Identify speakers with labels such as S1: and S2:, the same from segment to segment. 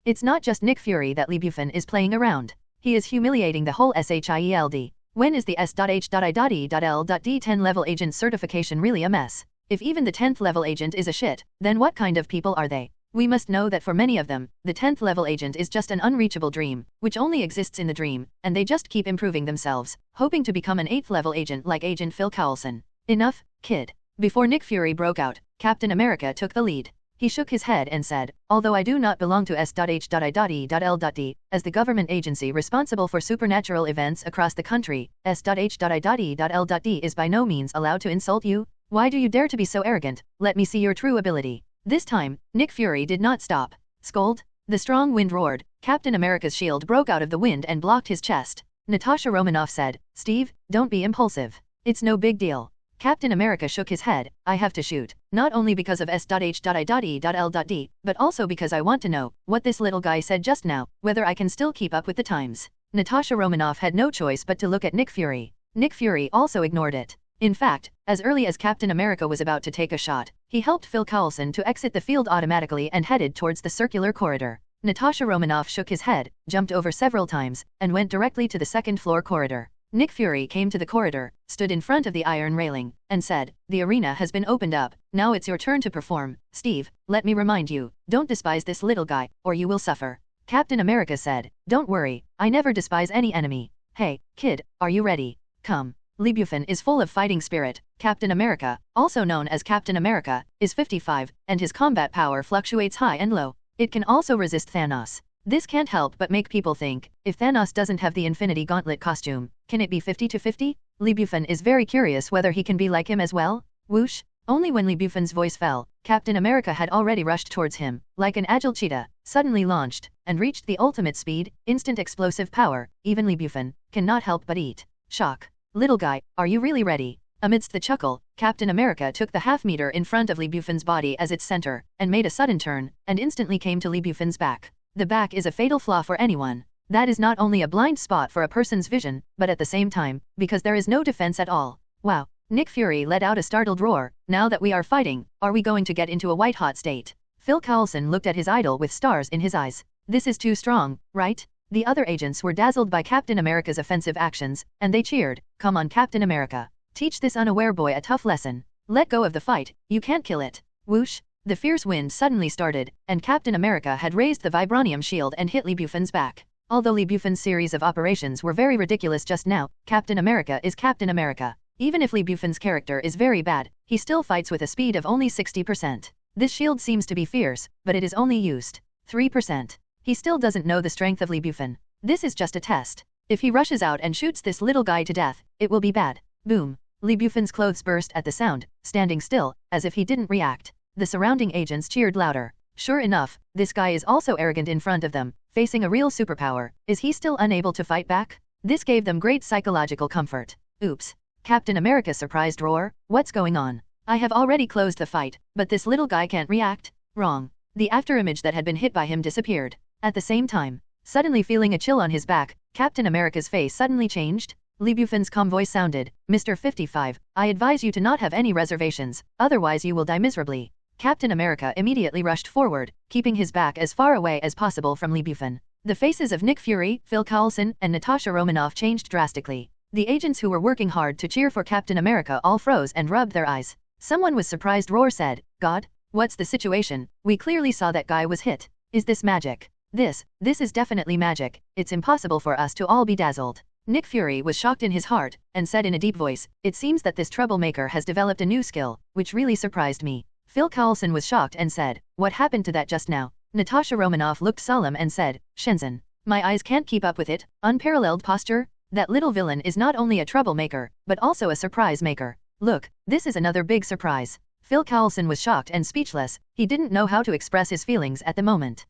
S1: It's not just Nick Fury that Bufan is playing around. He is humiliating the whole SHIELD. When is the S.H.I.L.D 10 level agent certification really a mess? If even the 10th level agent is a shit, then what kind of people are they? We must know that for many of them, the 10th level agent is just an unreachable dream, which only exists in the dream, and they just keep improving themselves, hoping to become an 8th level agent like Agent Phil Coulson. Enough, kid. Before Nick Fury broke out, Captain America took the lead. He shook his head and said, although I do not belong to S.H.I.L.D, as the government agency responsible for supernatural events across the country, S.H.I.L.D is by no means allowed to insult you. Why do you dare to be so arrogant? Let me see your true ability. This time, Nick Fury did not stop. Scold? The strong wind roared. Captain America's shield broke out of the wind and blocked his chest. Natasha Romanoff said, Steve, don't be impulsive. It's no big deal. Captain America shook his head. I have to shoot, not only because of S.H.I.L.D, but also because I want to know what this little guy said just now, whether I can still keep up with the times. Natasha Romanoff had no choice but to look at Nick Fury. Nick Fury also ignored it. In fact, as early as Captain America was about to take a shot, he helped Phil Coulson to exit the field automatically and headed towards the circular corridor. Natasha Romanoff shook his head, jumped over several times, and went directly to the second-floor corridor. Nick Fury came to the corridor, stood in front of the iron railing, and said, the arena has been opened up, now it's your turn to perform. Steve, let me remind you, don't despise this little guy, or you will suffer. Captain America said, don't worry, I never despise any enemy. Hey, kid, are you ready? Come. Bufan is full of fighting spirit. Captain America, also known as Captain America, is 55, and his combat power fluctuates high and low. It can also resist Thanos. This can't help but make people think, if Thanos doesn't have the Infinity Gauntlet costume, can it be 50-50? Bufan is very curious whether he can be like him as well. Whoosh! Only when Bufan's voice fell, Captain America had already rushed towards him, like an agile cheetah, suddenly launched, and reached the ultimate speed, instant explosive power. Even Bufan cannot help but eat shock. Little guy, are you really ready? Amidst the chuckle, Captain America took the half-meter in front of Bufan's body as its center, and made a sudden turn, and instantly came to Bufan's back. The back is a fatal flaw for anyone. That is not only a blind spot for a person's vision, but at the same time, because there is no defense at all. Wow. Nick Fury let out a startled roar. Now that we are fighting, are we going to get into a white-hot state? Phil Coulson looked at his idol with stars in his eyes. This is too strong, right? The other agents were dazzled by Captain America's offensive actions, and they cheered, come on Captain America. Teach this unaware boy a tough lesson. Let go of the fight, you can't kill it. Whoosh! The fierce wind suddenly started, and Captain America had raised the vibranium shield and hit Bufan's back. Although Bufan's series of operations were very ridiculous just now, Captain America is Captain America. Even if Bufan's character is very bad, he still fights with a speed of only 60%. This shield seems to be fierce, but it is only used 3%. He still doesn't know the strength of Bufan. This is just a test. If he rushes out and shoots this little guy to death, it will be bad. Boom. Bufan's clothes burst at the sound, standing still, as if he didn't react. The surrounding agents cheered louder. Sure enough, this guy is also arrogant in front of them, facing a real superpower. Is he still unable to fight back? This gave them great psychological comfort. Oops. Captain America's surprised roar. What's going on? I have already closed the fight, but this little guy can't react? Wrong. The afterimage that had been hit by him disappeared. At the same time, suddenly feeling a chill on his back, Captain America's face suddenly changed. Bufan's calm voice sounded, Mr. 55, I advise you to not have any reservations, otherwise you will die miserably. Captain America immediately rushed forward, keeping his back as far away as possible from Bufan. The faces of Nick Fury, Phil Coulson, and Natasha Romanoff changed drastically. The agents who were working hard to cheer for Captain America all froze and rubbed their eyes. Someone with surprised roar said, God, what's the situation? We clearly saw that guy was hit. Is this magic? This is definitely magic. It's impossible for us to all be dazzled. Nick Fury was shocked in his heart, and said in a deep voice, it seems that this troublemaker has developed a new skill, which really surprised me. Phil Coulson was shocked and said, what happened to that just now? Natasha Romanoff looked solemn and said, Shenzhen. My eyes can't keep up with it. Unparalleled posture? That little villain is not only a troublemaker, but also a surprise maker. Look, this is another big surprise. Phil Coulson was shocked and speechless. He didn't know how to express his feelings at the moment.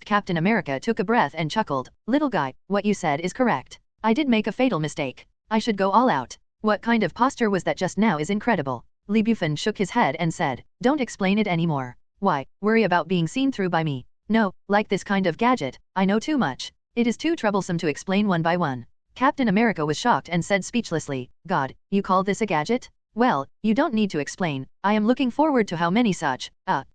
S1: Captain America took a breath and chuckled. Little guy, what you said is correct. I did make a fatal mistake. I should go all out. What kind of posture was that just now is incredible. Bufan shook his head and said, don't explain it anymore. Why, worry about being seen through by me? No, like this kind of gadget, I know too much. It is too troublesome to explain one by one. Captain America was shocked and said speechlessly, God, you call this a gadget? Well, you don't need to explain. I am looking forward to how many such,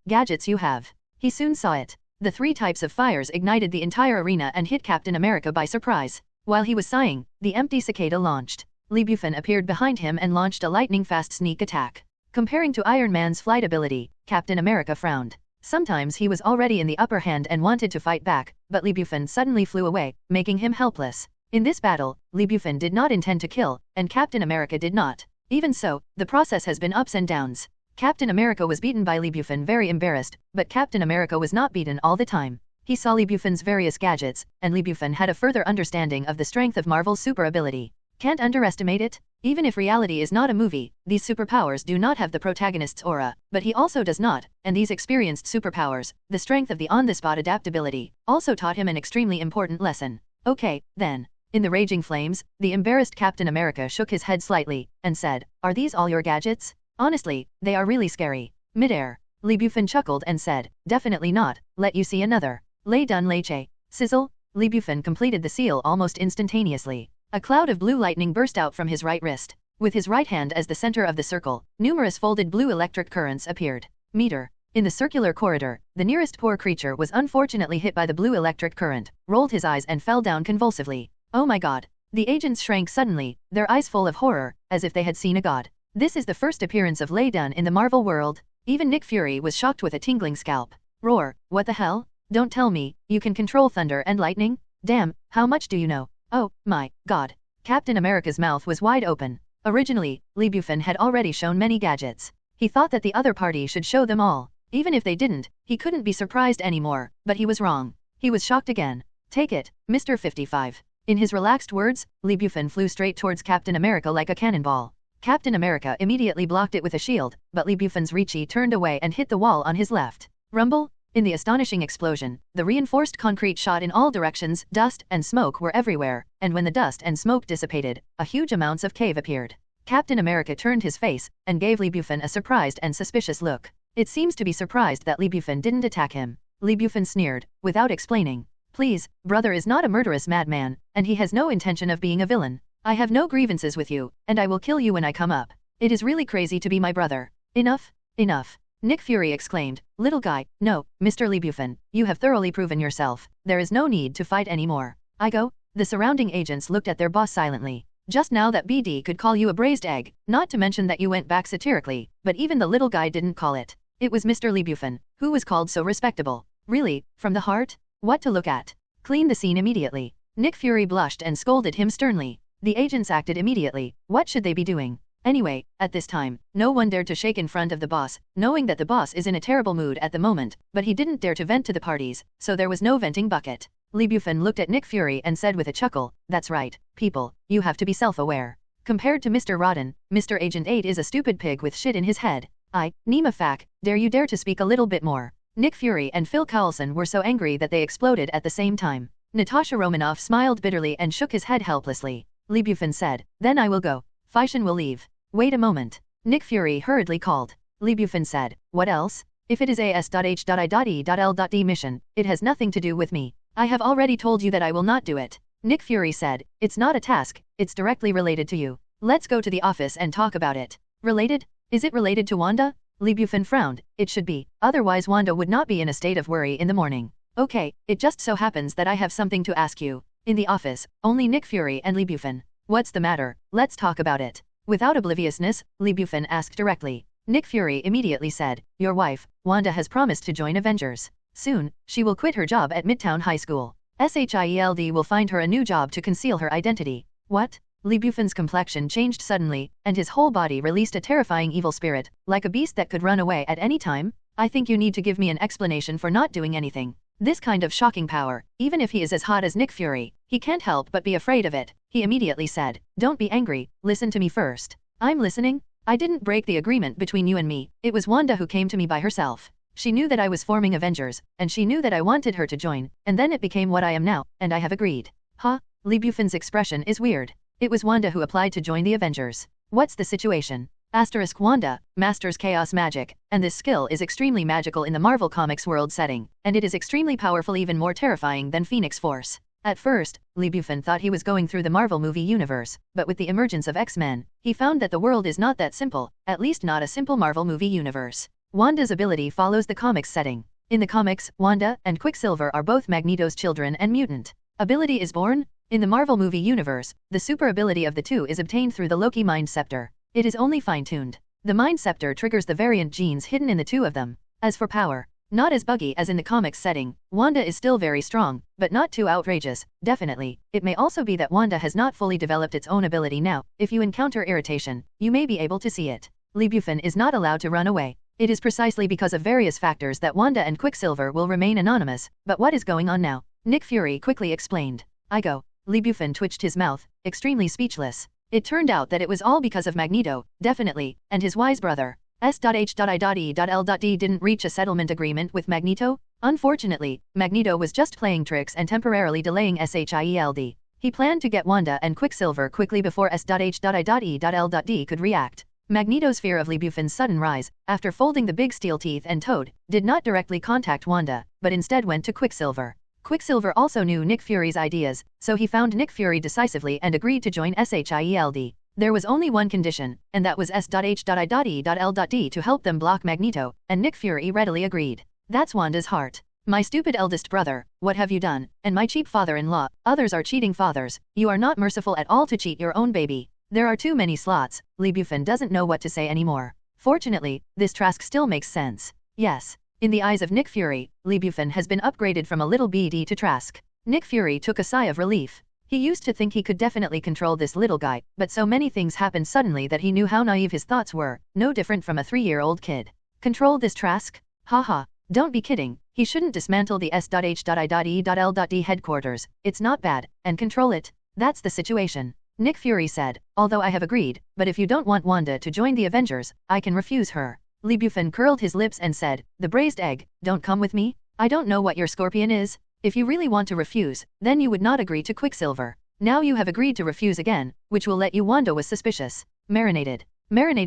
S1: gadgets you have. He soon saw it. The 3 types of fires ignited the entire arena and hit Captain America by surprise. While he was sighing, the empty cicada launched. Lee Bufan appeared behind him and launched a lightning-fast sneak attack. Comparing to Iron Man's flight ability, Captain America frowned. Sometimes he was already in the upper hand and wanted to fight back, but Lee Bufan suddenly flew away, making him helpless. In this battle, Lee Bufan did not intend to kill, and Captain America did not. Even so, the process has been ups and downs. Captain America was beaten by Lee Bufan, very embarrassed, but Captain America was not beaten all the time. He saw Lee Bufan's various gadgets, and Lee Bufan had a further understanding of the strength of Marvel's super ability. Can't underestimate it? Even if reality is not a movie, these superpowers do not have the protagonist's aura, but he also does not, and these experienced superpowers, the strength of the on-the-spot adaptability, also taught him an extremely important lesson. Okay, then. In the raging flames, the embarrassed Captain America shook his head slightly, and said, "Are these all your gadgets? Honestly, they are really scary." Mid-air, Lee Bufan chuckled and said, "Definitely not, let you see another." Lay done leche. Sizzle, Lee Bufan completed the seal almost instantaneously. A cloud of blue lightning burst out from his right wrist. With his right hand as the center of the circle, numerous folded blue electric currents appeared. Meter. In the circular corridor, the nearest poor creature was unfortunately hit by the blue electric current, rolled his eyes and fell down convulsively. Oh my god. The agents shrank suddenly, their eyes full of horror, as if they had seen a god. This is the first appearance of Lay Dun in the Marvel world. Even Nick Fury was shocked with a tingling scalp. Roar, what the hell? Don't tell me, you can control thunder and lightning? Damn, how much do you know? Oh, my god. Captain America's mouth was wide open. Originally, Lee Bufan had already shown many gadgets. He thought that the other party should show them all. Even if they didn't, he couldn't be surprised anymore, but he was wrong. He was shocked again. Take it, Mr. 55. In his relaxed words, Lee Bufan flew straight towards Captain America like a cannonball. Captain America immediately blocked it with a shield, but Lee Bufan's Ricci turned away and hit the wall on his left. Rumble? In the astonishing explosion, the reinforced concrete shot in all directions, dust and smoke were everywhere, and when the dust and smoke dissipated, a huge amounts of cave appeared. Captain America turned his face, and gave Lee Bufan a surprised and suspicious look. It seems to be surprised that Lee Bufan didn't attack him. Lee Bufan sneered, without explaining. Please, brother is not a murderous madman, and he has no intention of being a villain. I have no grievances with you, and I will kill you when I come up. It is really crazy to be my brother. Enough, enough. Nick Fury exclaimed, little guy, no, Mr. Lee Bufan, you have thoroughly proven yourself. There is no need to fight anymore. I go? The surrounding agents looked at their boss silently. Just now that BD could call you a braised egg, not to mention that you went back satirically, but even the little guy didn't call it. It was Mr. Lee Bufan, who was called so respectable. Really, from the heart? What to look at? Clean the scene immediately. Nick Fury blushed and scolded him sternly. The agents acted immediately. What should they be doing? Anyway, at this time, no one dared to shake in front of the boss, knowing that the boss is in a terrible mood at the moment, but he didn't dare to vent to the parties, so there was no venting bucket. Lee Bufan looked at Nick Fury and said with a chuckle, that's right, people, you have to be self-aware. Compared to Mr. Rodan, Mr. Agent 8 is a stupid pig with shit in his head. Nima Fak, dare to speak a little bit more. Nick Fury and Phil Coulson were so angry that they exploded at the same time. Natasha Romanoff smiled bitterly and shook his head helplessly. Lee Bufan said, then I will go. Fishan will leave. Wait a moment. Nick Fury hurriedly called. Lee Bufan said, what else? If it is as.h.i.e.l.d mission, it has nothing to do with me. I have already told you that I will not do it. Nick Fury said, it's not a task, it's directly related to you. Let's go to the office and talk about it. Related? Is it related to Wanda? Lee Bufan frowned. It should be, otherwise Wanda would not be in a state of worry in the morning. Okay, it just so happens that I have something to ask you. In the office, only Nick Fury and Lee Bufan. What's the matter? Let's talk about it. Without obliviousness, Lee Bufan asked directly. Nick Fury immediately said, your wife, Wanda has promised to join Avengers. Soon, she will quit her job at Midtown High School. SHIELD will find her a new job to conceal her identity. What? Lee Bufan's complexion changed suddenly, and his whole body released a terrifying evil spirit, like a beast that could run away at any time. I think you need to give me an explanation for not doing anything. This kind of shocking power, even if he is as hot as Nick Fury, he can't help but be afraid of it. He immediately said, don't be angry, listen to me first. I'm listening. I didn't break the agreement between you and me, it was Wanda who came to me by herself. She knew that I was forming Avengers, and she knew that I wanted her to join, and then it became what I am now, and I have agreed. Huh? Lee Bufan's expression is weird. It was Wanda who applied to join the Avengers. What's the situation? Asterisk Wanda, masters chaos magic, and this skill is extremely magical in the Marvel Comics world setting, and it is extremely powerful, even more terrifying than Phoenix Force. At first, Lee Bufan thought he was going through the Marvel movie universe, but with the emergence of X-Men, he found that the world is not that simple, at least not a simple Marvel movie universe. Wanda's ability follows the comics setting. In the comics, Wanda and Quicksilver are both Magneto's children and mutant. Ability is born? In the Marvel movie universe, the super ability of the two is obtained through the Loki Mind Scepter. It is only fine-tuned. The Mind Scepter triggers the variant genes hidden in the two of them. As for power, not as buggy as in the comics setting, Wanda is still very strong, but not too outrageous, definitely. It may also be that Wanda has not fully developed its own ability now. If you encounter irritation, you may be able to see it. Bufan is not allowed to run away. It is precisely because of various factors that Wanda and Quicksilver will remain anonymous. But what is going on now? Nick Fury quickly explained. I go. Bufan twitched his mouth, extremely speechless. It turned out that it was all because of Magneto, definitely, and his wise brother. S.H.I.E.L.D. didn't reach a settlement agreement with Magneto? Unfortunately, Magneto was just playing tricks and temporarily delaying SHIELD. He planned to get Wanda and Quicksilver quickly before S.H.I.E.L.D. could react. Magneto's fear of Bufan's sudden rise, after folding the big steel teeth and toad, did not directly contact Wanda, but instead went to Quicksilver. Quicksilver also knew Nick Fury's ideas, so he found Nick Fury decisively and agreed to join SHIELD. There was only one condition, and that was S.H.I.E.L.D. to help them block Magneto, and Nick Fury readily agreed. That's Wanda's heart. My stupid eldest brother, what have you done? And my cheap father-in-law, others are cheating fathers. You are not merciful at all to cheat your own baby. There are too many slots. Bufan doesn't know what to say anymore. Fortunately, this task still makes sense. Yes. In the eyes of Nick Fury, Bufan has been upgraded from a little BD to Trask. Nick Fury took a sigh of relief. He used to think he could definitely control this little guy, but so many things happened suddenly that he knew how naive his thoughts were, no different from a 3-year-old kid. Control this Trask? Haha. Don't be kidding. He shouldn't dismantle the S.H.I.E.L.D. headquarters. It's not bad, and control it. That's the situation. Nick Fury said, although I have agreed, but if you don't want Wanda to join the Avengers, I can refuse her. Bufan curled his lips and said, the braised egg, don't come with me? I don't know what your scorpion is. If you really want to refuse, then you would not agree to Quicksilver. Now you have agreed to refuse again, which will let you. Wanda was suspicious. Marinated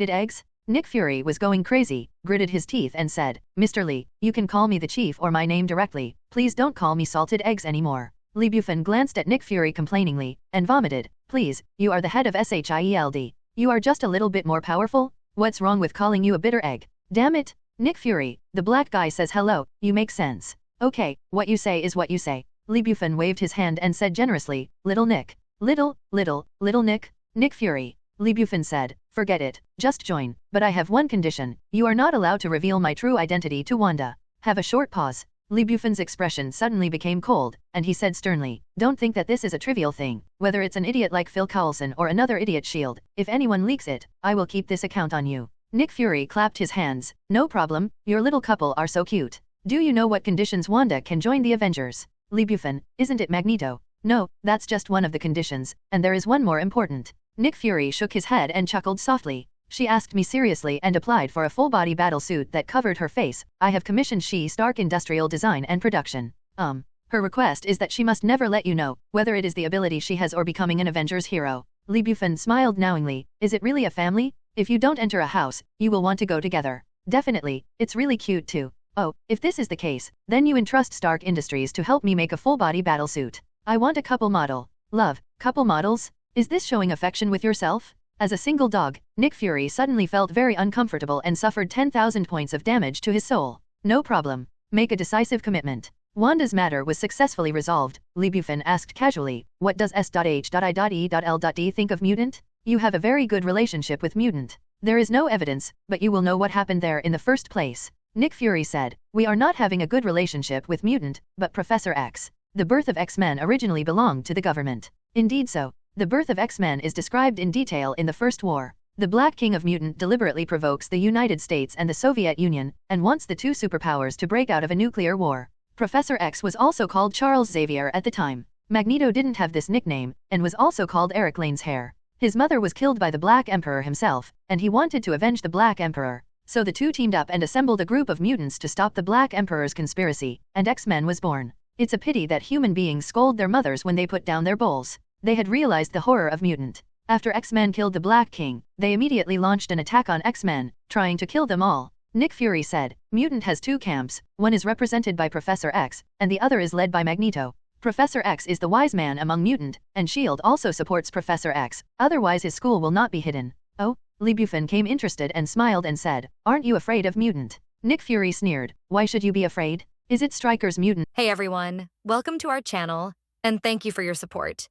S1: eggs? Nick Fury was going crazy, gritted his teeth and said, Mr. Lee, you can call me the chief or my name directly, please don't call me salted eggs anymore. Bufan glanced at Nick Fury complainingly, and vomited, please, you are the head of SHIELD. You are just a little bit more powerful? What's wrong with calling you a bitter egg? Damn it! Nick Fury, the black guy says hello, you make sense. Okay, what you say is what you say. Bufan waved his hand and said generously, little Nick. Little Nick? Nick Fury. Bufan said, forget it, just join, but I have one condition, you are not allowed to reveal my true identity to Wanda. Have a short pause. Bufan's expression suddenly became cold, and he said sternly, don't think that this is a trivial thing, whether it's an idiot like Phil Coulson or another idiot S.H.I.E.L.D., if anyone leaks it, I will keep this account on you. Nick Fury clapped his hands, no problem, your little couple are so cute. Do you know what conditions Wanda can join the Avengers? Bufan, isn't it Magneto? No, that's just one of the conditions, and there is one more important. Nick Fury shook his head and chuckled softly. She asked me seriously and applied for a full-body battlesuit that covered her face. I have commissioned Stark Industrial Design and Production. Her request is that she must never let you know, whether it is the ability she has or becoming an Avengers hero. Bufan smiled knowingly. Is it really a family? If you don't enter a house, you will want to go together. Definitely, it's really cute too. Oh, if this is the case, then you entrust Stark Industries to help me make a full-body battlesuit. I want a couple model. Love, couple models? Is this showing affection with yourself? As a single dog, Nick Fury suddenly felt very uncomfortable and suffered 10,000 points of damage to his soul. No problem. Make a decisive commitment. Wanda's matter was successfully resolved. Bufan asked casually, what does S.H.I.E.L.D. think of mutant? You have a very good relationship with mutant. There is no evidence, but you will know what happened there in the first place. Nick Fury said, we are not having a good relationship with mutant, but Professor X. The birth of X-Men originally belonged to the government. Indeed so. The birth of X-Men is described in detail in the First War. The Black King of Mutant deliberately provokes the United States and the Soviet Union, and wants the two superpowers to break out of a nuclear war. Professor X was also called Charles Xavier at the time. Magneto didn't have this nickname, and was also called Eric Lane's hair. His mother was killed by the Black Emperor himself, and he wanted to avenge the Black Emperor. So the two teamed up and assembled a group of mutants to stop the Black Emperor's conspiracy, and X-Men was born. It's a pity that human beings scold their mothers when they put down their bowls. They had realized the horror of mutant. After X-Men killed the Black King, they immediately launched an attack on X-Men, trying to kill them all. Nick Fury said, mutant has two camps, one is represented by Professor X, and the other is led by Magneto. Professor X is the wise man among mutant, and S.H.I.E.L.D. also supports Professor X, otherwise his school will not be hidden. Oh? Bufan came interested and smiled and said, aren't you afraid of mutant? Nick Fury sneered, why should you be afraid? Is it Stryker's mutant?
S2: Hey everyone, welcome to our channel, and thank you for your support.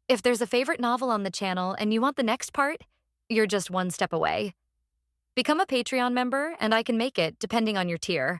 S2: If there's a favorite novel on the channel and you want the next part, you're just one step away. Become a Patreon member and I can make it depending on your tier.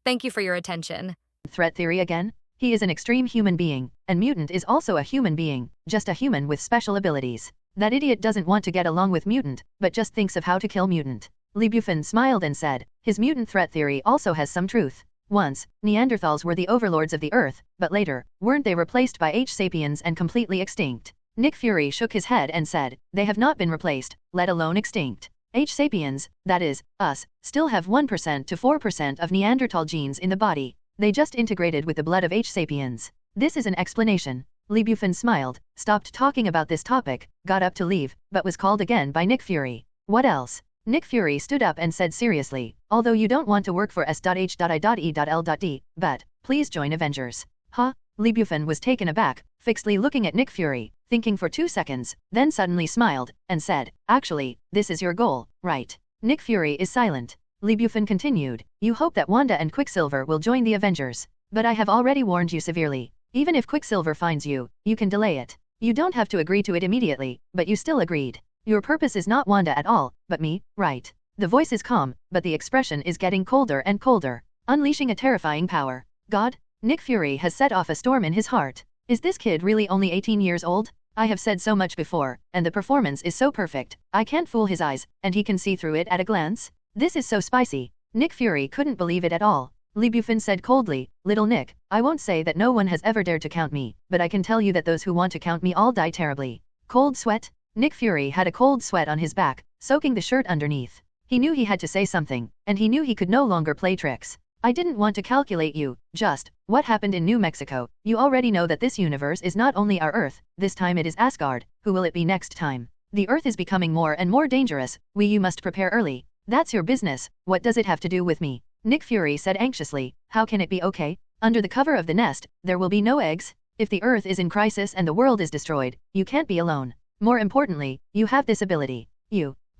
S2: Thank you for your attention.
S1: Threat theory again? He is an extreme human being, and mutant is also a human being, just a human with special abilities. That idiot doesn't want to get along with mutant, but just thinks of how to kill mutant. Lee Bufan smiled and said, his mutant threat theory also has some truth. Once, Neanderthals were the overlords of the Earth, but later, weren't they replaced by H-sapiens and completely extinct? Nick Fury shook his head and said, they have not been replaced, let alone extinct. H-sapiens, that is, us, still have 1% to 4% of Neanderthal genes in the body. They just integrated with the blood of H-sapiens. This is an explanation. Lee Bufan smiled, stopped talking about this topic, got up to leave, but was called again by Nick Fury. What else? Nick Fury stood up and said seriously, although you don't want to work for S.H.I.E.L.D., but, please join Avengers. Huh? Lee Bufan was taken aback, fixedly looking at Nick Fury, thinking for 2 seconds, then suddenly smiled, and said, actually, this is your goal, right? Nick Fury is silent. Lee Bufan continued, you hope that Wanda and Quicksilver will join the Avengers. But I have already warned you severely. Even if Quicksilver finds you, you can delay it. You don't have to agree to it immediately, but you still agreed. Your purpose is not Wanda at all, but me, right? The voice is calm, but the expression is getting colder and colder, unleashing a terrifying power. God? Nick Fury has set off a storm in his heart. Is this kid really only 18 years old? I have said so much before, and the performance is so perfect, I can't fool his eyes, and he can see through it at a glance? This is so spicy. Nick Fury couldn't believe it at all. Lee Bufan said coldly, little Nick, I won't say that no one has ever dared to count me, but I can tell you that those who want to count me all die terribly. Cold sweat? Nick Fury had a cold sweat on his back, soaking the shirt underneath. He knew he had to say something, and he knew he could no longer play tricks. I didn't want to calculate you, just, what happened in New Mexico? You already know that this universe is not only our Earth, this time it is Asgard. Who will it be next time? The Earth is becoming more and more dangerous, you must prepare early. That's your business, what does it have to do with me? Nick Fury said anxiously, how can it be okay? Under the cover of the nest, there will be no eggs. If the Earth is in crisis and the world is destroyed, you can't be alone. More importantly, you have this ability.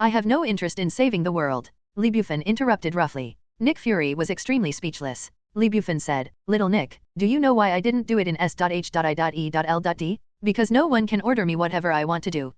S1: I have no interest in saving the world. Lee Bufan interrupted roughly. Nick Fury was extremely speechless. Lee Bufan said, little Nick, do you know why I didn't do it in S.H.I.E.L.D? Because no one can order me whatever I want to do.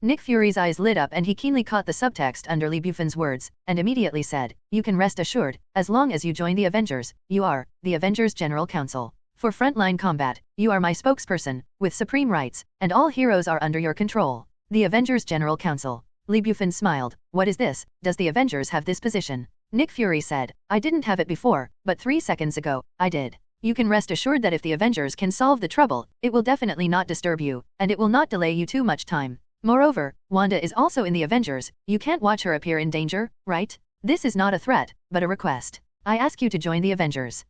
S1: Nick Fury's eyes lit up and he keenly caught the subtext under Lee Bufan's words, and immediately said, you can rest assured, as long as you join the Avengers, you are, the Avengers General Council. For frontline combat, you are my spokesperson, with supreme rights, and all heroes are under your control. The Avengers General Council. Lee Bufan smiled, what is this? Does the Avengers have this position? Nick Fury said, I didn't have it before, but 3 seconds ago, I did. You can rest assured that if the Avengers can solve the trouble, it will definitely not disturb you, and it will not delay you too much time. Moreover, Wanda is also in the Avengers, you can't watch her appear in danger, right? This is not a threat, but a request. I ask you to join the Avengers.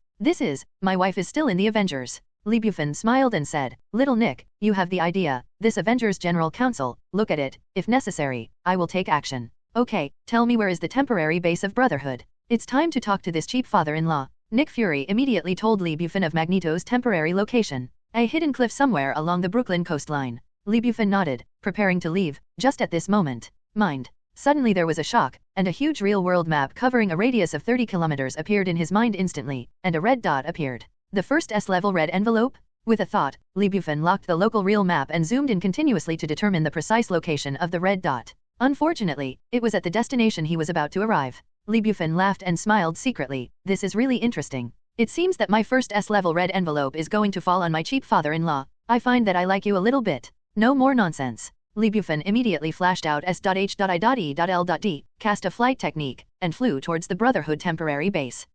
S1: My wife is still in the Avengers. Lee Bufan smiled and said, little Nick, you have the idea, this Avengers General Council, look at it, if necessary, I will take action. Okay, tell me where is the temporary base of Brotherhood? It's time to talk to this cheap father-in-law. Nick Fury immediately told Lee Bufan of Magneto's temporary location, a hidden cliff somewhere along the Brooklyn coastline. Lee Bufan nodded, preparing to leave, just at this moment. Mind. Suddenly there was a shock, and a huge real-world map covering a radius of 30 kilometers appeared in his mind instantly, and a red dot appeared. The first S-level red envelope? With a thought, Lee Bufan locked the local real map and zoomed in continuously to determine the precise location of the red dot. Unfortunately, it was at the destination he was about to arrive. Lee Bufan laughed and smiled secretly, this is really interesting. It seems that my first S-level red envelope is going to fall on my cheap father-in-law. I find that I like you a little bit. No more nonsense. Lee Bufan immediately flashed out S.H.I.E.L.D, cast a flight technique, and flew towards the Brotherhood temporary base.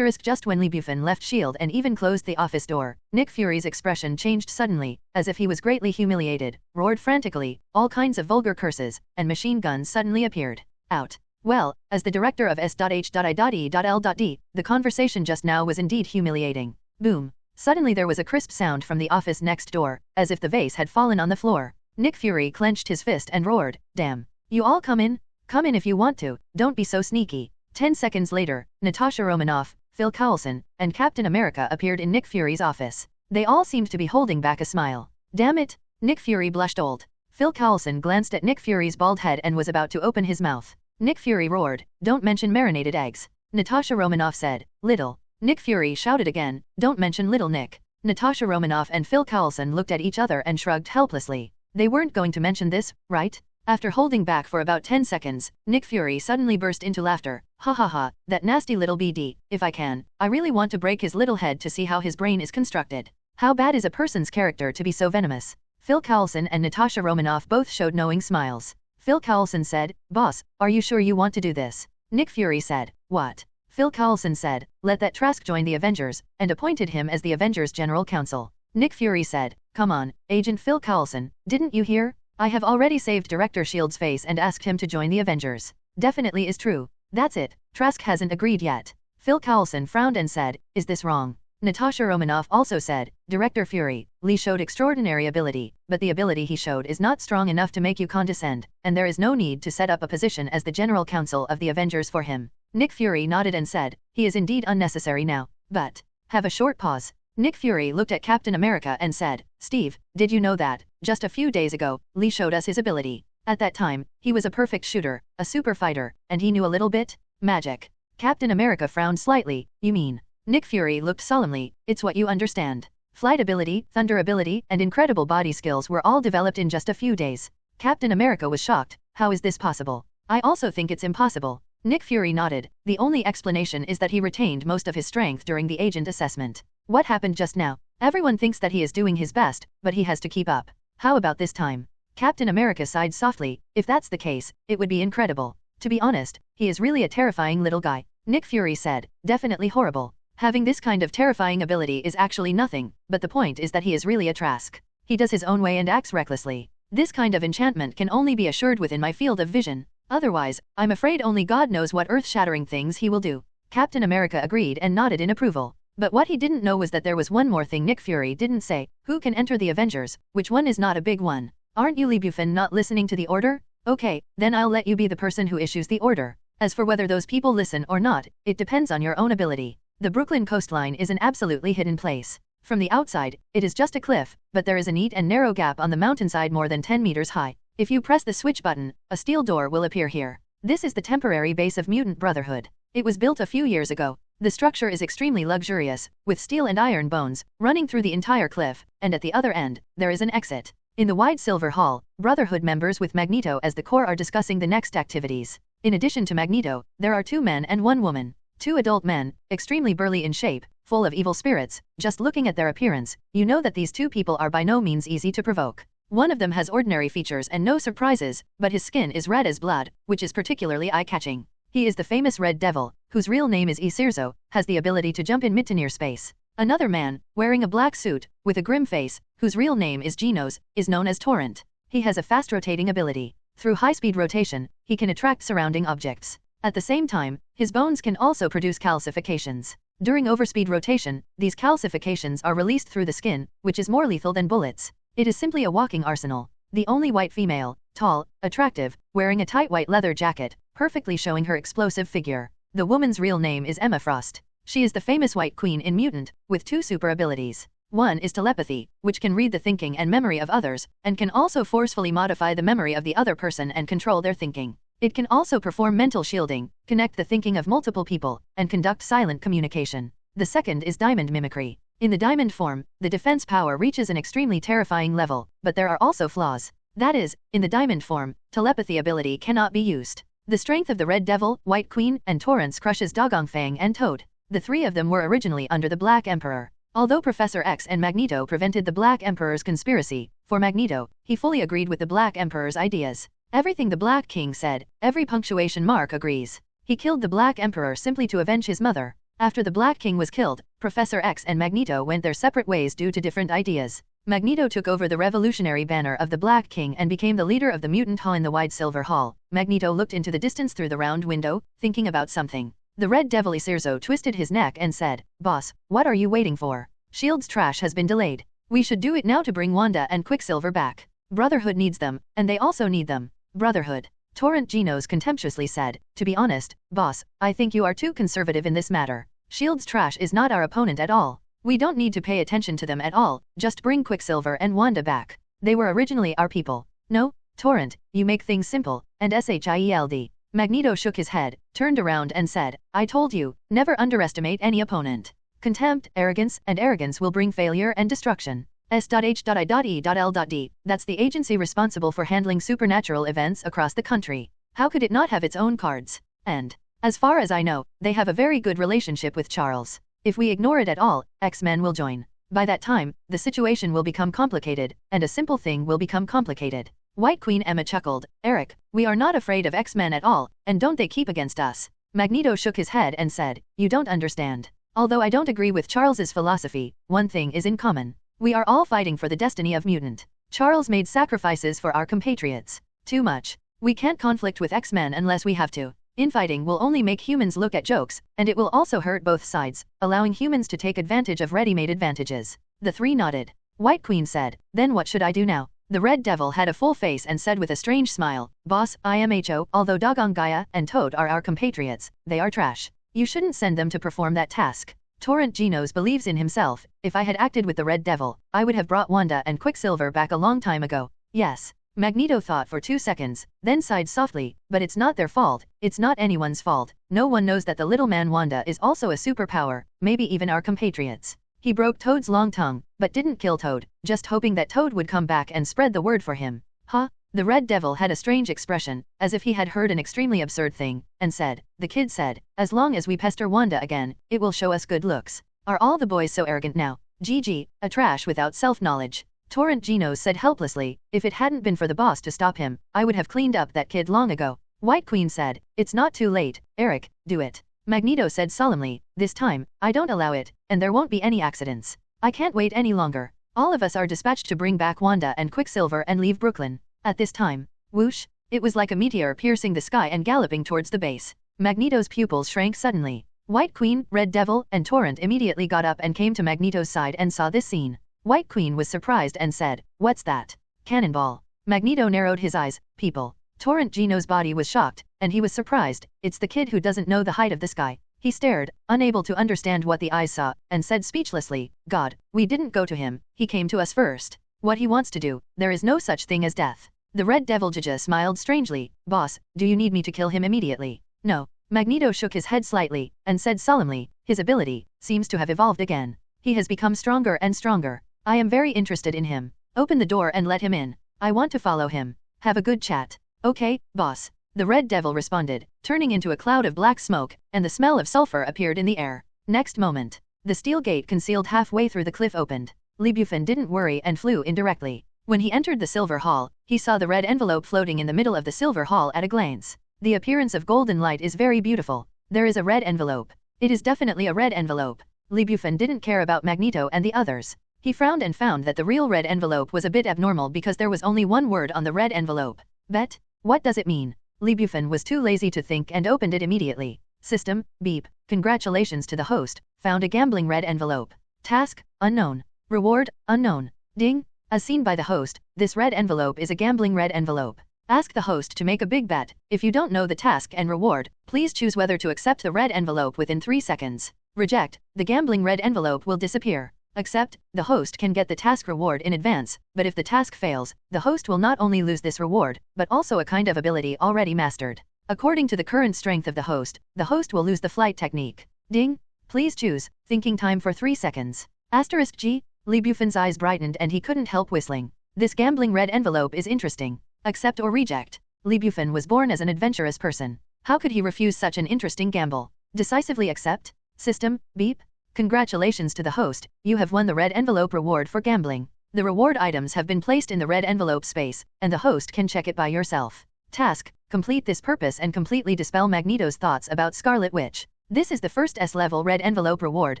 S1: Just when Lee Bufan left S.H.I.E.L.D. and even closed the office door, Nick Fury's expression changed suddenly, as if he was greatly humiliated, roared frantically, all kinds of vulgar curses, and machine guns suddenly appeared. Out. Well, as the director of S.H.I.E.L.D, the conversation just now was indeed humiliating. Boom. Suddenly there was a crisp sound from the office next door, as if the vase had fallen on the floor. Nick Fury clenched his fist and roared, damn. You all come in? Come in if you want to, don't be so sneaky. 10 seconds later, Natasha Romanoff, Phil Coulson, and Captain America appeared in Nick Fury's office. They all seemed to be holding back a smile. Damn it! Nick Fury blushed old. Phil Coulson glanced at Nick Fury's bald head and was about to open his mouth. Nick Fury roared, don't mention marinated eggs. Natasha Romanoff said, little Nick Fury shouted again, "Don't mention little Nick." Natasha Romanoff and Phil Coulson looked at each other and shrugged helplessly. They weren't going to mention this, right? After holding back for about 10 seconds, Nick Fury suddenly burst into laughter. "Ha ha ha, that nasty little BD, if I can, I really want to break his little head to see how his brain is constructed. How bad is a person's character to be so venomous?" Phil Coulson and Natasha Romanoff both showed knowing smiles. Phil Coulson said, "Boss, are you sure you want to do this?" Nick Fury said, "What?" Phil Coulson said, "Let that Trask join the Avengers," and appointed him as the Avengers General Counsel. Nick Fury said, "Come on, Agent Phil Coulson, didn't you hear? I have already saved Director S.H.I.E.L.D.'s face and asked him to join the Avengers. Definitely is true. That's it, Trask hasn't agreed yet." Phil Coulson frowned and said, "Is this wrong?" Natasha Romanoff also said, "Director Fury, Lee showed extraordinary ability, but the ability he showed is not strong enough to make you condescend, and there is no need to set up a position as the General Counsel of the Avengers for him." Nick Fury nodded and said, "He is indeed unnecessary now, but..." Have a short pause. Nick Fury looked at Captain America and said, "Steve, did you know that, just a few days ago, Lee showed us his ability? At that time, he was a perfect shooter, a super fighter, and he knew a little bit? Magic." Captain America frowned slightly, "You mean?" Nick Fury looked solemnly, "It's what you understand. Flight ability, thunder ability, and incredible body skills were all developed in just a few days." Captain America was shocked. "How is this possible?" "I also think it's impossible." Nick Fury nodded. "The only explanation is that he retained most of his strength during the agent assessment. What happened just now? Everyone thinks that he is doing his best, but he has to keep up. How about this time?" Captain America sighed softly. "If that's the case, it would be incredible. To be honest, he is really a terrifying little guy." Nick Fury said, "Definitely horrible. Having this kind of terrifying ability is actually nothing, but the point is that he is really a Trask. He does his own way and acts recklessly. This kind of enchantment can only be assured within my field of vision. Otherwise, I'm afraid only God knows what earth-shattering things he will do." Captain America agreed and nodded in approval. But what he didn't know was that there was one more thing Nick Fury didn't say. Who can enter the Avengers? Which one is not a big one? Aren't you, Bufan, not listening to the order? Okay, then I'll let you be the person who issues the order. As for whether those people listen or not, it depends on your own ability. The Brooklyn coastline is an absolutely hidden place. From the outside, it is just a cliff, but there is a neat and narrow gap on the mountainside more than 10 meters high. If you press the switch button, a steel door will appear here. This is the temporary base of Mutant Brotherhood. It was built a few years ago. The structure is extremely luxurious, with steel and iron bones, running through the entire cliff, and at the other end, there is an exit. In the wide silver hall, Brotherhood members with Magneto as the core are discussing the next activities. In addition to Magneto, there are 2 men and 1 woman. 2 adult men, extremely burly in shape, full of evil spirits. Just looking at their appearance, you know that these 2 people are by no means easy to provoke. One of them has ordinary features and no surprises, but his skin is red as blood, which is particularly eye-catching. He is the famous Red Devil, whose real name is Isirzo, has the ability to jump in mid-to-near space. Another man, wearing a black suit, with a grim face, whose real name is Genos, is known as Torrent. He has a fast-rotating ability. Through high-speed rotation, he can attract surrounding objects. At the same time, his bones can also produce calcifications. During overspeed rotation, these calcifications are released through the skin, which is more lethal than bullets. It is simply a walking arsenal. The only white female, tall, attractive, wearing a tight white leather jacket, perfectly showing her explosive figure. The woman's real name is Emma Frost. She is the famous White Queen in Mutant, with 2 super abilities. One is telepathy, which can read the thinking and memory of others, and can also forcefully modify the memory of the other person and control their thinking. It can also perform mental shielding, connect the thinking of multiple people, and conduct silent communication. The second is diamond mimicry. In the diamond form, the defense power reaches an extremely terrifying level, but there are also flaws. That is, in the diamond form, telepathy ability cannot be used. The strength of the Red Devil, White Queen, and Torrance crushes Dogong Fang and Toad. The 3 of them were originally under the Black Emperor. Although Professor X and Magneto prevented the Black Emperor's conspiracy, for Magneto, he fully agreed with the Black Emperor's ideas. Everything the Black King said, every punctuation mark agrees. He killed the Black Emperor simply to avenge his mother. After the Black King was killed, Professor X and Magneto went their separate ways due to different ideas. Magneto took over the revolutionary banner of the Black King and became the leader of the Mutant Hall in the wide silver hall. Magneto looked into the distance through the round window, thinking about something. The Red Devil Isirzo twisted his neck and said, "Boss, what are you waiting for? S.H.I.E.L.D.'s trash has been delayed. We should do it now to bring Wanda and Quicksilver back. Brotherhood needs them, and they also need them." Brotherhood. Torrent Genos contemptuously said, "To be honest, boss, I think you are too conservative in this matter. S.H.I.E.L.D.'s trash is not our opponent at all. We don't need to pay attention to them at all, just bring Quicksilver and Wanda back. They were originally our people." "No, Torrent, you make things simple, and S.H.I.E.L.D. Magneto shook his head, turned around and said, I told you, never underestimate any opponent. Contempt, arrogance will bring failure and destruction. S.H.I.E.L.D. That's the agency responsible for handling supernatural events across the country. How could it not have its own cards? And, as far as I know, they have a very good relationship with Charles. If we ignore it at all, X-Men will join. By that time, the situation will become complicated, and a simple thing will become complicated. White Queen Emma chuckled, Eric, we are not afraid of X-Men at all, and don't they keep against us? Magneto shook his head and said, you don't understand. Although I don't agree with Charles's philosophy, one thing is in common. We are all fighting for the destiny of mutant. Charles made sacrifices for our compatriots. Too much. We can't conflict with X-Men unless we have to. Infighting will only make humans look at jokes, and it will also hurt both sides, allowing humans to take advantage of ready-made advantages. The three nodded. White Queen said, then what should I do now? The Red Devil had a full face and said with a strange smile, Boss, IMHO, although Doggone Gaia and Toad are our compatriots, they are trash. You shouldn't send them to perform that task. Torrent Genos believes in himself. If I had acted with the Red Devil, I would have brought Wanda and Quicksilver back a long time ago. Yes. Magneto thought for 2 seconds, then sighed softly, but it's not their fault, it's not anyone's fault. No one knows that the little man Wanda is also a superpower, maybe even our compatriots. He broke Toad's long tongue, but didn't kill Toad, just hoping that Toad would come back and spread the word for him. Huh? The Red Devil had a strange expression, as if he had heard an extremely absurd thing, and said, the kid said, as long as we pester Wanda again, it will show us good looks. Are all the boys so arrogant now? GG, a trash without self-knowledge. Torrent Genos said helplessly, if it hadn't been for the boss to stop him, I would have cleaned up that kid long ago. White Queen said, it's not too late, Eric, do it. Magneto said solemnly, this time, I don't allow it, and there won't be any accidents. I can't wait any longer. All of us are dispatched to bring back Wanda and Quicksilver and leave Brooklyn. At this time, whoosh, it was like a meteor piercing the sky and galloping towards the base. Magneto's pupils shrank suddenly. White Queen, Red Devil, and Torrent immediately got up and came to Magneto's side and saw this scene. White Queen was surprised and said, what's that? Cannonball. Magneto narrowed his eyes, people. Torrent Genos' body was shocked, and he was surprised, it's the kid who doesn't know the height of the sky. He stared, unable to understand what the eyes saw, and said speechlessly, God, we didn't go to him, he came to us first. What he wants to do, there is no such thing as death. The Red Devil Jaja smiled strangely, boss, do you need me to kill him immediately? No. Magneto shook his head slightly, and said solemnly, his ability seems to have evolved again. He has become stronger and stronger. I am very interested in him. Open the door and let him in. I want to follow him. Have a good chat. Okay, boss. The Red Devil responded, turning into a cloud of black smoke, and the smell of sulfur appeared in the air. Next moment, the steel gate concealed halfway through the cliff opened. Bufan didn't worry and flew in directly. When he entered the Silver Hall, he saw the red envelope floating in the middle of the Silver Hall at a glance. The appearance of golden light is very beautiful. There is a red envelope. It is definitely a red envelope. Bufan didn't care about Magneto and the others. He frowned and found that the real red envelope was a bit abnormal because there was only one word on the red envelope. Bet? What does it mean? Bufan was too lazy to think and opened it immediately. System, beep, congratulations to the host, found a gambling red envelope. Task, unknown. Reward, unknown. Ding, as seen by the host, this red envelope is a gambling red envelope. Ask the host to make a big bet. If you don't know the task and reward, please choose whether to accept the red envelope within 3 seconds. Reject, the gambling red envelope will disappear. Accept, the host can get the task reward in advance, but if the task fails, the host will not only lose this reward, but also a kind of ability already mastered. According to the current strength of the host will lose the flight technique. Ding, please choose, thinking time for 3 seconds. Asterisk G, Bufan's eyes brightened and he couldn't help whistling. This gambling red envelope is interesting. Accept or reject. Bufan was born as an adventurous person. How could he refuse such an interesting gamble? Decisively accept. System, beep. Congratulations to the host, you have won the red envelope reward for gambling. The reward items have been placed in the red envelope space, and the host can check it by yourself. Task, complete this purpose and completely dispel Magneto's thoughts about Scarlet Witch. This is the first S-level red envelope reward,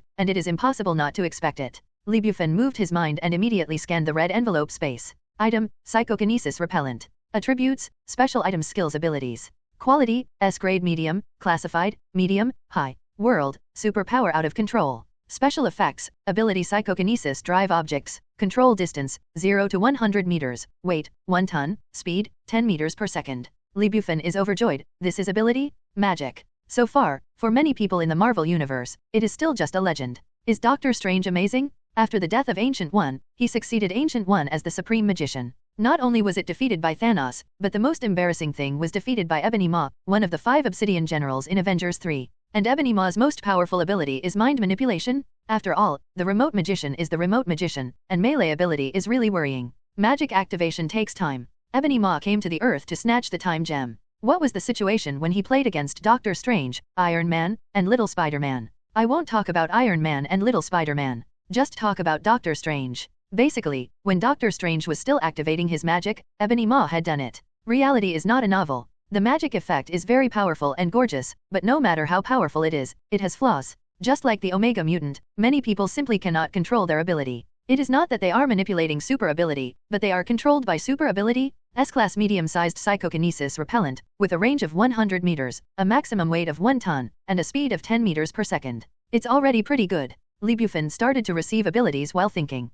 S1: and it is impossible not to expect it. Bufan moved his mind and immediately scanned the red envelope space. Item, Psychokinesis Repellent. Attributes, Special Items Skills Abilities. Quality, S-grade medium, classified, medium, high. World, Superpower out of control. Special effects, ability Psychokinesis drive objects, control distance, 0 to 100 meters, weight, 1 ton, speed, 10 meters per second. Bufan is overjoyed, this is ability? Magic. So far, for many people in the Marvel Universe, it is still just a legend. Is Doctor Strange amazing? After the death of Ancient One, he succeeded Ancient One as the Supreme Magician. Not only was it defeated by Thanos, but the most embarrassing thing was defeated by Ebony Maw, one of the 5 Obsidian generals in Avengers 3. And Ebony Maw's most powerful ability is mind manipulation? After all, the remote magician is the remote magician, and melee ability is really worrying. Magic activation takes time. Ebony Maw came to the Earth to snatch the time gem. What was the situation when he played against Doctor Strange, Iron Man, and Little Spider-Man? I won't talk about Iron Man and Little Spider-Man. Just talk about Doctor Strange. Basically, when Doctor Strange was still activating his magic, Ebony Maw had done it. Reality is not a novel. The magic effect is very powerful and gorgeous, but no matter how powerful it is, it has flaws. Just like the Omega Mutant, many people simply cannot control their ability. It is not that they are manipulating super ability, but they are controlled by super ability. S-class medium-sized psychokinesis repellent, with a range of 100 meters, a maximum weight of 1 ton, and a speed of 10 meters per second. It's already pretty good. Lee Bufan started to receive abilities while thinking.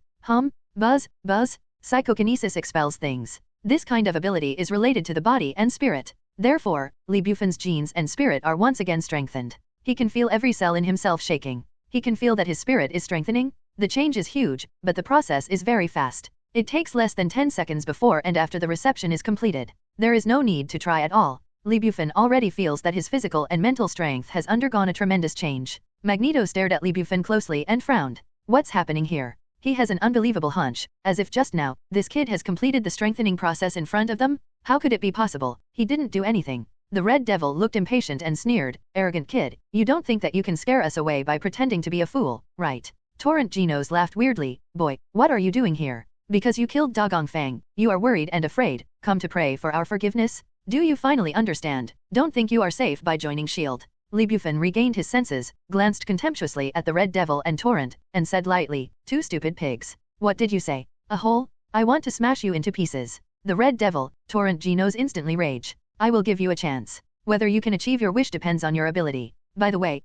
S1: Buzz, psychokinesis expels things. This kind of ability is related to the body and spirit. Therefore, Lee Bufan's genes and spirit are once again strengthened. He can feel every cell in himself shaking. He can feel that his spirit is strengthening. The change is huge, but the process is very fast. It takes less than 10 seconds before and after the reception is completed. There is no need to try at all. Lee Bufan already feels that his physical and mental strength has undergone a tremendous change. Magneto stared at Lee Bufan closely and frowned. What's happening here? He has an unbelievable hunch, as if just now, this kid has completed the strengthening process in front of them? How could it be possible? He didn't do anything. The Red Devil looked impatient and sneered, arrogant kid, you don't think that you can scare us away by pretending to be a fool, right? Torrent Genos laughed weirdly, boy, what are you doing here? Because you killed Dagong Fang, you are worried and afraid, come to pray for our forgiveness? Do you finally understand? Don't think you are safe by joining S.H.I.E.L.D. Lee Bufan regained his senses, glanced contemptuously at the Red Devil and Torrent, and said lightly, 2 stupid pigs. What did you say? A hole? I want to smash you into pieces. The Red Devil, Torrent Genos instantly rage. I will give you a chance. Whether you can achieve your wish depends on your ability. By the way,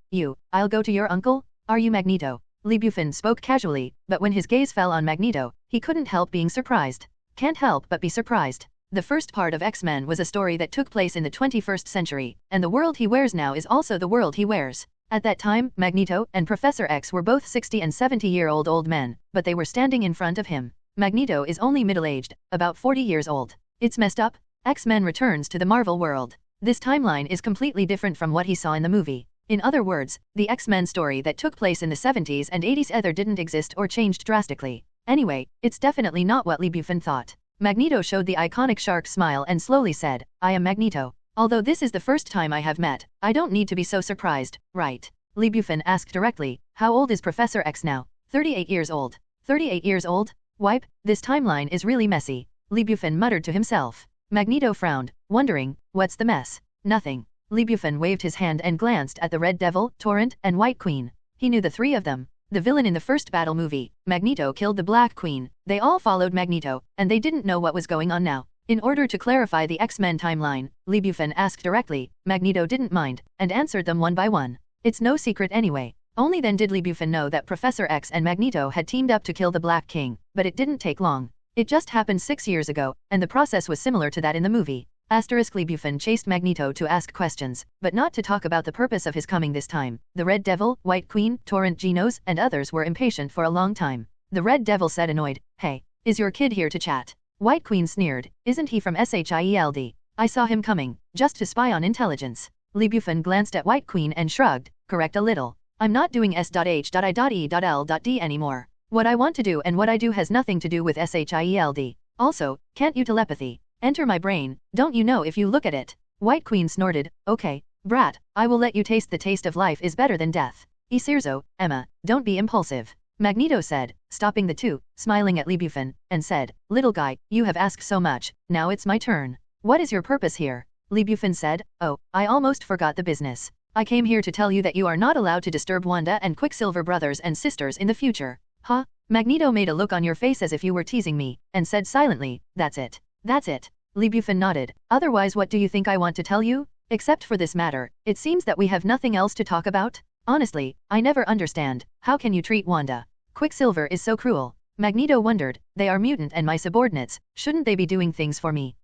S1: I'll go to your uncle? Are you Magneto? Lee Bufan spoke casually, but when his gaze fell on Magneto, he couldn't help being surprised. Can't help but be surprised. The first part of X-Men was a story that took place in the 21st century, and the world he wears now is also the world he wears. At that time, Magneto and Professor X were both 60 and 70-year-old old men, but they were standing in front of him. Magneto is only middle-aged, about 40 years old. It's messed up. X-Men returns to the Marvel world. This timeline is completely different from what he saw in the movie. In other words, the X-Men story that took place in the 70s and 80s either didn't exist or changed drastically. Anyway, it's definitely not what Lee Bufan thought. Magneto showed the iconic shark smile and slowly said, I am Magneto. Although this is the first time I have met, I don't need to be so surprised, right? Lee Bufan asked directly, how old is Professor X now? 38 years old. 38 years old? Wipe, this timeline is really messy. Lee Bufan muttered to himself. Magneto frowned, wondering, what's the mess? Nothing. Lee Bufan waved his hand and glanced at the Red Devil, Torrent, and White Queen. He knew the 3 of them. The villain in the first battle movie, Magneto killed the Black Queen. They all followed Magneto, and they didn't know what was going on now. In order to clarify the X-Men timeline, Lee Bufan asked directly. Magneto didn't mind, and answered them one by one. It's no secret anyway. Only then did Lee Bufan know that Professor X and Magneto had teamed up to kill the Black King, but it didn't take long. It just happened 6 years ago, and the process was similar to that in the movie. Lee Bufan chased Magneto to ask questions, but not to talk about the purpose of his coming this time. The Red Devil, White Queen, Torrent Genos, and others were impatient for a long time. The Red Devil said annoyed, hey, is your kid here to chat? White Queen sneered, isn't he from S.H.I.E.L.D.? I saw him coming, just to spy on intelligence. Lee Bufan glanced at White Queen and shrugged, correct a little. I'm not doing S.H.I.E.L.D. anymore. What I want to do and what I do has nothing to do with S.H.I.E.L.D. Also, can't you telepathy? Enter my brain, don't you know if you look at it? White Queen snorted, okay, brat, I will let you taste the taste of life is better than death. Isirzo, Emma, don't be impulsive. Magneto said, stopping the two, smiling at Lee Bufan, and said, little guy, you have asked so much, now it's my turn. What is your purpose here? Lee Bufan said, oh, I almost forgot the business. I came here to tell you that you are not allowed to disturb Wanda and Quicksilver brothers and sisters in the future. Huh? Magneto made a look on your face as if you were teasing me, and said silently, that's it. That's it. Lee Bufan nodded. Otherwise what do you think I want to tell you? Except for this matter, it seems that we have nothing else to talk about. Honestly, I never understand. How can you treat Wanda? Quicksilver is so cruel. Magneto wondered, they are mutant and my subordinates, shouldn't they be doing things for me?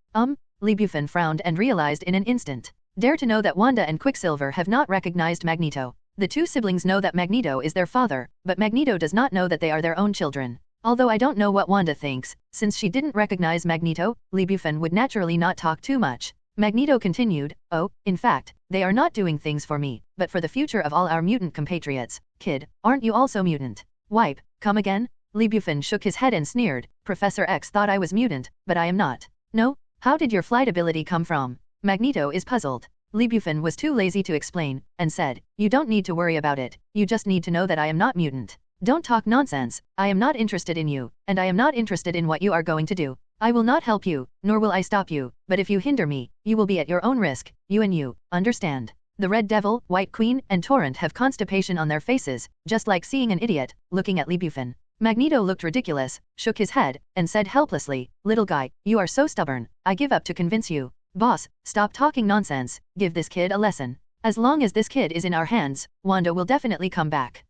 S1: Lee Bufan frowned and realized in an instant. Dare to know that Wanda and Quicksilver have not recognized Magneto. The two siblings know that Magneto is their father, but Magneto does not know that they are their own children. Although I don't know what Wanda thinks, since she didn't recognize Magneto, Li Bufan would naturally not talk too much. Magneto continued, oh, in fact, they are not doing things for me, but for the future of all our mutant compatriots. Kid, aren't you also mutant? Wipe, come again? Li Bufan shook his head and sneered, Professor X thought I was mutant, but I am not. No? How did your flight ability come from? Magneto is puzzled. Li Bufan was too lazy to explain, and said, you don't need to worry about it, you just need to know that I am not mutant. Don't talk nonsense, I am not interested in you, and I am not interested in what you are going to do. I will not help you, nor will I stop you, but if you hinder me, you will be at your own risk, you and you, understand? The Red Devil, White Queen, and Torrent have constipation on their faces, just like seeing an idiot, looking at Li Bufan. Magneto looked ridiculous, shook his head, and said helplessly, little guy, you are so stubborn, I give up to convince you. Boss, stop talking nonsense, give this kid a lesson. As long as this kid is in our hands, Wanda will definitely come back.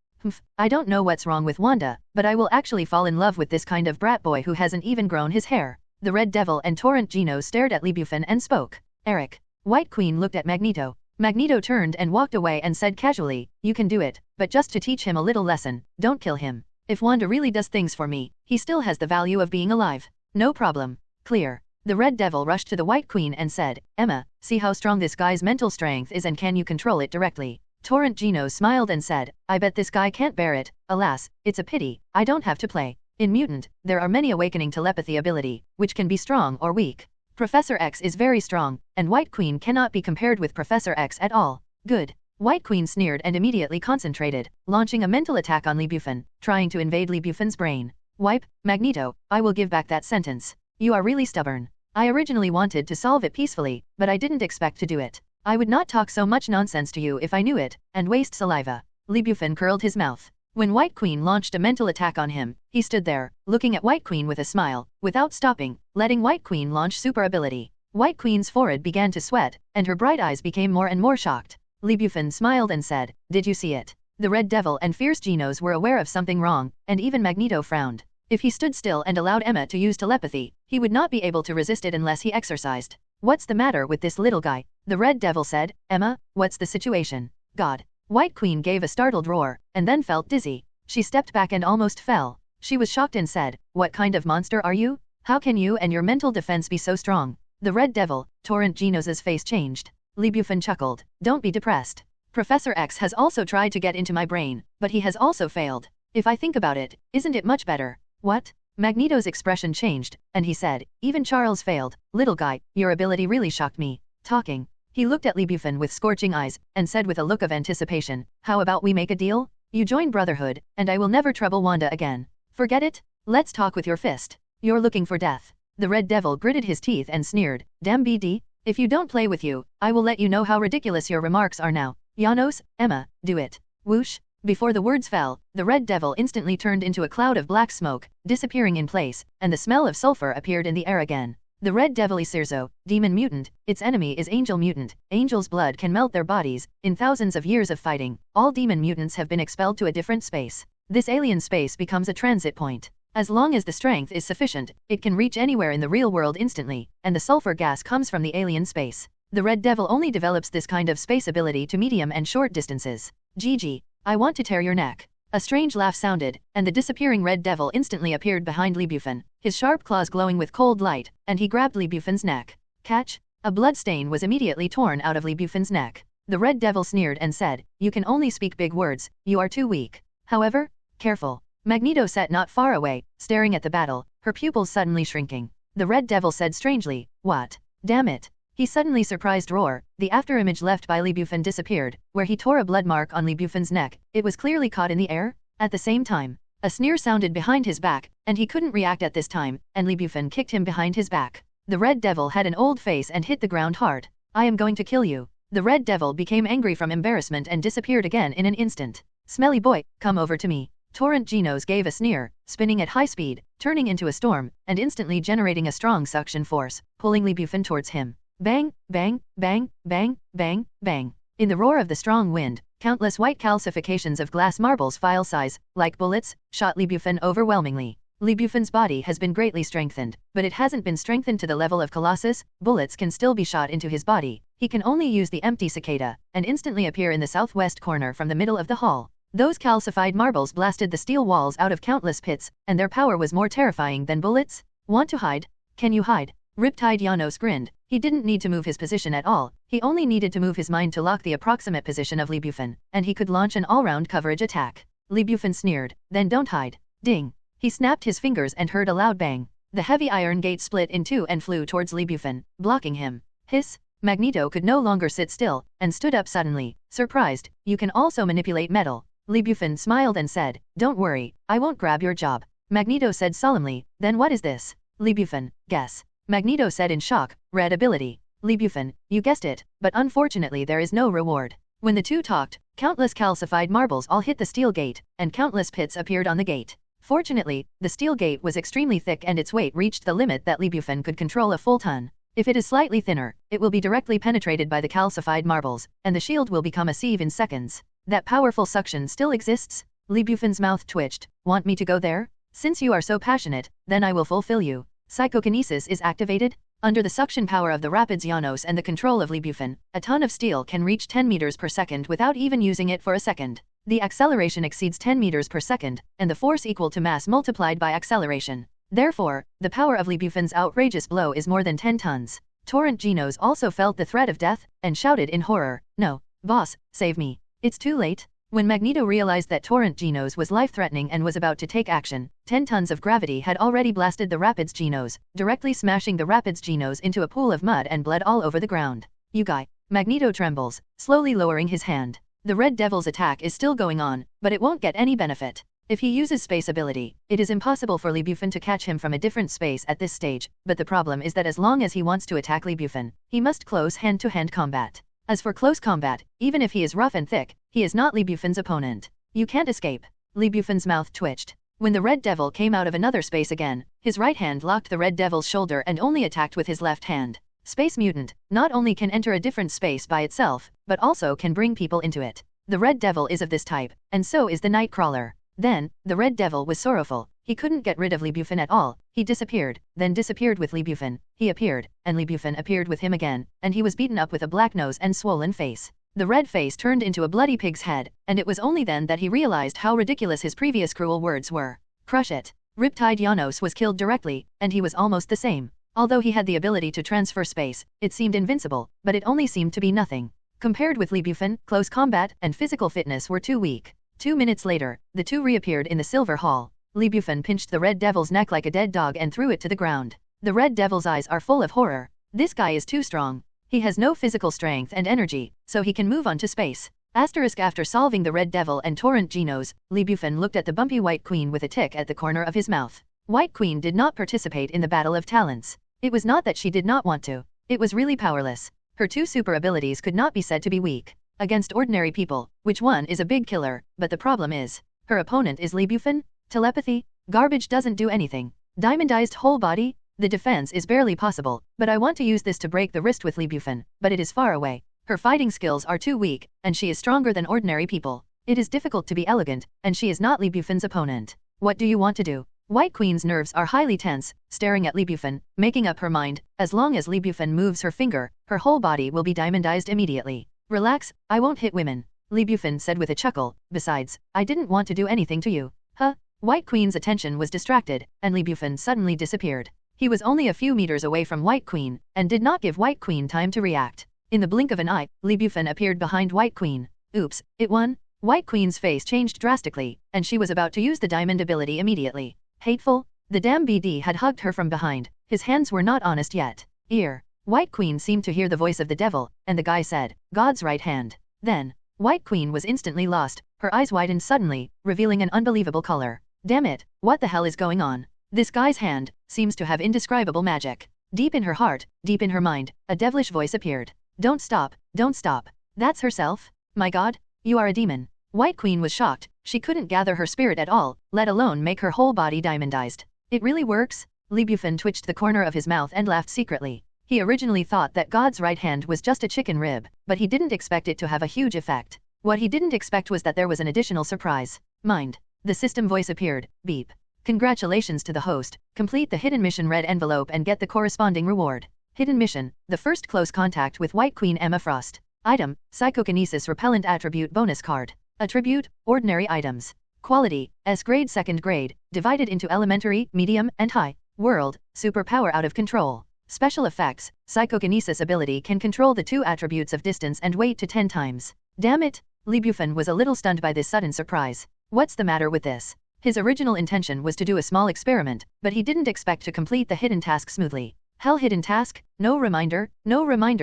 S1: I don't know what's wrong with Wanda, but I will actually fall in love with this kind of brat boy who hasn't even grown his hair. The Red Devil and Torrent Gino stared at Li Bufan and spoke. Eric. White Queen looked at Magneto. Magneto turned and walked away and said casually, you can do it, but just to teach him a little lesson, don't kill him. If Wanda really does things for me, he still has the value of being alive. No problem. Clear. The Red Devil rushed to the White Queen and said, Emma, see how strong this guy's mental strength is and can you control it directly? Torrent Gino smiled and said, I bet this guy can't bear it. Alas, it's a pity, I don't have to play. In Mutant, there are many awakening telepathy ability, which can be strong or weak. Professor X is very strong, and White Queen cannot be compared with Professor X at all. Good. White Queen sneered and immediately concentrated, launching a mental attack on Li Bufan, trying to invade Li Bufan's brain. Wipe, Magneto, I will give back that sentence. You are really stubborn. I originally wanted to solve it peacefully, but I didn't expect to do it. I would not talk so much nonsense to you if I knew it, and waste saliva. Li Bufan curled his mouth. When White Queen launched a mental attack on him, he stood there, looking at White Queen with a smile, without stopping, letting White Queen launch super ability. White Queen's forehead began to sweat, and her bright eyes became more and more shocked. Li Bufan smiled and said, did you see it? The Red Devil and Fierce Genos were aware of something wrong, and even Magneto frowned. If he stood still and allowed Emma to use telepathy, he would not be able to resist it unless he exercised. What's the matter with this little guy? The Red Devil said, Emma, what's the situation? God. White Queen gave a startled roar, and then felt dizzy. She stepped back and almost fell. She was shocked and said, what kind of monster are you? How can you and your mental defense be so strong? The Red Devil, Torrent Genos' face changed. Li Bufan chuckled, don't be depressed. Professor X has also tried to get into my brain, but he has also failed. If I think about it, isn't it much better? What? Magneto's expression changed, and he said, even Charles failed. Little guy, your ability really shocked me. Talking. He looked at Li Bufan with scorching eyes, and said with a look of anticipation, how about we make a deal? You join Brotherhood, and I will never trouble Wanda again. Forget it? Let's talk with your fist. You're looking for death. The Red Devil gritted his teeth and sneered, damn BD. If you don't play with you, I will let you know how ridiculous your remarks are now. Janos, Emma, do it. Whoosh. Before the words fell, the Red Devil instantly turned into a cloud of black smoke, disappearing in place, and the smell of sulfur appeared in the air again. The Red Devil Iserzo, demon mutant, its enemy is angel mutant. Angel's blood can melt their bodies. In thousands of years of fighting, all demon mutants have been expelled to a different space. This alien space becomes a transit point. As long as the strength is sufficient, it can reach anywhere in the real world instantly, and the sulfur gas comes from the alien space. The Red Devil only develops this kind of space ability to medium and short distances. GG. I want to tear your neck. A strange laugh sounded, and the disappearing Red Devil instantly appeared behind Li Bufan, his sharp claws glowing with cold light, and he grabbed Li Bufan's neck. Catch! A blood stain was immediately torn out of Li Bufan's neck. The Red Devil sneered and said, you can only speak big words, you are too weak. However, careful. Magneto sat not far away, staring at the battle, her pupils suddenly shrinking. The Red Devil said strangely, what? Damn it. He suddenly surprised roar, the afterimage left by Li Bufan disappeared, where he tore a blood mark on Li Bufan's neck, it was clearly caught in the air. At the same time, a sneer sounded behind his back, and he couldn't react at this time, and Li Bufan kicked him behind his back. The Red Devil had an old face and hit the ground hard. I am going to kill you. The Red Devil became angry from embarrassment and disappeared again in an instant. Smelly boy, come over to me. Torrent Genos gave a sneer, spinning at high speed, turning into a storm, and instantly generating a strong suction force, pulling Li Bufan towards him. Bang, bang, bang, bang, bang, bang. In the roar of the strong wind, countless white calcifications of glass marbles file size, like bullets, shot Li Bufan overwhelmingly. Li Bufan's body has been greatly strengthened, but it hasn't been strengthened to the level of Colossus. Bullets can still be shot into his body. He can only use the empty cicada, and instantly appear in the southwest corner from the middle of the hall. Those calcified marbles blasted the steel walls out of countless pits, and their power was more terrifying than bullets. Want to hide? Can you hide? Riptide Janos grinned. He didn't need to move his position at all, he only needed to move his mind to lock the approximate position of Bufan, and he could launch an all-round coverage attack. Bufan sneered, then don't hide. Ding! He snapped his fingers and heard a loud bang. The heavy iron gate split in two and flew towards Bufan, blocking him. Hiss! Magneto could no longer sit still, and stood up suddenly, surprised. You can also manipulate metal. Bufan smiled and said, don't worry, I won't grab your job. Magneto said solemnly, then what is this? Bufan, guess. Magneto said in shock, red ability. Bufan, you guessed it, but unfortunately there is no reward. When the two talked, countless calcified marbles all hit the steel gate, and countless pits appeared on the gate. Fortunately, the steel gate was extremely thick and its weight reached the limit that Bufan could control a full ton. If it is slightly thinner, it will be directly penetrated by the calcified marbles, and the shield will become a sieve in seconds. That powerful suction still exists? Bufan's mouth twitched. Want me to go there? Since you are so passionate, then I will fulfill you. Psychokinesis is activated. Under the suction power of the Rapids Janos and the control of Bufan, a ton of steel can reach 10 meters per second without even using it for a second. The acceleration exceeds 10 meters per second, and the force equal to mass multiplied by acceleration. Therefore, the power of Bufan's outrageous blow is more than 10 tons. Torrent Genos also felt the threat of death, and shouted in horror, no, boss, save me. It's too late. When Magneto realized that Torrent Genos was life-threatening and was about to take action, 10 tons of gravity had already blasted the Rapids Genos, directly smashing the Rapids Genos into a pool of mud and blood all over the ground. You guy. Magneto trembles, slowly lowering his hand. The Red Devil's attack is still going on, but it won't get any benefit. If he uses space ability, it is impossible for Bufan to catch him from a different space at this stage, but the problem is that as long as he wants to attack Bufan, he must close hand-to-hand combat. As for close combat, even if he is rough and thick, he is not Bufan's opponent. You can't escape. Bufan's mouth twitched. When the Red Devil came out of another space again, his right hand locked the Red Devil's shoulder and only attacked with his left hand. Space Mutant not only can enter a different space by itself, but also can bring people into it. The Red Devil is of this type, and so is the Nightcrawler. Then, the Red Devil was sorrowful. He couldn't get rid of Bufan at all. He disappeared, then disappeared with Bufan. He appeared, and Bufan appeared with him again, and he was beaten up with a black nose and swollen face. The red face turned into a bloody pig's head, and it was only then that he realized how ridiculous his previous cruel words were. Crush it. Riptide Janos was killed directly, and he was almost the same. Although he had the ability to transfer space, it seemed invincible, but it only seemed to be nothing. Compared with Bufan, close combat and physical fitness were too weak. 2 minutes later, the two reappeared in the Silver Hall. Bufan pinched the Red Devil's neck like a dead dog and threw it to the ground. The Red Devil's eyes are full of horror. This guy is too strong. He has no physical strength and energy, so he can move on to space. After solving the Red Devil and Torrent Genos, Bufan looked at the bumpy White Queen with a tick at the corner of his mouth. White Queen did not participate in the Battle of Talents. It was not that she did not want to. It was really powerless. Her two super abilities could not be said to be weak. Against ordinary people, which one is a big killer, but the problem is, her opponent is Bufan? Telepathy? Garbage doesn't do anything. Diamondized whole body? The defense is barely possible, but I want to use this to break the wrist with Bufan, but it is far away. Her fighting skills are too weak, and she is stronger than ordinary people. It is difficult to be elegant, and she is not Bufan's opponent. What do you want to do? White Queen's nerves are highly tense, staring at Bufan, making up her mind, as long as Bufan moves her finger, her whole body will be diamondized immediately. Relax, I won't hit women. Bufan said with a chuckle, besides, I didn't want to do anything to you. Huh? White Queen's attention was distracted, and Bufan suddenly disappeared. He was only a few meters away from White Queen, and did not give White Queen time to react. In the blink of an eye, Bufan appeared behind White Queen. Oops, it won? White Queen's face changed drastically, and she was about to use the diamond ability immediately. Hateful? The damn BD had hugged her from behind. His hands were not honest yet. Ear. White Queen seemed to hear the voice of the devil, and the guy said, God's right hand. Then, White Queen was instantly lost. Her eyes widened suddenly, revealing an unbelievable color. Damn it, what the hell is going on? This guy's hand seems to have indescribable magic. Deep in her heart, deep in her mind, a devilish voice appeared. Don't stop, don't stop. That's herself? My God, you are a demon. White Queen was shocked. She couldn't gather her spirit at all, let alone make her whole body diamondized. It really works? Bufan twitched the corner of his mouth and laughed secretly. He originally thought that God's right hand was just a chicken rib, but he didn't expect it to have a huge effect. What he didn't expect was that there was an additional surprise. Mind. The system voice appeared. Beep. Congratulations to the host. Complete the hidden mission red envelope and get the corresponding reward. Hidden mission, the first close contact with White Queen Emma Frost. Item, Psychokinesis Repellent Attribute Bonus Card. Attribute, ordinary items. Quality, S grade second grade, divided into elementary, medium, and high. World, superpower out of control. Special effects, psychokinesis ability can control the two attributes of distance and weight to 10 times. Damn it! Bufan was a little stunned by this sudden surprise. What's the matter with this? His original intention was to do a small experiment, but he didn't expect to complete the hidden task smoothly. Hell, hidden task? No reminder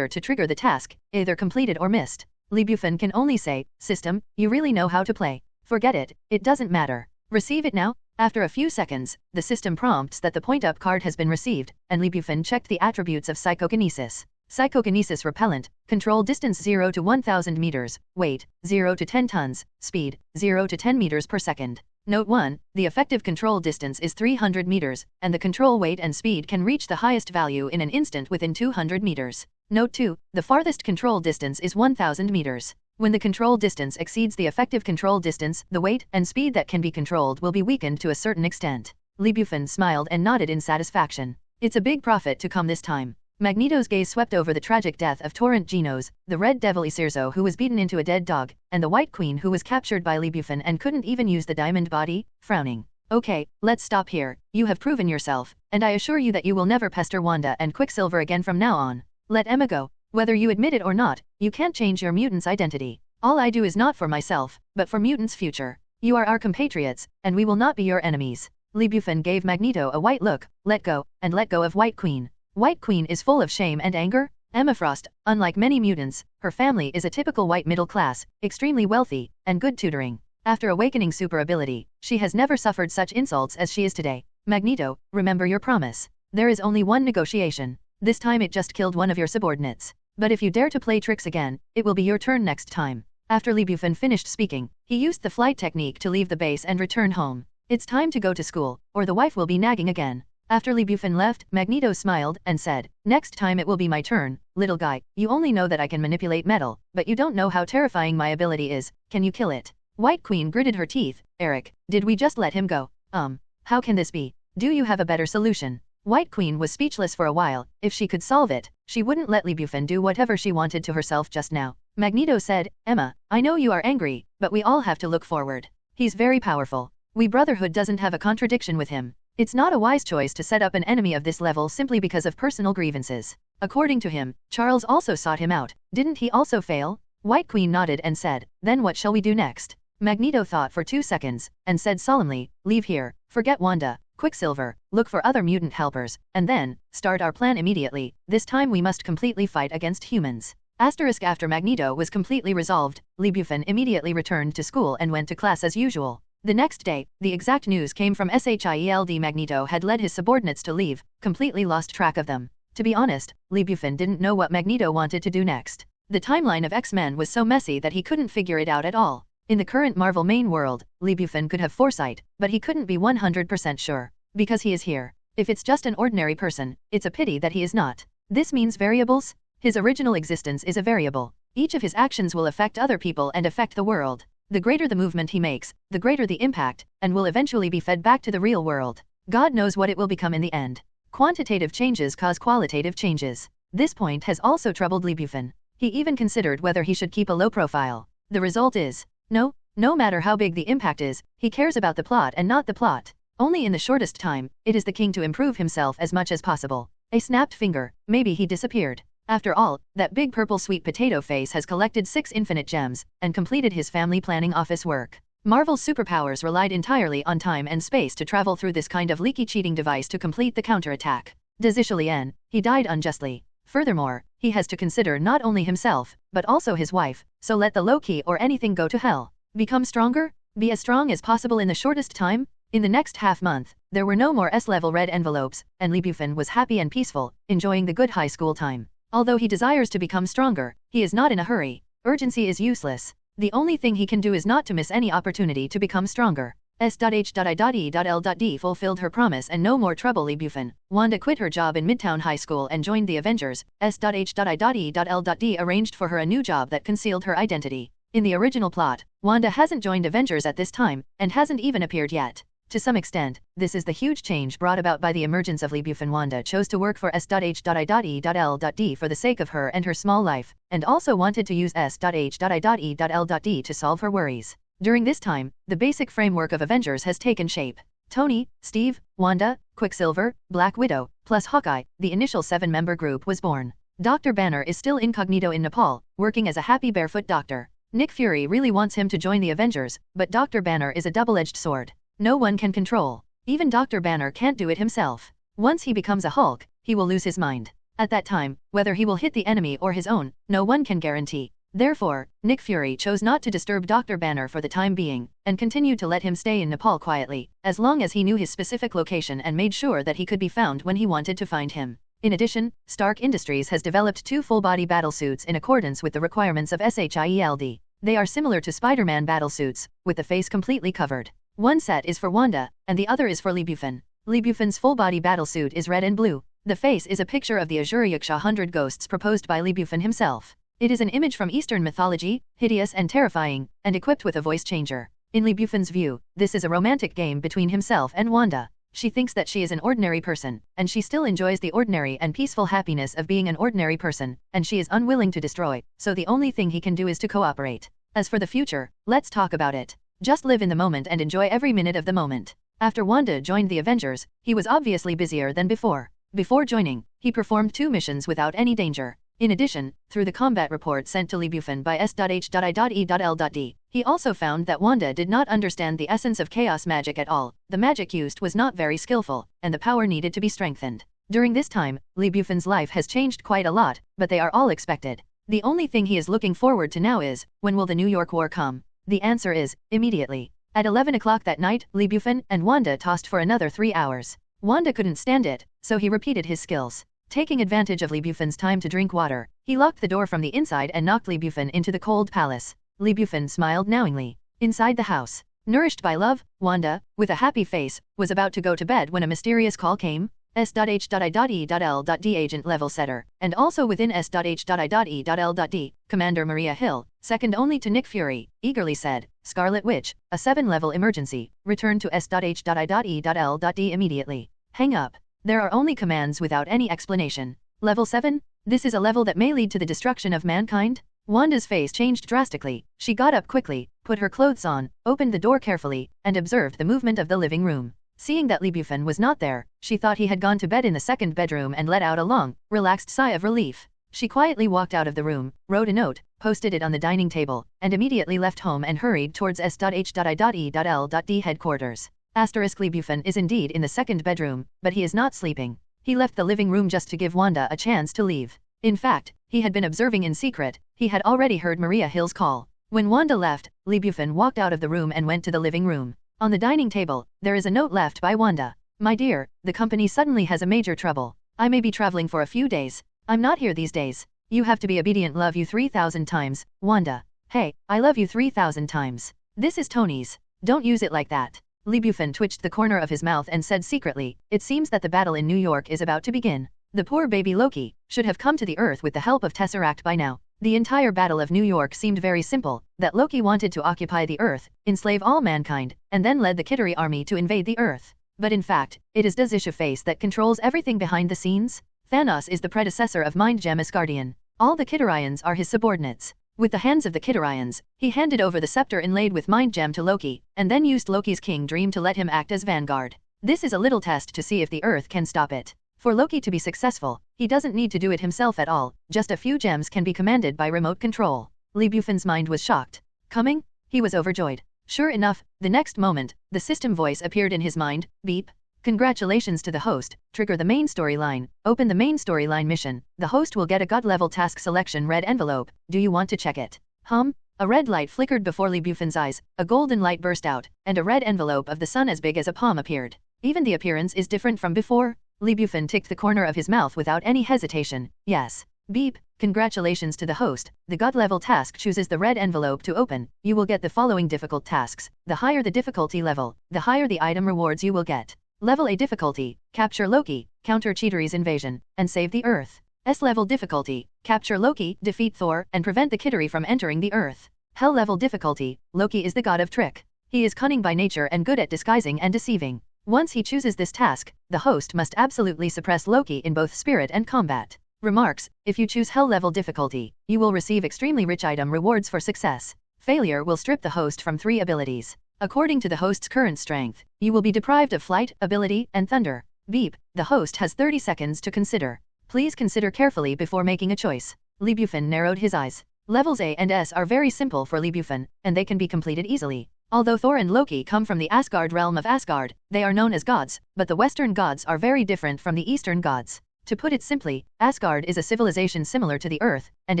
S1: to trigger the task, either completed or missed. Bufan can only say, system, you really know how to play. Forget it, it doesn't matter. Receive it now? After a few seconds, the system prompts that the point-up card has been received, and Bufan checked the attributes of psychokinesis. Psychokinesis repellent, control distance 0 to 1000 meters, weight, 0 to 10 tons, speed, 0 to 10 meters per second. Note 1, the effective control distance is 300 meters, and the control weight and speed can reach the highest value in an instant within 200 meters. Note 2, the farthest control distance is 1000 meters. When the control distance exceeds the effective control distance, the weight and speed that can be controlled will be weakened to a certain extent. Bufan smiled and nodded in satisfaction. It's a big profit to come this time. Magneto's gaze swept over the tragic death of Torrent Genos, the Red Devil Iserzo who was beaten into a dead dog, and the White Queen who was captured by Bufan and couldn't even use the diamond body, frowning. Okay, let's stop here. You have proven yourself, and I assure you that you will never pester Wanda and Quicksilver again from now on. Let Emma go. Whether you admit it or not, you can't change your mutant's identity. All I do is not for myself, but for mutants' future. You are our compatriots, and we will not be your enemies. Bufan gave Magneto a white look, let go of White Queen. White Queen is full of shame and anger? Emma Frost, unlike many mutants, her family is a typical white middle class, extremely wealthy, and good tutoring. After awakening super ability, she has never suffered such insults as she is today. Magneto, remember your promise. There is only one negotiation. This time it just killed one of your subordinates. But if you dare to play tricks again, it will be your turn next time. After Bufan finished speaking, he used the flight technique to leave the base and return home. It's time to go to school, or the wife will be nagging again. After Bufan left, Magneto smiled and said, next time it will be my turn. Little guy, you only know that I can manipulate metal, but you don't know how terrifying my ability is. Can you kill it? White Queen gritted her teeth. Eric, did we just let him go? How can this be? Do you have a better solution? White Queen was speechless for a while. If she could solve it, she wouldn't let Bufan do whatever she wanted to herself just now. Magneto said, Emma, I know you are angry, but we all have to look forward. He's very powerful. We Brotherhood doesn't have a contradiction with him. It's not a wise choice to set up an enemy of this level simply because of personal grievances. According to him, Charles also sought him out. Didn't he also fail? White Queen nodded and said, then what shall we do next? Magneto thought for 2 seconds, and said solemnly, leave here, forget Wanda, Quicksilver, look for other mutant helpers, and then, start our plan immediately. This time we must completely fight against humans. After Magneto was completely resolved, Bufan immediately returned to school and went to class as usual. The next day, the exact news came from Shield. Magneto had led his subordinates to leave, completely lost track of them. To be honest, Bufan didn't know what Magneto wanted to do next. The timeline of X-Men was so messy that he couldn't figure it out at all. In the current Marvel main world, Bufan could have foresight, but he couldn't be 100% sure. Because he is here. If it's just an ordinary person, it's a pity that he is not. This means variables? His original existence is a variable. Each of his actions will affect other people and affect the world. The greater the movement he makes, the greater the impact, and will eventually be fed back to the real world. God knows what it will become in the end. Quantitative changes cause qualitative changes. This point has also troubled Bufan. He even considered whether he should keep a low profile. The result is, no matter how big the impact is, he cares about the plot and not the plot. Only in the shortest time, it is the king to improve himself as much as possible. A snapped finger, maybe he disappeared. After all, that big purple sweet potato face has collected 6 infinite gems, and completed his family planning office work. Marvel's superpowers relied entirely on time and space to travel through this kind of leaky cheating device to complete the counterattack. Desichilien, he died unjustly. Furthermore, he has to consider not only himself, but also his wife, so let the Loki or anything go to hell. Become stronger? Be as strong as possible in the shortest time? In the next half-month, there were no more S-level red envelopes, and Bufan was happy and peaceful, enjoying the good high school time. Although he desires to become stronger, he is not in a hurry. Urgency is useless. The only thing he can do is not to miss any opportunity to become stronger. S.H.I.E.L.D. fulfilled her promise and no more trouble. Bufan. Wanda quit her job in Midtown High School and joined the Avengers. S.H.I.E.L.D. arranged for her a new job that concealed her identity. In the original plot, Wanda hasn't joined Avengers at this time, and hasn't even appeared yet. To some extent, this is the huge change brought about by the emergence of Bufan. Wanda chose to work for S.H.I.E.L.D. for the sake of her and her small life, and also wanted to use S.H.I.E.L.D. to solve her worries. During this time, the basic framework of Avengers has taken shape. Tony, Steve, Wanda, Quicksilver, Black Widow, plus Hawkeye, the initial 7-member group was born. Dr. Banner is still incognito in Nepal, working as a happy barefoot doctor. Nick Fury really wants him to join the Avengers, but Dr. Banner is a double-edged sword. No one can control. Even Dr. Banner can't do it himself. Once he becomes a Hulk, he will lose his mind. At that time, whether he will hit the enemy or his own, no one can guarantee. Therefore, Nick Fury chose not to disturb Dr. Banner for the time being, and continued to let him stay in Nepal quietly, as long as he knew his specific location and made sure that he could be found when he wanted to find him. In addition, Stark Industries has developed 2 full-body battlesuits in accordance with the requirements of SHIELD. They are similar to Spider-Man battlesuits, with the face completely covered. One set is for Wanda, and the other is for Bufan. Bufan's full-body battlesuit is red and blue. The face is a picture of the Azure Yaksha 100 ghosts proposed by Bufan himself. It is an image from Eastern mythology, hideous and terrifying, and equipped with a voice changer. In Bufan's view, this is a romantic game between himself and Wanda. She thinks that she is an ordinary person, and she still enjoys the ordinary and peaceful happiness of being an ordinary person, and she is unwilling to destroy, so the only thing he can do is to cooperate. As for the future, let's talk about it. Just live in the moment and enjoy every minute of the moment. After Wanda joined the Avengers, he was obviously busier than before. Before joining, he performed 2 missions without any danger. In addition, through the combat report sent to Bufan by S.H.I.E.L.D, he also found that Wanda did not understand the essence of chaos magic at all. The magic used was not very skillful, and the power needed to be strengthened. During this time, Bufan's life has changed quite a lot, but they are all expected. The only thing he is looking forward to now is, when will the New York War come? The answer is, immediately. At 11 o'clock that night, Bufan and Wanda tossed for another 3 hours. Wanda couldn't stand it, so he repeated his skills. Taking advantage of Bufan's time to drink water, he locked the door from the inside and knocked Bufan into the cold palace. Bufan smiled knowingly. Inside the house, nourished by love, Wanda, with a happy face, was about to go to bed when a mysterious call came. S.H.I.E.L.D agent level setter, and also within S.H.I.E.L.D, Commander Maria Hill, second only to Nick Fury, eagerly said, Scarlet Witch, a 7-level emergency, return to S.H.I.E.L.D immediately. Hang up. There are only commands without any explanation. Level 7? This is a level that may lead to the destruction of mankind? Wanda's face changed drastically. She got up quickly, put her clothes on, opened the door carefully, and observed the movement of the living room. Seeing that Bufan was not there, she thought he had gone to bed in the 2nd bedroom and let out a long, relaxed sigh of relief. She quietly walked out of the room, wrote a note, posted it on the dining table, and immediately left home and hurried towards S.H.I.E.L.D headquarters. Bufan is indeed in the 2nd bedroom, but he is not sleeping. He left the living room just to give Wanda a chance to leave. In fact, he had been observing in secret. He had already heard Maria Hill's call. When Wanda left, Bufan walked out of the room and went to the living room. On the dining table, there is a note left by Wanda. My dear, the company suddenly has a major trouble. I may be traveling for a few days. I'm not here these days. You have to be obedient. Love you 3,000 times, Wanda. Hey, I love you 3,000 times. This is Tony's. Don't use it like that. Bufan twitched the corner of his mouth and said secretly, it seems that the battle in New York is about to begin. The poor baby Loki should have come to the Earth with the help of Tesseract by now. The entire Battle of New York seemed very simple, that Loki wanted to occupy the Earth, enslave all mankind, and then led the Kittery army to invade the Earth. But in fact, it is Dazisha Face that controls everything behind the scenes. Thanos is the predecessor of Mind Gem Asgardian. All the Kitterians are his subordinates. With the hands of the Kitterians, he handed over the scepter inlaid with Mind Gem to Loki, and then used Loki's King Dream to let him act as vanguard. This is a little test to see if the Earth can stop it. For Loki to be successful, he doesn't need to do it himself at all, just a few gems can be commanded by remote control. Bufan's mind was shocked. Coming? He was overjoyed. Sure enough, the next moment, the system voice appeared in his mind, beep. Congratulations to the host, trigger the main storyline, open the main storyline mission, the host will get a God-level task selection red envelope, do you want to check it? A red light flickered before Bufan's eyes, a golden light burst out, and a red envelope of the sun as big as a palm appeared. Even the appearance is different from before. Bufan ticked the corner of his mouth without any hesitation, yes. Beep, congratulations to the host, the God-level task chooses the red envelope to open, you will get the following difficult tasks, the higher the difficulty level, the higher the item rewards you will get. Level A difficulty, capture Loki, counter Chitauri's invasion, and save the Earth. S-level difficulty, capture Loki, defeat Thor, and prevent the Chitauri from entering the Earth. Hell-level difficulty, Loki is the god of trick. He is cunning by nature and good at disguising and deceiving. Once he chooses this task, the host must absolutely suppress Loki in both spirit and combat. Remarks, if you choose Hell-level difficulty, you will receive extremely rich item rewards for success. Failure will strip the host from 3 abilities. According to the host's current strength, you will be deprived of flight, ability, and thunder. Beep, the host has 30 seconds to consider. Please consider carefully before making a choice. Lee Bufan narrowed his eyes. Levels A and S are very simple for Lee Bufan, and they can be completed easily. Although Thor and Loki come from the Asgard realm of Asgard, they are known as gods, but the Western gods are very different from the Eastern gods. To put it simply, Asgard is a civilization similar to the Earth, and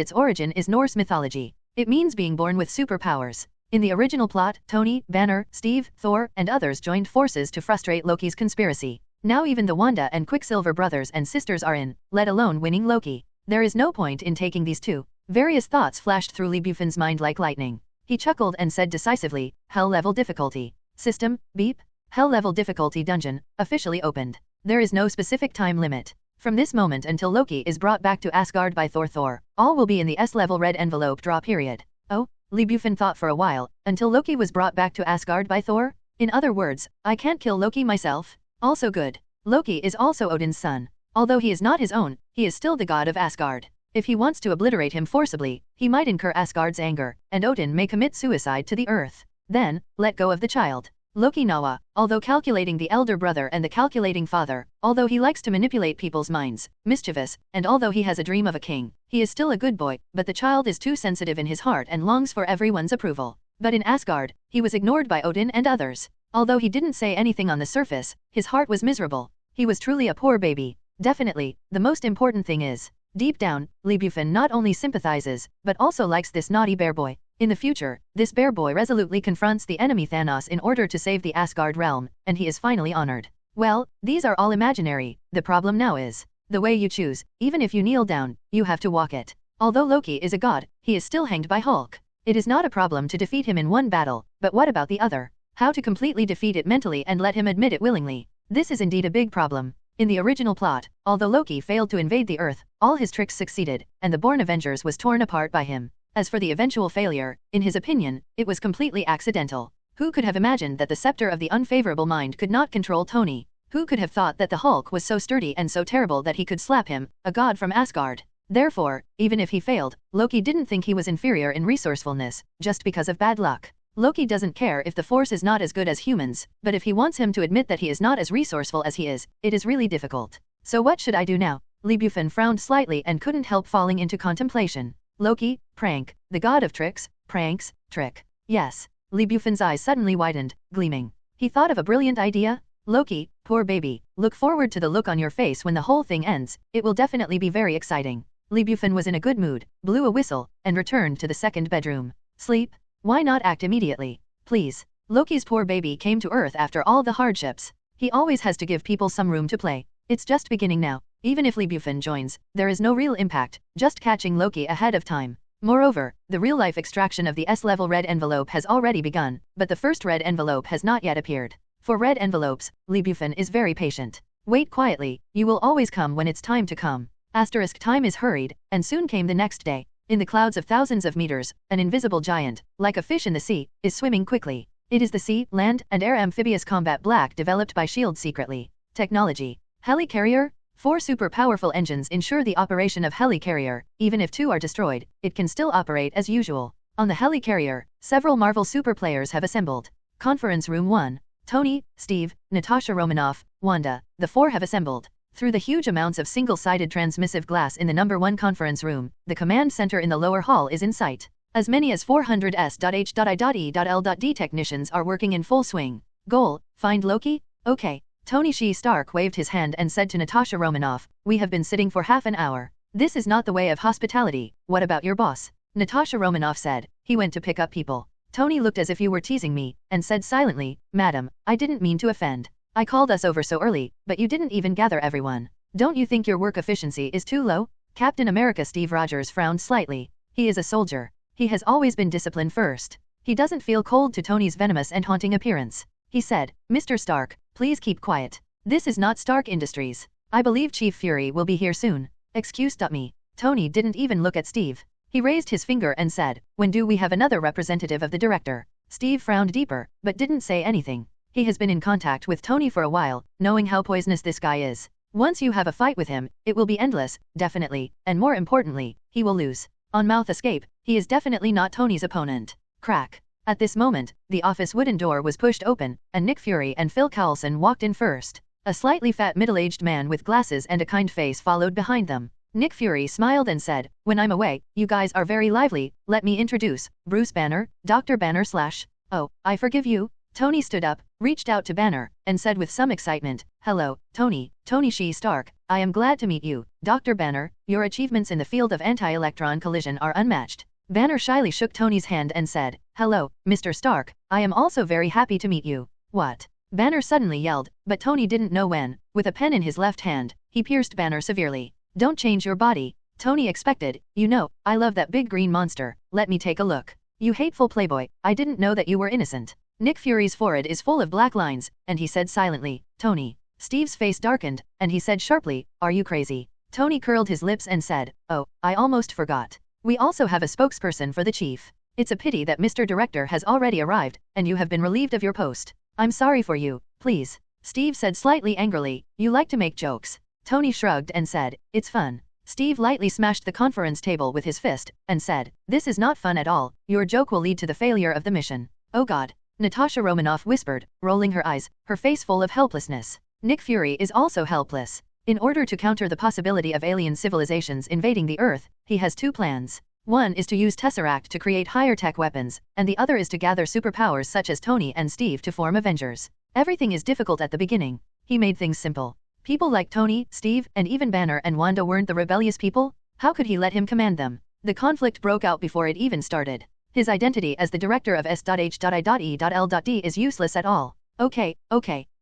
S1: its origin is Norse mythology. It means being born with superpowers. In the original plot, Tony, Banner, Steve, Thor, and others joined forces to frustrate Loki's conspiracy. Now even the Wanda and Quicksilver brothers and sisters are in, let alone winning Loki. There is no point in taking these two. Various thoughts flashed through Lee Bufan's mind like lightning. He chuckled and said decisively, Hell level difficulty. System, beep. Hell level difficulty dungeon, officially opened. There is no specific time limit. From this moment until Loki is brought back to Asgard by Thor, all will be in the S-level red envelope draw period. Oh, Lee Bufan thought for a while, until Loki was brought back to Asgard by Thor? In other words, I can't kill Loki myself? Also good. Loki is also Odin's son. Although he is not his own, he is still the god of Asgard. If he wants to obliterate him forcibly, he might incur Asgard's anger, and Odin may commit suicide to the earth. Then, let go of the child. Loki Nawa, although calculating the elder brother and the calculating father, although he likes to manipulate people's minds, mischievous, and although he has a dream of a king, he is still a good boy, but the child is too sensitive in his heart and longs for everyone's approval. But in Asgard, he was ignored by Odin and others. Although he didn't say anything on the surface, his heart was miserable. He was truly a poor baby. Definitely, the most important thing is, deep down, Lee Bufan not only sympathizes, but also likes this naughty bear boy. In the future, this bear boy resolutely confronts the enemy Thanos in order to save the Asgard realm, and he is finally honored. Well, these are all imaginary. The problem now is, the way you choose, even if you kneel down, you have to walk it. Although Loki is a god, he is still hanged by Hulk. It is not a problem to defeat him in one battle, but what about the other? How to completely defeat it mentally and let him admit it willingly? This is indeed a big problem. In the original plot, although Loki failed to invade the Earth, all his tricks succeeded, and the Born Avengers was torn apart by him. As for the eventual failure, in his opinion, it was completely accidental. Who could have imagined that the scepter of the unfavorable mind could not control Tony? Who could have thought that the Hulk was so sturdy and so terrible that he could slap him, a god from Asgard? Therefore, even if he failed, Loki didn't think he was inferior in resourcefulness, just because of bad luck. Loki doesn't care if the Force is not as good as humans, but if he wants him to admit that he is not as resourceful as he is, it is really difficult. So what should I do now? Lee Bufan frowned slightly and couldn't help falling into contemplation. Loki, prank, the god of tricks, pranks, trick. Yes. Lee Bufan's eyes suddenly widened, gleaming. He thought of a brilliant idea. Loki, poor baby, look forward to the look on your face when the whole thing ends. It will definitely be very exciting. Lee Bufan was in a good mood, blew a whistle, and returned to the second bedroom. Sleep? Why not act immediately? Please. Loki's poor baby came to Earth after all the hardships. He always has to give people some room to play. It's just beginning now. Even if Lee Bufan joins, there is no real impact, just catching Loki ahead of time. Moreover, the real-life extraction of the S-level red envelope has already begun, but the first red envelope has not yet appeared. For red envelopes, Lee Bufan is very patient. Wait quietly, you will always come when it's time to come. Asterisk time is hurried, and soon came the next day. In the clouds of thousands of meters, an invisible giant, like a fish in the sea, is swimming quickly. It is the sea, land, and air amphibious combat black developed by S.H.I.E.L.D. secretly. Technology. Helicarrier? 4 super powerful engines ensure the operation of Helicarrier. Even if 2 are destroyed, it can still operate as usual. On the Helicarrier, several Marvel super players have assembled. Conference Room 1. Tony, Steve, Natasha Romanoff, Wanda, the 4 have assembled. Through the huge amounts of single-sided transmissive glass in the number 1 conference room, the command center in the lower hall is in sight. As many as 400 S.H.I.E.L.D. technicians are working in full swing. Goal, find Loki? Okay. Tony Stark waved his hand and said to Natasha Romanoff, we have been sitting for half an hour. This is not the way of hospitality. What about your boss? Natasha Romanoff said, he went to pick up people. Tony looked as if you were teasing me, and said silently, Madam, I didn't mean to offend. I called us over so early, but you didn't even gather everyone. Don't you think your work efficiency is too low? Captain America Steve Rogers frowned slightly. He is a soldier. He has always been discipline first. He doesn't feel cold to Tony's venomous and haunting appearance. He said, Mr. Stark, please keep quiet. This is not Stark Industries. I believe Chief Fury will be here soon. Excuse me. Tony didn't even look at Steve. He raised his finger and said, when do we have another representative of the director? Steve frowned deeper, but didn't say anything. He has been in contact with Tony for a while, knowing how poisonous this guy is. Once you have a fight with him, it will be endless, definitely, and more importantly, he will lose. On mouth escape, he is definitely not Tony's opponent. Crack. At this moment, the office wooden door was pushed open, and Nick Fury and Phil Coulson walked in first. A slightly fat middle-aged man with glasses and a kind face followed behind them. Nick Fury smiled and said, "When I'm away, you guys are very lively. Let me introduce, Bruce Banner, Dr. Banner / Oh, I forgive you." Tony stood up, reached out to Banner, and said with some excitement, "Hello, Tony She Stark. I am glad to meet you, Dr. Banner. Your achievements in the field of anti-electron collision are unmatched." Banner shyly shook Tony's hand and said, "Hello, Mr. Stark. I am also very happy to meet you." "What?" Banner suddenly yelled, but Tony didn't know when. With a pen in his left hand, he pierced Banner severely. "Don't change your body," Tony expected. "You know, I love that big green monster. Let me take a look." "You hateful playboy, I didn't know that you were innocent." Nick Fury's forehead is full of black lines, and he said silently, "Tony." Steve's face darkened, and he said sharply, "Are you crazy?" Tony curled his lips and said, "Oh, I almost forgot. We also have a spokesperson for the chief. It's a pity that Mr. Director has already arrived, and you have been relieved of your post. I'm sorry for you, please." Steve said slightly angrily, "You like to make jokes." Tony shrugged and said, "It's fun." Steve lightly smashed the conference table with his fist, and said, "This is not fun at all. Your joke will lead to the failure of the mission." "Oh God," Natasha Romanoff whispered, rolling her eyes, her face full of helplessness. Nick Fury is also helpless. In order to counter the possibility of alien civilizations invading the Earth, he has two plans. One is to use Tesseract to create higher-tech weapons, and the other is to gather superpowers such as Tony and Steve to form Avengers. Everything is difficult at the beginning. He made things simple. People like Tony, Steve, and even Banner and Wanda weren't the rebellious people? How could he let him command them? The conflict broke out before it even started. His identity as the director of S.H.I.E.L.D. is useless at all. Okay.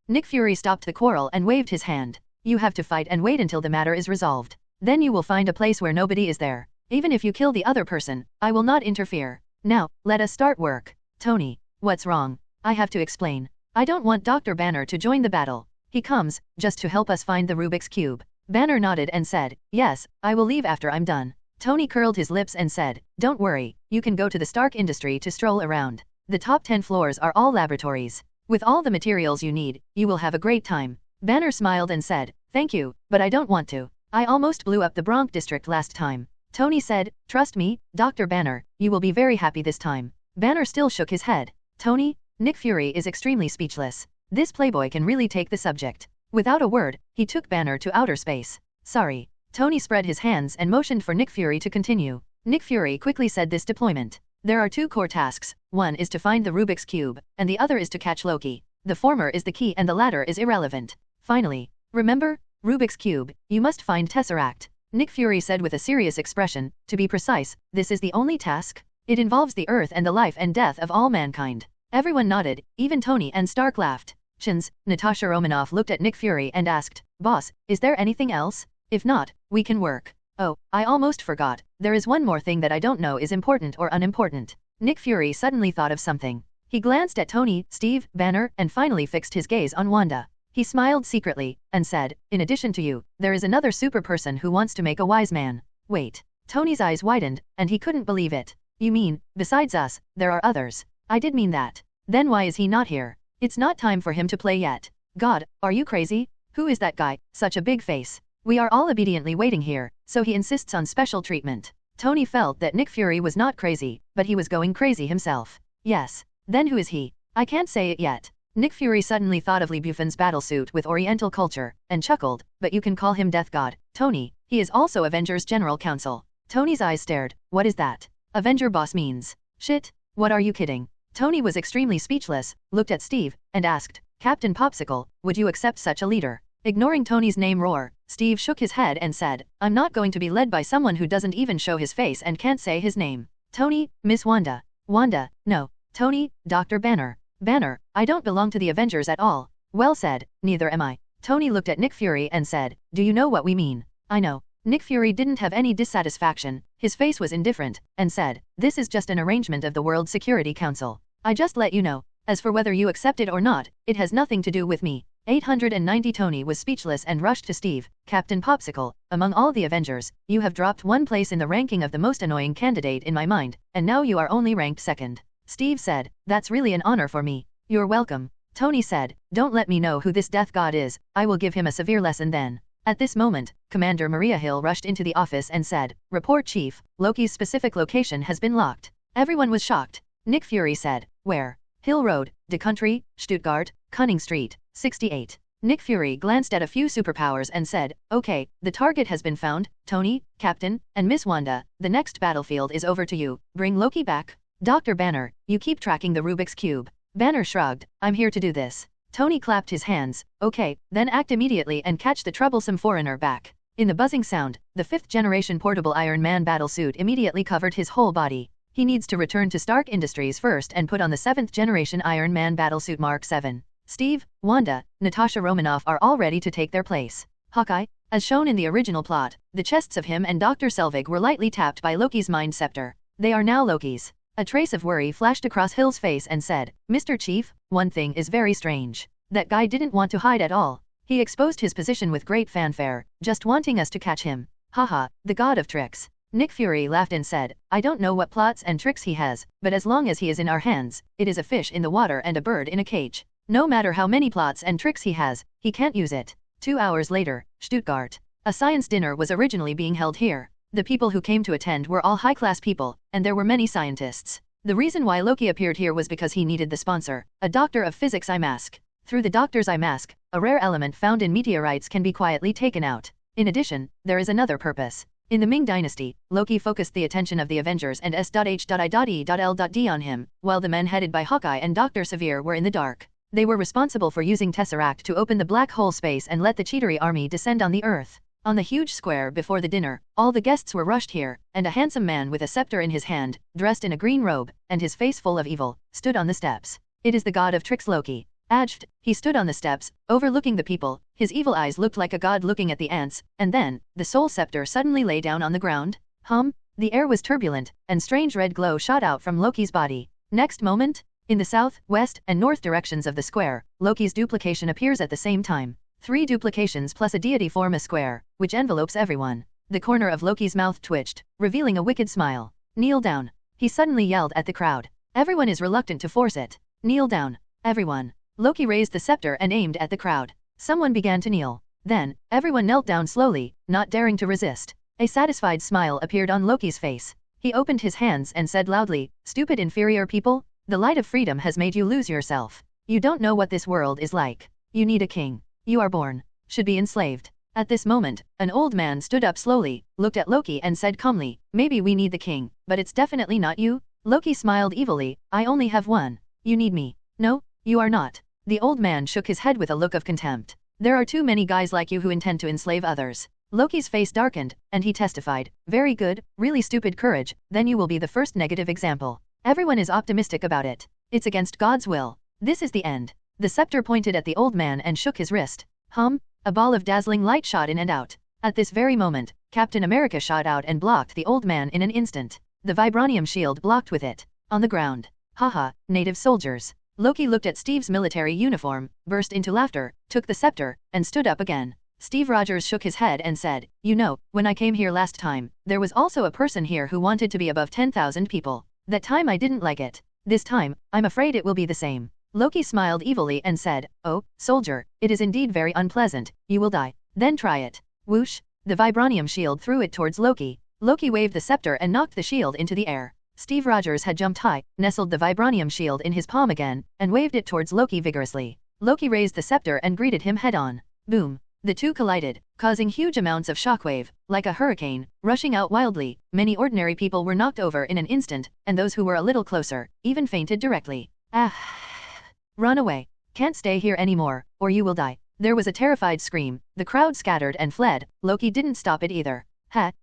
S1: Nick Fury stopped the quarrel and waved his hand. "You have to fight and wait until the matter is resolved. Then you will find a place where nobody is there. Even if you kill the other person, I will not interfere. Now, let us start work." "Tony, what's wrong?" "I have to explain. I don't want Dr. Banner to join the battle. He comes, just to help us find the Rubik's Cube." Banner nodded and said, "Yes, I will leave after I'm done." Tony curled his lips and said, "Don't worry, you can go to the Stark Industry to stroll around. The top 10 floors are all laboratories. With all the materials you need, you will have a great time." Banner smiled and said, "Thank you, but I don't want to. I almost blew up the Bronx district last time." Tony said, "Trust me, Dr. Banner, you will be very happy this time." Banner still shook his head. "Tony?" Nick Fury is extremely speechless. This playboy can really take the subject. Without a word, he took Banner to outer space. "Sorry." Tony spread his hands and motioned for Nick Fury to continue. Nick Fury quickly said this deployment. "There are two core tasks. One is to find the Rubik's Cube, and the other is to catch Loki. The former is the key and the latter is irrelevant. Finally, remember? Rubik's Cube, you must find Tesseract." Nick Fury said with a serious expression, "To be precise, this is the only task? It involves the Earth and the life and death of all mankind." Everyone nodded, even Tony and Stark laughed. Natasha Romanoff looked at Nick Fury and asked, "Boss, is there anything else? If not, we can work." "Oh, I almost forgot. There is one more thing that I don't know is important or unimportant." Nick Fury suddenly thought of something. He glanced at Tony, Steve, Banner, and finally fixed his gaze on Wanda. He smiled secretly, and said, "In addition to you, there is another super person who wants to make a wise man." "Wait." Tony's eyes widened, and he couldn't believe it. "You mean, besides us, there are others?" "I did mean that." "Then why is he not here? It's not time for him to play yet." "God, are you crazy? Who is that guy, such a big face?" "We are all obediently waiting here, so he insists on special treatment." Tony felt that Nick Fury was not crazy, but he was going crazy himself. "Yes. Then who is he?" "I can't say it yet." Nick Fury suddenly thought of Bufan's battlesuit with Oriental culture, and chuckled, "But you can call him Death God, Tony. He is also Avengers General Counsel." Tony's eyes stared. "What is that? Avenger boss means? Shit, what are you kidding?" Tony was extremely speechless, looked at Steve, and asked, "Captain Popsicle, would you accept such a leader?" Ignoring Tony's name roar, Steve shook his head and said, "I'm not going to be led by someone who doesn't even show his face and can't say his name." "Tony, Miss Wanda." "Wanda, no." "Tony, Dr. Banner." "Banner, I don't belong to the Avengers at all." "Well said, neither am I." Tony looked at Nick Fury and said, "Do you know what we mean?" "I know." Nick Fury didn't have any dissatisfaction, his face was indifferent, and said, "This is just an arrangement of the World Security Council. I just let you know. As for whether you accept it or not, it has nothing to do with me." 890 Tony was speechless and rushed to Steve. "Captain Popsicle, among all the Avengers, you have dropped one place in the ranking of the most annoying candidate in my mind, and now you are only ranked second." Steve said, "That's really an honor for me." "You're welcome." Tony said, "Don't let me know who this death god is, I will give him a severe lesson then." At this moment, Commander Maria Hill rushed into the office and said, "Report Chief, Loki's specific location has been locked." Everyone was shocked. Nick Fury said. Where? Hill Road, De Country, Stuttgart, Cunning Street, 68. Nick Fury glanced at a few superpowers and said, okay, the target has been found, Tony, Captain, and Miss Wanda, the next battlefield is over to you, bring Loki back. Dr. Banner, you keep tracking the Rubik's Cube. Banner shrugged, I'm here to do this. Tony clapped his hands, okay, then act immediately and catch the troublesome foreigner back. In the buzzing sound, the 5th-generation portable Iron Man battlesuit immediately covered his whole body. He needs to return to Stark Industries first and put on the 7th-generation Iron Man battlesuit Mark 7. Steve, Wanda, Natasha Romanoff are all ready to take their place. Hawkeye, as shown in the original plot, the chests of him and Dr. Selvig were lightly tapped by Loki's mind scepter. They are now Loki's. A trace of worry flashed across Hill's face and said, Mr. Chief, one thing is very strange. That guy didn't want to hide at all. He exposed his position with great fanfare, just wanting us to catch him. Haha, the god of tricks. Nick Fury laughed and said, I don't know what plots and tricks he has, but as long as he is in our hands, it is a fish in the water and a bird in a cage. No matter how many plots and tricks he has, he can't use it. 2 hours later, Stuttgart. A science dinner was originally being held here. The people who came to attend were all high-class people, and there were many scientists. The reason why Loki appeared here was because he needed the sponsor, a doctor of physics eye mask. Through the doctor's eye mask, a rare element found in meteorites can be quietly taken out. In addition, there is another purpose. In the Ming Dynasty, Loki focused the attention of the Avengers and S.H.I.E.L.D. on him, while the men headed by Hawkeye and Dr. Severe were in the dark. They were responsible for using Tesseract to open the black hole space and let the Cheatery army descend on the Earth. On the huge square before the dinner, all the guests were rushed here, and a handsome man with a scepter in his hand, dressed in a green robe, and his face full of evil, stood on the steps. It is the god of tricks Loki. Aged, he stood on the steps, overlooking the people, his evil eyes looked like a god looking at the ants, and then, the soul scepter suddenly lay down on the ground. The air was turbulent, and strange red glow shot out from Loki's body. Next moment, in the south, west, and north directions of the square, Loki's duplication appears at the same time. 3 duplications plus a deity form a square, which envelopes everyone. The corner of Loki's mouth twitched, revealing a wicked smile. Kneel down. He suddenly yelled at the crowd. Everyone is reluctant to force it. Kneel down. Everyone. Loki raised the scepter and aimed at the crowd. Someone began to kneel. Then, everyone knelt down slowly, not daring to resist. A satisfied smile appeared on Loki's face. He opened his hands and said loudly, Stupid inferior people, the light of freedom has made you lose yourself. You don't know what this world is like. You need a king. You are born. Should be enslaved. At this moment, an old man stood up slowly, looked at Loki and said calmly, Maybe we need the king, but it's definitely not you. Loki smiled evilly, I only have one. You need me. No, you are not. The old man shook his head with a look of contempt. There are too many guys like you who intend to enslave others. Loki's face darkened, and he testified, Very good, really stupid courage, then you will be the first negative example. Everyone is optimistic about it. It's against God's will. This is the end. The scepter pointed at the old man and shook his wrist. A ball of dazzling light shot in and out. At this very moment, Captain America shot out and blocked the old man in an instant. The vibranium shield blocked with it. On the ground. Haha, native soldiers. Loki looked at Steve's military uniform, burst into laughter, took the scepter, and stood up again. Steve Rogers shook his head and said, You know, when I came here last time, there was also a person here who wanted to be above 10,000 people. That time I didn't like it. This time, I'm afraid it will be the same. Loki smiled evilly and said, Oh, soldier, it is indeed very unpleasant, you will die. Then try it. Whoosh, the vibranium shield threw it towards Loki. Loki waved the scepter and knocked the shield into the air. Steve Rogers had jumped high, nestled the vibranium shield in his palm again, and waved it towards Loki vigorously. Loki raised the scepter and greeted him head-on. Boom. The two collided, causing huge amounts of shockwave, like a hurricane, rushing out wildly. Many ordinary people were knocked over in an instant, and those who were a little closer, even fainted directly. Run away. Can't stay here anymore, or you will die. There was a terrified scream, the crowd scattered and fled. Loki didn't stop it either.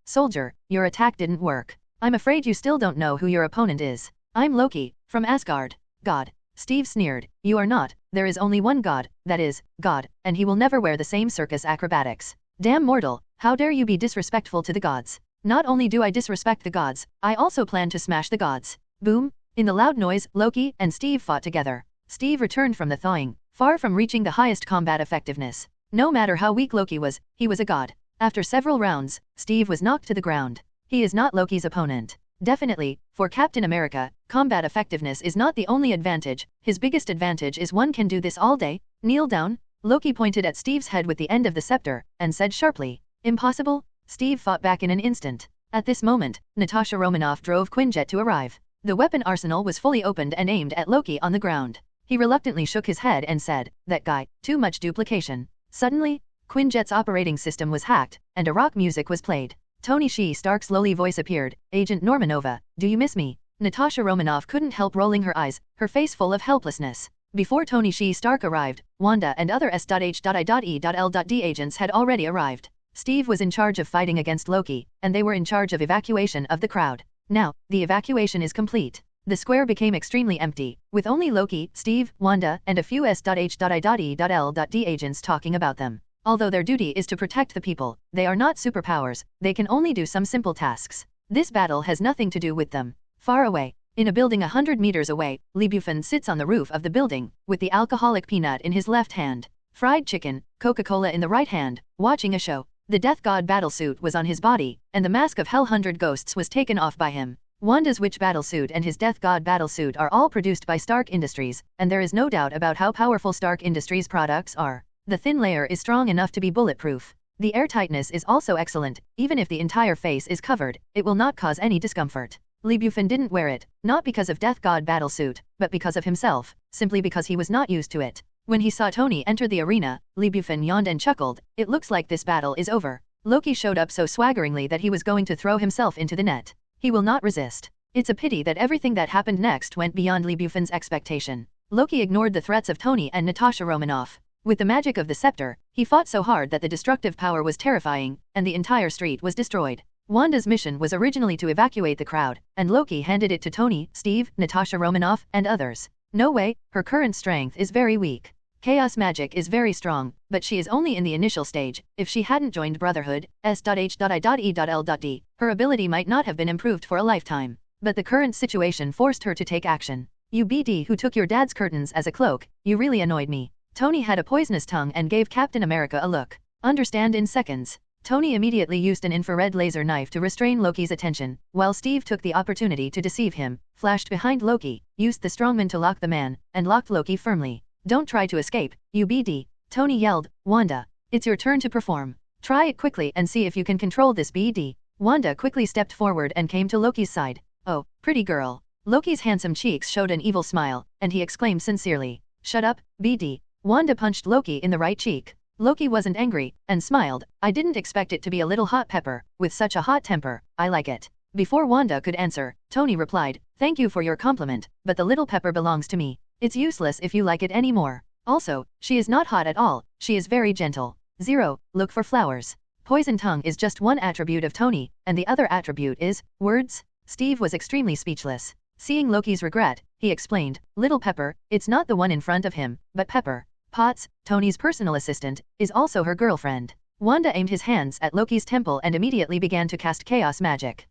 S1: Soldier, your attack didn't work. I'm afraid you still don't know who your opponent is. I'm Loki, from Asgard. God. Steve sneered, You are not, there is only one God, that is, God, and he will never wear the same circus acrobatics. Damn mortal, how dare you be disrespectful to the gods. Not only do I disrespect the gods, I also plan to smash the gods. Boom. In the loud noise, Loki and Steve fought together. Steve returned from the thawing, far from reaching the highest combat effectiveness. No matter how weak Loki was, he was a god. After several rounds, Steve was knocked to the ground. He is not Loki's opponent. Definitely, for Captain America, combat effectiveness is not the only advantage. His biggest advantage is one can do this all day. Kneel down. Loki pointed at Steve's head with the end of the scepter, and said sharply, Impossible. Steve fought back in an instant. At this moment, Natasha Romanoff drove Quinjet to arrive. The weapon arsenal was fully opened and aimed at Loki on the ground. He reluctantly shook his head and said, "That guy, too much duplication." Suddenly, Quinjet's operating system was hacked, and a rock music was played. Tony Stark's lowly voice appeared, "Agent Normanova, do you miss me?" Natasha Romanoff couldn't help rolling her eyes, her face full of helplessness. Before Tony Stark arrived, Wanda and other S.H.I.E.L.D. agents had already arrived. Steve was in charge of fighting against Loki, and they were in charge of evacuation of the crowd. Now, the evacuation is complete. The square became extremely empty, with only Loki, Steve, Wanda, and a few S.H.I.E.L.D. agents talking about them. Although their duty is to protect the people, they are not superpowers, they can only do some simple tasks. This battle has nothing to do with them. Far away, in a building 100 meters away, Bufan sits on the roof of the building, with the alcoholic peanut in his left hand, fried chicken, Coca-Cola in the right hand, watching a show. The Death God battlesuit was on his body, and the mask of Hell 100 Ghosts was taken off by him. Wanda's Witch battlesuit and his Death God battlesuit are all produced by Stark Industries, and there is no doubt about how powerful Stark Industries products are. The thin layer is strong enough to be bulletproof. The airtightness is also excellent, even if the entire face is covered, it will not cause any discomfort. Bufan didn't wear it, not because of Death God battlesuit, but because of himself, simply because he was not used to it. When he saw Tony enter the arena, Bufan yawned and chuckled, "It looks like this battle is over." Loki showed up so swaggeringly that he was going to throw himself into the net. He will not resist. It's a pity that everything that happened next went beyond Bufan's expectation. Loki ignored the threats of Tony and Natasha Romanoff. With the magic of the scepter, he fought so hard that the destructive power was terrifying, and the entire street was destroyed. Wanda's mission was originally to evacuate the crowd, and Loki handed it to Tony, Steve, Natasha Romanoff, and others. No way, her current strength is very weak. Chaos magic is very strong, but she is only in the initial stage. If she hadn't joined Brotherhood, S.H.I.E.L.D., her ability might not have been improved for a lifetime. But the current situation forced her to take action. "You BD who took your dad's curtains as a cloak, you really annoyed me." Tony had a poisonous tongue and gave Captain America a look. "Understand in seconds." Tony immediately used an infrared laser knife to restrain Loki's attention, while Steve took the opportunity to deceive him, flashed behind Loki, used the strongman to lock the man, and locked Loki firmly. "Don't try to escape, you BD." Tony yelled, "Wanda, it's your turn to perform. Try it quickly and see if you can control this BD." Wanda quickly stepped forward and came to Loki's side. "Oh, pretty girl." Loki's handsome cheeks showed an evil smile, and he exclaimed sincerely, "Shut up, BD." Wanda punched Loki in the right cheek. Loki wasn't angry, and smiled. "I didn't expect it to be a little hot pepper, with such a hot temper, I like it." Before Wanda could answer, Tony replied, "Thank you for your compliment, but the little pepper belongs to me. It's useless if you like it anymore. Also, she is not hot at all, she is very gentle. 0, look for flowers." Poison tongue is just one attribute of Tony, and the other attribute is, words. Steve was extremely speechless. Seeing Loki's regret, he explained, "Little Pepper, it's not the one in front of him, but Pepper Potts, Tony's personal assistant, is also her girlfriend." Wanda aimed his hands at Loki's temple and immediately began to cast chaos magic.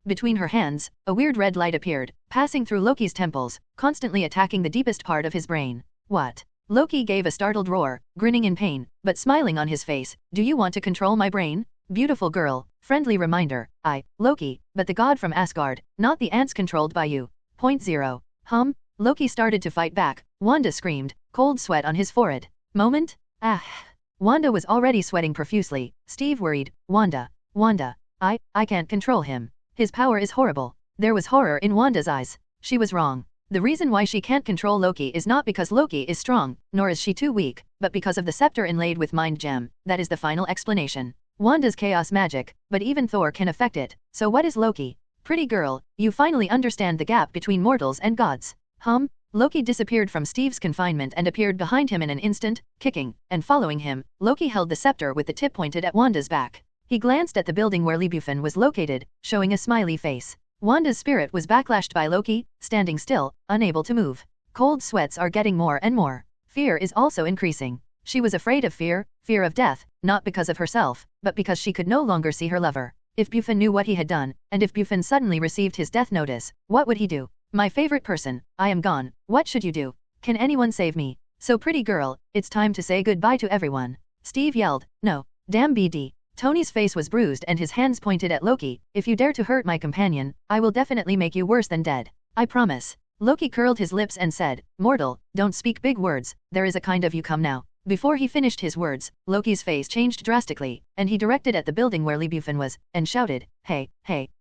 S1: Between her hands, a weird red light appeared, passing through Loki's temples, constantly attacking the deepest part of his brain. "What?" Loki gave a startled roar, grinning in pain, but smiling on his face. "Do you want to control my brain? Beautiful girl, friendly reminder, Loki, but the god from Asgard, not the ants controlled by you. Point 0. Loki started to fight back. Wanda screamed, cold sweat on his forehead. Moment? Wanda was already sweating profusely. Steve worried, Wanda, I can't control him. His power is horrible." There was horror in Wanda's eyes. She was wrong. The reason why she can't control Loki is not because Loki is strong, nor is she too weak, but because of the scepter inlaid with mind gem. That is the final explanation. Wanda's chaos magic, but even Thor can affect it. So what is Loki? Pretty girl, you finally understand the gap between mortals and gods. Loki disappeared from Steve's confinement and appeared behind him in an instant, kicking, and following him. Loki held the scepter with the tip pointed at Wanda's back. He glanced at the building where Bufan was located, showing a smiley face. Wanda's spirit was backlashed by Loki, standing still, unable to move. Cold sweats are getting more and more. Fear is also increasing. She was afraid of fear of death, not because of herself, but because she could no longer see her lover. If Bufan knew what he had done, and if Bufan suddenly received his death notice, what would he do? "My favorite person, I am gone. What should you do? Can anyone save me?" "So pretty girl, it's time to say goodbye to everyone." Steve yelled, "No, damn BD." Tony's face was bruised and his hands pointed at Loki. "If you dare to hurt my companion, I will definitely make you worse than dead. I promise." Loki curled his lips and said, "Mortal, don't speak big words, there is a kind of you come now." Before he finished his words, Loki's face changed drastically, and he directed at the building where Bufan was, and shouted, Hey,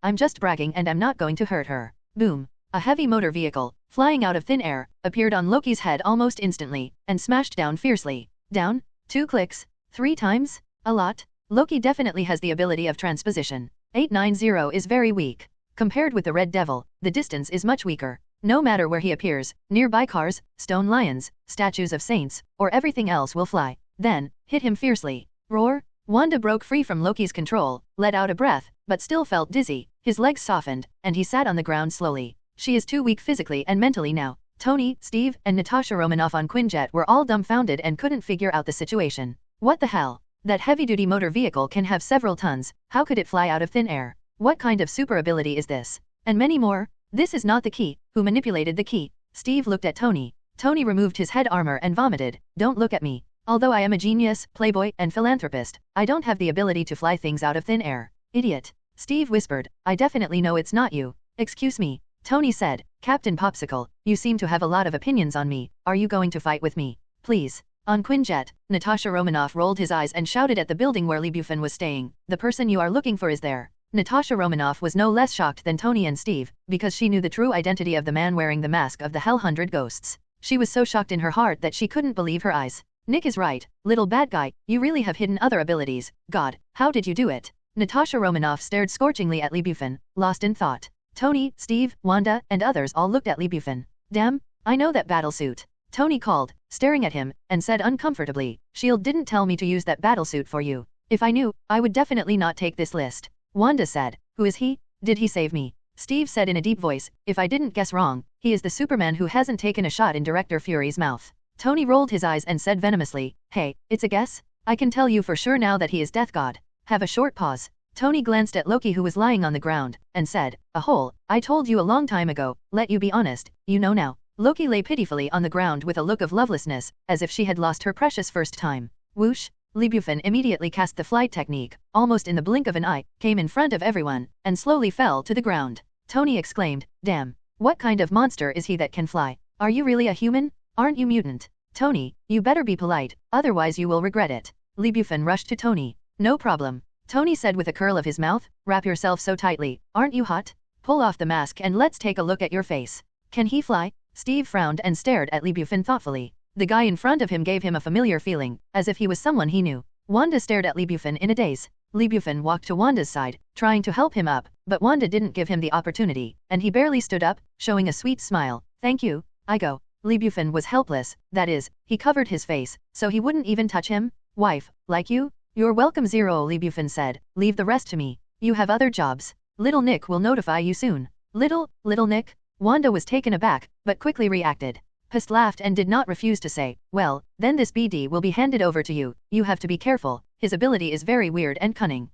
S1: I'm just bragging and I'm not going to hurt her." Boom. A heavy motor vehicle, flying out of thin air, appeared on Loki's head almost instantly, and smashed down fiercely. Down? 2 clicks? 3 times? A lot? Loki definitely has the ability of transposition. 890 is very weak. Compared with the Red Devil, the distance is much weaker. No matter where he appears, nearby cars, stone lions, statues of saints, or everything else will fly. Then, hit him fiercely. Roar! Wanda broke free from Loki's control, let out a breath, but still felt dizzy. His legs softened, and he sat on the ground slowly. She is too weak physically and mentally now. Tony, Steve, and Natasha Romanoff on Quinjet were all dumbfounded and couldn't figure out the situation. What the hell? That heavy-duty motor vehicle can have several tons. How could it fly out of thin air? What kind of super ability is this? And many more. This is not the key. Who manipulated the key? Steve looked at Tony. Tony removed his head armor and vomited. Don't look at me. Although I am a genius, playboy, and philanthropist, I don't have the ability to fly things out of thin air. Idiot. Steve whispered. I definitely know it's not you. Excuse me. Tony said. Captain Popsicle, you seem to have a lot of opinions on me. Are you going to fight with me? Please. On Quinjet, Natasha Romanoff rolled his eyes and shouted at the building where Bufan was staying. The person you are looking for is there. Natasha Romanoff was no less shocked than Tony and Steve, because she knew the true identity of the man wearing the mask of the Hell 100 Ghosts. She was so shocked in her heart that she couldn't believe her eyes. Nick is right, little bad guy, you really have hidden other abilities. God, how did you do it? Natasha Romanoff stared scorchingly at Bufan, lost in thought. Tony, Steve, Wanda, and others all looked at Bufan. Damn, I know that battlesuit. Tony called, staring at him, and said uncomfortably, S.H.I.E.L.D. didn't tell me to use that battlesuit for you. If I knew, I would definitely not take this list. Wanda said, who is he? Did he save me? Steve said in a deep voice, if I didn't guess wrong, he is the Superman who hasn't taken a shot in Director Fury's mouth. Tony rolled his eyes and said venomously, hey, it's a guess? I can tell you for sure now that he is Death God. Have a short pause. Tony glanced at Loki who was lying on the ground, and said, a hole, I told you a long time ago, let you be honest, you know now. Loki lay pitifully on the ground with a look of lovelessness, as if she had lost her precious first time. Whoosh! Bufan immediately cast the flight technique, almost in the blink of an eye, came in front of everyone, and slowly fell to the ground. Tony exclaimed, damn, what kind of monster is he that can fly? Are you really a human? Aren't you mutant? Tony, you better be polite, otherwise you will regret it. Bufan rushed to Tony. No problem. Tony said with a curl of his mouth, wrap yourself so tightly, aren't you hot? Pull off the mask and let's take a look at your face. Can he fly? Steve frowned and stared at Bufan thoughtfully. The guy in front of him gave him a familiar feeling, as if he was someone he knew. Wanda stared at Bufan in a daze. Bufan walked to Wanda's side, trying to help him up, but Wanda didn't give him the opportunity, and he barely stood up, showing a sweet smile. Thank you, I go. Bufan was helpless, that is, he covered his face, so he wouldn't even touch him. Wife, like you? You're welcome. Zero, Bufan said, leave the rest to me. You have other jobs. Little Nick will notify you soon. Little Nick? Wanda was taken aback, but quickly reacted. Pest laughed and did not refuse to say, well, then this BD will be handed over to you, you have to be careful, his ability is very weird and cunning.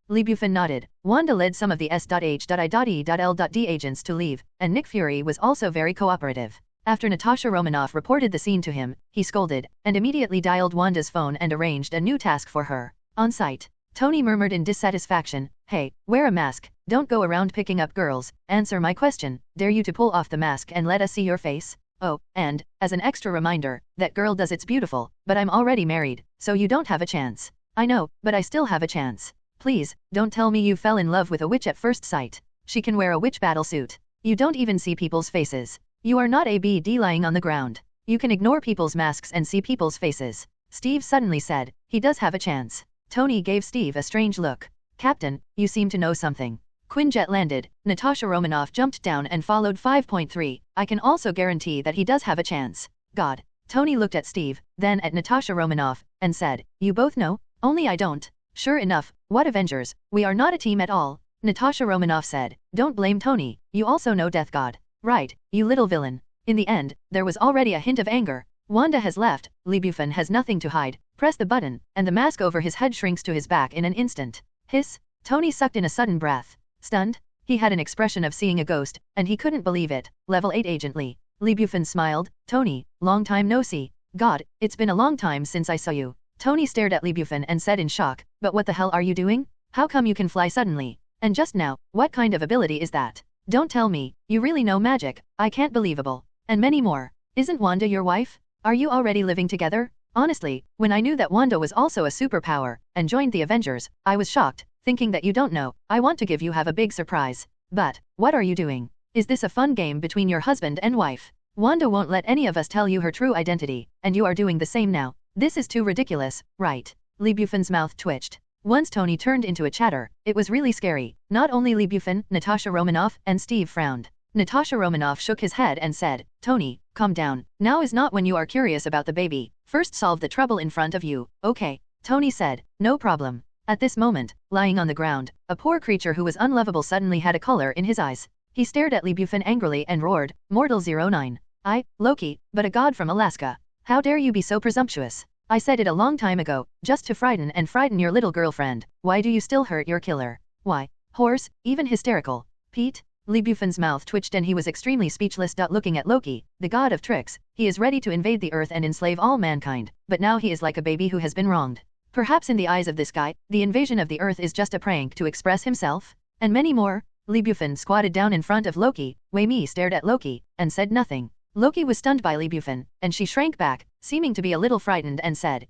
S1: Bufan nodded. Wanda led some of the S.H.I.E.L.D. agents to leave, and Nick Fury was also very cooperative. After Natasha Romanoff reported the scene to him, he scolded, and immediately dialed Wanda's phone and arranged a new task for her. On site, Tony murmured in dissatisfaction, hey, wear a mask, don't go around picking up girls, answer my question, dare you to pull off the mask and let us see your face? Oh, and, as an extra reminder, that girl does it's beautiful, but I'm already married, so you don't have a chance. I know, but I still have a chance. Please, don't tell me you fell in love with a witch at first sight. She can wear a witch battlesuit. You don't even see people's faces. You are not a BD lying on the ground. You can ignore people's masks and see people's faces. Steve suddenly said, he does have a chance. Tony gave Steve a strange look. Captain, you seem to know something. Quinjet landed, Natasha Romanoff jumped down and followed 5.3, I can also guarantee that he does have a chance. God. Tony looked at Steve, then at Natasha Romanoff, and said, you both know? Only I don't. Sure enough, what Avengers, we are not a team at all. Natasha Romanoff said, don't blame Tony, you also know Death God. Right, you little villain. In the end, there was already a hint of anger. Wanda has left, Bufan has nothing to hide, press the button, and the mask over his head shrinks to his back in an instant. Hiss. Tony sucked in a sudden breath. Stunned? He had an expression of seeing a ghost, and he couldn't believe it. Level 8 agent Lee. Bufan smiled. Tony, long time no see. God, it's been a long time since I saw you. Tony stared at Bufan and said in shock, but what the hell are you doing? How come you can fly suddenly? And just now, what kind of ability is that? Don't tell me, you really know magic, I can't believable. And many more. Isn't Wanda your wife? Are you already living together? Honestly, when I knew that Wanda was also a superpower, and joined the Avengers, I was shocked, thinking that you don't know, I want to give you have a big surprise. But, what are you doing? Is this a fun game between your husband and wife? Wanda won't let any of us tell you her true identity, and you are doing the same now. This is too ridiculous, right? Lee Bufan's mouth twitched. Once Tony turned into a chatter, it was really scary. Not only Lee Bufan, Natasha Romanoff, and Steve frowned. Natasha Romanoff shook his head and said, Tony, calm down. Now is not when you are curious about the baby. First solve the trouble in front of you, okay? Tony said, no problem. At this moment, lying on the ground, a poor creature who was unlovable suddenly had a color in his eyes. He stared at Lee Bufan angrily and roared, Mortal 09. I, Loki, but a god from Alaska. How dare you be so presumptuous? I said it a long time ago, just to frighten your little girlfriend. Why do you still hurt your killer? Why? Horse, even hysterical. Pete? Lee Bufan's mouth twitched and he was extremely speechless. Looking at Loki, the god of tricks, he is ready to invade the earth and enslave all mankind, but now he is like a baby who has been wronged. Perhaps in the eyes of this guy, the invasion of the earth is just a prank to express himself? And many more. Lee Bufan squatted down in front of Loki. Wei Mi stared at Loki, and said nothing. Loki was stunned by Lee Bufan, and she shrank back, seeming to be a little frightened and said,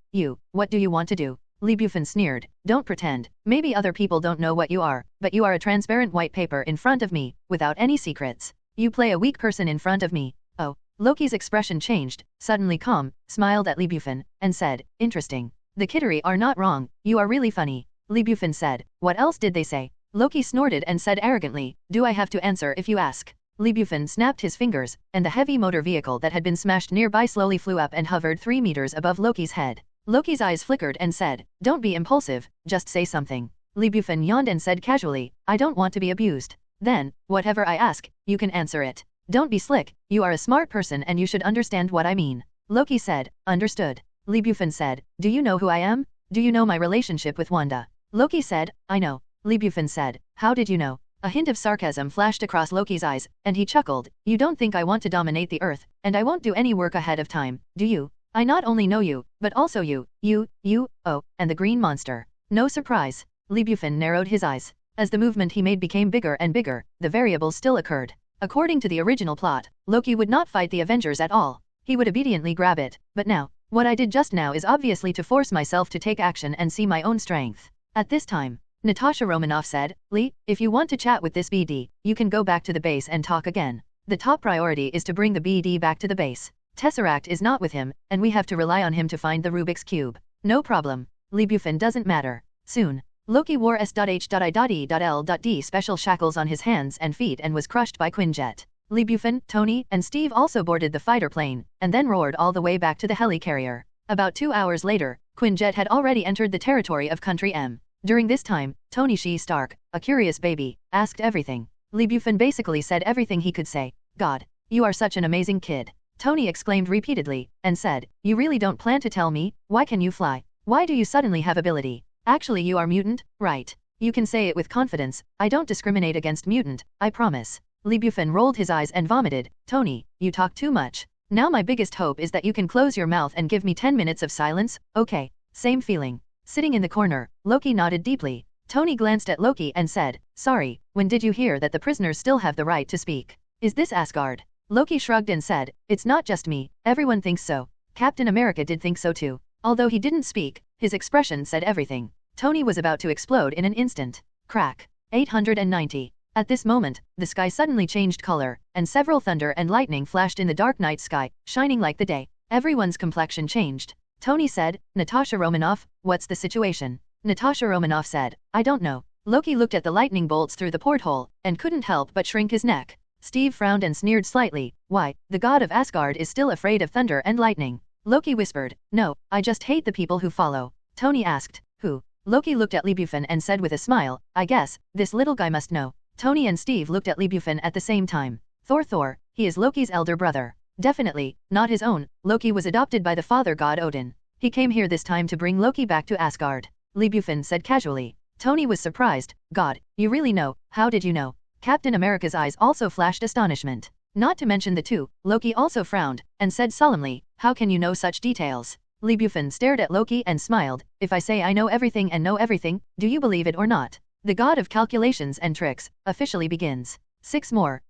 S1: what do you want to do? Lee Bufan sneered, don't pretend. Maybe other people don't know what you are, but you are a transparent white paper in front of me, without any secrets. You play a weak person in front of me. Oh, Loki's expression changed, suddenly calm, smiled at Lee Bufan, and said, interesting. The Kittery are not wrong, you are really funny. Lee Bufan said, what else did they say? Loki snorted and said arrogantly, do I have to answer if you ask? Lee Bufan snapped his fingers, and the heavy motor vehicle that had been smashed nearby slowly flew up and hovered 3 meters above Loki's head. Loki's eyes flickered and said, don't be impulsive, just say something. Lee Bufan yawned and said casually, I don't want to be abused. Then, whatever I ask, you can answer it. Don't be slick, you are a smart person and you should understand what I mean. Loki said, understood. Lee Bufan said, do you know who I am? Do you know my relationship with Wanda? Loki said, I know. Lee Bufan said, how did you know? A hint of sarcasm flashed across Loki's eyes, and he chuckled, you don't think I want to dominate the earth, and I won't do any work ahead of time, do you? I not only know you, but also you, and the green monster. No surprise. Lee Bufan narrowed his eyes. As the movement he made became bigger and bigger, the variables still occurred. According to the original plot, Loki would not fight the Avengers at all. He would obediently grab it, but now, what I did just now is obviously to force myself to take action and see my own strength. At this time, Natasha Romanoff said, Lee, if you want to chat with this BD, you can go back to the base and talk again. The top priority is to bring the BD back to the base. Tesseract is not with him, and we have to rely on him to find the Rubik's Cube. No problem. Lee Bufan doesn't matter. Soon, Loki wore S.H.I.L.D. special shackles on his hands and feet and was crushed by Quinjet. Lee Bufan, Tony, and Steve also boarded the fighter plane, and then roared all the way back to the helicarrier. About 2 hours later, Quinjet had already entered the territory of Country M. During this time, Tony Shee Stark, a curious baby, asked everything. Lee Bufan basically said everything he could say. God, you are such an amazing kid. Tony exclaimed repeatedly, and said, you really don't plan to tell me? Why can you fly? Why do you suddenly have ability? Actually you are mutant, right? You can say it with confidence, I don't discriminate against mutant, I promise. Lee Bufan rolled his eyes and vomited, Tony, you talk too much. Now my biggest hope is that you can close your mouth and give me 10 minutes of silence, okay? Same feeling. Sitting in the corner, Loki nodded deeply. Tony glanced at Loki and said, sorry, when did you hear that the prisoners still have the right to speak? Is this Asgard? Loki shrugged and said, it's not just me, everyone thinks so. Captain America did think so too. Although he didn't speak, his expression said everything. Tony was about to explode in an instant. Crack. 890. At this moment, the sky suddenly changed color, and several thunder and lightning flashed in the dark night sky, shining like the day. Everyone's complexion changed. Tony said, Natasha Romanoff, what's the situation? Natasha Romanoff said, I don't know. Loki looked at the lightning bolts through the porthole, and couldn't help but shrink his neck. Steve frowned and sneered slightly, why, the god of Asgard is still afraid of thunder and lightning. Loki whispered, no, I just hate the people who follow. Tony asked, who? Loki looked at Lee Bufan and said with a smile, I guess, this little guy must know. Tony and Steve looked at Lee Bufan at the same time. Thor, he is Loki's elder brother. Definitely, not his own. Loki was adopted by the father god Odin. He came here this time to bring Loki back to Asgard. Lee Bufan said casually. Tony was surprised, God, you really know, how did you know? Captain America's eyes also flashed astonishment. Not to mention the two, Loki also frowned, and said solemnly, how can you know such details? Lee Bufan stared at Loki and smiled, if I say I know everything and know everything, do you believe it or not? The god of calculations and tricks, officially begins. 6 more,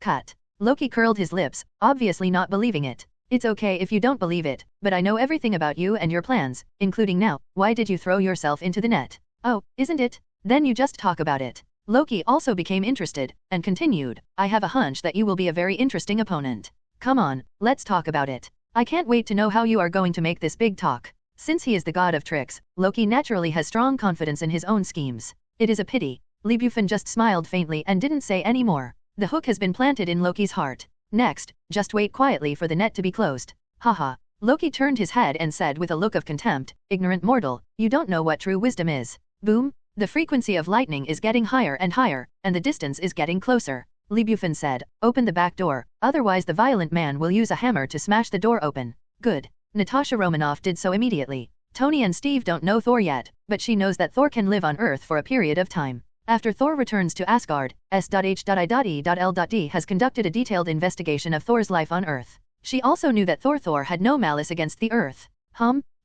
S1: cut. Loki curled his lips, obviously not believing it. It's okay if you don't believe it, but I know everything about you and your plans, including now, why did you throw yourself into the net? Oh, isn't it? Then you just talk about it. Loki also became interested, and continued, I have a hunch that you will be a very interesting opponent. Come on, let's talk about it. I can't wait to know how you are going to make this big talk. Since he is the god of tricks, Loki naturally has strong confidence in his own schemes. It is a pity. Bufan just smiled faintly and didn't say any more. The hook has been planted in Loki's heart. Next, just wait quietly for the net to be closed. Haha. Loki turned his head and said with a look of contempt, ignorant mortal, you don't know what true wisdom is. Boom. The frequency of lightning is getting higher and higher, and the distance is getting closer. Bufan said, open the back door, otherwise the violent man will use a hammer to smash the door open. Good. Natasha Romanoff did so immediately. Tony and Steve don't know Thor yet, but she knows that Thor can live on Earth for a period of time. After Thor returns to Asgard, S.H.I.E.L.D. has conducted a detailed investigation of Thor's life on Earth. She also knew that Thor had no malice against the Earth.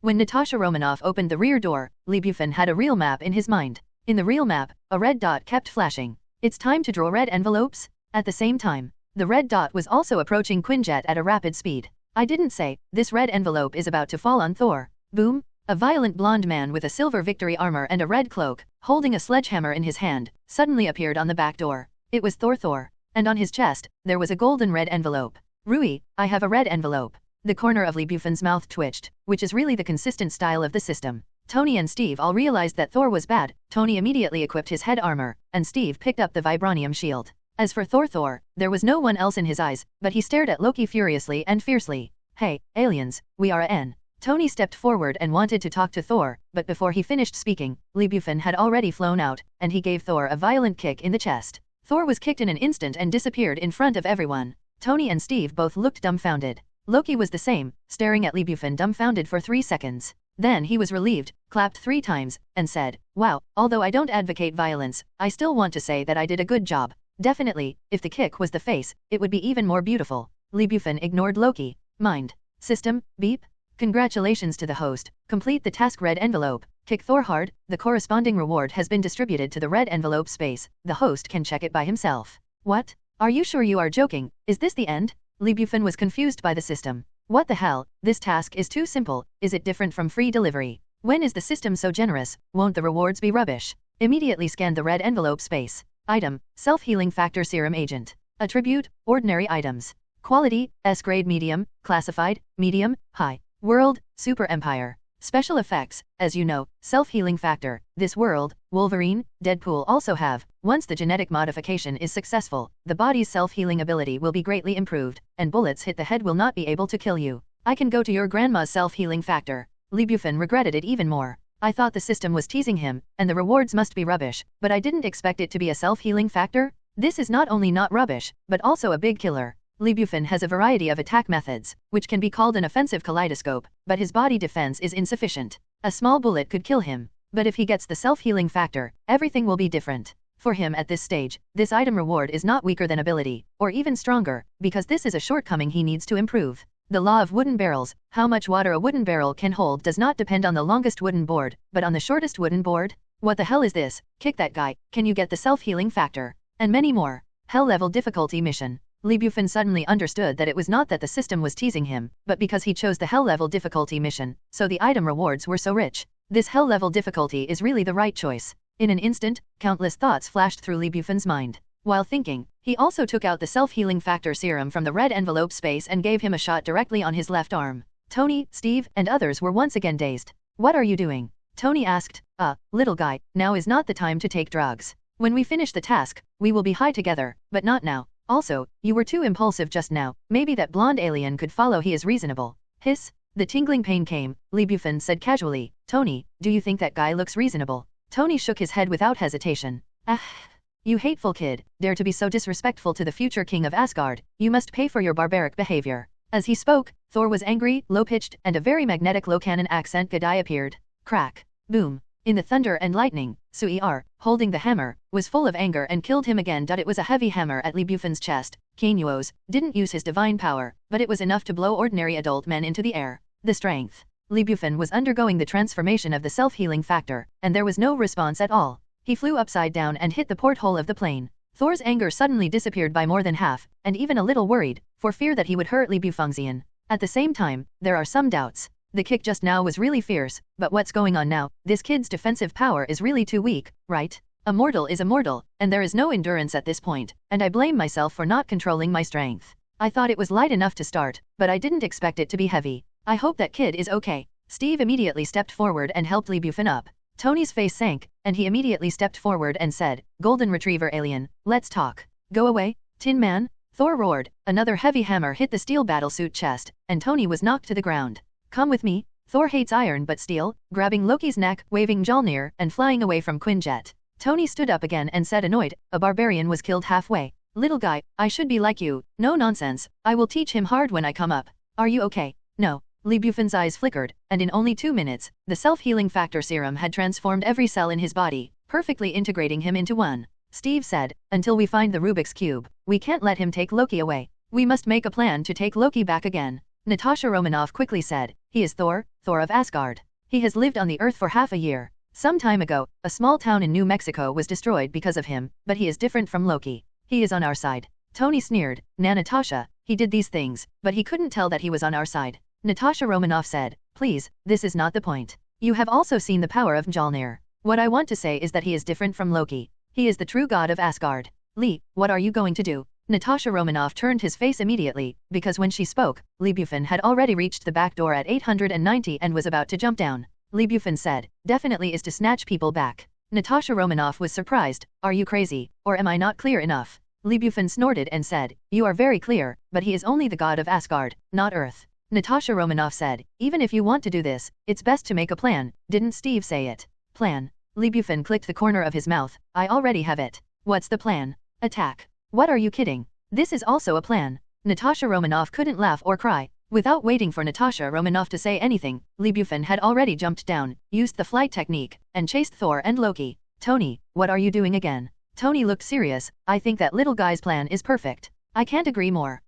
S1: When Natasha Romanoff opened the rear door, Bufan had a real map in his mind. In the real map, a red dot kept flashing. It's time to draw red envelopes? At the same time, the red dot was also approaching Quinjet at a rapid speed. I didn't say, this red envelope is about to fall on Thor. Boom! A violent blonde man with a silver victory armor and a red cloak, holding a sledgehammer in his hand, suddenly appeared on the back door. It was Thor. And on his chest, there was a golden red envelope. Rui, I have a red envelope. The corner of Bufan's mouth twitched, which is really the consistent style of the system. Tony and Steve all realized that Thor was bad. Tony immediately equipped his head armor, and Steve picked up the vibranium shield. As for Thor, there was no one else in his eyes, but he stared at Loki furiously and fiercely. Hey, aliens, we are N. Tony stepped forward and wanted to talk to Thor, but before he finished speaking, Bufan had already flown out, and he gave Thor a violent kick in the chest. Thor was kicked in an instant and disappeared in front of everyone. Tony and Steve both looked dumbfounded. Loki was the same, staring at Bufan dumbfounded for 3 seconds. Then he was relieved, clapped 3 times, and said, wow, although I don't advocate violence, I still want to say that I did a good job. Definitely, if the kick was the face, it would be even more beautiful. Bufan ignored Loki. Mind. System, beep. Congratulations to the host, complete the task red envelope, kick Thor hard, the corresponding reward has been distributed to the red envelope space, the host can check it by himself. What? Are you sure you are joking? Is this the end? Bufan was confused by the system. What the hell, this task is too simple, is it different from free delivery? When is the system so generous, won't the rewards be rubbish? Immediately scanned the red envelope space. Item, self-healing factor serum agent. Attribute, ordinary items. Quality, S-grade medium, classified, medium, high. World, super empire. Special effects, as you know, self-healing factor, this world, Wolverine, Deadpool also have. Once the genetic modification is successful, the body's self-healing ability will be greatly improved, and bullets hit the head will not be able to kill you. I can go to your grandma's self-healing factor. Bufan regretted it even more. I thought the system was teasing him, and the rewards must be rubbish, but I didn't expect it to be a self-healing factor. This is not only not rubbish, but also a big killer. Bufan has a variety of attack methods, which can be called an offensive kaleidoscope, but his body defense is insufficient. A small bullet could kill him, but if he gets the self-healing factor, everything will be different. For him at this stage, this item reward is not weaker than ability, or even stronger, because this is a shortcoming he needs to improve. The law of wooden barrels, how much water a wooden barrel can hold does not depend on the longest wooden board, but on the shortest wooden board. What the hell is this? Kick that guy, can you get the self-healing factor? And many more. Hell-level difficulty mission. Bufan suddenly understood that it was not that the system was teasing him, but because he chose the hell-level difficulty mission, so the item rewards were so rich. This hell-level difficulty is really the right choice. In an instant, countless thoughts flashed through Bufan's mind. While thinking, he also took out the self-healing factor serum from the red envelope space and gave him a shot directly on his left arm. Tony, Steve, and others were once again dazed. What are you doing? Tony asked. Little guy, now is not the time to take drugs. When we finish the task, we will be high together, but not now. Also, you were too impulsive just now, maybe that blonde alien could follow he is reasonable. Hiss. The tingling pain came. Bufan said casually, Tony, do you think that guy looks reasonable? Tony shook his head without hesitation. You hateful kid, dare to be so disrespectful to the future king of Asgard, you must pay for your barbaric behavior. As he spoke, Thor was angry, low-pitched, and a very magnetic low-cannon accent Gadai appeared. Crack. Boom. In the thunder and lightning, Sui-R, holding the hammer, was full of anger and killed him again. It was a heavy hammer at Bufan's chest. Kainuos didn't use his divine power, but it was enough to blow ordinary adult men into the air. The strength. Bufan was undergoing the transformation of the self-healing factor, and there was no response at all. He flew upside down and hit the porthole of the plane. Thor's anger suddenly disappeared by more than half, and even a little worried, for fear that he would hurt Bufangxian. At the same time, there are some doubts. The kick just now was really fierce, but what's going on now? This kid's defensive power is really too weak, right? A mortal is a mortal, and there is no endurance at this point, and I blame myself for not controlling my strength. I thought it was light enough to start, but I didn't expect it to be heavy. I hope that kid is okay. Steve immediately stepped forward and helped Lee Bufan up. Tony's face sank, and he immediately stepped forward and said, Golden Retriever alien, let's talk. Go away, Tin Man. Thor roared. Another heavy hammer hit the steel battlesuit chest, and Tony was knocked to the ground. Come with me. Thor hates iron but steel, grabbing Loki's neck, waving Mjolnir, and flying away from Quinjet. Tony stood up again and said annoyed, a barbarian was killed halfway. Little guy, I should be like you. No nonsense, I will teach him hard when I come up. Are you okay? No. Lee Bufan's eyes flickered, and in only 2 minutes, the self-healing factor serum had transformed every cell in his body, perfectly integrating him into one. Steve said, until we find the Rubik's Cube, we can't let him take Loki away. We must make a plan to take Loki back again. Natasha Romanoff quickly said, he is Thor, Thor of Asgard. He has lived on the Earth for half a year. Some time ago, a small town in New Mexico was destroyed because of him, but he is different from Loki. He is on our side. Tony sneered, Natasha, he did these things, but he couldn't tell that he was on our side. Natasha Romanoff said, please, this is not the point. You have also seen the power of Mjolnir. What I want to say is that he is different from Loki. He is the true god of Asgard. Lee, what are you going to do? Natasha Romanoff turned his face immediately, because when she spoke, Lee Bufan had already reached the back door at 890 and was about to jump down. Lee Bufan said, definitely is to snatch people back. Natasha Romanoff was surprised, are you crazy, or am I not clear enough? Lee Bufan snorted and said, you are very clear, but he is only the god of Asgard, not Earth. Natasha Romanoff said, even if you want to do this, it's best to make a plan, didn't Steve say it? Plan. Lee Bufan clicked the corner of his mouth, I already have it. What's the plan? Attack. What are you kidding? This is also a plan. Natasha Romanoff couldn't laugh or cry. Without waiting for Natasha Romanoff to say anything, Lee Bufan had already jumped down, used the flight technique, and chased Thor and Loki. Tony, what are you doing again? Tony looked serious, I think that little guy's plan is perfect. I can't agree more.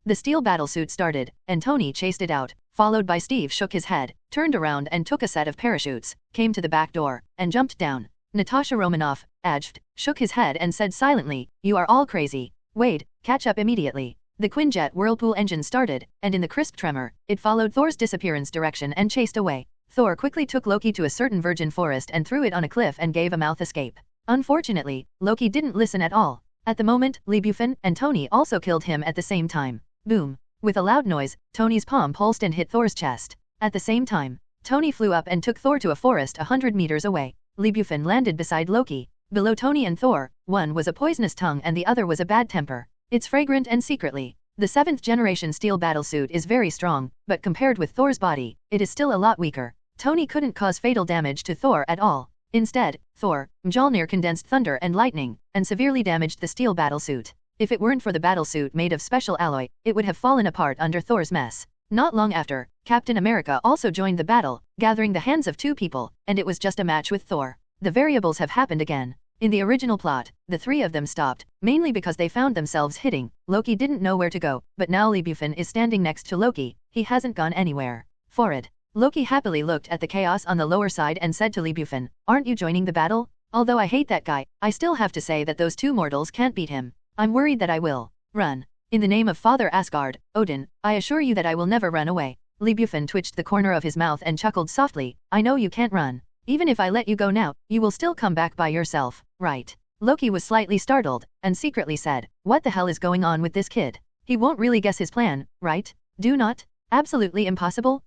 S1: The steel battlesuit started, and Tony chased it out, followed by Steve shook his head, turned around and took a set of parachutes, came to the back door, and jumped down. Natasha Romanoff, aged, shook his head and said silently, you are all crazy. Wade, catch up immediately. The Quinjet whirlpool engine started, and in the crisp tremor, it followed Thor's disappearance direction and chased away. Thor quickly took Loki to a certain virgin forest and threw it on a cliff and gave a mouth escape. Unfortunately, Loki didn't listen at all. At the moment, Lee Bufan and Tony also killed him at the same time. Boom. With a loud noise, Tony's palm pulsed and hit Thor's chest. At the same time, Tony flew up and took Thor to a forest 100 meters away. Lee Bufan landed beside Loki. Below Tony and Thor, one was a poisonous tongue and the other was a bad temper. It's fragrant and secretly. The 7th generation steel battlesuit is very strong, but compared with Thor's body, it is still a lot weaker. Tony couldn't cause fatal damage to Thor at all. Instead, Thor, Mjolnir condensed thunder and lightning, and severely damaged the steel battlesuit. If it weren't for the battlesuit made of special alloy, it would have fallen apart under Thor's mess. Not long after, Captain America also joined the battle, gathering the hands of 2 people, and it was just a match with Thor. The variables have happened again. In the original plot, the 3 of them stopped, mainly because they found themselves hitting. Loki didn't know where to go, but now Lee Bufan is standing next to Loki, he hasn't gone anywhere. Forward. Loki happily looked at the chaos on the lower side and said to Lee Bufan, aren't you joining the battle? Although I hate that guy, I still have to say that those 2 mortals can't beat him. I'm worried that I will run. In the name of Father Asgard, Odin, I assure you that I will never run away. Lee Bufan twitched the corner of his mouth and chuckled softly, I know you can't run. Even if I let you go now, you will still come back by yourself, right? Loki was slightly startled, and secretly said, what the hell is going on with this kid? He won't really guess his plan, right? Do not? Absolutely impossible?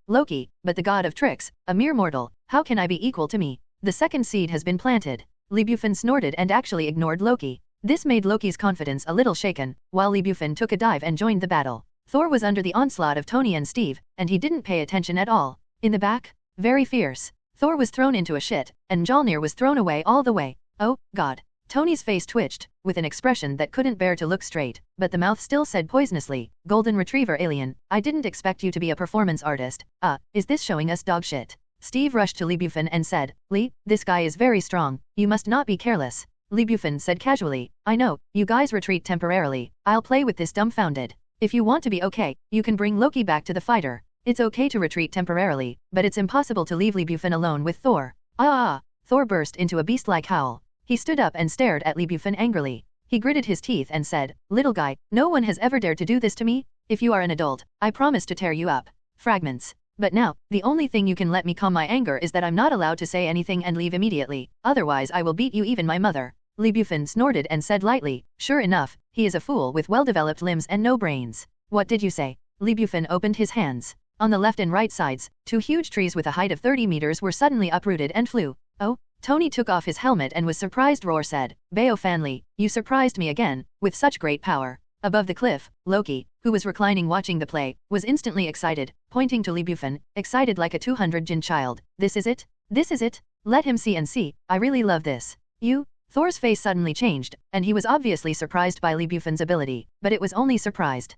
S1: Loki, but the god of tricks, a mere mortal, how can I be equal to me? The second seed has been planted. Lee Bufan snorted and actually ignored Loki. This made Loki's confidence a little shaken, while Lee Bufan took a dive and joined the battle. Thor was under the onslaught of Tony and Steve, and he didn't pay attention at all. In the back, very fierce. Thor was thrown into a shit, and Mjolnir was thrown away all the way. Oh, God. Tony's face twitched, with an expression that couldn't bear to look straight, but the mouth still said poisonously, Golden Retriever alien, I didn't expect you to be a performance artist. Is this showing us dog shit? Steve rushed to Lee Bufan and said, Lee, this guy is very strong, you must not be careless. Lee Bufan said casually, I know, you guys retreat temporarily, I'll play with this dumbfounded. If you want to be okay, you can bring Loki back to the fighter. It's okay to retreat temporarily, but it's impossible to leave Lee Bufan alone with Thor. Thor burst into a beast-like howl. He stood up and stared at Lee Bufan angrily. He gritted his teeth and said, little guy, no one has ever dared to do this to me. If you are an adult, I promise to tear you up. Fragments. But now, the only thing you can let me calm my anger is that I'm not allowed to say anything and leave immediately, otherwise I will beat you, even my mother. Li Bufan snorted and said lightly, sure enough, he is a fool with well-developed limbs and no brains. What did you say? Li Bufan opened his hands. On the left and right sides, 2 huge trees with a height of 30 meters were suddenly uprooted and flew. Oh? Tony took off his helmet and was surprised. Roar said, Bufan, you surprised me again, with such great power. Above the cliff, Loki, who was reclining watching the play, was instantly excited, pointing to Li Bufan, excited like a 200 child. This is it? This is it? Let him see and see, I really love this. You? Thor's face suddenly changed, and he was obviously surprised by Li Bufan's ability, but it was only surprised.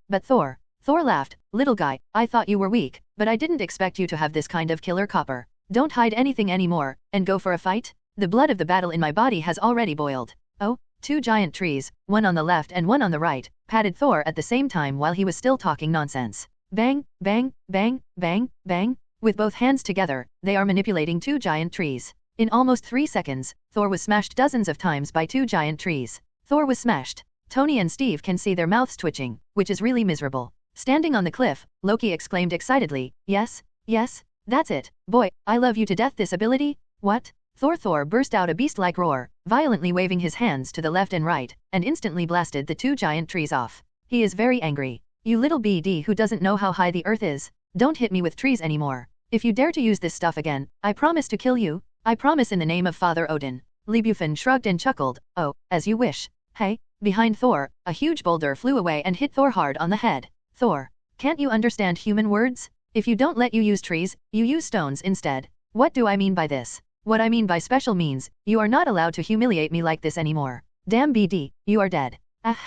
S1: But Thor. Thor laughed, little guy, I thought you were weak, but I didn't expect you to have this kind of killer copper. Don't hide anything anymore, and go for a fight? The blood of the battle in my body has already boiled. Oh? 2 giant trees, one on the left and one on the right, patted Thor at the same time while he was still talking nonsense. Bang, bang, bang, bang, bang. With both hands together, they are manipulating 2 giant trees. In almost 3 seconds, Thor was smashed dozens of times by 2 giant trees. Thor was smashed. Tony and Steve can see their mouths twitching, which is really miserable. Standing on the cliff, Loki exclaimed excitedly, yes, yes, that's it, boy, I love you to death. This ability? What? Thor burst out a beast-like roar, violently waving his hands to the left and right, and instantly blasted the 2 giant trees off. He is very angry. You little BD who doesn't know how high the earth is, don't hit me with trees anymore. If you dare to use this stuff again, I promise to kill you. I promise in the name of Father Odin. Li Bufan shrugged and chuckled, oh, as you wish. Hey, behind Thor, a huge boulder flew away and hit Thor hard on the head. Thor, can't you understand human words? If you don't let you use trees, you use stones instead. What do I mean by this? What I mean by special means, you are not allowed to humiliate me like this anymore. Damn BD, you are dead. Ah.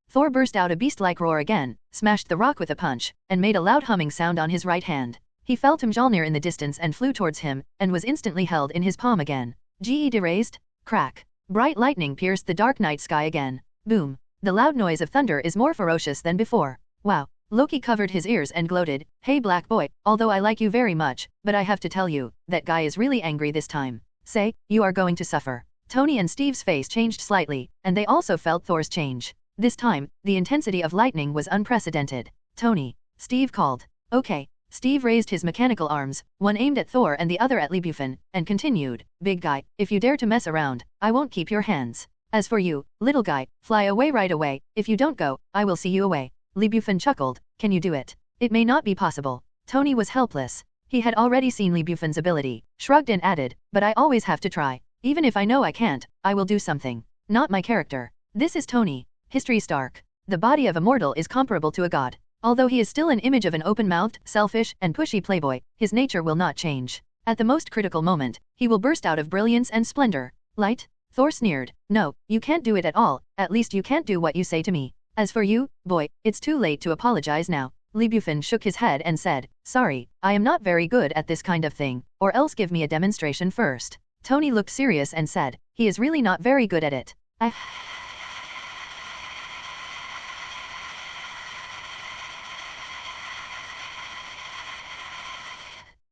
S1: Thor burst out a beast-like roar again, smashed the rock with a punch, and made a loud humming sound on his right hand. He felt Mjolnir in the distance and flew towards him, and was instantly held in his palm again. Ge erased. Crack. Bright lightning pierced the dark night sky again. Boom. The loud noise of thunder is more ferocious than before. Wow. Loki covered his ears and gloated, hey black boy, although I like you very much, but I have to tell you, that guy is really angry this time. Say, you are going to suffer. Tony and Steve's face changed slightly, and they also felt Thor's change. This time, the intensity of lightning was unprecedented. Tony. Steve called. Okay. Steve raised his mechanical arms, one aimed at Thor and the other at Li Bufan, and continued, big guy, if you dare to mess around, I won't keep your hands. As for you, little guy, fly away right away, if you don't go, I will see you away. Li Bufan chuckled, can you do it? It may not be possible. Tony was helpless. He had already seen Li Bufan's ability, shrugged and added, but I always have to try. Even if I know I can't, I will do something. Not my character. This is Tony. History Stark. The body of a mortal is comparable to a god. Although he is still an image of an open-mouthed, selfish, and pushy playboy, his nature will not change. At the most critical moment, he will burst out of brilliance and splendor. Light? Thor sneered, no, you can't do it at all, at least you can't do what you say to me. As for you, boy, it's too late to apologize now. Li Bufan shook his head and said, sorry, I am not very good at this kind of thing, or else give me a demonstration first. Tony looked serious and said, he is really not very good at it.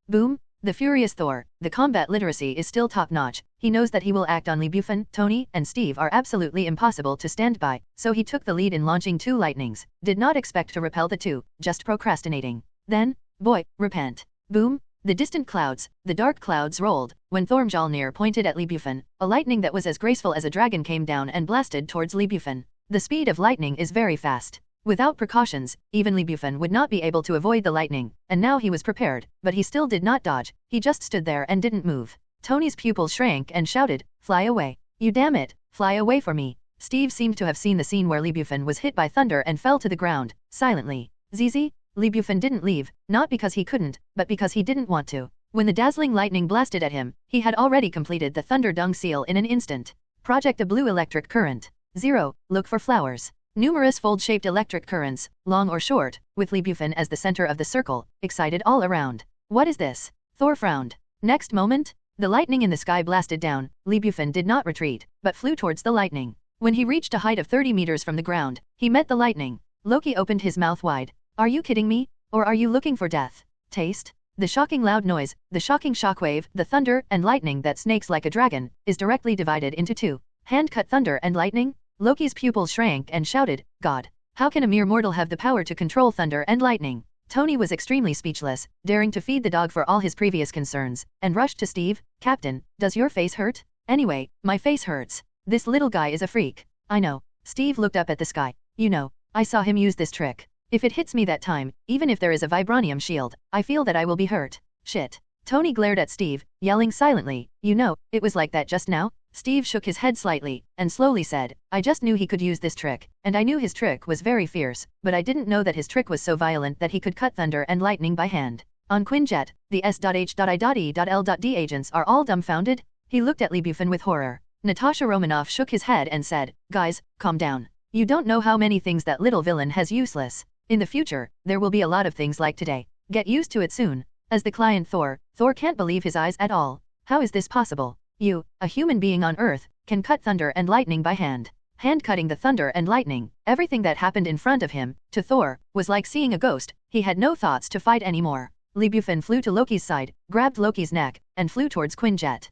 S1: Boom. The furious Thor, the combat literacy is still top-notch. He knows that he will act on Li Bufan, Tony, and Steve are absolutely impossible to stand by, so he took the lead in launching 2 lightnings, did not expect to repel the 2, just procrastinating. Then, boy, repent. Boom. The distant clouds, the dark clouds rolled, when Thor Mjolnir pointed at Li Bufan, a lightning that was as graceful as a dragon came down and blasted towards Li Bufan. The speed of lightning is very fast. Without precautions, even Li Bufan would not be able to avoid the lightning, and now he was prepared, but he still did not dodge, he just stood there and didn't move. Tony's pupils shrank and shouted, fly away. You damn it, fly away for me. Steve seemed to have seen the scene where Li Bufan was hit by thunder and fell to the ground, silently. ZZ? Li Bufan didn't leave, not because he couldn't, but because he didn't want to. When the dazzling lightning blasted at him, he had already completed the thunder dung seal in an instant. Project a blue electric current. 0. Look for flowers. Numerous fold-shaped electric currents, long or short, with Li Bufan as the center of the circle, excited all around. What is this? Thor frowned. Next moment, the lightning in the sky blasted down. Li Bufan did not retreat, but flew towards the lightning. When he reached a height of 30 meters from the ground, he met the lightning. Loki opened his mouth wide. Are you kidding me? Or are you looking for death? Taste? The shocking loud noise, the shocking shockwave, the thunder and lightning that snakes like a dragon, is directly divided into 2. Hand-cut thunder and lightning? Loki's pupils shrank and shouted, God, how can a mere mortal have the power to control thunder and lightning? Tony was extremely speechless, daring to feed the dog for all his previous concerns, and rushed to Steve. Captain, does your face hurt? Anyway, my face hurts. This little guy is a freak. I know. Steve looked up at the sky. You know, I saw him use this trick. If it hits me that time, even if there is a vibranium shield, I feel that I will be hurt. Shit. Tony glared at Steve, yelling silently, you know, it was like that just now? Steve shook his head slightly, and slowly said, I just knew he could use this trick, and I knew his trick was very fierce, but I didn't know that his trick was so violent that he could cut thunder and lightning by hand. On Quinjet, the S.H.I.L.D agents are all dumbfounded. He looked at Bufan with horror. Natasha Romanoff shook his head and said, guys, calm down. You don't know how many things that little villain has useless. In the future, there will be a lot of things like today. Get used to it soon. As the client Thor can't believe his eyes at all. How is this possible? You, a human being on Earth, can cut thunder and lightning by hand. Hand-cutting the thunder and lightning, everything that happened in front of him, to Thor, was like seeing a ghost. He had no thoughts to fight anymore. Bufan flew to Loki's side, grabbed Loki's neck, and flew towards Quinjet.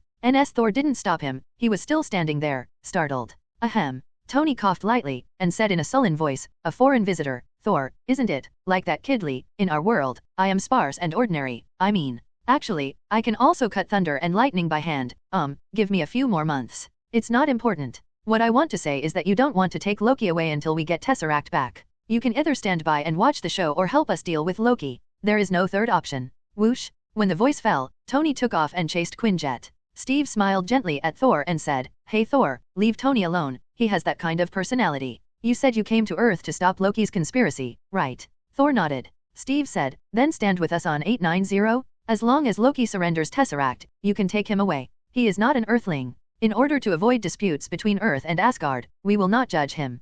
S1: Thor didn't stop him. He was still standing there, startled. Ahem. Tony coughed lightly, and said in a sullen voice, a foreign visitor. Thor, isn't it, like that kidly, in our world, I am sparse and ordinary, I mean. Actually, I can also cut thunder and lightning by hand, give me a few more months. It's not important. What I want to say is that you don't want to take Loki away until we get Tesseract back. You can either stand by and watch the show or help us deal with Loki. There is no third option. Whoosh. When the voice fell, Tony took off and chased Quinjet. Steve smiled gently at Thor and said, hey Thor, leave Tony alone, he has that kind of personality. You said you came to Earth to stop Loki's conspiracy, right? Thor nodded. Steve said, then stand with us on 890? As long as Loki surrenders Tesseract, you can take him away. He is not an Earthling. In order to avoid disputes between Earth and Asgard, we will not judge him.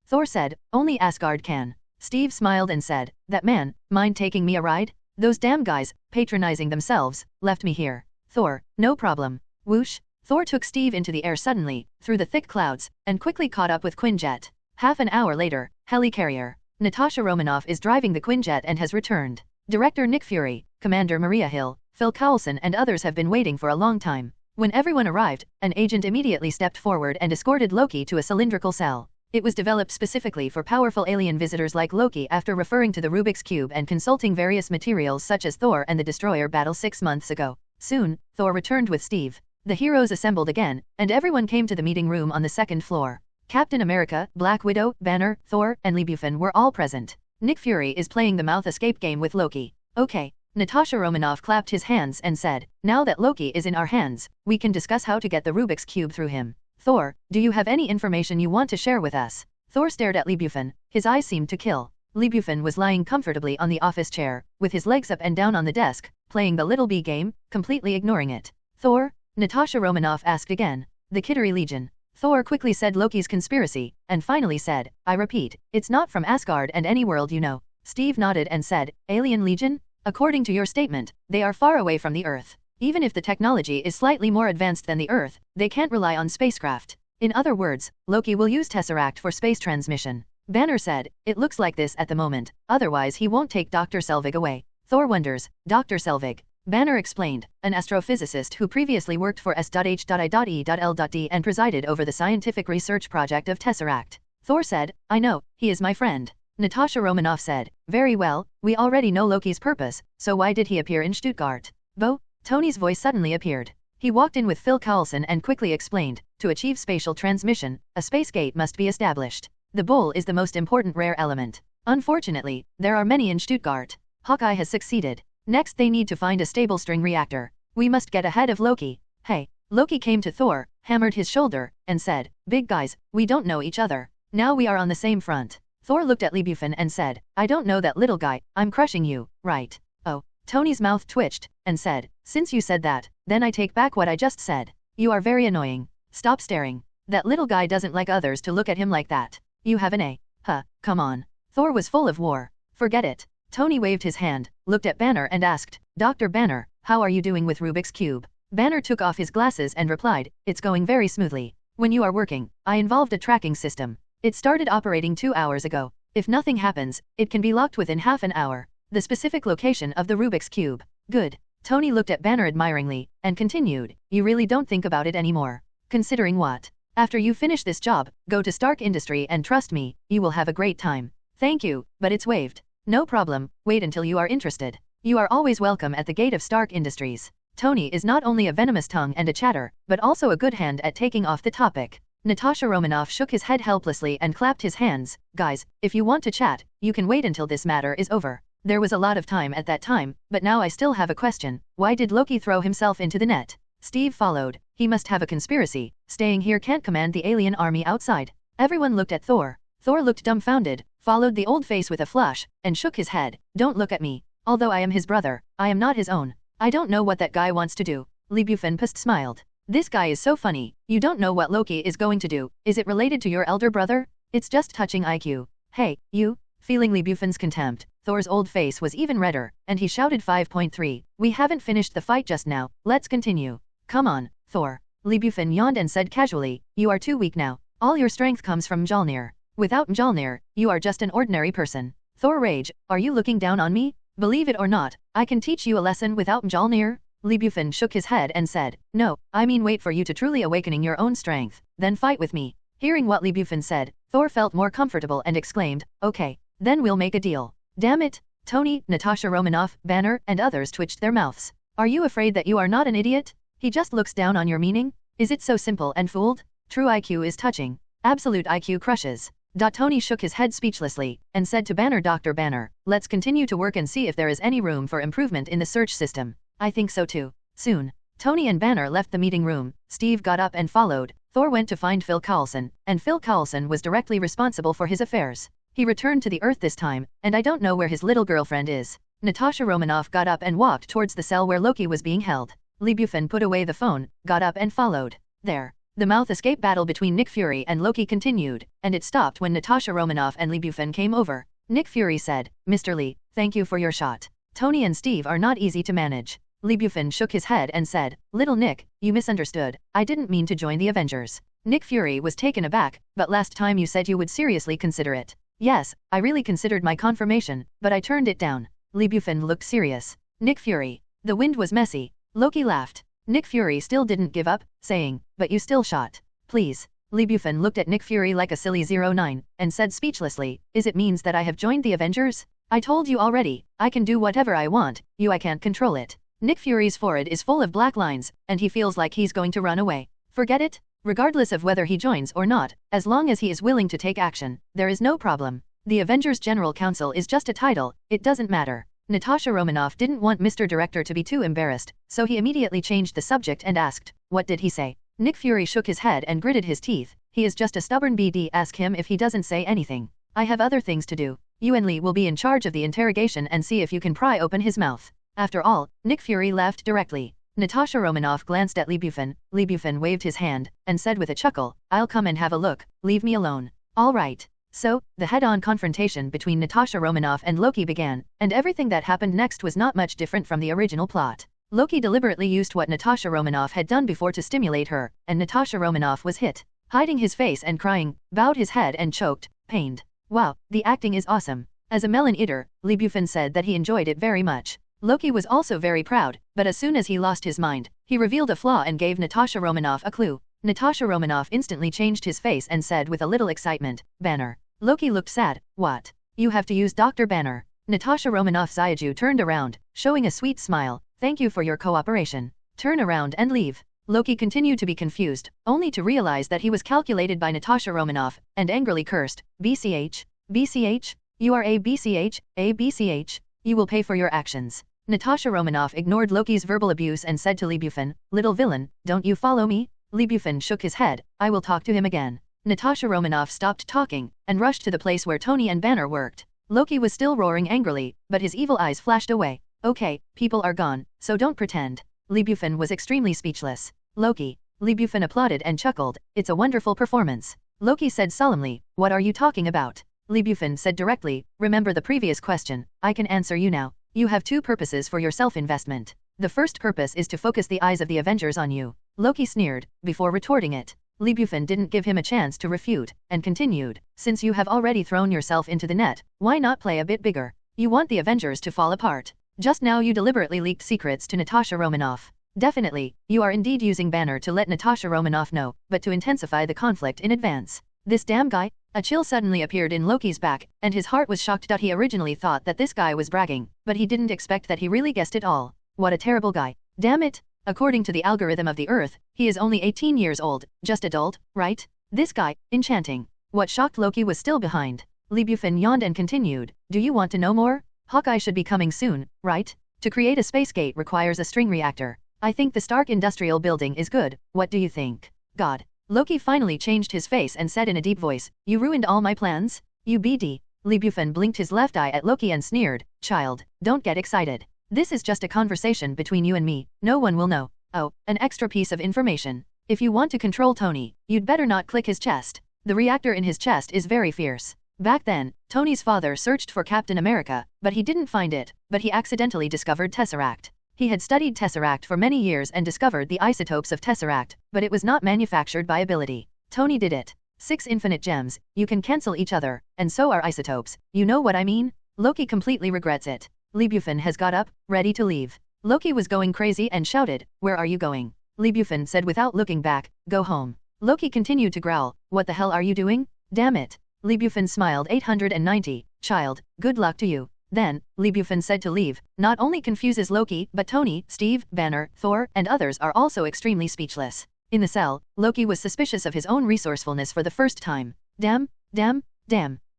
S1: Thor said, only Asgard can. Steve smiled and said, that man, mind taking me a ride? Those damn guys, patronizing themselves, left me here. Thor, no problem. Whoosh. Thor took Steve into the air suddenly, through the thick clouds, and quickly caught up with Quinjet. Half an hour later, helicarrier. Natasha Romanoff is driving the Quinjet and has returned. Director Nick Fury, Commander Maria Hill, Phil Coulson and others have been waiting for a long time. When everyone arrived, an agent immediately stepped forward and escorted Loki to a cylindrical cell. It was developed specifically for powerful alien visitors like Loki after referring to the Rubik's Cube and consulting various materials such as Thor and the Destroyer battle 6 months ago. Soon, Thor returned with Steve. The heroes assembled again, and everyone came to the meeting room on the second floor. Captain America, Black Widow, Banner, Thor, and Bufan were all present. Nick Fury is playing the mouth escape game with Loki. Okay. Natasha Romanoff clapped his hands and said, now that Loki is in our hands, we can discuss how to get the Rubik's Cube through him. Thor, do you have any information you want to share with us? Thor stared at Bufan. His eyes seemed to kill. Bufan was lying comfortably on the office chair, with his legs up and down on the desk, playing the little bee game, completely ignoring it. Thor? Natasha Romanoff asked again. The Kittery Legion. Thor quickly said Loki's conspiracy, and finally said, I repeat, it's not from Asgard and any world you know. Steve nodded and said, Alien Legion? According to your statement, they are far away from the Earth. Even if the technology is slightly more advanced than the Earth, they can't rely on spacecraft. In other words, Loki will use Tesseract for space transmission. Banner said, it looks like this at the moment, otherwise he won't take Dr. Selvig away. Thor wonders, Dr. Selvig. Banner explained, an astrophysicist who previously worked for S.H.I.E.L.D. and presided over the scientific research project of Tesseract. Thor said, I know, he is my friend. Natasha Romanoff said, very well, we already know Loki's purpose, so why did he appear in Stuttgart? Bo? Tony's voice suddenly appeared. He walked in with Phil Coulson and quickly explained, to achieve spatial transmission, a space gate must be established. The bull is the most important rare element. Unfortunately, there are many in Stuttgart. Hawkeye has succeeded. Next they need to find a stable string reactor. We must get ahead of Loki. Hey. Loki came to Thor, hammered his shoulder, and said, big guys, we don't know each other. Now we are on the same front. Thor looked at Bufan and said, I don't know that little guy, I'm crushing you, right? Oh. Tony's mouth twitched, and said, since you said that, then I take back what I just said. You are very annoying. Stop staring. That little guy doesn't like others to look at him like that. You have an A. Huh, come on. Thor was full of war. Forget it. Tony waved his hand, looked at Banner and asked, Dr. Banner, how are you doing with Rubik's Cube? Banner took off his glasses and replied, it's going very smoothly. When you are working, I involved a tracking system. It started operating 2 hours ago. If nothing happens, it can be locked within half an hour. The specific location of the Rubik's Cube. Good. Tony looked at Banner admiringly, and continued, you really don't think about it anymore. Considering what? After you finish this job, go to Stark Industry and trust me, you will have a great time. Thank you, but it's waived. No problem, wait until you are interested. You are always welcome at the gate of Stark Industries. Tony is not only a venomous tongue and a chatter, but also a good hand at taking off the topic. Natasha Romanoff shook his head helplessly and clapped his hands. Guys, if you want to chat, you can wait until this matter is over. There was a lot of time at that time, but now I still have a question. Why did Loki throw himself into the net? Steve followed. He must have a conspiracy. Staying here can't command the alien army outside. Everyone looked at Thor. Thor looked dumbfounded, followed the old face with a flush, and shook his head. Don't look at me. Although I am his brother, I am not his own. I don't know what that guy wants to do. Lee Bufan smiled. This guy is so funny. You don't know what Loki is going to do. Is it related to your elder brother? It's just touching IQ. Hey, you. Feeling Lee Bufan's contempt, Thor's old face was even redder, and he shouted 5.3. We haven't finished the fight just now. Let's continue. Come on, Thor. Lee Bufan yawned and said casually, you are too weak now. All your strength comes from Mjolnir. Without Mjolnir, you are just an ordinary person. Thor rage, are you looking down on me? Believe it or not, I can teach you a lesson without Mjolnir? Lee Bufan shook his head and said, no, I mean wait for you to truly awakening your own strength, then fight with me. Hearing what Lee Bufan said, Thor felt more comfortable and exclaimed, okay, then we'll make a deal. Damn it, Tony, Natasha Romanoff, Banner, and others twitched their mouths. Are you afraid that you are not an idiot? He just looks down on your meaning? Is it so simple and fooled? True IQ is touching. Absolute IQ crushes. Tony shook his head speechlessly, and said to Banner, Dr. Banner, let's continue to work and see if there is any room for improvement in the search system. I think so too. Soon. Tony and Banner left the meeting room. Steve got up and followed. Thor went to find Phil Coulson, and Phil Coulson was directly responsible for his affairs. He returned to the Earth this time, and I don't know where his little girlfriend is. Natasha Romanoff got up and walked towards the cell where Loki was being held. Lee Bufan put away the phone, got up and followed. There. The mouth escape battle between Nick Fury and Loki continued, and it stopped when Natasha Romanoff and Lee Bufan came over. Nick Fury said, Mr. Lee, thank you for your shot. Tony and Steve are not easy to manage. Lee Bufan shook his head and said, Little Nick, you misunderstood. I didn't mean to join the Avengers. Nick Fury was taken aback, but last time you said you would seriously consider it. Yes, I really considered my confirmation, but I turned it down. Lee Bufan looked serious. Nick Fury. The wind was messy. Loki laughed. Nick Fury still didn't give up, saying, but you still shot. Please. Lee Bufan looked at Nick Fury like a silly 09, and said speechlessly, is it means that I have joined the Avengers? I told you already, I can do whatever I want, I can't control it. Nick Fury's forehead is full of black lines, and he feels like he's going to run away. Forget it. Regardless of whether he joins or not, as long as he is willing to take action, there is no problem. The Avengers General Council is just a title, it doesn't matter. Natasha Romanoff didn't want Mr. Director to be too embarrassed, so he immediately changed the subject and asked, what did he say? Nick Fury shook his head and gritted his teeth. He is just a stubborn BD. Ask him if he doesn't say anything. I have other things to do. You and Lee will be in charge of the interrogation and see if you can pry open his mouth. After all, Nick Fury laughed directly. Natasha Romanoff glanced at Lee Bufan. Lee Bufan waved his hand, and said with a chuckle, I'll come and have a look, leave me alone. All right. So, the head-on confrontation between Natasha Romanoff and Loki began, and everything that happened next was not much different from the original plot. Loki deliberately used what Natasha Romanoff had done before to stimulate her, and Natasha Romanoff was hit. Hiding his face and crying, bowed his head and choked, pained. Wow, the acting is awesome. As a melon eater, Lee Bufan said that he enjoyed it very much. Loki was also very proud, but as soon as he lost his mind, he revealed a flaw and gave Natasha Romanoff a clue. Natasha Romanoff instantly changed his face and said with a little excitement, Banner. Loki looked sad. What? You have to use Dr. Banner. Natasha Romanoff Zaiju turned around, showing a sweet smile. Thank you for your cooperation. Turn around and leave. Loki continued to be confused, only to realize that he was calculated by Natasha Romanoff, and angrily cursed, BCH? BCH? You are a BCH, a BCH. You will pay for your actions. Natasha Romanoff ignored Loki's verbal abuse and said to Lee Bufan, little villain, don't you follow me? Lee Bufan shook his head, I will talk to him again. Natasha Romanoff stopped talking, and rushed to the place where Tony and Banner worked. Loki was still roaring angrily, but his evil eyes flashed away. Okay, people are gone, so don't pretend. Lee Bufan was extremely speechless. Loki. Lee Bufan applauded and chuckled, it's a wonderful performance. Loki said solemnly, what are you talking about? Lee Bufan said directly, remember the previous question, I can answer you now. You have two purposes for your self-investment. The first purpose is to focus the eyes of the Avengers on you. Loki sneered, before retorting it. Lee Bufan didn't give him a chance to refute, and continued, since you have already thrown yourself into the net, why not play a bit bigger? You want the Avengers to fall apart. Just now you deliberately leaked secrets to Natasha Romanoff. Definitely, you are indeed using Banner to let Natasha Romanoff know, but to intensify the conflict in advance. This damn guy, A chill suddenly appeared in Loki's back, and his heart was shocked. He originally thought that this guy was bragging, but he didn't expect that he really guessed it all. What a terrible guy. Damn it! According to the algorithm of the Earth, he is only 18 years old, just adult, right? This guy, enchanting. What shocked Loki was still behind. Bufan yawned and continued, do you want to know more? Hawkeye should be coming soon, right? To create a space gate requires a string reactor. I think the Stark Industrial Building is good, what do you think? God. Loki finally changed his face and said in a deep voice, you ruined all my plans? You BD. Bufan blinked his left eye at Loki and sneered, child, don't get excited. This is just a conversation between you and me, no one will know. Oh, an extra piece of information. If you want to control Tony, you'd better not click his chest. The reactor in his chest is very fierce. Back then, Tony's father searched for Captain America, but he didn't find it, but he accidentally discovered Tesseract. He had studied Tesseract for many years and discovered the isotopes of Tesseract, but it was not manufactured by ability. Tony did it. 6 infinite gems, you can cancel each other, and so are isotopes, you know what I mean? Loki completely regrets it. Bufan has got up, ready to leave. Loki was going crazy and shouted, where are you going? Bufan said without looking back, go home. Loki continued to growl, what the hell are you doing? Damn it. Bufan smiled 890, child, good luck to you. Then, Bufan said to leave, not only confuses Loki, but Tony, Steve, Banner, Thor, and others are also extremely speechless. In the cell, Loki was suspicious of his own resourcefulness for the first time. Damn.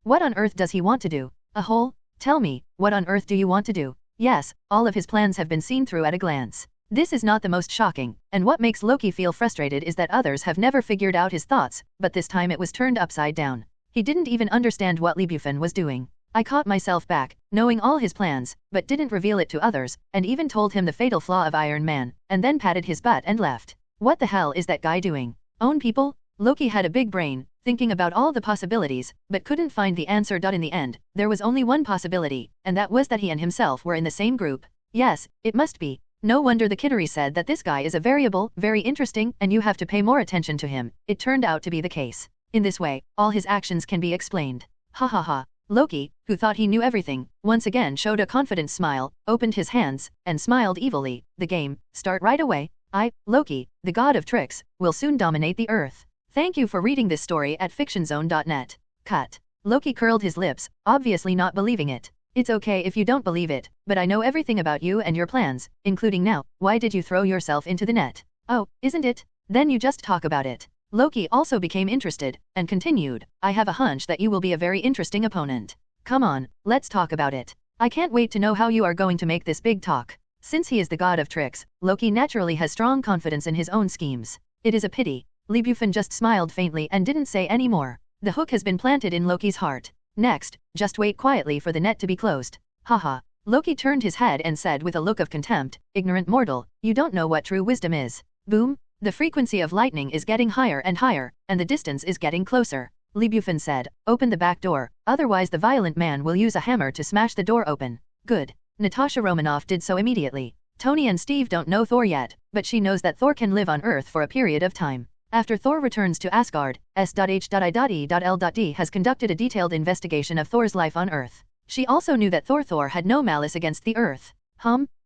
S1: What on earth does he want to do? A hole? Tell me, what on earth do you want to do? Yes, all of his plans have been seen through at a glance. This is not the most shocking, and what makes Loki feel frustrated is that others have never figured out his thoughts, but this time it was turned upside down. He didn't even understand what Bufan was doing. I caught myself back, knowing all his plans, but didn't reveal it to others, and even told him the fatal flaw of Iron Man, and then patted his butt and left. What the hell is that guy doing? Own people? Loki had a big brain, thinking about all the possibilities, but couldn't find the answer. In the end, there was only one possibility, and that was that he and himself were in the same group. Yes, it must be. No wonder the Kittery said that this guy is a variable, very interesting, and you have to pay more attention to him. It turned out to be the case. In this way, all his actions can be explained. Ha ha ha. Loki, who thought he knew everything, once again showed a confident smile, opened his hands, and smiled evilly. The game, start right away. I, Loki, the god of tricks, will soon dominate the earth. Thank you for reading this story at fictionzone.net. Cut. Loki curled his lips, obviously not believing it. It's okay if you don't believe it, but I know everything about you and your plans, including now. Why did you throw yourself into the net? Oh, isn't it? Then you just talk about it. Loki also became interested, and continued, I have a hunch that you will be a very interesting opponent. Come on, let's talk about it. I can't wait to know how you are going to make this big talk. Since he is the god of tricks, Loki naturally has strong confidence in his own schemes. It is a pity. Bufan just smiled faintly and didn't say any more. The hook has been planted in Loki's heart. Next, just wait quietly for the net to be closed. Haha. Loki turned his head and said with a look of contempt, ignorant mortal, you don't know what true wisdom is. Boom. The frequency of lightning is getting higher and higher, and the distance is getting closer. Bufan said, open the back door, otherwise the violent man will use a hammer to smash the door open. Good. Natasha Romanoff did so immediately. Tony and Steve don't know Thor yet, but she knows that Thor can live on Earth for a period of time. After Thor returns to Asgard, S.H.I.E.L.D. has conducted a detailed investigation of Thor's life on Earth. She also knew that Thor had no malice against the Earth.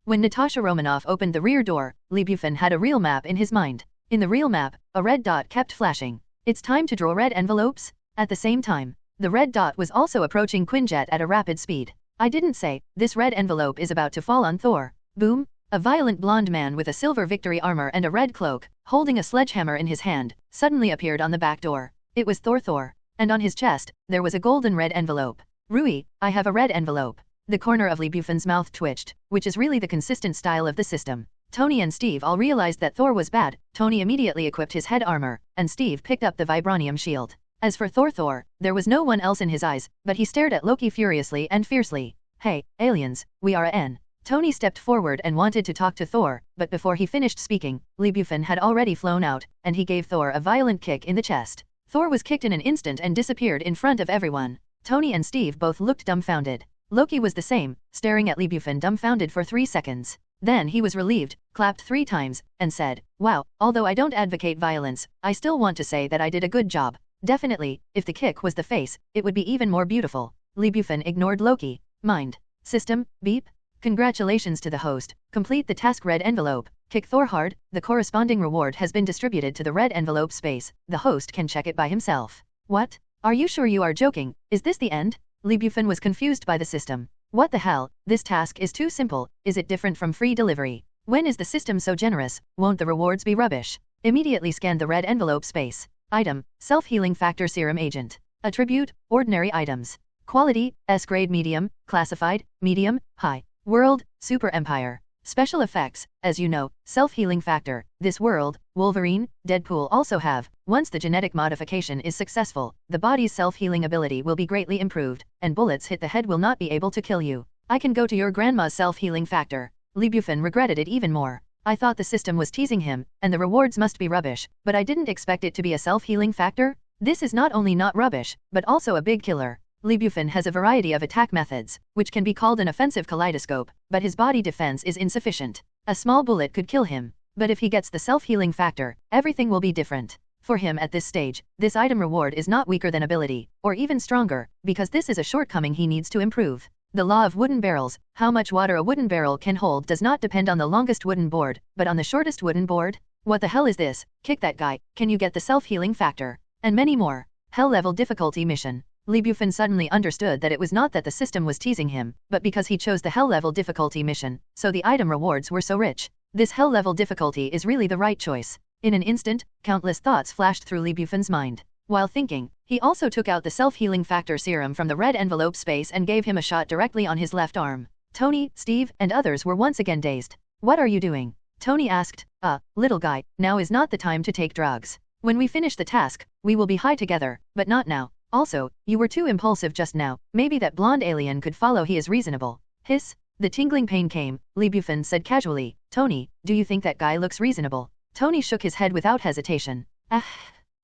S1: When Natasha Romanoff opened the rear door, Bufan had a real map in his mind. In the real map, a red dot kept flashing. It's time to draw red envelopes? At the same time, the red dot was also approaching Quinjet at a rapid speed. I didn't say, this red envelope is about to fall on Thor. Boom! A violent blonde man with a silver victory armor and a red cloak, holding a sledgehammer in his hand, suddenly appeared on the back door. It was Thor. And on his chest, there was a golden red envelope. Rui, I have a red envelope. The corner of Bufan's mouth twitched, which is really the consistent style of the system. Tony and Steve all realized that Thor was bad. Tony immediately equipped his head armor, and Steve picked up the vibranium shield. As for Thor, there was no one else in his eyes, but he stared at Loki furiously and fiercely. Hey, aliens, we are a N. Tony stepped forward and wanted to talk to Thor, but before he finished speaking, Bufan had already flown out, and he gave Thor a violent kick in the chest. Thor was kicked in an instant and disappeared in front of everyone. Tony and Steve both looked dumbfounded. Loki was the same, staring at Bufan dumbfounded for 3 seconds. Then he was relieved, clapped 3 times, and said, wow, although I don't advocate violence, I still want to say that I did a good job. Definitely, if the kick was the face, it would be even more beautiful. Bufan ignored Loki. Mind. System, beep. Congratulations to the host. Complete the task red envelope. Kick Thor hard. The corresponding reward has been distributed to the red envelope space. The host can check it by himself. What? Are you sure you are joking? Is this the end? Lee Bufan was confused by the system. What the hell? This task is too simple. Is it different from free delivery? When is the system so generous? Won't the rewards be rubbish? Immediately scanned the red envelope space. Item, self-healing factor serum agent. Attribute, ordinary items. Quality, S-grade medium, classified, medium, high. World, super empire. Special effects, as you know, self-healing factor. This world, Wolverine, Deadpool also have. Once the genetic modification is successful, the body's self-healing ability will be greatly improved, and bullets hit the head will not be able to kill you. I can go to your grandma's self-healing factor. Lee Bufan regretted it even more. I thought the system was teasing him, and the rewards must be rubbish, but I didn't expect it to be a self-healing factor. This is not only not rubbish, but also a big killer. Lee Bufan has a variety of attack methods, which can be called an offensive kaleidoscope, but his body defense is insufficient. A small bullet could kill him, but if he gets the self-healing factor, everything will be different. For him at this stage, this item reward is not weaker than ability, or even stronger, because this is a shortcoming he needs to improve. The law of wooden barrels, how much water a wooden barrel can hold does not depend on the longest wooden board, but on the shortest wooden board. What the hell is this? Kick that guy, can you get the self-healing factor? And many more. Hell level difficulty mission. Lee Bufan suddenly understood that it was not that the system was teasing him, but because he chose the hell level difficulty mission, so the item rewards were so rich. This hell level difficulty is really the right choice. In an instant, countless thoughts flashed through Lee Bufan's mind. While thinking, he also took out the self-healing factor serum from the red envelope space and gave him a shot directly on his left arm. Tony, Steve, and others were once again dazed. What are you doing? Tony asked. Little guy, now is not the time to take drugs. When we finish the task, we will be high together, but not now. Also, you were too impulsive just now. Maybe that blonde alien could follow. He is reasonable. Hiss. The tingling pain came. Lee Bufan said casually, Tony, do you think that guy looks reasonable? Tony shook his head without hesitation.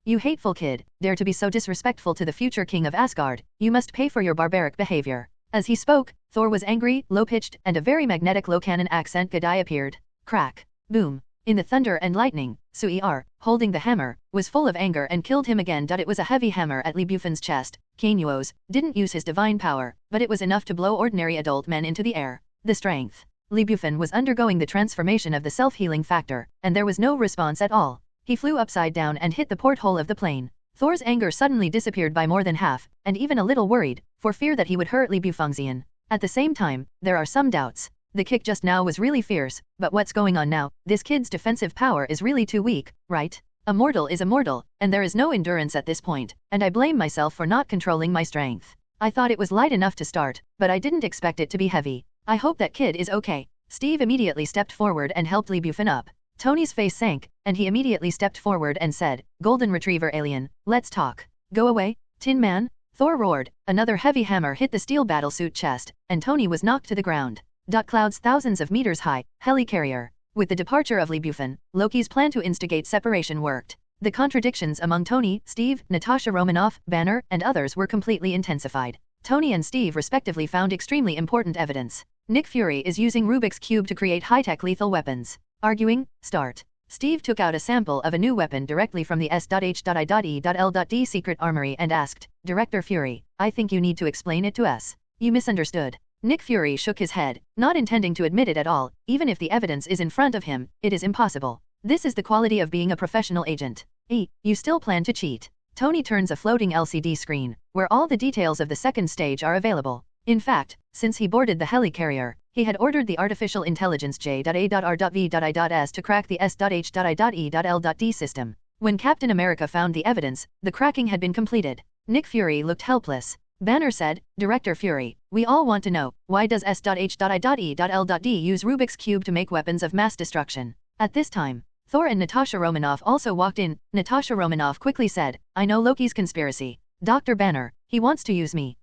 S1: You hateful kid, dare to be so disrespectful to the future king of Asgard. You must pay for your barbaric behavior. As he spoke, Thor was angry, low-pitched, and a very magnetic low-cannon accent Gadai appeared. Crack. Boom. In the thunder and lightning, Sui-R, holding the hammer, was full of anger and killed him again. It was a heavy hammer at Lee Bufan's chest. Kainuos didn't use his divine power, but it was enough to blow ordinary adult men into the air. The strength. Lee Bufan was undergoing the transformation of the self-healing factor, and there was no response at all. He flew upside down and hit the porthole of the plane. Thor's anger suddenly disappeared by more than half, and even a little worried, for fear that he would hurt Lee Bufangxian. At the same time, there are some doubts. The kick just now was really fierce, but what's going on now? This kid's defensive power is really too weak, right? A mortal is a mortal, and there is no endurance at this point, and I blame myself for not controlling my strength. I thought it was light enough to start, but I didn't expect it to be heavy. I hope that kid is okay. Steve immediately stepped forward and helped Lee Bufan up. Tony's face sank, and he immediately stepped forward and said, Golden Retriever alien, let's talk. Go away, Tin Man. Thor roared. Another heavy hammer hit the steel battlesuit chest, and Tony was knocked to the ground. Clouds thousands of meters high, helicarrier. With the departure of Lee Bufan, Loki's plan to instigate separation worked. The contradictions among Tony, Steve, Natasha Romanoff, Banner, and others were completely intensified. Tony and Steve respectively found extremely important evidence. Nick Fury is using Rubik's Cube to create high-tech lethal weapons. Arguing, start. Steve took out a sample of a new weapon directly from the S.H.I.E.L.D. secret armory and asked, Director Fury, I think you need to explain it to us. You misunderstood. Nick Fury shook his head, not intending to admit it at all. Even if the evidence is in front of him, it is impossible. This is the quality of being a professional agent. You still plan to cheat. Tony turns a floating LCD screen, where all the details of the second stage are available. In fact, since he boarded the helicarrier, he had ordered the artificial intelligence J.A.R.V.I.S to crack the S.H.I.E.L.D system. When Captain America found the evidence, the cracking had been completed. Nick Fury looked helpless. Banner said, Director Fury, we all want to know, why does S.H.I.E.L.D use Rubik's Cube to make weapons of mass destruction? At this time, Thor and Natasha Romanoff also walked in. Natasha Romanoff quickly said, I know Loki's conspiracy. Dr. Banner, he wants to use me.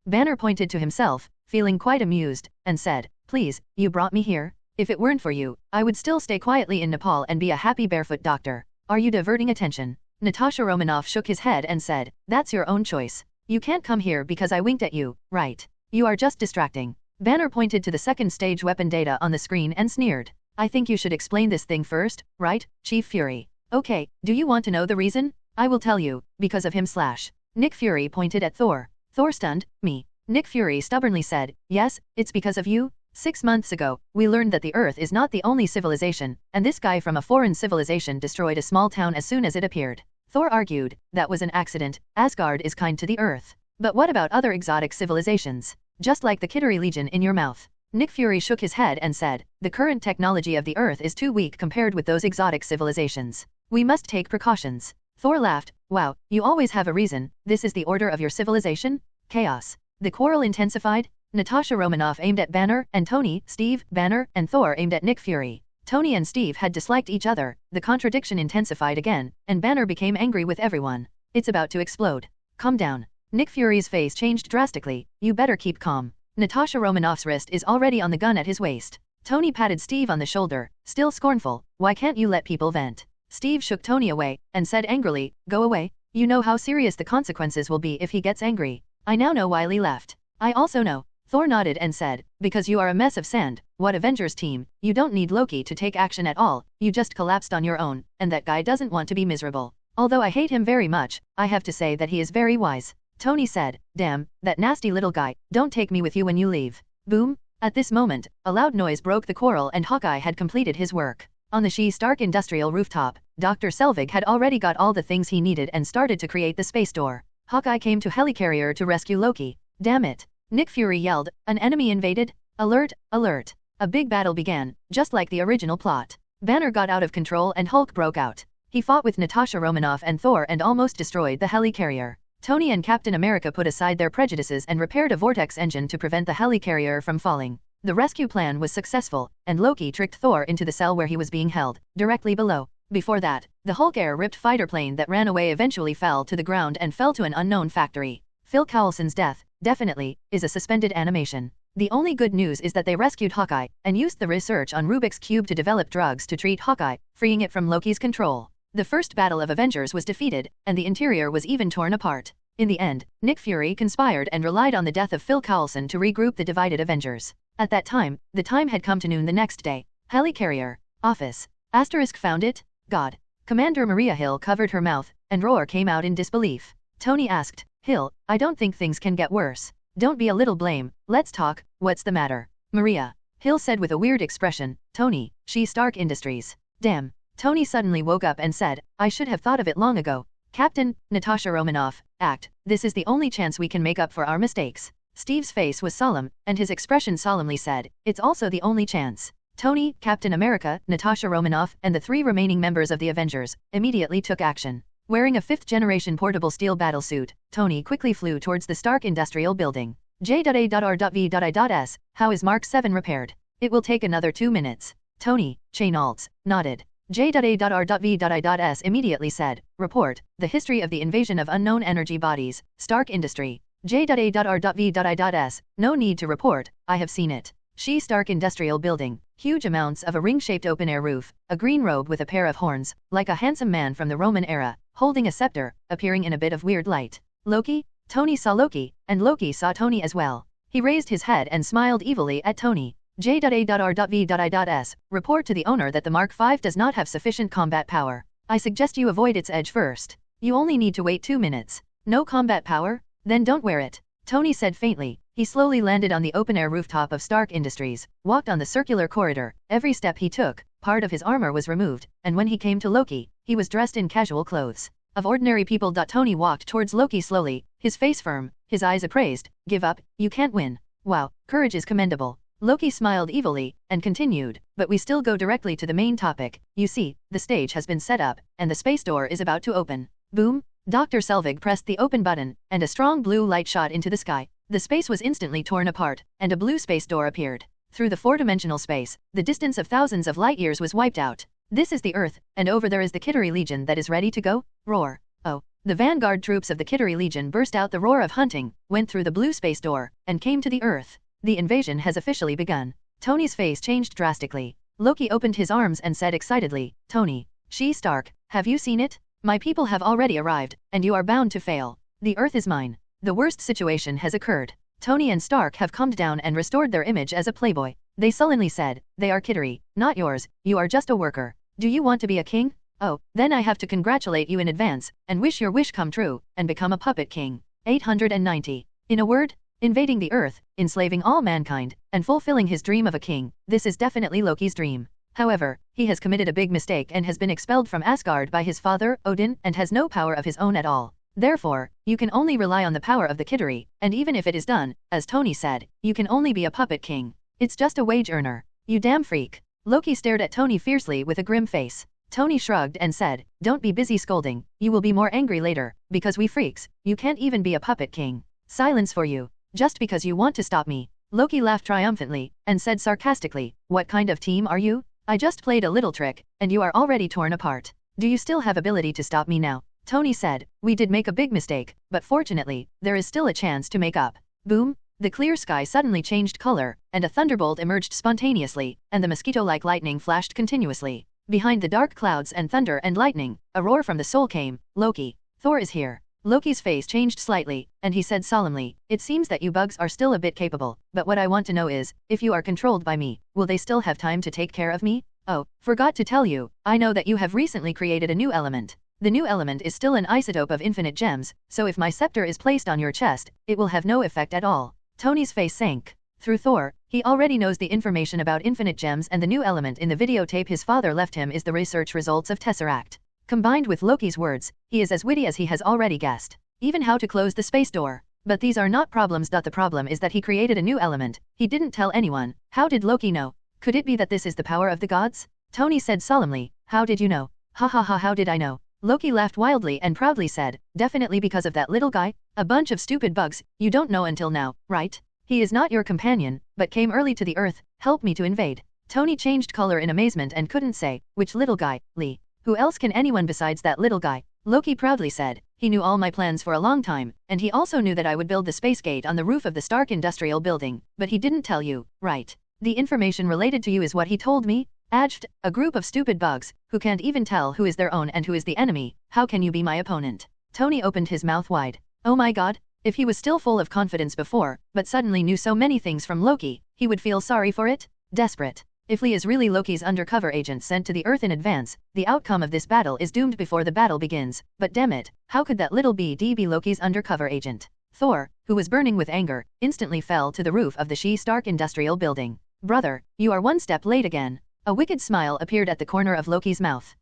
S1: Banner pointed to himself, feeling quite amused, and said, Please, you brought me here? If it weren't for you, I would still stay quietly in Nepal and be a happy barefoot doctor. Are you diverting attention? Natasha Romanoff shook his head and said, That's your own choice. You can't come here because I winked at you, right? You are just distracting. Banner pointed to the second stage weapon data on the screen and sneered. I think you should explain this thing first, right, Chief Fury? Okay, do you want to know the reason? I will tell you, because of him / Nick Fury pointed at Thor. Thor stunned, me. Nick Fury stubbornly said, Yes, it's because of you. 6 months ago, we learned that the Earth is not the only civilization, and this guy from a foreign civilization destroyed a small town as soon as it appeared. Thor argued, that was an accident, Asgard is kind to the Earth. But what about other exotic civilizations? Just like the Kittery Legion in your mouth. Nick Fury shook his head and said, the current technology of the Earth is too weak compared with those exotic civilizations. We must take precautions. Thor laughed, wow, you always have a reason, this is the order of your civilization? Chaos. The quarrel intensified. Natasha Romanoff aimed at Banner, and Tony, Steve, Banner, and Thor aimed at Nick Fury. Tony and Steve had disliked each other, the contradiction intensified again, and Banner became angry with everyone. It's about to explode. Calm down. Nick Fury's face changed drastically, you better keep calm. Natasha Romanoff's wrist is already on the gun at his waist. Tony patted Steve on the shoulder, still scornful, why can't you let people vent? Steve shook Tony away, and said angrily, go away, you know how serious the consequences will be if he gets angry. I now know why Lee left. I also know. Thor nodded and said, because you are a mess of sand, what Avengers team, you don't need Loki to take action at all, you just collapsed on your own, and that guy doesn't want to be miserable. Although I hate him very much, I have to say that he is very wise. Tony said, damn, that nasty little guy, don't take me with you when you leave. Boom. At this moment, a loud noise broke the quarrel and Hawkeye had completed his work. On the Stark Industrial rooftop, Dr. Selvig had already got all the things he needed and started to create the space door. Hawkeye came to helicarrier to rescue Loki. Damn it. Nick Fury yelled, an enemy invaded? Alert, alert. A big battle began, just like the original plot. Banner got out of control and Hulk broke out. He fought with Natasha Romanoff and Thor and almost destroyed the helicarrier. Tony and Captain America put aside their prejudices and repaired a vortex engine to prevent the helicarrier from falling. The rescue plan was successful, and Loki tricked Thor into the cell where he was being held, directly below. Before that, the Hulk air-ripped fighter plane that ran away eventually fell to the ground and fell to an unknown factory. Phil Coulson's death, definitely, is a suspended animation. The only good news is that they rescued Hawkeye, and used the research on Rubik's Cube to develop drugs to treat Hawkeye, freeing it from Loki's control. The first battle of Avengers was defeated, and the interior was even torn apart. In the end, Nick Fury conspired and relied on the death of Phil Coulson to regroup the divided Avengers. At that time, the time had come to noon the next day. Helicarrier. Office. Asterisk found it? God. Commander Maria Hill covered her mouth, and Roar came out in disbelief. Tony asked, Hill, I don't think things can get worse. Don't be a little blame, let's talk, what's the matter? Maria. Hill said with a weird expression, Tony, she's Stark Industries. Damn. Tony suddenly woke up and said, I should have thought of it long ago. Captain, Natasha Romanoff, act, this is the only chance we can make up for our mistakes. Steve's face was solemn, and his expression solemnly said, it's also the only chance. Tony, Captain America, Natasha Romanoff, and the 3 remaining members of the Avengers, immediately took action. Wearing a 5th-generation portable steel battlesuit, Tony quickly flew towards the Stark Industrial Building. J.A.R.V.S. How is Mark 7 repaired? It will take another 2 minutes. Tony, Chainalts, nodded. J.A.R.V.S. immediately said, report, the history of the invasion of unknown energy bodies, Stark Industry. J.A.R.V.S. No need to report, I have seen it. Stark Industrial Building, huge amounts of a ring-shaped open-air roof, a green robe with a pair of horns, like a handsome man from the Roman era, holding a scepter, appearing in a bit of weird light. Loki? Tony saw Loki, and Loki saw Tony as well. He raised his head and smiled evilly at Tony. J.A.R.V.S. Report to the owner that the Mark V does not have sufficient combat power. I suggest you avoid its edge first. You only need to wait 2 minutes. No combat power? Then don't wear it. Tony said faintly. He slowly landed on the open-air rooftop of Stark Industries, walked on the circular corridor. Every step he took, part of his armor was removed, and when he came to Loki, he was dressed in casual clothes. Of ordinary people. Tony walked towards Loki slowly, his face firm, his eyes appraised. Give up, you can't win. Wow, courage is commendable. Loki smiled evilly, and continued, but we still go directly to the main topic. You see, the stage has been set up, and the space door is about to open. Boom! Dr. Selvig pressed the open button, and a strong blue light shot into the sky. The space was instantly torn apart, and a blue space door appeared. Through the 4-dimensional space, the distance of thousands of light years was wiped out. This is the Earth, and over there is the Kittery Legion that is ready to go. Roar. Oh. The vanguard troops of the Kittery Legion burst out the roar of hunting, went through the blue space door, and came to the Earth. The invasion has officially begun. Tony's face changed drastically. Loki opened his arms and said excitedly, Tony, Stark, have you seen it? My people have already arrived, and you are bound to fail. The Earth is mine. The worst situation has occurred. Tony and Stark have calmed down and restored their image as a playboy. They sullenly said, they are Kittery, not yours, you are just a worker. Do you want to be a king? Oh, then I have to congratulate you in advance, and wish your wish come true, and become a puppet king. 890. In a word, invading the Earth, enslaving all mankind, and fulfilling his dream of a king, this is definitely Loki's dream. However, he has committed a big mistake and has been expelled from Asgard by his father, Odin, and has no power of his own at all. Therefore, you can only rely on the power of the Kittery, and even if it is done, as Tony said, you can only be a puppet king. It's just a wage earner. You damn freak. Loki stared at Tony fiercely with a grim face. Tony shrugged and said, don't be busy scolding, you will be more angry later, because we freaks, you can't even be a puppet king. Silence for you. Just because you want to stop me. Loki laughed triumphantly, and said sarcastically, what kind of team are you? I just played a little trick, and you are already torn apart. Do you still have ability to stop me now? Tony said, we did make a big mistake, but fortunately, there is still a chance to make up. Boom! The clear sky suddenly changed color, and a thunderbolt emerged spontaneously, and the mosquito-like lightning flashed continuously. Behind the dark clouds and thunder and lightning, a roar from the soul came, Loki. Thor is here. Loki's face changed slightly, and he said solemnly, it seems that you bugs are still a bit capable, but what I want to know is, if you are controlled by me, will they still have time to take care of me? Oh, forgot to tell you, I know that you have recently created a new element. The new element is still an isotope of infinite gems, so if my scepter is placed on your chest, it will have no effect at all. Tony's face sank. Through Thor, he already knows the information about infinite gems, and the new element in the videotape his father left him is the research results of Tesseract. Combined with Loki's words, he is as witty as he has already guessed. Even how to close the space door. But these are not problems. The problem is that he created a new element. He didn't tell anyone. How did Loki know? Could it be that this is the power of the gods? Tony said solemnly, how did you know? Ha ha ha, how did I know? Loki laughed wildly and proudly said, definitely because of that little guy. A bunch of stupid bugs, you don't know until now, right? He is not your companion, but came early to the earth, helped me to invade. Tony changed color in amazement and couldn't say, which little guy, Lee? Who else can anyone besides that little guy? Loki proudly said, he knew all my plans for a long time, and he also knew that I would build the space gate on the roof of the Stark Industrial Building, but he didn't tell you, right? The information related to you is what he told me? Ajft, a group of stupid bugs, who can't even tell who is their own and who is the enemy. How can you be my opponent? Tony opened his mouth wide. Oh my god. If he was still full of confidence before, but suddenly knew so many things from Loki, he would feel sorry for it? Desperate. If Lee is really Loki's undercover agent sent to the Earth in advance, the outcome of this battle is doomed before the battle begins. But damn it, how could that little BD be Loki's undercover agent? Thor, who was burning with anger, instantly fell to the roof of the Stark Industrial Building. Brother, you are one step late again. A wicked smile appeared at the corner of Loki's mouth.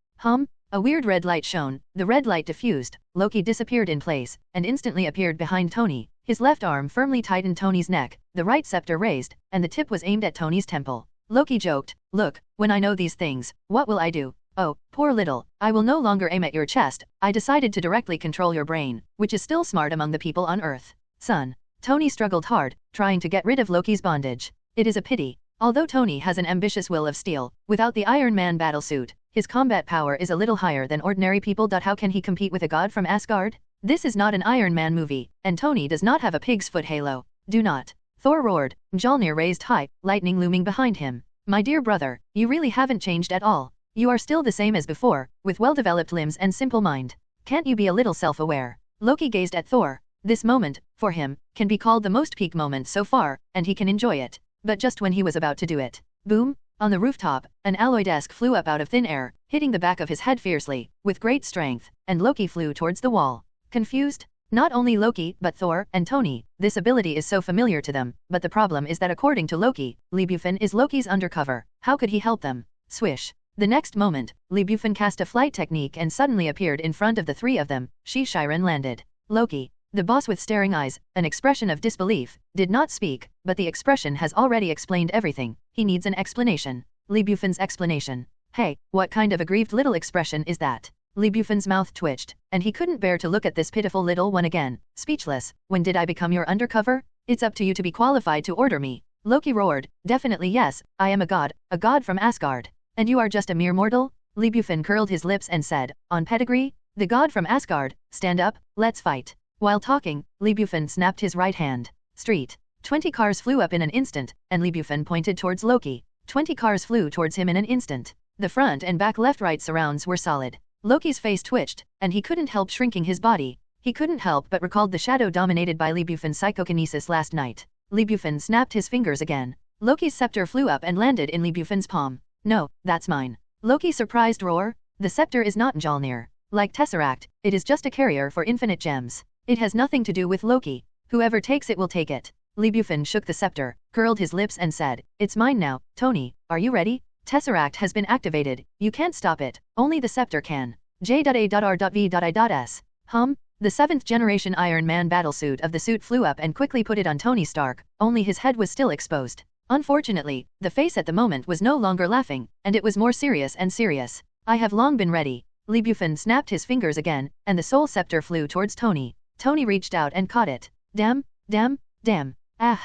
S1: A weird red light shone, the red light diffused, Loki disappeared in place, and instantly appeared behind Tony. His left arm firmly tightened Tony's neck, the right scepter raised, and the tip was aimed at Tony's temple. Loki joked, look, when I know these things, what will I do? Oh, poor little, I will no longer aim at your chest, I decided to directly control your brain, which is still smart among the people on Earth. Son. Tony struggled hard, trying to get rid of Loki's bondage. It is a pity. Although Tony has an ambitious will of steel, without the Iron Man battlesuit, his combat power is a little higher than ordinary people. How can he compete with a god from Asgard? This is not an Iron Man movie, and Tony does not have a pig's foot halo. Do not. Thor roared, Mjolnir raised high, lightning looming behind him. My dear brother, you really haven't changed at all. You are still the same as before, with well-developed limbs and simple mind. Can't you be a little self-aware? Loki gazed at Thor. This moment, for him, can be called the most peak moment so far, and he can enjoy it. But just when he was about to do it. Boom! On the rooftop, an alloy desk flew up out of thin air, hitting the back of his head fiercely, with great strength, and Loki flew towards the wall. Confused? Not only Loki, but Thor and Tony. This ability is so familiar to them, but the problem is that according to Loki, Bufan is Loki's undercover. How could he help them? Swish. The next moment, Bufan cast a flight technique and suddenly appeared in front of the three of them. Shiren landed. Loki, the boss with staring eyes, an expression of disbelief, did not speak, but the expression has already explained everything. He needs an explanation. Bufan's explanation. Hey, what kind of aggrieved little expression is that? Bufan's mouth twitched, and he couldn't bear to look at this pitiful little one again. Speechless. When did I become your undercover? It's up to you to be qualified to order me. Loki roared. Definitely yes, I am a god from Asgard. And you are just a mere mortal? Bufan curled his lips and said, on pedigree? The god from Asgard, stand up, let's fight. While talking, Bufan snapped his right hand. Street. 20 cars flew up in an instant, and Bufan pointed towards Loki. 20 cars flew towards him in an instant. The front and back left-right surrounds were solid. Loki's face twitched, and he couldn't help shrinking his body. He couldn't help but recalled the shadow dominated by Bufan's psychokinesis last night. Bufan snapped his fingers again. Loki's scepter flew up and landed in Bufan's palm. No, that's mine. Loki surprised roar. The scepter is not Mjolnir. Like Tesseract, it is just a carrier for infinite gems. It has nothing to do with Loki. Whoever takes it will take it. Bufan shook the scepter, curled his lips and said, it's mine now. Tony, are you ready? Tesseract has been activated, you can't stop it, only the scepter can. J.A.R.V.I.S. The 7th generation Iron Man battlesuit of the suit flew up and quickly put it on Tony Stark, only his head was still exposed. Unfortunately, the face at the moment was no longer laughing, and it was more serious and serious. I have long been ready. Lee Bufan snapped his fingers again, and the soul scepter flew towards Tony. Tony reached out and caught it. Damn. Ah.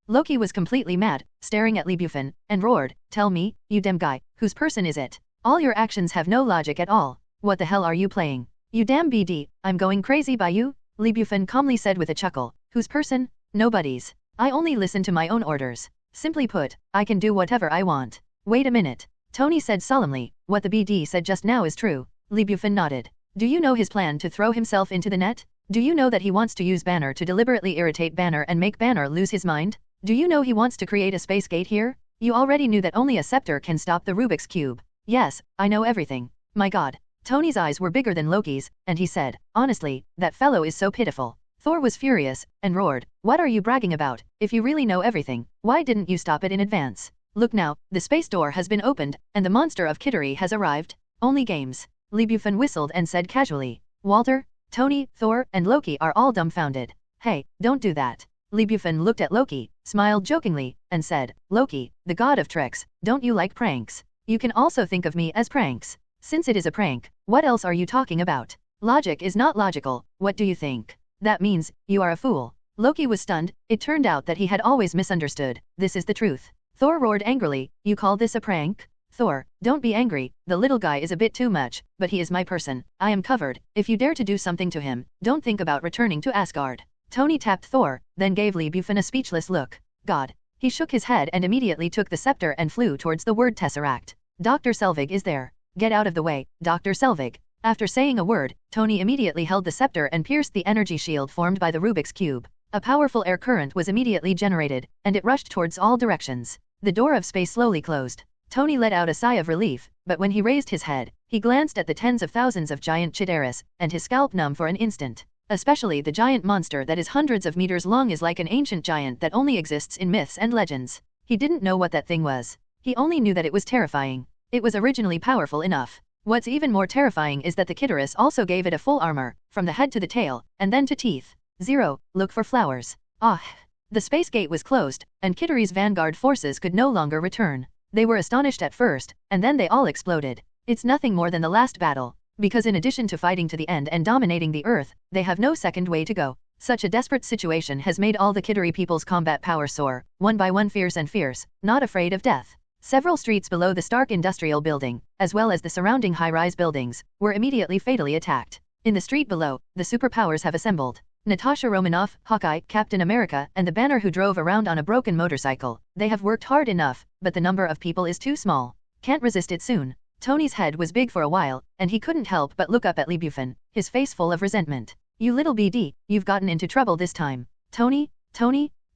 S1: Loki was completely mad, staring at Lee Bufan, and roared, "Tell me, you damn guy, whose person is it? All your actions have no logic at all. What the hell are you playing? You damn BD, I'm going crazy by you?" Lee Bufan calmly said with a chuckle. "Whose person? Nobody's. I only listen to my own orders. Simply put, I can do whatever I want." "Wait a minute," Tony said solemnly, "what the BD said just now is true." Lee Bufan nodded. "Do you know his plan to throw himself into the net? Do you know that he wants to use Banner to deliberately irritate Banner and make Banner lose his mind? Do you know he wants to create a space gate here? You already knew that only a scepter can stop the Rubik's Cube." "Yes, I know everything." "My god." Tony's eyes were bigger than Loki's, and he said, "Honestly, that fellow is so pitiful." Thor was furious, and roared, "What are you bragging about? If you really know everything, why didn't you stop it in advance? Look now, the space door has been opened, and the monster of Kittery has arrived. Only games." Lee Bufan whistled and said casually. Walter, Tony, Thor, and Loki are all dumbfounded. "Hey, don't do that." Lee Bufan looked at Loki, smiled jokingly, and said, "Loki, the god of tricks, don't you like pranks? You can also think of me as pranks. Since it is a prank, what else are you talking about? Logic is not logical, what do you think? That means, you are a fool." Loki was stunned. It turned out that he had always misunderstood. This is the truth. Thor roared angrily, "You call this a prank?" "Thor, don't be angry, the little guy is a bit too much, but he is my person. I am covered. If you dare to do something to him, don't think about returning to Asgard." Tony tapped Thor, then gave Lee Bufan a speechless look. "God." He shook his head and immediately took the scepter and flew towards the word Tesseract. "Dr. Selvig is there. Get out of the way, Dr. Selvig." After saying a word, Tony immediately held the scepter and pierced the energy shield formed by the Rubik's Cube. A powerful air current was immediately generated, and it rushed towards all directions. The door of space slowly closed. Tony let out a sigh of relief, but when he raised his head, he glanced at the tens of thousands of giant Chideris, and his scalp numbed for an instant. Especially the giant monster that is hundreds of meters long is like an ancient giant that only exists in myths and legends. He didn't know what that thing was. He only knew that it was terrifying. It was originally powerful enough. What's even more terrifying is that the Kitteris also gave it a full armor, from the head to the tail, and then to teeth. 0, look for flowers. Ah. The space gate was closed, and Kittery's vanguard forces could no longer return. They were astonished at first, and then they all exploded. It's nothing more than the last battle, because in addition to fighting to the end and dominating the Earth, they have no second way to go. Such a desperate situation has made all the Kittery people's combat power soar, one by one fierce and fierce, not afraid of death. Several streets below the Stark Industrial Building, as well as the surrounding high-rise buildings, were immediately fatally attacked. In the street below, the superpowers have assembled. Natasha Romanoff, Hawkeye, Captain America, and the Banner who drove around on a broken motorcycle. They have worked hard enough, but the number of people is too small. Can't resist it soon. Tony's head was big for a while, and he couldn't help but look up at Lee Bufan, his face full of resentment. "You little BD, you've gotten into trouble this time." Tony,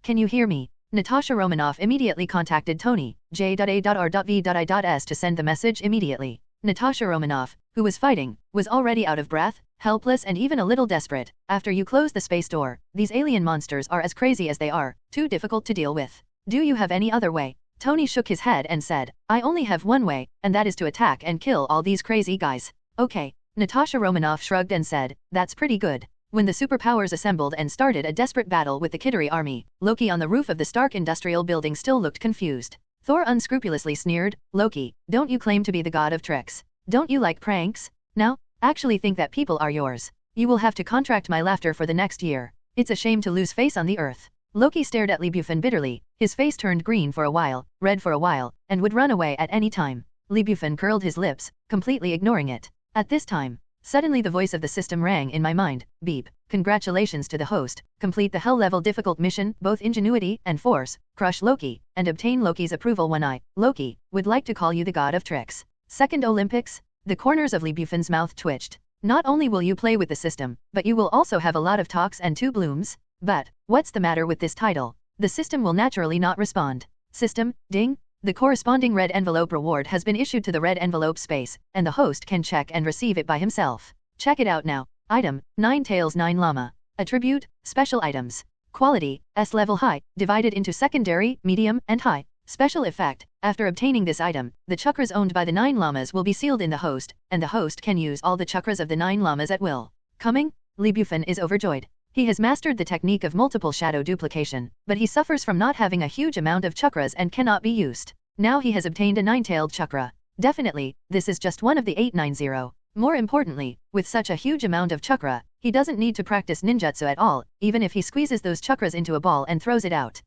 S1: can you hear me?" Natasha Romanoff immediately contacted Tony, J.A.R.V.I.S. to send the message immediately. Natasha Romanoff, who was fighting, was already out of breath, helpless and even a little desperate. "After you close the space door, these alien monsters are as crazy as they are, too difficult to deal with. Do you have any other way?" Tony shook his head and said, "I only have one way, and that is to attack and kill all these crazy guys." "Okay." Natasha Romanoff shrugged and said, "That's pretty good." When the superpowers assembled and started a desperate battle with the Kittery army, Loki on the roof of the Stark Industrial Building still looked confused. Thor unscrupulously sneered, "Loki, don't you claim to be the god of tricks? Don't you like pranks? Now, actually think that people are yours. You will have to contract my laughter for the next year. It's a shame to lose face on the earth." Loki stared at Lee Bufan bitterly. His face turned green for a while, red for a while, and would run away at any time. Lee Bufan curled his lips, completely ignoring it. At this time, suddenly the voice of the system rang in my mind. "Beep. Congratulations to the host. Complete the hell-level difficult mission, both ingenuity and force, crush Loki, and obtain Loki's approval when I, Loki, would like to call you the god of tricks. Second Olympics?" The corners of Lee Bufan's mouth twitched. "Not only will you play with the system, but you will also have a lot of talks and 2 blooms? But, what's the matter with this title? The system will naturally not respond." System, ding. The corresponding red envelope reward has been issued to the red envelope space, and the host can check and receive it by himself. Check it out now. Item, 9 tails 9 llama. Attribute, special items. Quality, S level high, divided into secondary, medium, and high. Special effect, after obtaining this item, the chakras owned by the 9 llamas will be sealed in the host, and the host can use all the chakras of the 9 llamas at will. Coming? Lee Bufan is overjoyed. He has mastered the technique of multiple shadow duplication, but he suffers from not having a huge amount of chakras and cannot be used. Now he has obtained a 9-tailed chakra. Definitely, this is just one of the 890. More importantly, with such a huge amount of chakra, he doesn't need to practice ninjutsu at all, even if he squeezes those chakras into a ball and throws it out.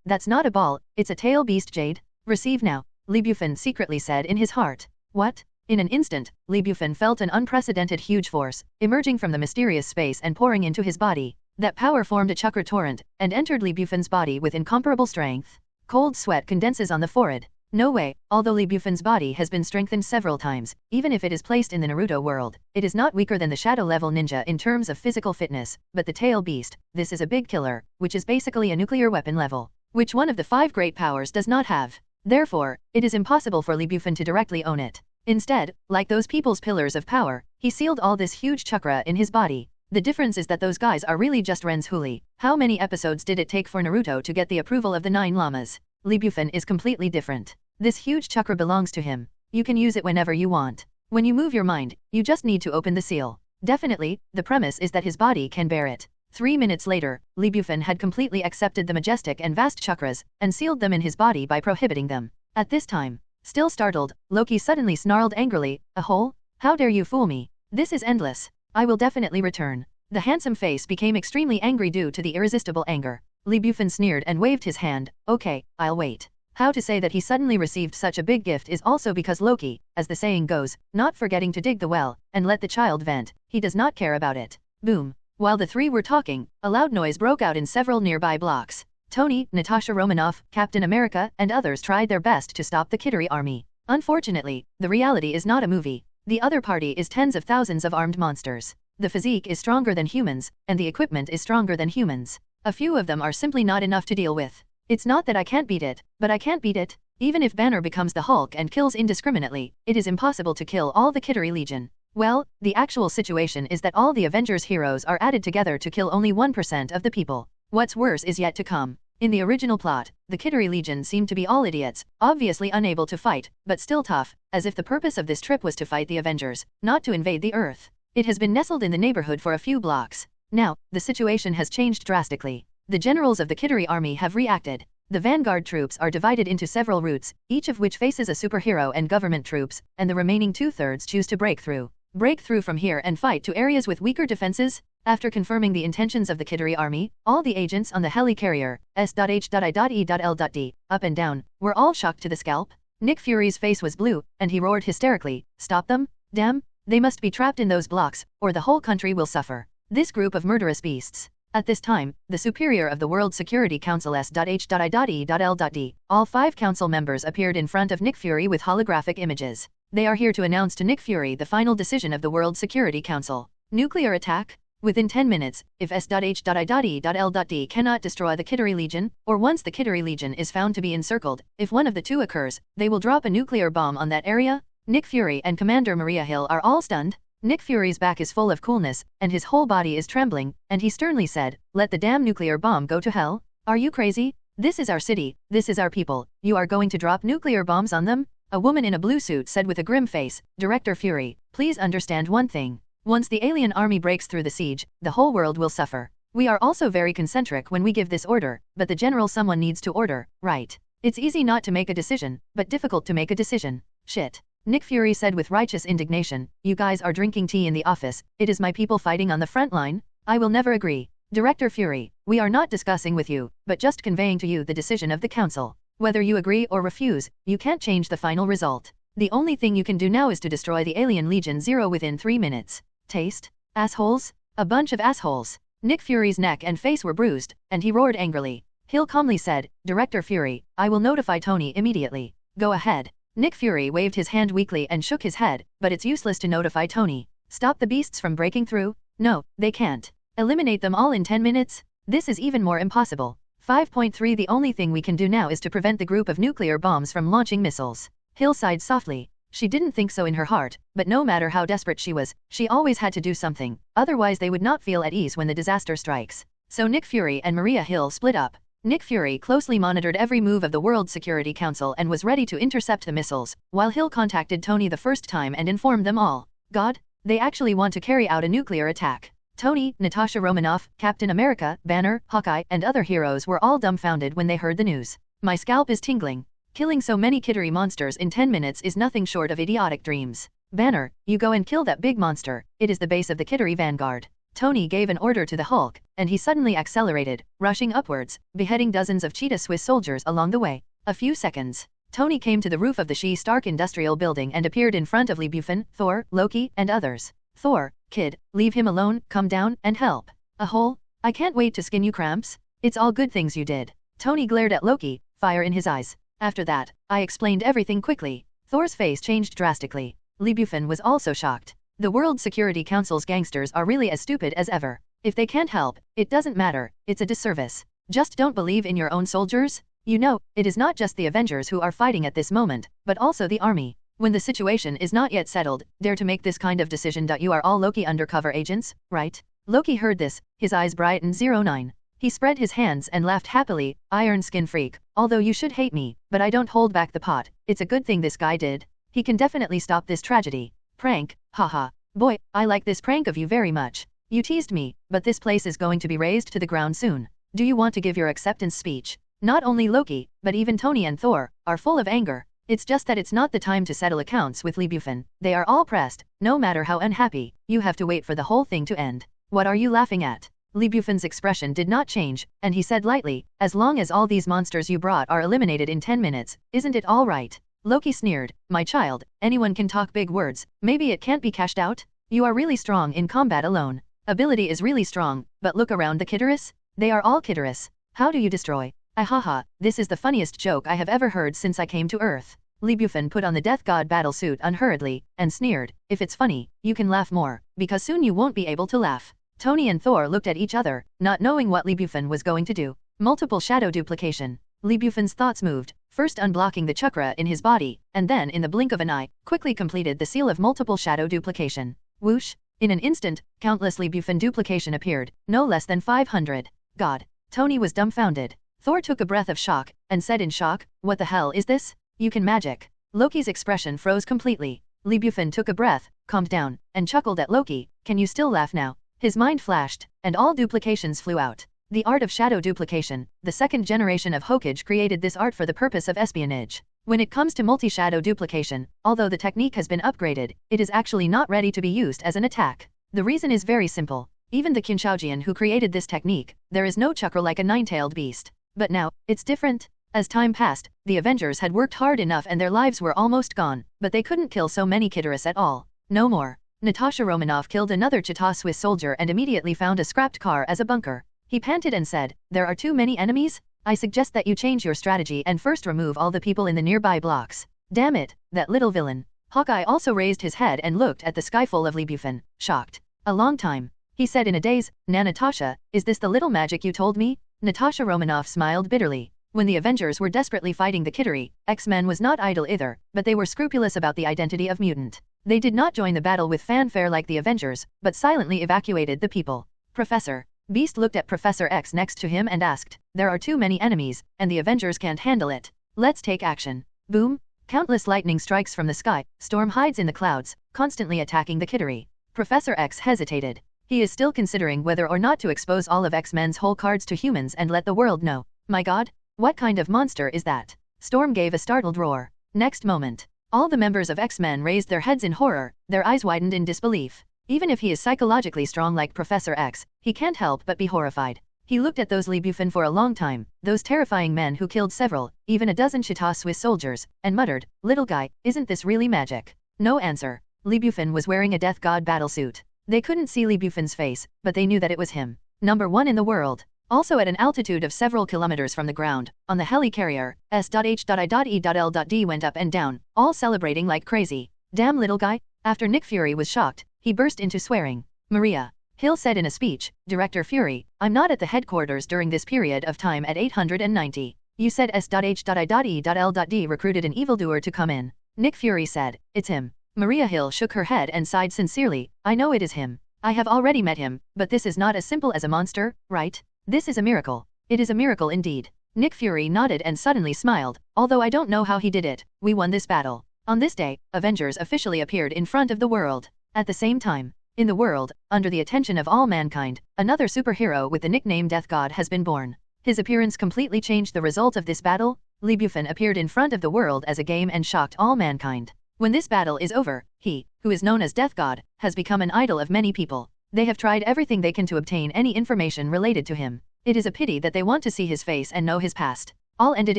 S1: That's not a ball, it's a tail beast jade. Receive now, Lee Bufan secretly said in his heart. What? In an instant, Lee Bufan felt an unprecedented huge force, emerging from the mysterious space and pouring into his body. That power formed a chakra torrent, and entered Lee Bufan's body with incomparable strength. Cold sweat condenses on the forehead. No way, although Lee Bufan's body has been strengthened several times, even if it is placed in the Naruto world, it is not weaker than the shadow level ninja in terms of physical fitness, but the tail beast, this is a big killer, which is basically a nuclear weapon level, which one of the 5 great powers does not have. Therefore, it is impossible for Lee Bufan to directly own it. Instead, like those people's pillars of power, he sealed all this huge chakra in his body. The difference is that those guys are really just Ren's Huli. How many episodes did it take for Naruto to get the approval of the 9 llamas? Lee Bufan is completely different. This huge chakra belongs to him. You can use it whenever you want. When you move your mind, you just need to open the seal. Definitely, the premise is that his body can bear it. 3 minutes later, Lee Bufan had completely accepted the majestic and vast chakras, and sealed them in his body by prohibiting them. At this time, still startled, Loki suddenly snarled angrily, "A hole? How dare you fool me? This is endless. I will definitely return." The handsome face became extremely angry due to the irresistible anger. Lee Bufan sneered and waved his hand. "Okay, I'll wait." How to say that he suddenly received such a big gift is also because Loki, as the saying goes, not forgetting to dig the well, and let the child vent, he does not care about it. Boom. While the 3 were talking, a loud noise broke out in several nearby blocks. Tony, Natasha Romanoff, Captain America, and others tried their best to stop the Kittery army. Unfortunately, the reality is not a movie. The other party is tens of thousands of armed monsters. The physique is stronger than humans, and the equipment is stronger than humans. A few of them are simply not enough to deal with. It's not that I can't beat it, but I can't beat it. Even if Banner becomes the Hulk and kills indiscriminately, it is impossible to kill all the Kittery Legion. Well, the actual situation is that all the Avengers heroes are added together to kill only 1% of the people. What's worse is yet to come. In the original plot, the Kittery Legion seemed to be all idiots, obviously unable to fight, but still tough, as if the purpose of this trip was to fight the Avengers, not to invade the Earth. It has been nestled in the neighborhood for a few blocks. Now, the situation has changed drastically. The generals of the Kittery army have reacted. The vanguard troops are divided into several routes, each of which faces a superhero and government troops, and the remaining 2/3 choose to break through. Break through from here and fight to areas with weaker defenses? After confirming the intentions of the Kittery army, all the agents on the helicarrier, S.H.I.E.L.D, up and down, were all shocked to the scalp. Nick Fury's face was blue, and he roared hysterically, "Stop them? Damn, they must be trapped in those blocks, or the whole country will suffer. This group of murderous beasts." At this time, the superior of the World Security Council S.H.I.E.L.D, all 5 council members appeared in front of Nick Fury with holographic images. They are here to announce to Nick Fury the final decision of the World Security Council. Nuclear attack? Within 10 minutes, if S.H.I.E.L.D cannot destroy the Kittery Legion, or once the Kittery Legion is found to be encircled, if one of the 2 occurs, they will drop a nuclear bomb on that area? Nick Fury and Commander Maria Hill are all stunned. Nick Fury's back is full of coolness, and his whole body is trembling, and he sternly said, "Let the damn nuclear bomb go to hell? Are you crazy? This is our city, this is our people, you are going to drop nuclear bombs on them?" A woman in a blue suit said with a grim face, "Director Fury, please understand one thing. Once the alien army breaks through the siege, the whole world will suffer. We are also very concentric when we give this order, but the general someone needs to order, right? It's easy not to make a decision, but difficult to make a decision. Shit." Nick Fury said with righteous indignation, "You guys are drinking tea in the office, it is my people fighting on the front line? I will never agree. Director Fury, we are not discussing with you, but just conveying to you the decision of the council. Whether you agree or refuse, you can't change the final result. The only thing you can do now is to destroy the Alien Legion Zero within 3 minutes. Taste? Assholes? A bunch of assholes." Nick Fury's neck and face were bruised, and he roared angrily. Hill calmly said, "Director Fury, I will notify Tony immediately. Go ahead." Nick Fury waved his hand weakly and shook his head, "But it's useless to notify Tony. Stop the beasts from breaking through? No, they can't. Eliminate them all in 10 minutes? This is even more impossible. 5.3 The only thing we can do now is to prevent the group of nuclear bombs from launching missiles." Hill sighed softly. She didn't think so in her heart, but no matter how desperate she was, she always had to do something, otherwise they would not feel at ease when the disaster strikes. So Nick Fury and Maria Hill split up. Nick Fury closely monitored every move of the World Security Council and was ready to intercept the missiles, while Hill contacted Tony the first time and informed them all. God, they actually want to carry out a nuclear attack. Tony, Natasha Romanoff, Captain America, Banner, Hawkeye, and other heroes were all dumbfounded when they heard the news. My scalp is tingling. Killing so many Kittery monsters in 10 minutes is nothing short of idiotic dreams. Banner, you go and kill that big monster, it is the base of the Kittery vanguard. Tony gave an order to the Hulk, and he suddenly accelerated, rushing upwards, beheading dozens of cheetah Swiss soldiers along the way. A few seconds. Tony came to the roof of the She-Stark Industrial Building and appeared in front of Bufan, Thor, Loki, and others. Thor, kid, leave him alone, come down, and help. A hole? I can't wait to skin you cramps. It's all good things you did. Tony glared at Loki, fire in his eyes. After that, I explained everything quickly. Thor's face changed drastically. Bufan was also shocked. The World Security Council's gangsters are really as stupid as ever. If they can't help, it doesn't matter, it's a disservice. Just don't believe in your own soldiers? You know, it is not just the Avengers who are fighting at this moment, but also the army. When the situation is not yet settled, dare to make this kind of decision. You are all Loki undercover agents, right? Loki heard this, his eyes brightened. 09. He spread his hands and laughed happily, Iron Skin Freak, although you should hate me, but I don't hold back the pot, it's a good thing this guy did. He can definitely stop this tragedy. Prank, haha. Boy, I like this prank of you very much. You teased me, but this place is going to be razed to the ground soon. Do you want to give your acceptance speech? Not only Loki, but even Tony and Thor, are full of anger. It's just that it's not the time to settle accounts with Bufan. They are all pressed, no matter how unhappy, you have to wait for the whole thing to end. What are you laughing at? Bufan's expression did not change, and he said lightly, as long as all these monsters you brought are eliminated in 10 minutes, isn't it all right? Loki sneered, my child, anyone can talk big words, maybe it can't be cashed out? You are really strong in combat alone. Ability is really strong, but look around the Kitterus. They are all Kitterus. How do you destroy? Haha, this is the funniest joke I have ever heard since I came to Earth. Bufan put on the Death God battlesuit unhurriedly, and sneered, if it's funny, you can laugh more, because soon you won't be able to laugh. Tony and Thor looked at each other, not knowing what Bufan was going to do. Multiple shadow duplication. Bufan's thoughts moved, first unblocking the chakra in his body, and then in the blink of an eye, quickly completed the seal of multiple shadow duplication. Whoosh! In an instant, countless Bufan duplication appeared, no less than 500. God! Tony was dumbfounded. Thor took a breath of shock, and said in shock, what the hell is this? You can magic. Loki's expression froze completely. Bufan took a breath, calmed down, and chuckled at Loki, can you still laugh now? His mind flashed, and all duplications flew out. The art of shadow duplication, the second generation of Hokage created this art for the purpose of espionage. When it comes to multi-shadow duplication, although the technique has been upgraded, it is actually not ready to be used as an attack. The reason is very simple. Even the Kinshaujian who created this technique, there is no chakra like a nine-tailed beast. But now, it's different. As time passed, the Avengers had worked hard enough and their lives were almost gone, but they couldn't kill so many Kitterus at all. No more. Natasha Romanoff killed another Cheetah Swiss soldier and immediately found a scrapped car as a bunker. He panted and said, there are too many enemies? I suggest that you change your strategy and first remove all the people in the nearby blocks. Damn it, that little villain. Hawkeye also raised his head and looked at the sky full of Bufan, shocked. A long time. He said in a daze, Natasha, is this the little magic you told me? Natasha Romanoff smiled bitterly. When the Avengers were desperately fighting the Kittery, X-Men was not idle either, but they were scrupulous about the identity of mutant. They did not join the battle with fanfare like the Avengers, but silently evacuated the people. Professor. Beast looked at Professor X next to him and asked, there are too many enemies, and the Avengers can't handle it. Let's take action. Boom! Countless lightning strikes from the sky, Storm hides in the clouds, constantly attacking the Kittery. Professor X hesitated. He is still considering whether or not to expose all of X-Men's whole cards to humans and let the world know. My god? What kind of monster is that? Storm gave a startled roar. Next moment, all the members of X-Men raised their heads in horror, their eyes widened in disbelief. Even if he is psychologically strong like Professor X, he can't help but be horrified. He looked at those Bufan for a long time, those terrifying men who killed several, even a dozen Cheetah Swiss soldiers, and muttered, little guy, isn't this really magic? No answer. Bufan was wearing a Death God battlesuit. They couldn't see Bufan's face, but they knew that it was him. Number 1 in the world. Also at an altitude of several kilometers from the ground, on the heli-carrier, S.H.I.E.L.D went up and down, all celebrating like crazy. Damn little guy. After Nick Fury was shocked, he burst into swearing. Maria. Hill said in a speech, Director Fury, I'm not at the headquarters during this period of time at 890. You said S.H.I.E.L.D recruited an evildoer to come in. Nick Fury said, it's him. Maria Hill shook her head and sighed sincerely, I know it is him. I have already met him, but this is not as simple as a monster, right? This is a miracle. It is a miracle indeed. Nick Fury nodded and suddenly smiled, although I don't know how he did it. We won this battle. On this day, Avengers officially appeared in front of the world. At the same time, in the world, under the attention of all mankind, another superhero with the nickname Death God has been born. His appearance completely changed the result of this battle. Bufan appeared in front of the world as a game and shocked all mankind. When this battle is over, he, who is known as Death God, has become an idol of many people. They have tried everything they can to obtain any information related to him. It is a pity that they want to see his face and know his past. All ended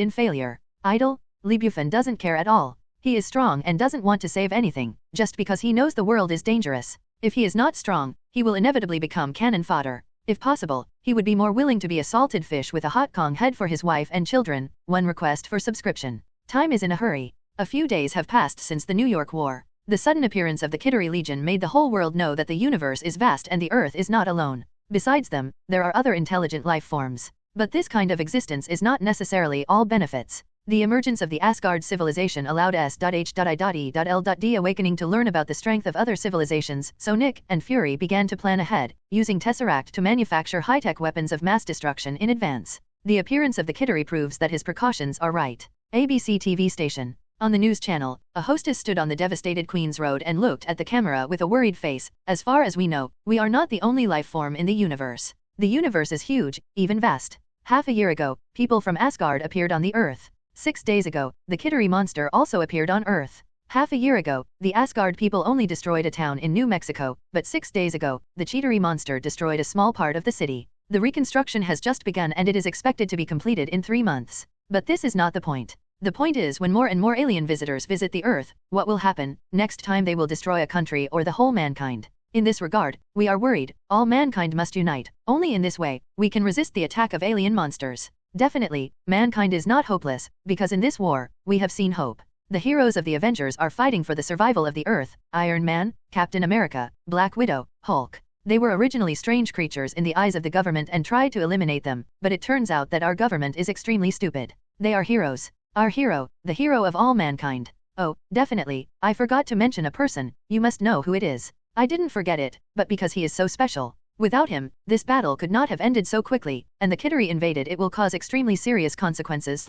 S1: in failure. Idol? Bufan doesn't care at all. He is strong and doesn't want to save anything, just because he knows the world is dangerous. If he is not strong, he will inevitably become cannon fodder. If possible, he would be more willing to be a salted fish with a hot Kong head for his wife and children. One request for subscription. Time is in a hurry. A few days have passed since the New York War. The sudden appearance of the Kittery Legion made the whole world know that the universe is vast and the Earth is not alone. Besides them, there are other intelligent life forms. But this kind of existence is not necessarily all benefits. The emergence of the Asgard civilization allowed S.H.I.E.L.D. awakening to learn about the strength of other civilizations, so Nick and Fury began to plan ahead, using Tesseract to manufacture high-tech weapons of mass destruction in advance. The appearance of the Kittery proves that his precautions are right. ABC TV station. On the news channel, a hostess stood on the devastated Queen's Road and looked at the camera with a worried face. As far as we know, we are not the only life form in the universe. The universe is huge, even vast. Half a year ago, people from Asgard appeared on the Earth. 6 days ago, the Kittery monster also appeared on Earth. Half a year ago, the Asgard people only destroyed a town in New Mexico, but 6 days ago, the Kittery monster destroyed a small part of the city. The reconstruction has just begun and it is expected to be completed in 3 months. But this is not the point. The point is when more and more alien visitors visit the Earth, what will happen? Next time they will destroy a country or the whole mankind. In this regard, we are worried. All mankind must unite. Only in this way, we can resist the attack of alien monsters. Definitely, mankind is not hopeless, because in this war, we have seen hope. The heroes of the Avengers are fighting for the survival of the Earth: Iron Man, Captain America, Black Widow, Hulk. They were originally strange creatures in the eyes of the government and tried to eliminate them, but it turns out that our government is extremely stupid. They are heroes. Our hero, the hero of all mankind. Oh, definitely, I forgot to mention a person. You must know who it is. I didn't forget it, but because he is so special. Without him, this battle could not have ended so quickly, and the Kittery invaded it will cause extremely serious consequences.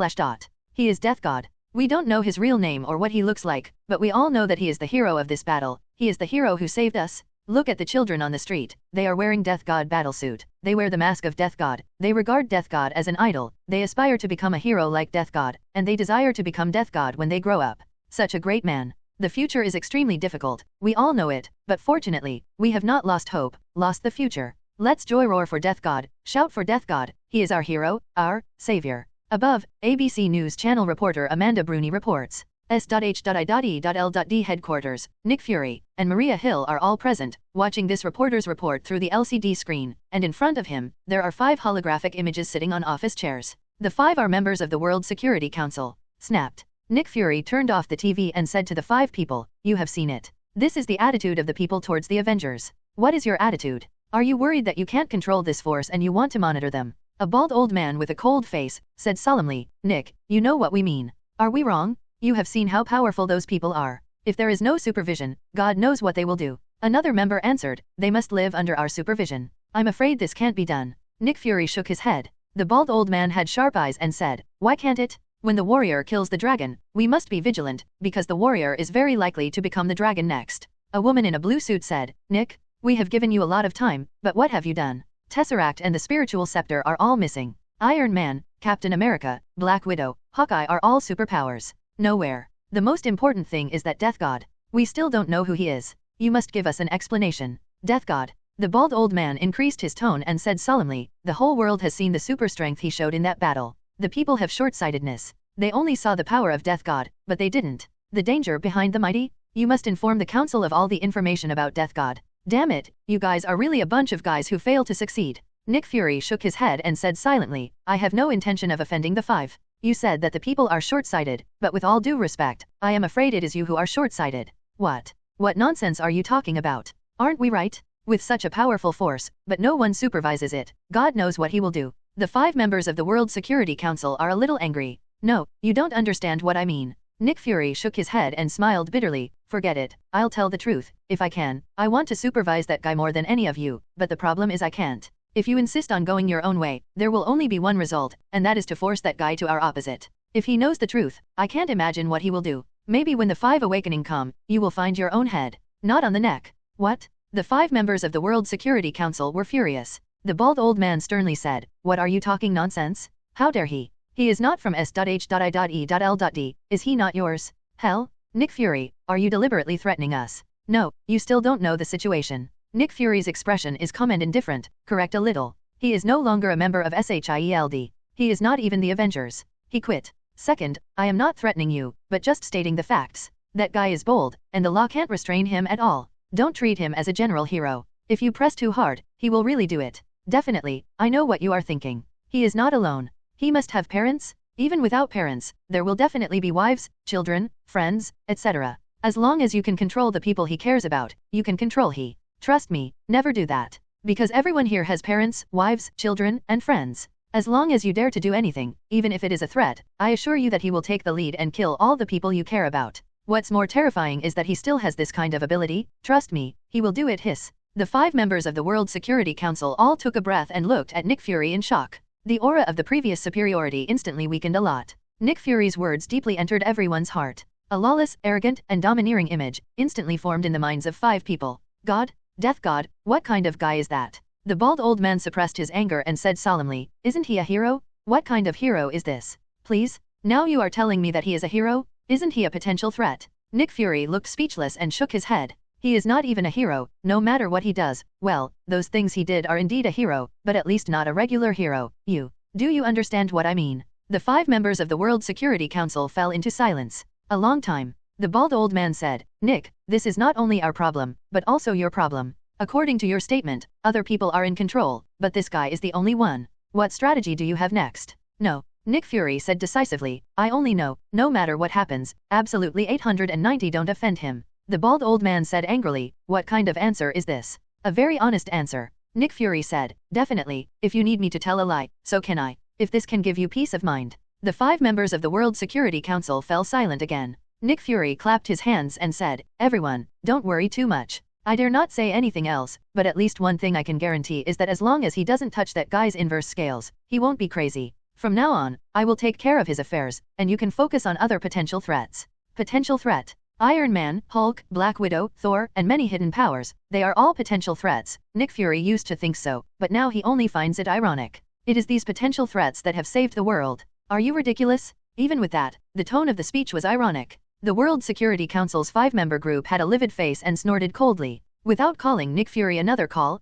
S1: He is Death God. We don't know his real name or what he looks like, but we all know that he is the hero of this battle. He is the hero who saved us. Look at the children on the street. They are wearing Death God battlesuit. They wear the mask of Death God. They regard Death God as an idol. They aspire to become a hero like Death God, and they desire to become Death God when they grow up. Such a great man. The future is extremely difficult. We all know it, but fortunately, we have not lost hope, lost the future. Let's joy roar for Death God, shout for Death God. He is our hero, our savior. Above, ABC News Channel reporter Amanda Bruni reports. S.H.I.E.L.D. headquarters, Nick Fury, and Maria Hill are all present, watching this reporter's report through the LCD screen, and in front of him, there are 5 holographic images sitting on office chairs. The 5 are members of the World Security Council. Snapped. Nick Fury turned off the TV and said to the 5 people, "You have seen it. This is the attitude of the people towards the Avengers. What is your attitude? Are you worried that you can't control this force and you want to monitor them?" A bald old man with a cold face said solemnly, "Nick, you know what we mean. Are we wrong? You have seen how powerful those people are. If there is no supervision, God knows what they will do." Another member answered, "They must live under our supervision. I'm afraid this can't be done." Nick Fury shook his head. The bald old man had sharp eyes and said, "Why can't it? When the warrior kills the dragon, we must be vigilant, because the warrior is very likely to become the dragon next." A woman in a blue suit said, "Nick, we have given you a lot of time, but what have you done? Tesseract and the spiritual scepter are all missing. Iron Man, Captain America, Black Widow, Hawkeye are all superpowers. Nowhere. The most important thing is that Death God. We still don't know who he is. You must give us an explanation." Death God. The bald old man increased his tone and said solemnly, "The whole world has seen the super strength he showed in that battle. The people have short-sightedness. They only saw the power of Death God, but they didn't. The danger behind the mighty? You must inform the council of all the information about Death God. Damn it, you guys are really a bunch of guys who fail to succeed." Nick Fury shook his head and said silently, "I have no intention of offending the 5. You said that the people are short-sighted, but with all due respect, I am afraid it is you who are short-sighted." What nonsense are you talking about? Aren't we right? With such a powerful force, but no one supervises it, God knows what he will do. The 5 members of the World Security Council are a little angry. "No, you don't understand what I mean." Nick Fury shook his head and smiled bitterly. "Forget it, I'll tell the truth. If I can, I want to supervise that guy more than any of you, but the problem is I can't. If you insist on going your own way, there will only be one result, and that is to force that guy to our opposite. If he knows the truth, I can't imagine what he will do. Maybe when the 5 awakening come, you will find your own head. Not on the neck. What? The 5 members of the World Security Council were furious. The bald old man sternly said, "What are you talking nonsense? How dare he? He is not from S.H.I.E.L.D. Is he not yours? Hell? Nick Fury, are you deliberately threatening us? No, you still don't know the situation." Nick Fury's expression is calm and indifferent, correct a little. He is no longer a member of SHIELD. He is not even the Avengers. He quit. Second, I am not threatening you, but just stating the facts. That guy is bold, and the law can't restrain him at all. Don't treat him as a general hero. If you press too hard, he will really do it. Definitely, I know what you are thinking. He is not alone. He must have parents? Even without parents, there will definitely be wives, children, friends, etc. As long as you can control the people he cares about, you can control he. Trust me, never do that. Because everyone here has parents, wives, children, and friends. As long as you dare to do anything, even if it is a threat, I assure you that he will take the lead and kill all the people you care about. What's more terrifying is that he still has this kind of ability. Trust me, he will do it. Hiss. The 5 members of the World Security Council all took a breath and looked at Nick Fury in shock. The aura of the previous superiority instantly weakened a lot. Nick Fury's words deeply entered everyone's heart. A lawless, arrogant, and domineering image instantly formed in the minds of 5 people. God? Death God? What kind of guy is that? The bald old man suppressed his anger and said solemnly, "Isn't he a hero? What kind of hero is this? Please? Now you are telling me that he is a hero? Isn't he a potential threat?" Nick Fury looked speechless and shook his head. He is not even a hero, no matter what he does. Well, those things he did are indeed a hero, but at least not a regular hero. Do you understand what I mean? The 5 members of the World Security Council fell into silence. A long time. The bald old man said, "Nick, this is not only our problem, but also your problem. According to your statement, other people are in control, but this guy is the only one. What strategy do you have next?" "No," Nick Fury said decisively, "I only know, no matter what happens, absolutely 890 don't offend him." The bald old man said angrily, "What kind of answer is this?" "A very honest answer." Nick Fury said, "Definitely, if you need me to tell a lie, so can I. If this can give you peace of mind." The 5 members of the World Security Council fell silent again. Nick Fury clapped his hands and said, "Everyone, don't worry too much. I dare not say anything else, but at least one thing I can guarantee is that as long as he doesn't touch that guy's inverse scales, he won't be crazy. From now on, I will take care of his affairs, and you can focus on other potential threats." Potential threat. Iron Man, Hulk, Black Widow, Thor, and many hidden powers, they are all potential threats. Nick Fury used to think so, but now he only finds it ironic. It is these potential threats that have saved the world. Are you ridiculous? Even with that, the tone of the speech was ironic. The World Security Council's 5-member group had a livid face and snorted coldly. Without calling Nick Fury another call,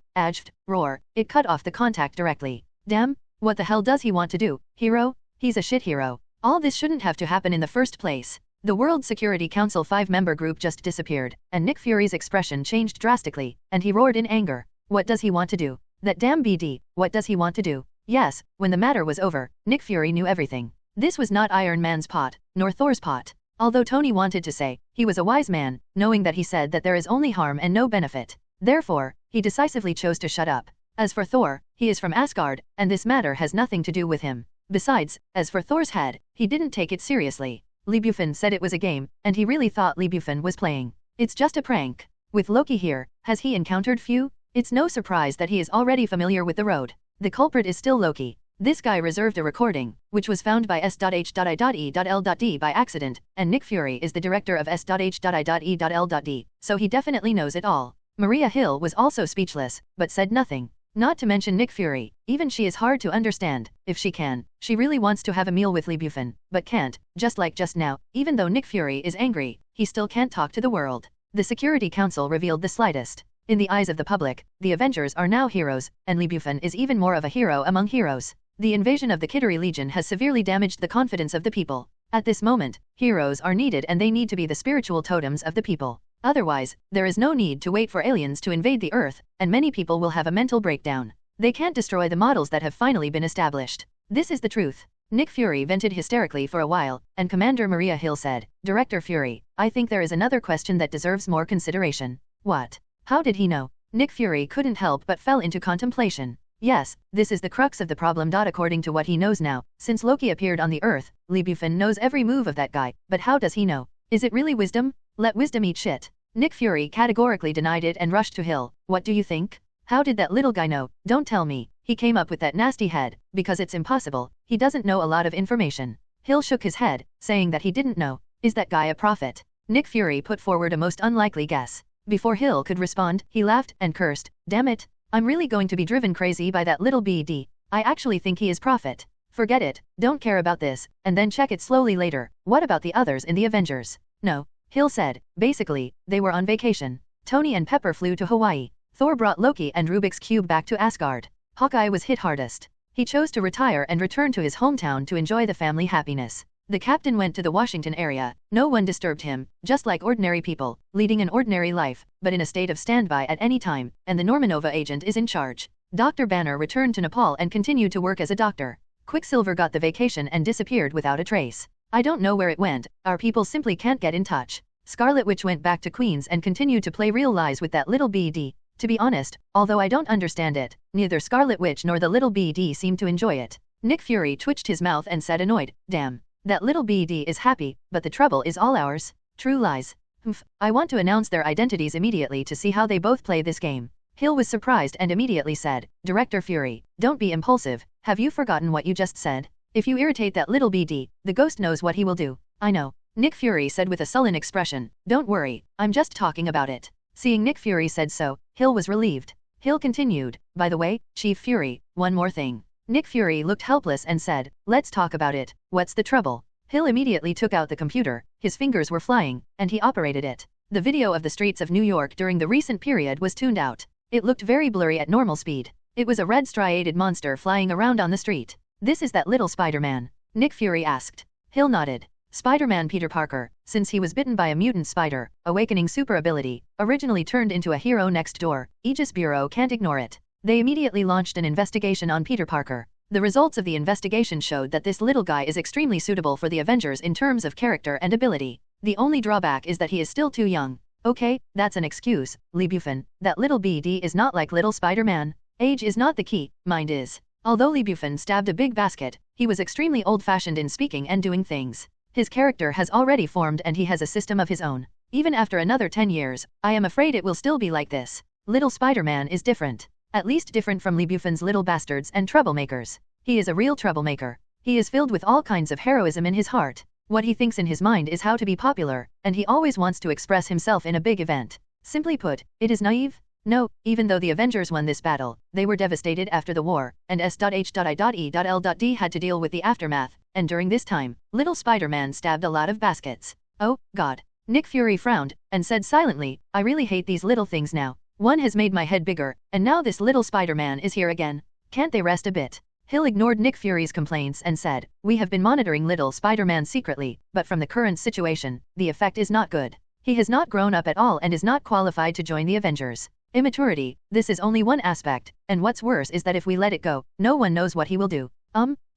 S1: roar, it cut off the contact directly. Damn, what the hell does he want to do? Hero? He's a shit hero. All this shouldn't have to happen in the first place. The World Security Council 5-member group just disappeared, and Nick Fury's expression changed drastically, and he roared in anger. What does he want to do? That damn BD, what does he want to do? Yes, when the matter was over, Nick Fury knew everything. This was not Iron Man's pot, nor Thor's pot. Although Tony wanted to say, he was a wise man, knowing that he said that there is only harm and no benefit. Therefore, he decisively chose to shut up. As for Thor, he is from Asgard, and this matter has nothing to do with him. Besides, as for Thor's head, he didn't take it seriously. Bufan said it was a game, and he really thought Bufan was playing. It's just a prank. With Loki here, has he encountered few? It's no surprise that he is already familiar with the road. The culprit is still Loki. This guy reserved a recording, which was found by S.H.I.E.L.D. by accident, and Nick Fury is the director of S.H.I.E.L.D., so he definitely knows it all. Maria Hill was also speechless, but said nothing. Not to mention Nick Fury, even she is hard to understand. If she can, she really wants to have a meal with Bufan, but can't, just like just now. Even though Nick Fury is angry, he still can't talk to the world. The Security Council revealed the slightest. In the eyes of the public, the Avengers are now heroes, and Bufan is even more of a hero among heroes. The invasion of the Kittery Legion has severely damaged the confidence of the people. At this moment, heroes are needed and they need to be the spiritual totems of the people. Otherwise, there is no need to wait for aliens to invade the Earth, and many people will have a mental breakdown. They can't destroy the models that have finally been established. This is the truth. Nick Fury vented hysterically for a while, and Commander Maria Hill said, "Director Fury, I think there is another question that deserves more consideration." What? How did he know? Nick Fury couldn't help but fell into contemplation. Yes, this is the crux of the problem. According to what he knows now, since Loki appeared on the Earth, Bufan knows every move of that guy, but how does he know? Is it really wisdom? Let wisdom eat shit. Nick Fury categorically denied it and rushed to Hill. "What do you think? How did that little guy know? Don't tell me. he came up with that nasty head, because it's impossible, he doesn't know a lot of information. Hill shook his head, saying that he didn't know. Is that guy a prophet? Nick Fury put forward a most unlikely guess. Before Hill could respond, he laughed and cursed. Damn it, I'm really going to be driven crazy by that little BD. I actually think he is prophet. Forget it, don't care about this, and then check it slowly later. What about the others in the Avengers? No, Hill said. Basically, they were on vacation. Tony and Pepper flew to Hawaii. Thor brought Loki and Rubik's Cube back to Asgard. Hawkeye was hit hardest. He chose to retire and return to his hometown to enjoy the family happiness. The captain went to the Washington area. No one disturbed him, just like ordinary people, leading an ordinary life, but in a state of standby at any time, and the Normanova agent is in charge. Dr. Banner returned to Nepal and continued to work as a doctor. Quicksilver got the vacation and disappeared without a trace. I don't know where it went, our people simply can't get in touch. Scarlet Witch went back to Queens and continued to play real lies with that little BD. To be honest, although I don't understand it, neither Scarlet Witch nor the little BD seem to enjoy it. Nick Fury twitched his mouth and said annoyed, damn. That little BD is happy, but the trouble is all ours. True lies. Humph, I want to announce their identities immediately to see how they both play this game. Hill was surprised and immediately said, Director Fury, don't be impulsive, have you forgotten what you just said? If you irritate that little BD, the ghost knows what he will do. I know. Nick Fury said with a sullen expression, don't worry, I'm just talking about it. Seeing Nick Fury said so, Hill was relieved. Hill continued, by the way, Chief Fury, one more thing. Nick Fury looked helpless and said, let's talk about it, what's the trouble? Hill immediately took out the computer, his fingers were flying, and he operated it. The video of the streets of New York during the recent period was tuned out. It looked very blurry at normal speed. It was a red striated monster flying around on the street. This is that little Spider-Man? Nick Fury asked. Hill nodded. Spider-Man Peter Parker, since he was bitten by a mutant spider, awakening super ability, originally turned into a hero next door, Aegis Bureau can't ignore it. They immediately launched an investigation on Peter Parker. The results of the investigation showed that this little guy is extremely suitable for the Avengers in terms of character and ability. The only drawback is that he is still too young. Okay, that's an excuse, Lee Bufan, that little BD is not like little Spider-Man. Age is not the key, mind is. Although Lee Bufan stabbed a big basket, he was extremely old-fashioned in speaking and doing things. His character has already formed and he has a system of his own. Even after another 10 years, I am afraid it will still be like this. Little Spider-Man is different. At least different from Lee Bufan's little bastards and troublemakers. He is a real troublemaker. He is filled with all kinds of heroism in his heart. What he thinks in his mind is how to be popular, and he always wants to express himself in a big event. Simply put, it is naive? No, even though the Avengers won this battle, they were devastated after the war, and S.H.I.E.L.D. had to deal with the aftermath, and during this time, little Spider-Man stabbed a lot of baskets. Oh, God. Nick Fury frowned, and said silently, I really hate these little things now. One has made my head bigger, and now this little Spider-Man is here again. Can't they rest a bit? Hill ignored Nick Fury's complaints and said, we have been monitoring little Spider-Man secretly, but from the current situation, the effect is not good. He has not grown up at all and is not qualified to join the Avengers. Immaturity, this is only one aspect, and what's worse is that if we let it go, no one knows what he will do.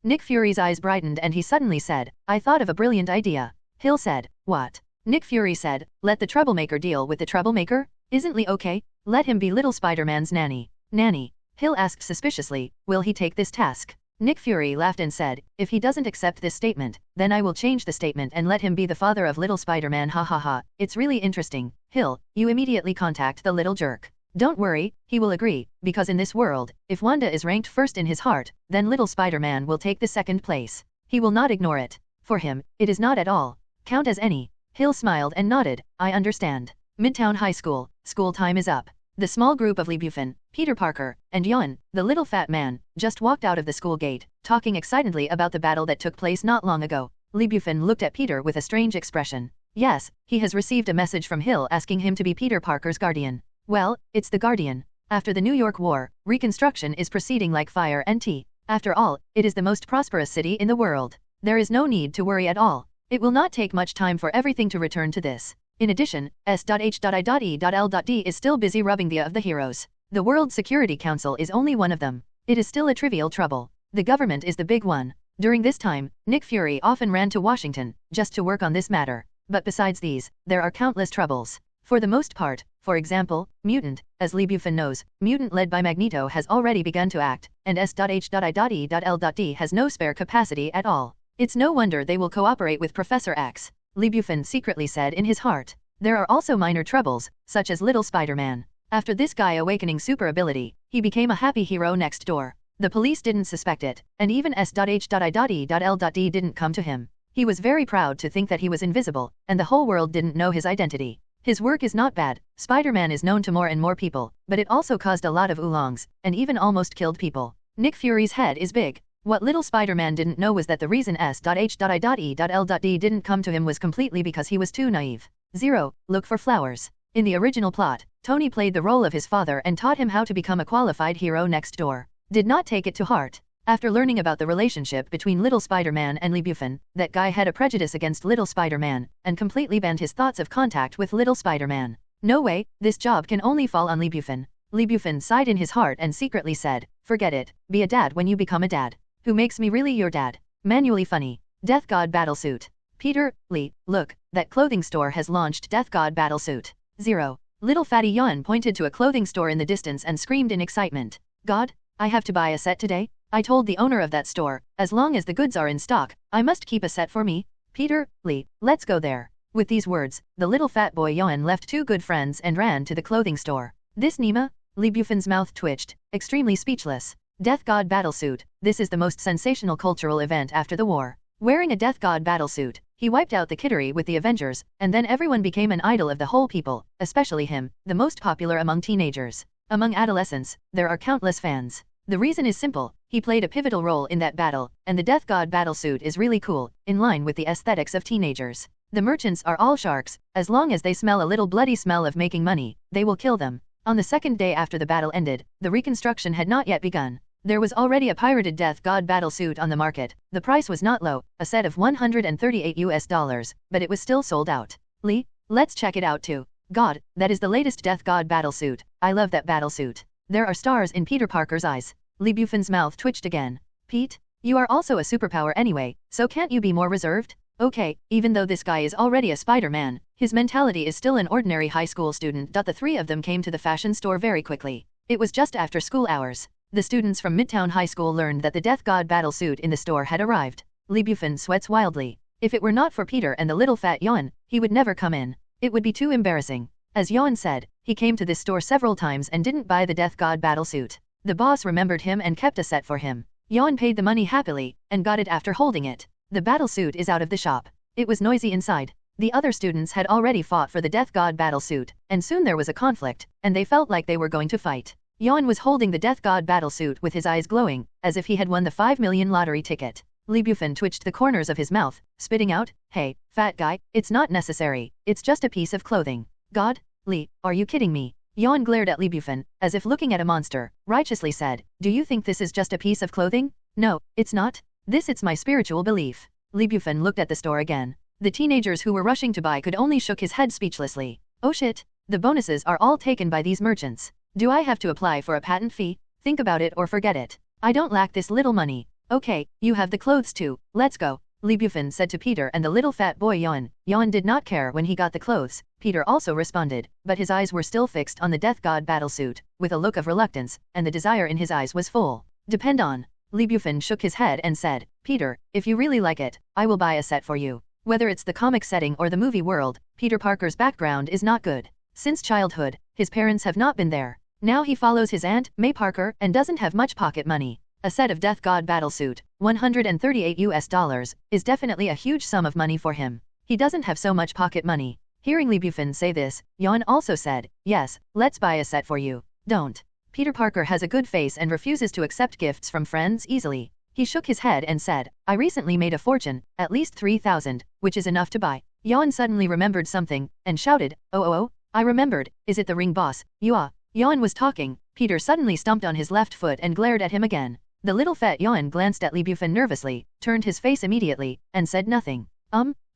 S1: Nick Fury's eyes brightened and he suddenly said, I thought of a brilliant idea. Hill said, what? Nick Fury said, let the troublemaker deal with the troublemaker? Isn't Lee okay? Let him be little Spider-Man's nanny. Nanny? Hill asked suspiciously, will he take this task? Nick Fury laughed and said, if he doesn't accept this statement, then I will change the statement and let him be the father of little Spider-Man. Ha ha ha, it's really interesting. Hill, you immediately contact the little jerk. Don't worry, he will agree, because in this world, if Wanda is ranked first in his heart, then little Spider-Man will take the second place. He will not ignore it. For him, it is not at all. Count as any. Hill smiled and nodded, I understand. Midtown High School, school time is up. The small group of Lee Bufan, Peter Parker, and Yon, the little fat man, just walked out of the school gate, talking excitedly about the battle that took place not long ago. Lee Bufan looked at Peter with a strange expression. Yes, he has received a message from Hill asking him to be Peter Parker's guardian. Well, it's the Guardian. After the New York War, Reconstruction is proceeding like fire and tea. After all, it is the most prosperous city in the world. There is no need to worry at all. It will not take much time for everything to return to this. In addition, S.H.I.E.L.D. is still busy rubbing the of the heroes. The World Security Council is only one of them. It is still a trivial trouble. The government is the big one. During this time, Nick Fury often ran to Washington, just to work on this matter. But besides these, there are countless troubles. For the most part, for example, mutant, as Lee Bufan knows, mutant led by Magneto has already begun to act, and S.H.I.E.L.D. has no spare capacity at all. It's no wonder they will cooperate with Professor X. Lee Bufan secretly said in his heart. There are also minor troubles, such as little Spider-Man. After this guy awakening super ability, he became a happy hero next door. The police didn't suspect it, and even S.H.I.E.L.D. didn't come to him. He was very proud to think that he was invisible, and the whole world didn't know his identity. His work is not bad. Spider-Man is known to more and more people, but it also caused a lot of oolongs, and even almost killed people. Nick Fury's head is big. What little Spider-Man didn't know was that the reason S.H.I.E.L.D. didn't come to him was completely because he was too naive. 0. Look for flowers. In the original plot, Tony played the role of his father and taught him how to become a qualified hero next door. Did not take it to heart. After learning about the relationship between Little Spider-Man and Lee Bufan, that guy had a prejudice against Little Spider-Man, and completely banned his thoughts of contact with Little Spider-Man. No way, this job can only fall on Lee Bufan. Lee Bufan sighed in his heart and secretly said, forget it, be a dad when you become a dad. Who makes me really your dad? Manually funny. Death God Battlesuit. Peter, Lee, look, that clothing store has launched Death God Battlesuit. 0. Little Fatty Yon pointed to a clothing store in the distance and screamed in excitement. God, I have to buy a set today? I told the owner of that store, as long as the goods are in stock, I must keep a set for me. Peter, Lee, let's go there. With these words, the little fat boy Yon left two good friends and ran to the clothing store. This Nima? Lee Bufan's mouth twitched, extremely speechless. Death God Battlesuit, this is the most sensational cultural event after the war. Wearing a Death God Battlesuit, he wiped out the kittery with the Avengers, and then everyone became an idol of the whole people, especially him, the most popular among teenagers. Among adolescents, there are countless fans. The reason is simple, he played a pivotal role in that battle, and the Death God Battlesuit is really cool, in line with the aesthetics of teenagers. The merchants are all sharks, as long as they smell a little bloody smell of making money, they will kill them. On the second day after the battle ended, the reconstruction had not yet begun. There was already a pirated Death God Battlesuit on the market. The price was not low, a set of $138, but it was still sold out. Lee, let's check it out too. God, that is the latest Death God Battlesuit. I love that battlesuit. There are stars in Peter Parker's eyes. Lee Bufan's mouth twitched again. Pete, you are also a superpower anyway, so can't you be more reserved? Okay, even though this guy is already a Spider-Man, his mentality is still an ordinary high school student. The three of them came to the fashion store very quickly. It was just after school hours. The students from Midtown High School learned that the Death God Battlesuit in the store had arrived. Lee Bufan sweats wildly. If it were not for Peter and the little fat Yon, he would never come in. It would be too embarrassing. As Yon said, he came to this store several times and didn't buy the Death God Battlesuit. The boss remembered him and kept a set for him. Yon paid the money happily, and got it after holding it. The battlesuit is out of the shop. It was noisy inside. The other students had already fought for the Death God Battlesuit, and soon there was a conflict, and they felt like they were going to fight. Yon was holding the Death God Battlesuit with his eyes glowing, as if he had won the 5 million lottery ticket. Lee Bufan twitched the corners of his mouth, spitting out, hey, fat guy, it's not necessary, it's just a piece of clothing. God? Lee, are you kidding me? Yon glared at Lee Bufan, as if looking at a monster, righteously said, do you think this is just a piece of clothing? No, it's not. It's my spiritual belief. Lee Bufan looked at the store again. The teenagers who were rushing to buy could only shook his head speechlessly. Oh shit, the bonuses are all taken by these merchants. Do I have to apply for a patent fee? Think about it or forget it. I don't lack this little money. Okay, you have the clothes too, let's go. Lee Bufan said to Peter and the little fat boy Yon. Yon did not care when he got the clothes. Peter also responded, but his eyes were still fixed on the Death God Battlesuit, with a look of reluctance, and the desire in his eyes was full. Depend on. Lee Bufan shook his head and said, Peter, if you really like it, I will buy a set for you. Whether it's the comic setting or the movie world, Peter Parker's background is not good. Since childhood, his parents have not been there. Now he follows his Aunt, May Parker, and doesn't have much pocket money. A set of Death God Battlesuit, $138, is definitely a huge sum of money for him. He doesn't have so much pocket money. Hearing Lee Bufan say this, Yon also said, yes, let's buy a set for you. Don't. Peter Parker has a good face and refuses to accept gifts from friends easily. He shook his head and said, I recently made a fortune, at least 3,000, which is enough to buy. Yon suddenly remembered something, and shouted, oh, I remembered, is it the ring boss? Yon was talking, Peter suddenly stomped on his left foot and glared at him again. The little fat Yon glanced at Lee Bufan nervously, turned his face immediately, and said nothing.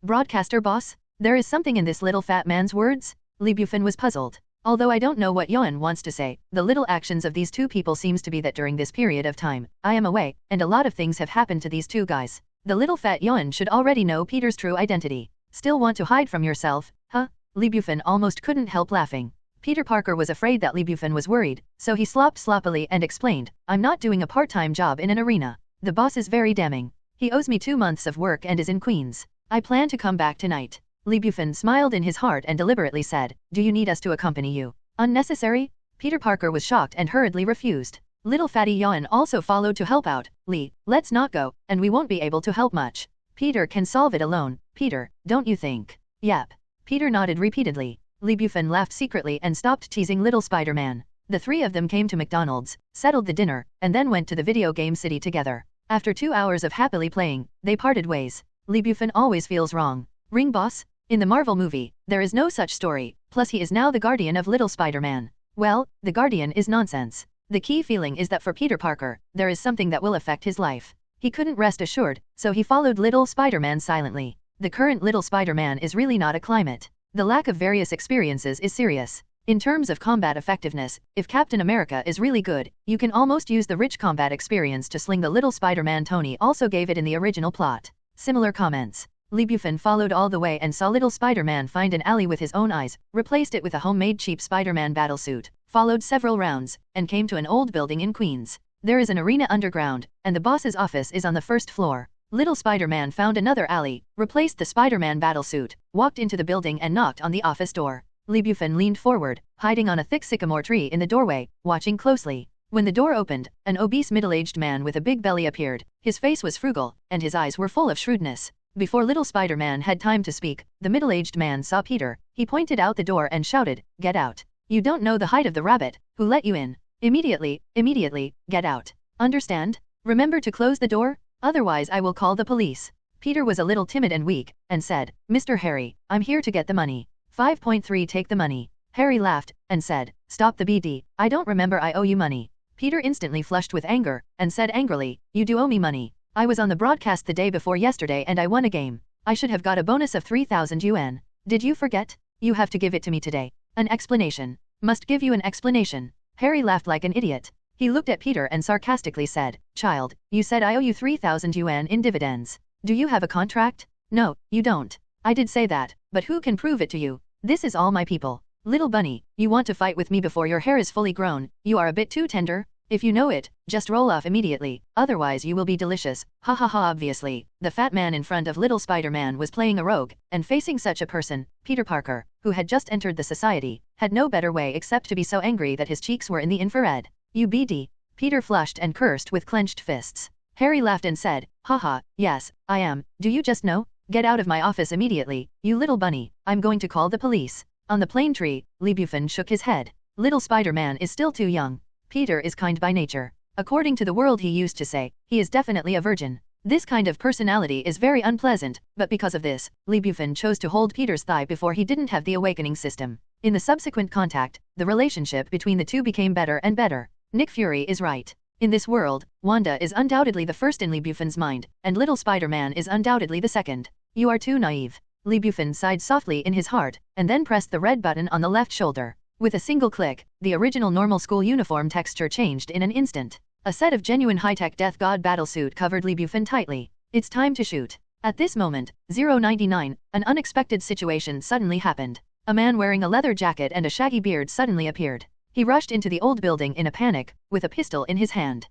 S1: Broadcaster boss? There is something in this little fat man's words? Lee Bufan was puzzled. Although I don't know what Yon wants to say, the little actions of these two people seems to be that during this period of time, I am away, and a lot of things have happened to these two guys. The little fat Yon should already know Peter's true identity. Still want to hide from yourself, huh? Lee Bufan almost couldn't help laughing. Peter Parker was afraid that Lee Bufan was worried, so he slopped sloppily and explained, I'm not doing a part-time job in an arena. The boss is very damning. He owes me 2 months of work and is in Queens. I plan to come back tonight. Lee Bufan smiled in his heart and deliberately said, do you need us to accompany you? Unnecessary? Peter Parker was shocked and hurriedly refused. Little fatty Yawn also followed to help out. Lee, let's not go, and we won't be able to help much. Peter can solve it alone. Peter, don't you think? Yep. Peter nodded repeatedly. Lee Bufan laughed secretly and stopped teasing little Spider-Man. The three of them came to McDonald's, settled the dinner, and then went to the video game city together. After 2 hours of happily playing, they parted ways. Lee Bufan always feels wrong. Ring boss? In the Marvel movie, there is no such story, plus he is now the guardian of little Spider-Man. Well, the guardian is nonsense. The key feeling is that for Peter Parker, there is something that will affect his life. He couldn't rest assured, so he followed little Spider-Man silently. The current little Spider-Man is really not a climate. The lack of various experiences is serious. In terms of combat effectiveness, if Captain America is really good, you can almost use the rich combat experience to sling the little Spider-Man. Tony also gave it in the original plot. Similar comments. Lee Bufan followed all the way and saw little Spider-Man find an alley with his own eyes, replaced it with a homemade cheap Spider-Man battlesuit, followed several rounds, and came to an old building in Queens. There is an arena underground, and the boss's office is on the first floor. Little Spider-Man found another alley, replaced the Spider-Man battlesuit, walked into the building and knocked on the office door. Lee Bufan leaned forward, hiding on a thick sycamore tree in the doorway, watching closely. When the door opened, an obese middle-aged man with a big belly appeared. His face was frugal, and his eyes were full of shrewdness. Before little Spider-Man had time to speak, the middle-aged man saw Peter. He pointed out the door and shouted, "Get out. You don't know the height of the rabbit who let you in. Immediately, get out. Understand? Remember to close the door? Otherwise I will call the police." Peter was a little timid and weak, and said, "Mr. Harry, I'm here to get the money. 5.3 Take the money." Harry laughed, and said, "Stop the BD, I don't remember I owe you money." Peter instantly flushed with anger, and said angrily, "You do owe me money. I was on the broadcast the day before yesterday and I won a game. I should have got a bonus of 3,000 yuan. Did you forget? You have to give it to me today. An explanation. Must give you an explanation." Harry laughed like an idiot. He looked at Peter and sarcastically said, "Child, you said I owe you 3,000 yuan in dividends. Do you have a contract?" "No, you don't." "I did say that, but who can prove it to you? This is all my people." "Little bunny, you want to fight with me before your hair is fully grown? You are a bit too tender. If you know it, just roll off immediately, otherwise you will be delicious." Ha ha ha. Obviously, the fat man in front of little Spider-Man was playing a rogue, and facing such a person, Peter Parker, who had just entered the society, had no better way except to be so angry that his cheeks were in the infrared. "You BD." Peter flushed and cursed with clenched fists. Harry laughed and said, "Haha, yes, I am. Do you just know? Get out of my office immediately, you little bunny. I'm going to call the police." On the plane tree, Lee Bufan shook his head. Little Spider-Man is still too young. Peter is kind by nature. According to the world he used to say, he is definitely a virgin. This kind of personality is very unpleasant, but because of this, Lee Bufan chose to hold Peter's thigh before he didn't have the awakening system. In the subsequent contact, the relationship between the two became better and better. Nick Fury is right. In this world, Wanda is undoubtedly the first in Lee Bufan's mind, and little Spider-Man is undoubtedly the second. "You are too naive." Lee Bufan sighed softly in his heart, and then pressed the red button on the left shoulder. With a single click, the original normal school uniform texture changed in an instant. A set of genuine high-tech Death God battlesuit covered Lee Bufan tightly. "It's time to shoot." At this moment, 099, an unexpected situation suddenly happened. A man wearing a leather jacket and a shaggy beard suddenly appeared. He rushed into the old building in a panic, with a pistol in his hand.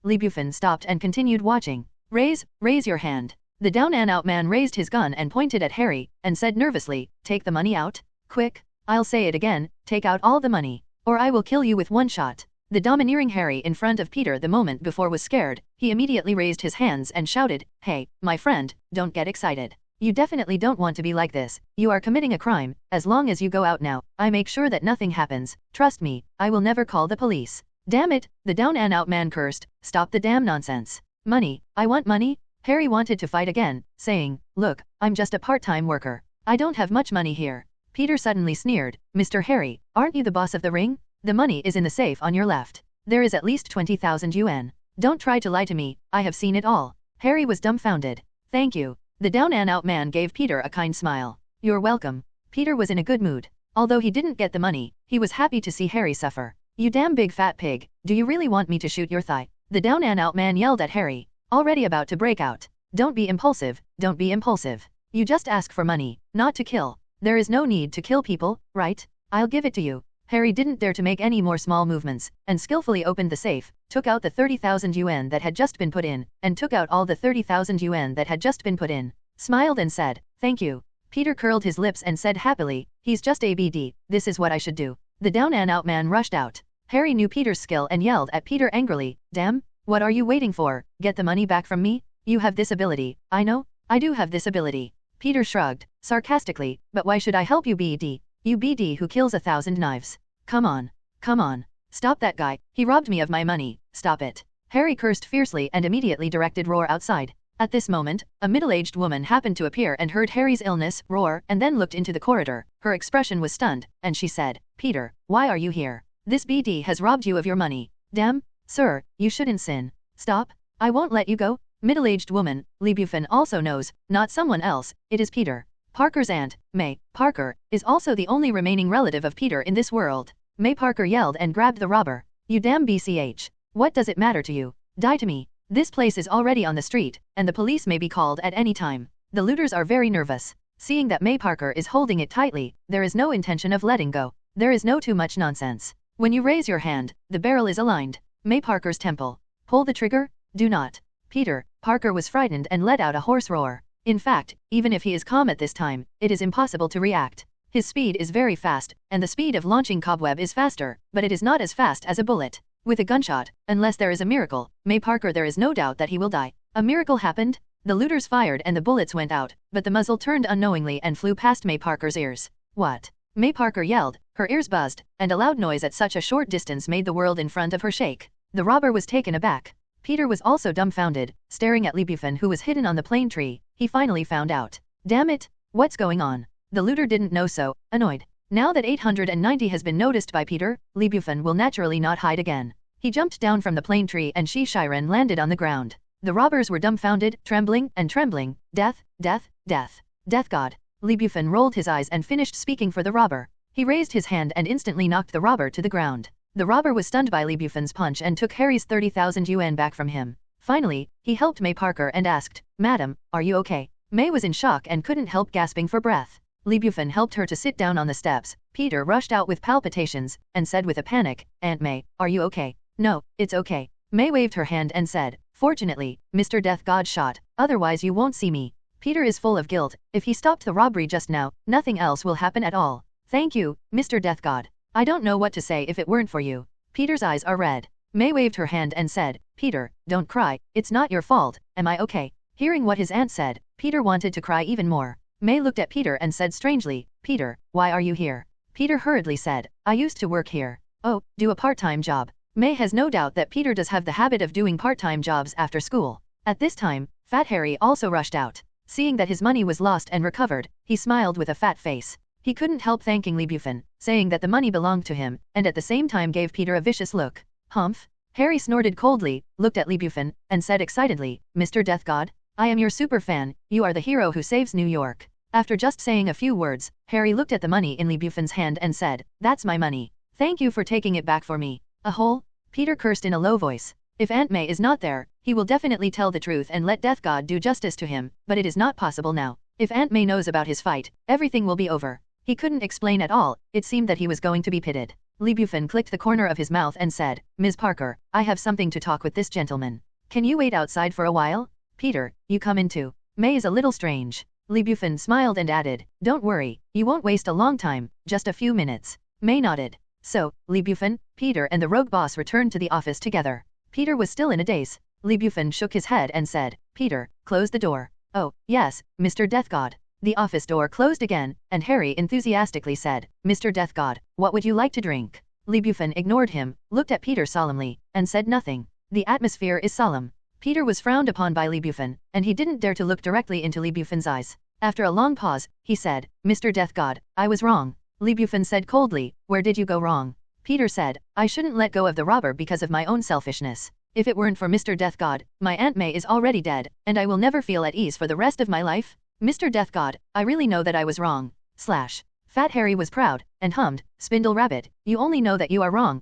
S1: Lee Bufan stopped and continued watching. Raise your hand." The down and out man raised his gun and pointed at Harry, and said nervously, "Take the money out. Quick. I'll say it again, take out all the money, or I will kill you with one shot." The domineering Harry in front of Peter the moment before was scared. He immediately raised his hands and shouted, "Hey, my friend, don't get excited. You definitely don't want to be like this. You are committing a crime. As long as you go out now, I make sure that nothing happens. Trust me, I will never call the police." "Damn it," the down and out man cursed, "stop the damn nonsense. Money, I want money." Harry wanted to fight again, saying, "Look, I'm just a part-time worker. I don't have much money here." Peter suddenly sneered, "Mr. Harry, aren't you the boss of the ring? The money is in the safe on your left. There is at least 20,000 yuan. Don't try to lie to me, I have seen it all." Harry was dumbfounded. "Thank you." The down and out man gave Peter a kind smile. "You're welcome." Peter was in a good mood. Although he didn't get the money, he was happy to see Harry suffer. "You damn big fat pig, do you really want me to shoot your thigh?" The down and out man yelled at Harry, already about to break out. "Don't be impulsive, don't be impulsive. You just ask for money, not to kill. There is no need to kill people, right? I'll give it to you." Harry didn't dare to make any more small movements, and skillfully opened the safe, took out the 30,000 yuan that had just been put in, and took out all the 30,000 yuan that had just been put in, smiled and said, "Thank you." Peter curled his lips and said happily, "He's just ABD, this is what I should do." The down and out man rushed out. Harry knew Peter's skill and yelled at Peter angrily, "Damn, what are you waiting for? Get the money back from me? You have this ability, I know, I do have this ability." Peter shrugged, sarcastically, "But why should I help you, BD? You BD who kills 1,000 knives. Come on. Come on. Stop that guy, he robbed me of my money, stop it." Harry cursed fiercely and immediately directed Roar outside. At this moment, a middle-aged woman happened to appear and heard Harry's illness, Roar, and then looked into the corridor. Her expression was stunned, and she said, "Peter, why are you here? This BD has robbed you of your money. Damn, sir, you shouldn't sin. Stop, I won't let you go." Middle-aged woman, Lee Bufan also knows, not someone else, it is Peter. Parker's aunt, May Parker, is also the only remaining relative of Peter in this world. May Parker yelled and grabbed the robber. "You damn BCH. What does it matter to you? Die to me. This place is already on the street, and the police may be called at any time." The looters are very nervous. Seeing that May Parker is holding it tightly, there is no intention of letting go. There is no too much nonsense. When you raise your hand, the barrel is aligned. May Parker's temple. Pull the trigger? Do not. Peter Parker was frightened and let out a hoarse roar. In fact, even if he is calm at this time, it is impossible to react. His speed is very fast, and the speed of launching cobweb is faster, but it is not as fast as a bullet. With a gunshot, unless there is a miracle, May Parker there is no doubt that he will die. A miracle happened? The looters fired and the bullets went out, but the muzzle turned unknowingly and flew past May Parker's ears. "What?" May Parker yelled, her ears buzzed, and a loud noise at such a short distance made the world in front of her shake. The robber was taken aback. Peter was also dumbfounded, staring at Lee Bufan who was hidden on the plane tree. He finally found out. "Damn it, what's going on?" The looter didn't know so, annoyed. Now that 890 has been noticed by Peter, Lee Bufan will naturally not hide again. He jumped down from the plane tree and Shiren landed on the ground. The robbers were dumbfounded, trembling, and trembling. "Death, death, death. Death God." Lee Bufan rolled his eyes and finished speaking for the robber. He raised his hand and instantly knocked the robber to the ground. The robber was stunned by Lee Bufan's punch and took Harry's 30,000 yuan back from him. Finally, he helped May Parker and asked, "Madam, are you okay?" May was in shock and couldn't help gasping for breath. Lee Bufan helped her to sit down on the steps. Peter rushed out with palpitations, and said with a panic, "Aunt May, are you okay?" "No, it's okay." May waved her hand and said, "Fortunately, Mr. Death God shot, otherwise you won't see me." Peter is full of guilt. If he stopped the robbery just now, nothing else will happen at all. "Thank you, Mr. Death God. I don't know what to say if it weren't for you." Peter's eyes are red. May waved her hand and said, "Peter, don't cry, it's not your fault, am I okay?" Hearing what his aunt said, Peter wanted to cry even more. May looked at Peter and said strangely, "Peter, why are you here?" Peter hurriedly said, "I used to work here." "Oh, do a part-time job." May has no doubt that Peter does have the habit of doing part-time jobs after school. At this time, Fat Harry also rushed out. Seeing that his money was lost and recovered, he smiled with a fat face. He couldn't help thanking Lee Bufan, saying that the money belonged to him, and at the same time gave Peter a vicious look. "Humph?" Harry snorted coldly, looked at Lee Bufan, and said excitedly, "Mr. Death God? I am your super fan, you are the hero who saves New York." After just saying a few words, Harry looked at the money in Lee Bufan's hand and said, "That's my money. Thank you for taking it back for me." "A hole?" Peter cursed in a low voice. If Aunt May is not there, he will definitely tell the truth and let Death God do justice to him, but it is not possible now. If Aunt May knows about his fight, everything will be over. He couldn't explain at all, it seemed that he was going to be pitted. Lee Bufan clicked the corner of his mouth and said, "Ms. Parker, I have something to talk with this gentleman. Can you wait outside for a while?" "Peter, you come in too." May is a little strange. Lee Bufan smiled and added, "Don't worry, you won't waste a long time, just a few minutes." May nodded. So, Lee Bufan, Peter and the rogue boss returned to the office together. Peter was still in a daze. Lee Bufan shook his head and said, "Peter, close the door." "Oh, yes, Mr. Death God." The office door closed again, and Harry enthusiastically said, "Mr. Death God, what would you like to drink?" Lee Bufan ignored him, looked at Peter solemnly, and said nothing. The atmosphere is solemn. Peter was frowned upon by Lee Bufan, and he didn't dare to look directly into Lee Bufan's eyes. After a long pause, he said, "Mr. Death God, I was wrong." Lee Bufan said coldly, "Where did you go wrong?" Peter said, "I shouldn't let go of the robber because of my own selfishness. If it weren't for Mr. Death God, my Aunt May is already dead, and I will never feel at ease for the rest of my life. Mr. Death God, I really know that I was wrong." Fat Harry was proud, and hummed, "Spindle Rabbit, you only know that you are wrong,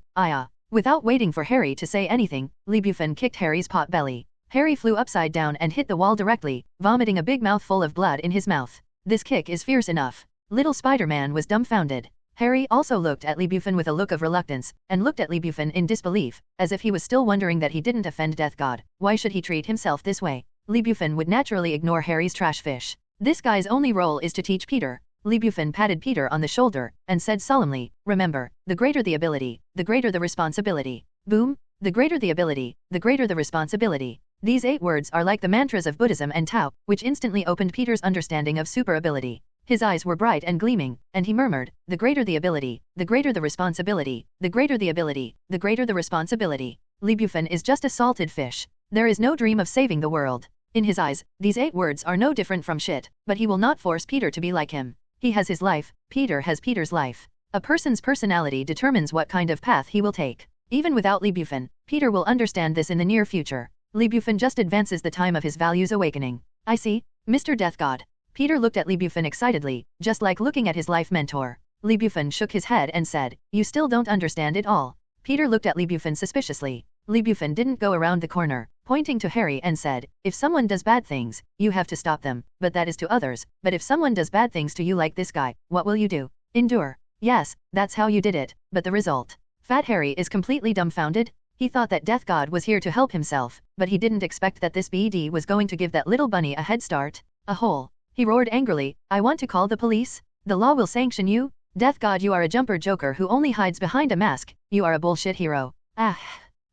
S1: Without waiting for Harry to say anything, Lee Bufan kicked Harry's pot belly. Harry flew upside down and hit the wall directly, vomiting a big mouthful of blood in his mouth. This kick is fierce enough. Little Spider-Man was dumbfounded. Harry also looked at Lee Bufan with a look of reluctance, and looked at Lee Bufan in disbelief, as if he was still wondering that he didn't offend Death God. Why should he treat himself this way? Lee Bufan would naturally ignore Harry's trash fish. This guy's only role is to teach Peter. Li Bufan patted Peter on the shoulder and said solemnly, remember, the greater the ability, the greater the responsibility. Boom! The greater the ability, the greater the responsibility. These 8 words are like the mantras of Buddhism and Tao, which instantly opened Peter's understanding of super ability. His eyes were bright and gleaming, and he murmured, the greater the ability, the greater the responsibility, the greater the ability, the greater the responsibility. Li Bufan is just a salted fish. There is no dream of saving the world. In his eyes, these 8 words are no different from shit, but he will not force Peter to be like him. He has his life, Peter has Peter's life. A person's personality determines what kind of path he will take. Even without Li Bufan, Peter will understand this in the near future. Li Bufan just advances the time of his values awakening. I see, Mr. Death God. Peter looked at Li Bufan excitedly, just like looking at his life mentor. Li Bufan shook his head and said, you still don't understand it all. Peter looked at Li Bufan suspiciously. Li Bufan didn't go around the corner, pointing to Harry and said, if someone does bad things, you have to stop them, but that is to others. But if someone does bad things to you like this guy, what will you do? Endure. Yes, that's how you did it, but the result. Fat Harry is completely dumbfounded. He thought that Death God was here to help himself, but he didn't expect that this BD was going to give that little bunny a head start. A hole. He roared angrily, I want to call the police. The law will sanction you. Death God, you are a jumper joker who only hides behind a mask. You are a bullshit hero. Ah.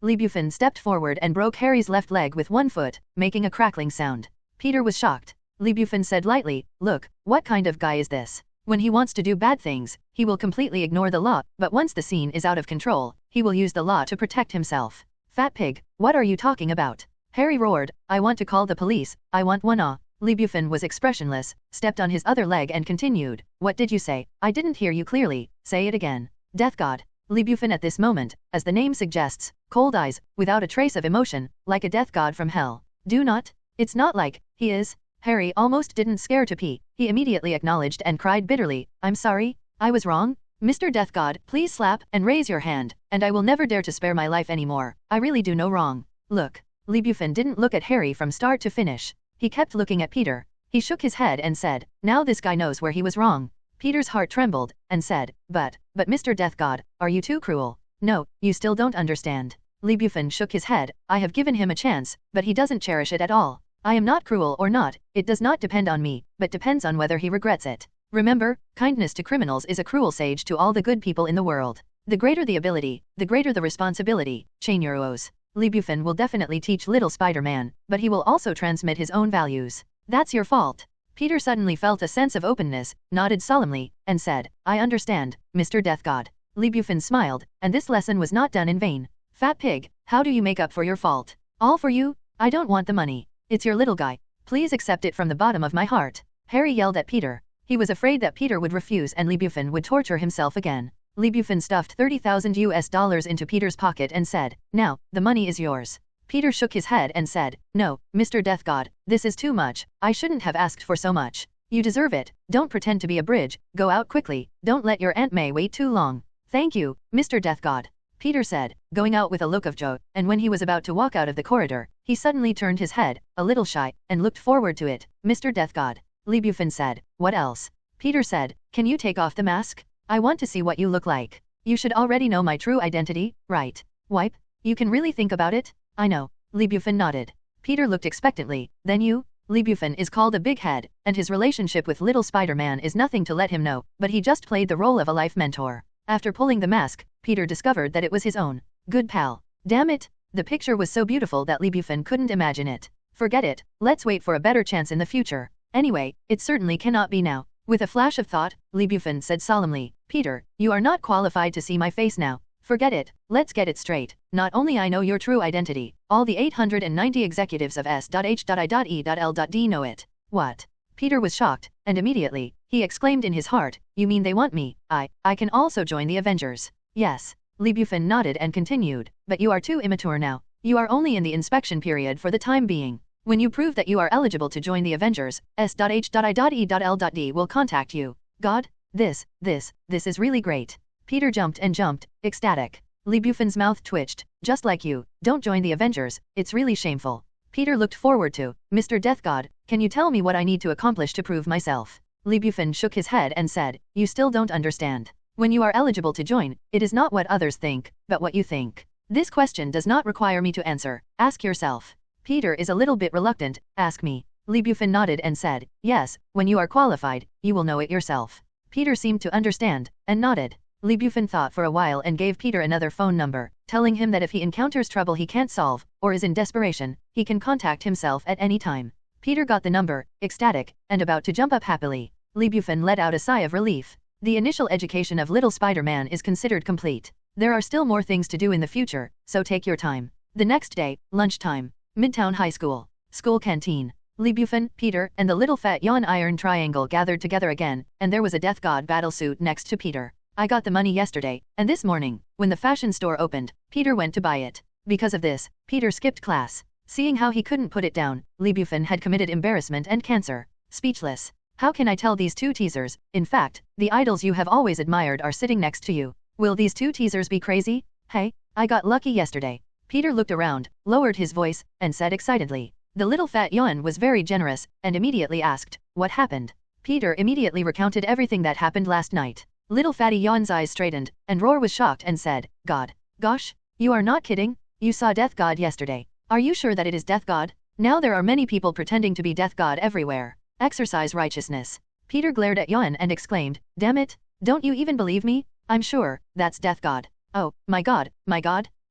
S1: Li Bufan stepped forward and broke Harry's left leg with one foot, making a crackling sound. Peter was shocked. Li Bufan said lightly, look, what kind of guy is this? When he wants to do bad things, he will completely ignore the law, but once the scene is out of control, he will use the law to protect himself. Fat pig, what are you talking about? Harry roared, I want to call the police, I want one. Li Bufan was expressionless, stepped on his other leg and continued, what did you say? I didn't hear you clearly, say it again. Death God. Li Bufan at this moment, as the name suggests, cold eyes, without a trace of emotion, like a death god from hell. Do not? It's not like, he is. Harry almost didn't scare to pee. He immediately acknowledged and cried bitterly, I'm sorry, I was wrong. Mr. Death God, please slap and raise your hand, and I will never dare to spare my life anymore. I really do no wrong. Look. Li Bufan didn't look at Harry from start to finish. He kept looking at Peter. He shook his head and said, now this guy knows where he was wrong. Peter's heart trembled, and said, but Mr. Death God, are you too cruel? No, you still don't understand. Li Bufan shook his head, I have given him a chance, but he doesn't cherish it at all. I am not cruel or not, it does not depend on me, but depends on whether he regrets it. Remember, kindness to criminals is a cruel sage to all the good people in the world. The greater the ability, the greater the responsibility. Chain your woes. Li Bufan will definitely teach little Spider-Man, but he will also transmit his own values. That's your fault. Peter suddenly felt a sense of openness, nodded solemnly, and said, I understand, Mr. Death God. Li Bufan smiled, and this lesson was not done in vain. Fat pig, how do you make up for your fault? All for you? I don't want the money. It's your little guy. Please accept it from the bottom of my heart. Harry yelled at Peter. He was afraid that Peter would refuse and Li Bufan would torture himself again. Li Bufan stuffed $30,000 into Peter's pocket and said, now, the money is yours. Peter shook his head and said, no, Mr. Death God, this is too much. I shouldn't have asked for so much. You deserve it. Don't pretend to be a bridge. Go out quickly. Don't let your Aunt May wait too long. Thank you, Mr. Death God. Peter said, going out with a look of joy, and when he was about to walk out of the corridor, he suddenly turned his head, a little shy, and looked forward to it. Mr. Death God. Li Bufan said, what else? Peter said, can you take off the mask? I want to see what you look like. You should already know my true identity, right? Wipe? You can really think about it? I know. Li Bufan nodded. Peter looked expectantly, then you? Li Bufan is called a big head, and his relationship with little Spider-Man is nothing to let him know, but he just played the role of a life mentor. After pulling the mask, Peter discovered that it was his own. Good pal. Damn it. The picture was so beautiful that Li Bufan couldn't imagine it. Forget it. Let's wait for a better chance in the future. Anyway, it certainly cannot be now. With a flash of thought, Li Bufan said solemnly, Peter, you are not qualified to see my face now. Forget it. Let's get it straight. Not only I know your true identity, all the 890 executives of S.H.I.E.L.D know it. What? Peter was shocked, and immediately, he exclaimed in his heart, you mean they want me? I can also join the Avengers. Yes. Li Bufan nodded and continued, but you are too immature now. You are only in the inspection period for the time being. When you prove that you are eligible to join the Avengers, S.H.I.E.L.D will contact you. God? This is really great. Peter jumped and jumped, ecstatic. Li Bufan's mouth twitched, just like you, don't join the Avengers, it's really shameful. Peter looked forward to, Mr. Death God, can you tell me what I need to accomplish to prove myself? Li Bufan shook his head and said, you still don't understand. When you are eligible to join, it is not what others think, but what you think. This question does not require me to answer, ask yourself. Peter is a little bit reluctant, ask me. Lee Bufan nodded and said, yes, when you are qualified, you will know it yourself. Peter seemed to understand, and nodded. Lee Bufan thought for a while and gave Peter another phone number, telling him that if he encounters trouble he can't solve, or is in desperation, he can contact himself at any time. Peter got the number, ecstatic, and about to jump up happily. Lee Bufan let out a sigh of relief. The initial education of little Spider-Man is considered complete. There are still more things to do in the future, so take your time. The next day, lunchtime. Midtown High School. School canteen. Lee Bufan, Peter, and the little fat yawn iron triangle gathered together again, and there was a Death God battlesuit next to Peter. I got the money yesterday, and this morning, when the fashion store opened, Peter went to buy it. Because of this, Peter skipped class. Seeing how he couldn't put it down, Lee Bufan had committed embarrassment and cancer. Speechless. How can I tell these two teasers? In fact, the idols you have always admired are sitting next to you. Will these two teasers be crazy? Hey, I got lucky yesterday. Peter looked around, lowered his voice, and said excitedly. The little fat yawn was very generous, and immediately asked, what happened? Peter immediately recounted everything that happened last night. Little fatty yawn's eyes straightened, and Roar was shocked and said, God. Gosh, you are not kidding? You saw Death God yesterday. Are you sure that it is Death God? Now there are many people pretending to be Death God everywhere. Exercise righteousness. Peter glared at Yawn and exclaimed, damn it, don't you even believe me? I'm sure, that's Death God. Oh, my God,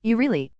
S1: you really,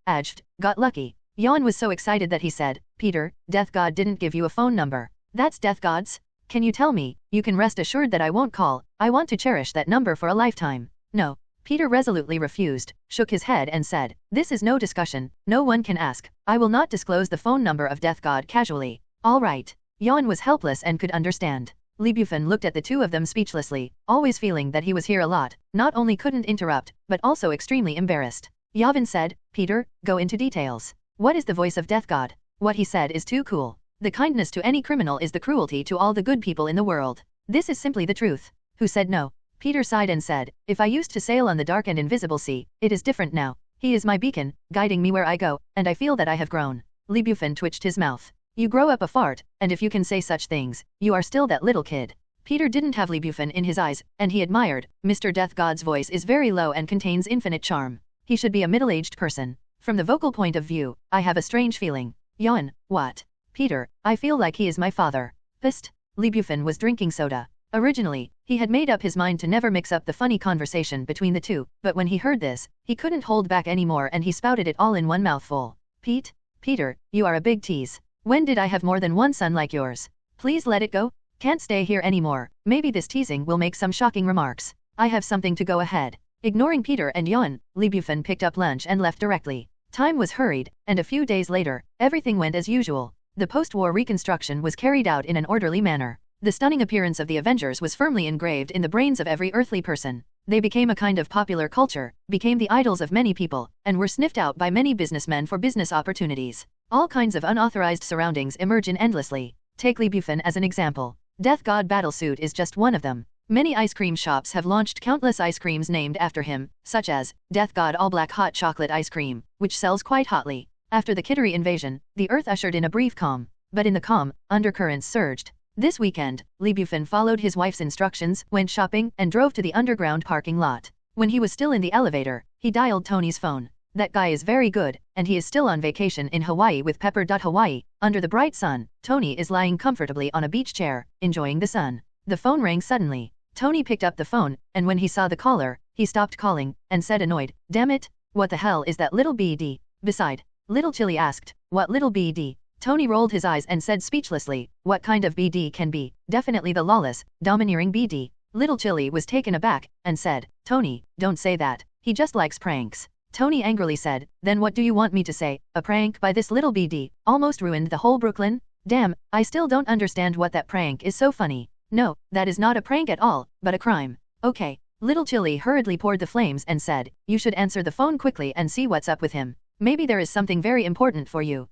S1: got lucky. Yawn was so excited that he said, Peter, Death God didn't give you a phone number. That's Death God's? Can you tell me? You can rest assured that I won't call. I want to cherish that number for a lifetime. No. Peter resolutely refused, shook his head and said, this is no discussion, no one can ask. I will not disclose the phone number of Death God casually. All right. Yawn was helpless and could understand. Lee Bufan looked at the two of them speechlessly, always feeling that he was here a lot, not only couldn't interrupt, but also extremely embarrassed. Yavin said, Peter, go into details. What is the voice of Death God? What he said is too cool. The kindness to any criminal is the cruelty to all the good people in the world. This is simply the truth. Who said no? Peter sighed and said, if I used to sail on the dark and invisible sea, it is different now. He is my beacon, guiding me where I go, and I feel that I have grown. Lee Bufan twitched his mouth. You grow up a fart, and if you can say such things, you are still that little kid. Peter didn't have Lee Bufan in his eyes, and he admired, Mr. Death God's voice is very low and contains infinite charm. He should be a middle-aged person. From the vocal point of view, I have a strange feeling. Yawn, what? Peter, I feel like he is my father. Psst. Lee Bufan was drinking soda. Originally, he had made up his mind to never mix up the funny conversation between the two, but when he heard this, he couldn't hold back anymore and he spouted it all in one mouthful. Peter, you are a big tease. When did I have more than one son like yours? Please let it go. Can't stay here anymore. Maybe this teasing will make some shocking remarks. I have something to go ahead. Ignoring Peter and Yawn, Lee Bufan picked up lunch and left directly. Time was hurried, and a few days later, everything went as usual. The post-war reconstruction was carried out in an orderly manner. The stunning appearance of the Avengers was firmly engraved in the brains of every earthly person. They became a kind of popular culture, became the idols of many people, and were sniffed out by many businessmen for business opportunities. All kinds of unauthorized surroundings emerge endlessly. Take Lee Bufan as an example. Death God battlesuit is just one of them. Many ice cream shops have launched countless ice creams named after him, such as Death God All Black Hot Chocolate Ice Cream, which sells quite hotly. After the Kittery invasion, the Earth ushered in a brief calm, but in the calm, undercurrents surged. This weekend, Lee Bufan followed his wife's instructions, went shopping, and drove to the underground parking lot. When he was still in the elevator, he dialed Tony's phone. That guy is very good, and he is still on vacation in Hawaii with Pepper. Hawaii, under the bright sun, Tony is lying comfortably on a beach chair, enjoying the sun. The phone rang suddenly. Tony picked up the phone, and when he saw the caller, he stopped calling, and said annoyed, damn it, what the hell is that little BD? Beside, Little Chili asked, what little BD? Tony rolled his eyes and said speechlessly, what kind of BD can be? Definitely the lawless, domineering BD. Little Chili was taken aback, and said, Tony, don't say that, he just likes pranks. Tony angrily said, then what do you want me to say? A prank by this little BD, almost ruined the whole Brooklyn? Damn, I still don't understand what that prank is so funny. No, that is not a prank at all, but a crime. Okay. Little Chili hurriedly poured the flames and said, you should answer the phone quickly and see what's up with him. Maybe there is something very important for you.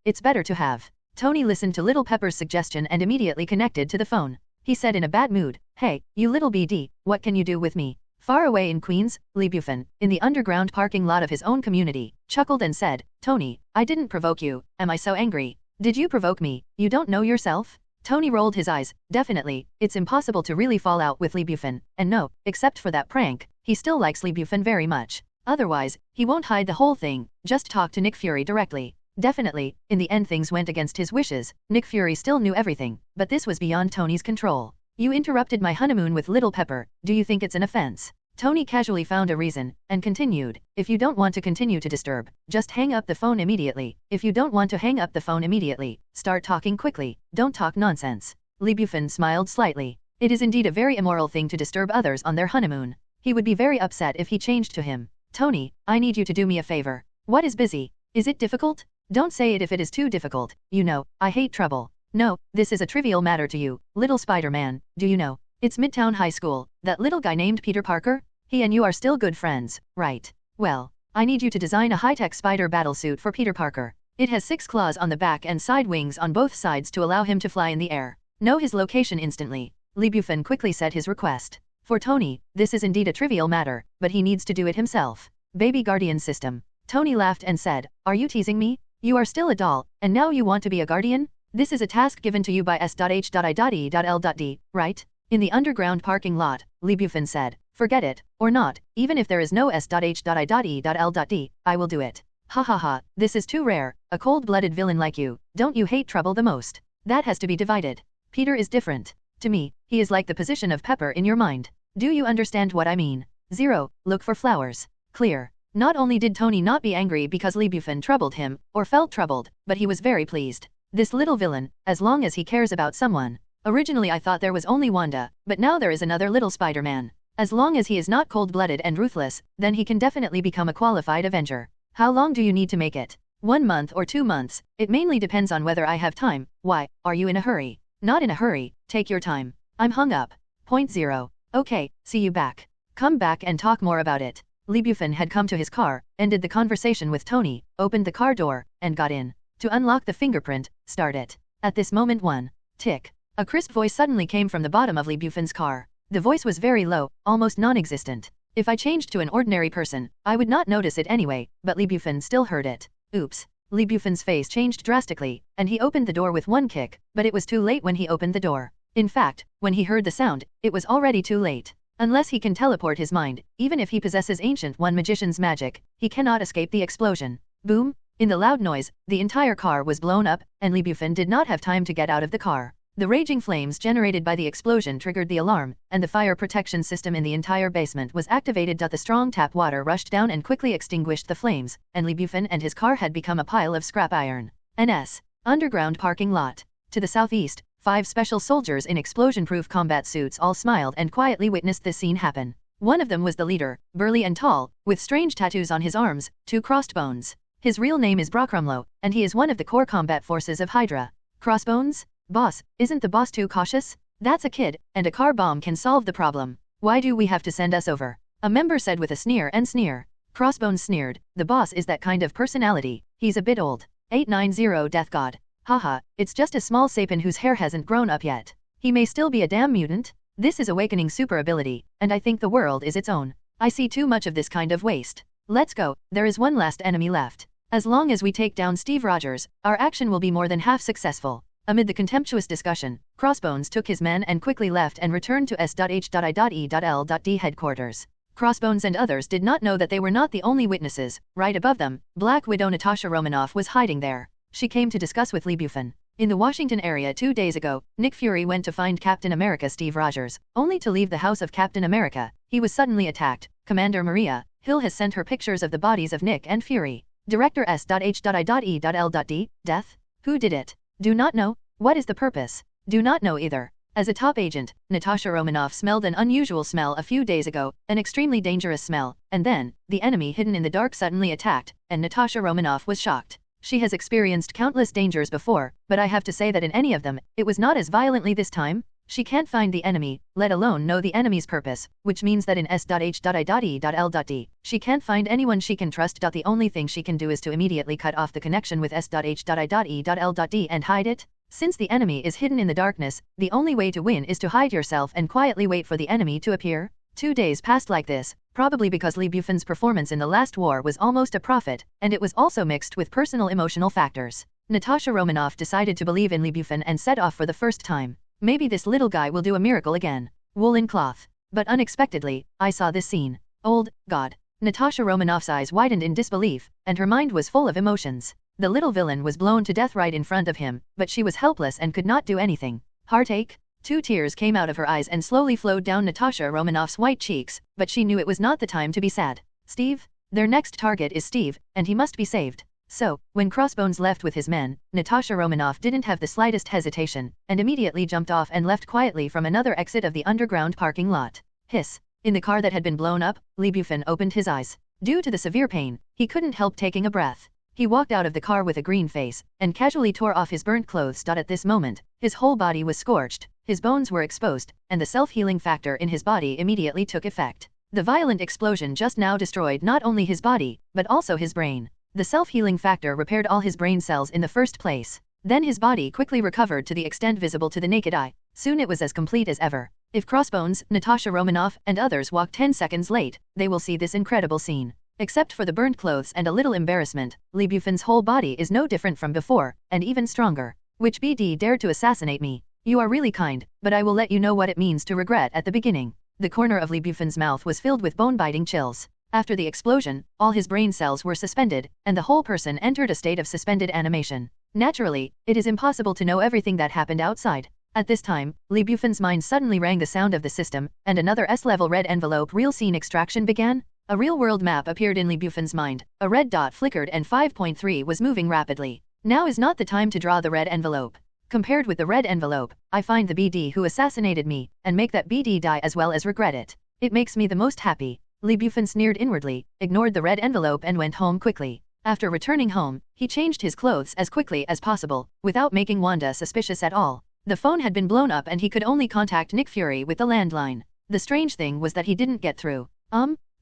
S1: It's better to have. Tony listened to Little Pepper's suggestion and immediately connected to the phone. He said in a bad mood, hey, you little BD, what can you do with me? Far away in Queens, Lee Bufan, in the underground parking lot of his own community, chuckled and said, Tony, I didn't provoke you, am I so angry? Did you provoke me? You don't know yourself? Tony rolled his eyes. Definitely, it's impossible to really fall out with Lee Bufan, and no, except for that prank, he still likes Lee Bufan very much. Otherwise, he won't hide the whole thing, just talk to Nick Fury directly. Definitely, in the end things went against his wishes. Nick Fury still knew everything, but this was beyond Tony's control. You interrupted my honeymoon with Little Pepper, do you think it's an offense? Tony casually found a reason, and continued, if you don't want to continue to disturb, just hang up the phone immediately. If you don't want to hang up the phone immediately, start talking quickly, don't talk nonsense. Lee Bufan smiled slightly. It is indeed a very immoral thing to disturb others on their honeymoon. He would be very upset if he changed to him. Tony, I need you to do me a favor. What is busy? Is it difficult? Don't say it if it is too difficult. You know, I hate trouble. No, this is a trivial matter to you, little Spider-Man, do you know? It's Midtown High School, that little guy named Peter Parker? He and you are still good friends, right? Well, I need you to design a high-tech spider battlesuit for Peter Parker. It has 6 claws on the back and side wings on both sides to allow him to fly in the air. Know his location instantly. Lee Bufan quickly said his request. For Tony, this is indeed a trivial matter, but he needs to do it himself. Baby Guardian System. Tony laughed and said, are you teasing me? You are still a doll, and now you want to be a guardian? This is a task given to you by S.H.I.E.L.D., right? In the underground parking lot, Lee Bufan said, forget it, or not, even if there is no S.H.I.E.L.D., I will do it. Ha ha ha, this is too rare, a cold-blooded villain like you, don't you hate trouble the most? That has to be divided. Peter is different. To me, he is like the position of Pepper in your mind. Do you understand what I mean? 0. Look for flowers. Clear. Not only did Tony not be angry because Lee Bufan troubled him, or felt troubled, but he was very pleased. This little villain, as long as he cares about someone. Originally I thought there was only Wanda, but now there is another little Spider-Man. As long as he is not cold-blooded and ruthless, then he can definitely become a qualified Avenger. How long do you need to make it? 1 month or 2 months, it mainly depends on whether I have time. Why, are you in a hurry? Not in a hurry, take your time. I'm hung up. Point 0. Okay, see you back. Come back and talk more about it. Lee Bufan had come to his car, ended the conversation with Tony, opened the car door, and got in. To unlock the fingerprint, start it. At this moment 1. Tick. A crisp voice suddenly came from the bottom of Lee Bufan's car. The voice was very low, almost non-existent. If I changed to an ordinary person, I would not notice it anyway, but Lee Bufan still heard it. Oops. Lee Bufan's face changed drastically, and he opened the door with 1 kick, but it was too late when he opened the door. In fact, when he heard the sound, it was already too late. Unless he can teleport his mind, even if he possesses Ancient One Magician's magic, he cannot escape the explosion. Boom! In the loud noise, the entire car was blown up, and Lee Bufan did not have time to get out of the car. The raging flames generated by the explosion triggered the alarm, and the fire protection system in the entire basement was activated. The strong tap water rushed down and quickly extinguished the flames, and Lee Bufan and his car had become a pile of scrap iron. NS. Underground parking lot. To the southeast, 5 special soldiers in explosion-proof combat suits all smiled and quietly witnessed this scene happen. One of them was the leader, burly and tall, with strange tattoos on his arms, 2 crossbones. His real name is Brockrumlow, and he is one of the core combat forces of Hydra. Crossbones? Boss, isn't the boss too cautious? That's a kid, and a car bomb can solve the problem. Why do we have to send us over? A member said with a sneer and sneer. Crossbones sneered, the boss is that kind of personality, he's a bit old. 890 Death God. Haha, it's just a small sapin whose hair hasn't grown up yet. He may still be a damn mutant. This is awakening super ability, and I think the world is its own. I see too much of this kind of waste. Let's go, there is one last enemy left. As long as we take down Steve Rogers, our action will be more than half successful. Amid the contemptuous discussion, Crossbones took his men and quickly left and returned to S.H.I.E.L.D. headquarters. Crossbones and others did not know that they were not the only witnesses. Right above them, Black Widow Natasha Romanoff was hiding there. She came to discuss with Lee Bufan. In the Washington area 2 days ago, Nick Fury went to find Captain America Steve Rogers, only to leave the house of Captain America. He was suddenly attacked. Commander Maria Hill has sent her pictures of the bodies of Nick and Fury. Director S.H.I.E.L.D. Death? Who did it? Do not know. What is the purpose? Do not know either. As a top agent, Natasha Romanoff smelled an unusual smell a few days ago, an extremely dangerous smell, and then, the enemy hidden in the dark suddenly attacked, and Natasha Romanoff was shocked. She has experienced countless dangers before, but I have to say that in any of them, it was not as violently this time. She can't find the enemy, let alone know the enemy's purpose, which means that in S.H.I.E.L.D. she can't find anyone she can trust. The only thing she can do is to immediately cut off the connection with S.H.I.E.L.D. and hide it. Since the enemy is hidden in the darkness, the only way to win is to hide yourself and quietly wait for the enemy to appear. 2 days passed like this, probably because Lee Bufan's performance in the last war was almost a profit, and it was also mixed with personal emotional factors. Natasha Romanoff decided to believe in Lee Bufan and set off for the first time. Maybe this little guy will do a miracle again. Woolen cloth. But unexpectedly, I saw this scene. Old God. Natasha Romanoff's eyes widened in disbelief, and her mind was full of emotions. The little villain was blown to death right in front of him, but she was helpless and could not do anything. Heartache? 2 tears came out of her eyes and slowly flowed down Natasha Romanoff's white cheeks, but she knew it was not the time to be sad. Steve? Their next target is Steve, and he must be saved. So, when Crossbones left with his men, Natasha Romanoff didn't have the slightest hesitation, and immediately jumped off and left quietly from another exit of the underground parking lot. Hiss. In the car that had been blown up, Lee Bufan opened his eyes. Due to the severe pain, he couldn't help taking a breath. He walked out of the car with a green face, and casually tore off his burnt clothes. At this moment, his whole body was scorched, his bones were exposed, and the self-healing factor in his body immediately took effect. The violent explosion just now destroyed not only his body, but also his brain. The self-healing factor repaired all his brain cells in the first place. Then his body quickly recovered to the extent visible to the naked eye. Soon it was as complete as ever. If Crossbones, Natasha Romanoff, and others walk 10 seconds late, they will see this incredible scene. Except for the burnt clothes and a little embarrassment, Lee Bufan's whole body is no different from before, and even stronger. Which BD dared to assassinate me? You are really kind, but I will let you know what it means to regret at the beginning. The corner of Lee Bufan's mouth was filled with bone-biting chills. After the explosion, all his brain cells were suspended, and the whole person entered a state of suspended animation. Naturally, it is impossible to know everything that happened outside. At this time, Lee Bufan's mind suddenly rang the sound of the system, and another S-level red envelope real scene extraction began. A real-world map appeared in Lee Bufan's mind, a red dot flickered and 5.3 was moving rapidly. Now is not the time to draw the red envelope. Compared with the red envelope, I find the BD who assassinated me, and make that BD die as well as regret it. It makes me the most happy. Lee Bufan sneered inwardly, ignored the red envelope and went home quickly. After returning home, he changed his clothes as quickly as possible, without making Wanda suspicious at all. The phone had been blown up and he could only contact Nick Fury with the landline. The strange thing was that he didn't get through.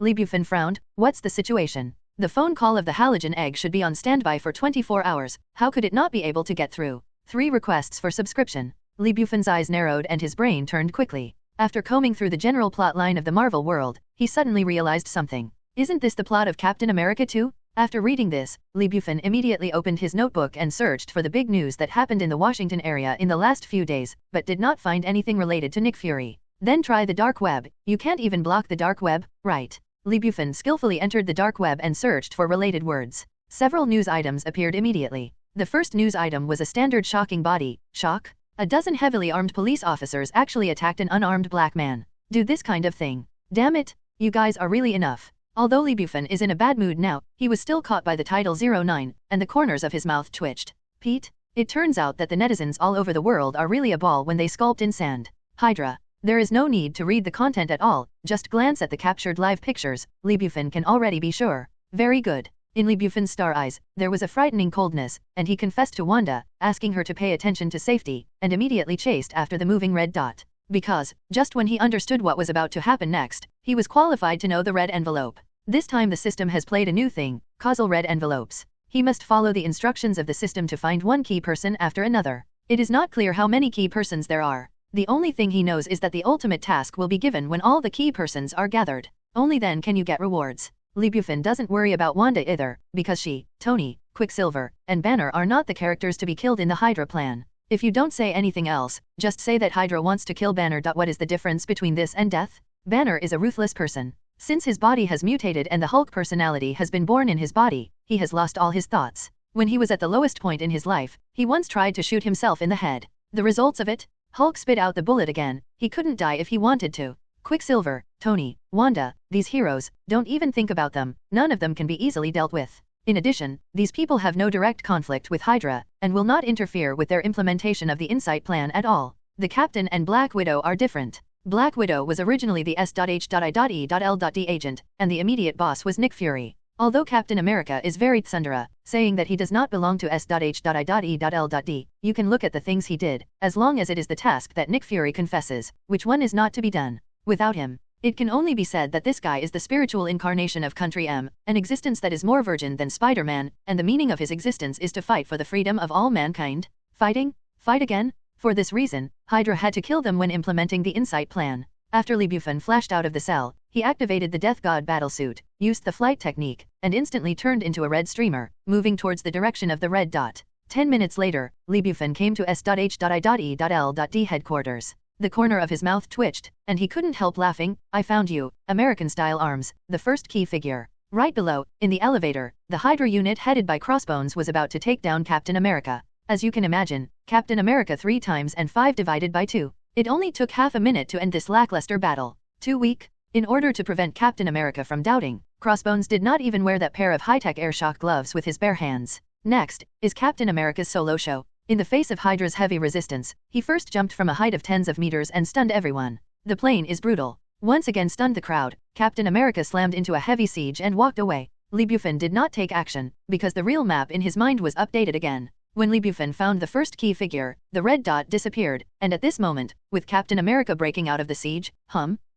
S1: Lee Bufan frowned. What's the situation? The phone call of the halogen egg should be on standby for 24 hours, how could it not be able to get through? 3 requests for subscription. Lee Bufan's eyes narrowed and his brain turned quickly. After combing through the general plot line of the Marvel world, he suddenly realized something. Isn't this the plot of Captain America 2? After reading this, Lee Bufan immediately opened his notebook and searched for the big news that happened in the Washington area in the last few days, but did not find anything related to Nick Fury. Then try the dark web. You can't even block the dark web, right? Lee Bufan skillfully entered the dark web and searched for related words. Several news items appeared immediately. The first news item was a standard shocking body. Shock? A dozen heavily armed police officers actually attacked an unarmed black man. Do this kind of thing. Damn it, you guys are really enough. Although Lee Bufan is in a bad mood now, he was still caught by the title 09, and the corners of his mouth twitched. Pete? It turns out that the netizens all over the world are really a ball when they sculpt in sand. Hydra. There is no need to read the content at all, just glance at the captured live pictures, Lee Bufan can already be sure. Very good. In Lee Bufan's star eyes, there was a frightening coldness, and he confessed to Wanda, asking her to pay attention to safety, and immediately chased after the moving red dot. Because, just when he understood what was about to happen next, he was qualified to know the red envelope. This time the system has played a new thing, causal red envelopes. He must follow the instructions of the system to find one key person after another. It is not clear how many key persons there are. The only thing he knows is that the ultimate task will be given when all the key persons are gathered. Only then can you get rewards. Lee Bufan doesn't worry about Wanda either, because she, Tony, Quicksilver, and Banner are not the characters to be killed in the Hydra plan. If you don't say anything else, just say that Hydra wants to kill Banner. What is the difference between this and death? Banner is a ruthless person. Since his body has mutated and the Hulk personality has been born in his body, he has lost all his thoughts. When he was at the lowest point in his life, he once tried to shoot himself in the head. The results of it? Hulk spit out the bullet again. He couldn't die if he wanted to. Quicksilver, Tony, Wanda, these heroes, don't even think about them, none of them can be easily dealt with. In addition, these people have no direct conflict with Hydra, and will not interfere with their implementation of the Insight Plan at all. The Captain and Black Widow are different. Black Widow was originally the S.H.I.E.L.D. agent, and the immediate boss was Nick Fury. Although Captain America is very tsundere, saying that he does not belong to S.H.I.E.L.D., you can look at the things he did, as long as it is the task that Nick Fury confesses, which one is not to be done. Without him, it can only be said that this guy is the spiritual incarnation of Country M, an existence that is more virgin than Spider-Man, and the meaning of his existence is to fight for the freedom of all mankind. Fighting? Fight again? For this reason, Hydra had to kill them when implementing the Insight Plan. After Lee Bufan flashed out of the cell, he activated the Death God battlesuit, used the flight technique, and instantly turned into a red streamer, moving towards the direction of the red dot. 10 minutes later, Lee Bufan came to S.H.I.E.L.D. headquarters. The corner of his mouth twitched, and he couldn't help laughing. I found you, American-style arms, the first key figure. Right below, in the elevator, the Hydra unit headed by Crossbones was about to take down Captain America. As you can imagine, Captain America 3 times and 5 divided by 2. It only took half a minute to end this lackluster battle. Too weak? In order to prevent Captain America from doubting, Crossbones did not even wear that pair of high-tech airshock gloves with his bare hands. Next, is Captain America's solo show. In the face of Hydra's heavy resistance, he first jumped from a height of tens of meters and stunned everyone. The plane is brutal. Once again stunned the crowd, Captain America slammed into a heavy siege and walked away. Lee Bufan did not take action, because the real map in his mind was updated again. When Lee Bufan found the first key figure, the red dot disappeared, and at this moment, with Captain America breaking out of the siege,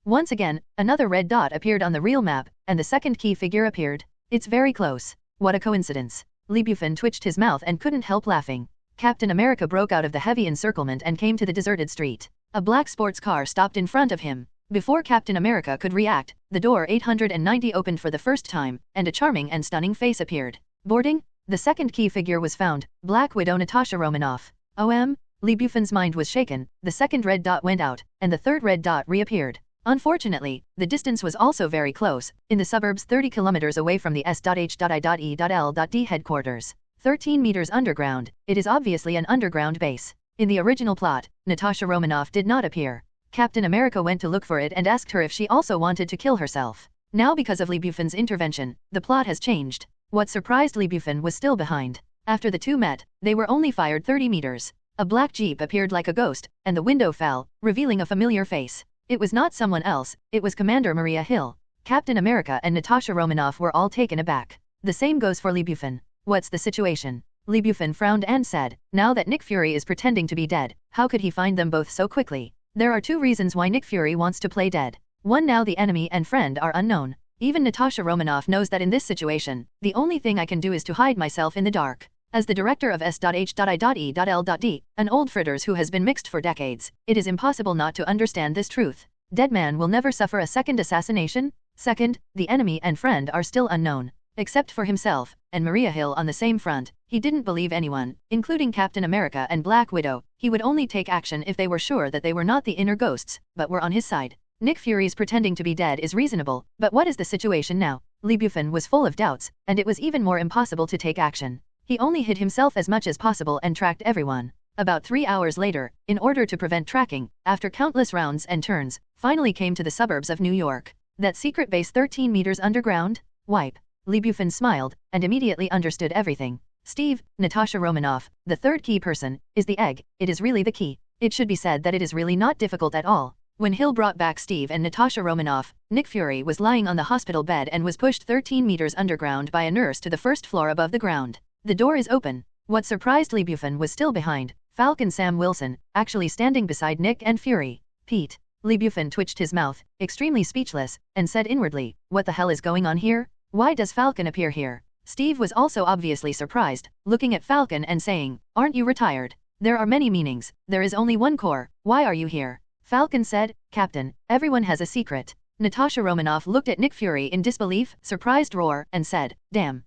S1: once again, another red dot appeared on the real map, and the second key figure appeared. It's very close. What a coincidence. Lee Bufan twitched his mouth and couldn't help laughing. Captain America broke out of the heavy encirclement and came to the deserted street. A black sports car stopped in front of him. Before Captain America could react, the door 890 opened for the first time, and a charming and stunning face appeared. Boarding? The second key figure was found, Black Widow Natasha Romanoff. Lee Bufan's mind was shaken, the second red dot went out, and the third red dot reappeared. Unfortunately, the distance was also very close, in the suburbs 30 kilometers away from the S.H.I.E.L.D. headquarters. 13 meters underground, it is obviously an underground base. In the original plot, Natasha Romanoff did not appear. Captain America went to look for it and asked her if she also wanted to kill herself. Now because of Lee Bufan's intervention, the plot has changed. What surprised Lee Bufan was still behind. After the two met, they were only fired 30 meters. A black jeep appeared like a ghost, and the window fell, revealing a familiar face. It was not someone else, it was Commander Maria Hill. Captain America and Natasha Romanoff were all taken aback. The same goes for Lee Bufan. What's the situation? Lee Bufan frowned and said, now that Nick Fury is pretending to be dead, how could he find them both so quickly? There are 2 reasons why Nick Fury wants to play dead. 1, now the enemy and friend are unknown. Even Natasha Romanoff knows that in this situation, the only thing I can do is to hide myself in the dark. As the director of S.H.I.E.L.D., an old fritters who has been mixed for decades, it is impossible not to understand this truth. Dead man will never suffer a second assassination. Second, the enemy and friend are still unknown. Except for himself, and Maria Hill on the same front, he didn't believe anyone, including Captain America and Black Widow. He would only take action if they were sure that they were not the inner ghosts, but were on his side. Nick Fury's pretending to be dead is reasonable, but what is the situation now? Lee Bufan was full of doubts, and it was even more impossible to take action. He only hid himself as much as possible and tracked everyone. About 3 hours later, in order to prevent tracking, after countless rounds and turns, finally came to the suburbs of New York. That secret base 13 meters underground? Wipe. Lee Bufan smiled, and immediately understood everything. Steve, Natasha Romanoff, the third key person, is the egg. It is really the key. It should be said that it is really not difficult at all. When Hill brought back Steve and Natasha Romanoff, Nick Fury was lying on the hospital bed and was pushed 13 meters underground by a nurse to the first floor above the ground. The door is open. What surprised Lee Bufan was still behind, Falcon Sam Wilson, actually standing beside Nick and Fury. Pete. Lee Bufan twitched his mouth, extremely speechless, and said inwardly, what the hell is going on here? Why does Falcon appear here? Steve was also obviously surprised, looking at Falcon and saying, aren't you retired? There are many meanings, there is only one core, why are you here? Falcon said, Captain, everyone has a secret. Natasha Romanoff looked at Nick Fury in disbelief, surprised roar, and said, damn,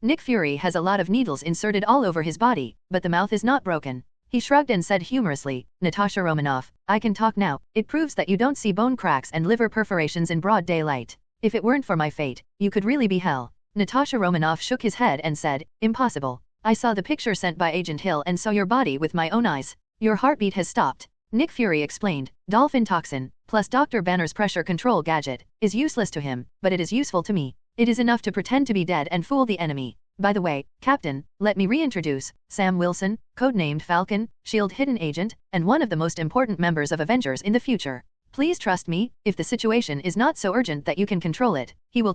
S1: Nick Fury has a lot of needles inserted all over his body, but the mouth is not broken. He shrugged and said humorously, Natasha Romanoff, I can talk now. It proves that you don't see bone cracks and liver perforations in broad daylight. If it weren't for my fate, you could really be hell. Natasha Romanoff shook his head and said, impossible. I saw the picture sent by Agent Hill and saw your body with my own eyes. Your heartbeat has stopped. Nick Fury explained, dolphin toxin, plus Dr. Banner's pressure control gadget, is useless to him, but it is useful to me. It is enough to pretend to be dead and fool the enemy. By the way, Captain, let me reintroduce, Sam Wilson, codenamed Falcon, S.H.I.E.L.D. hidden agent, and one of the most important members of Avengers in the future. Please trust me, if the situation is not so urgent that you can control it, he will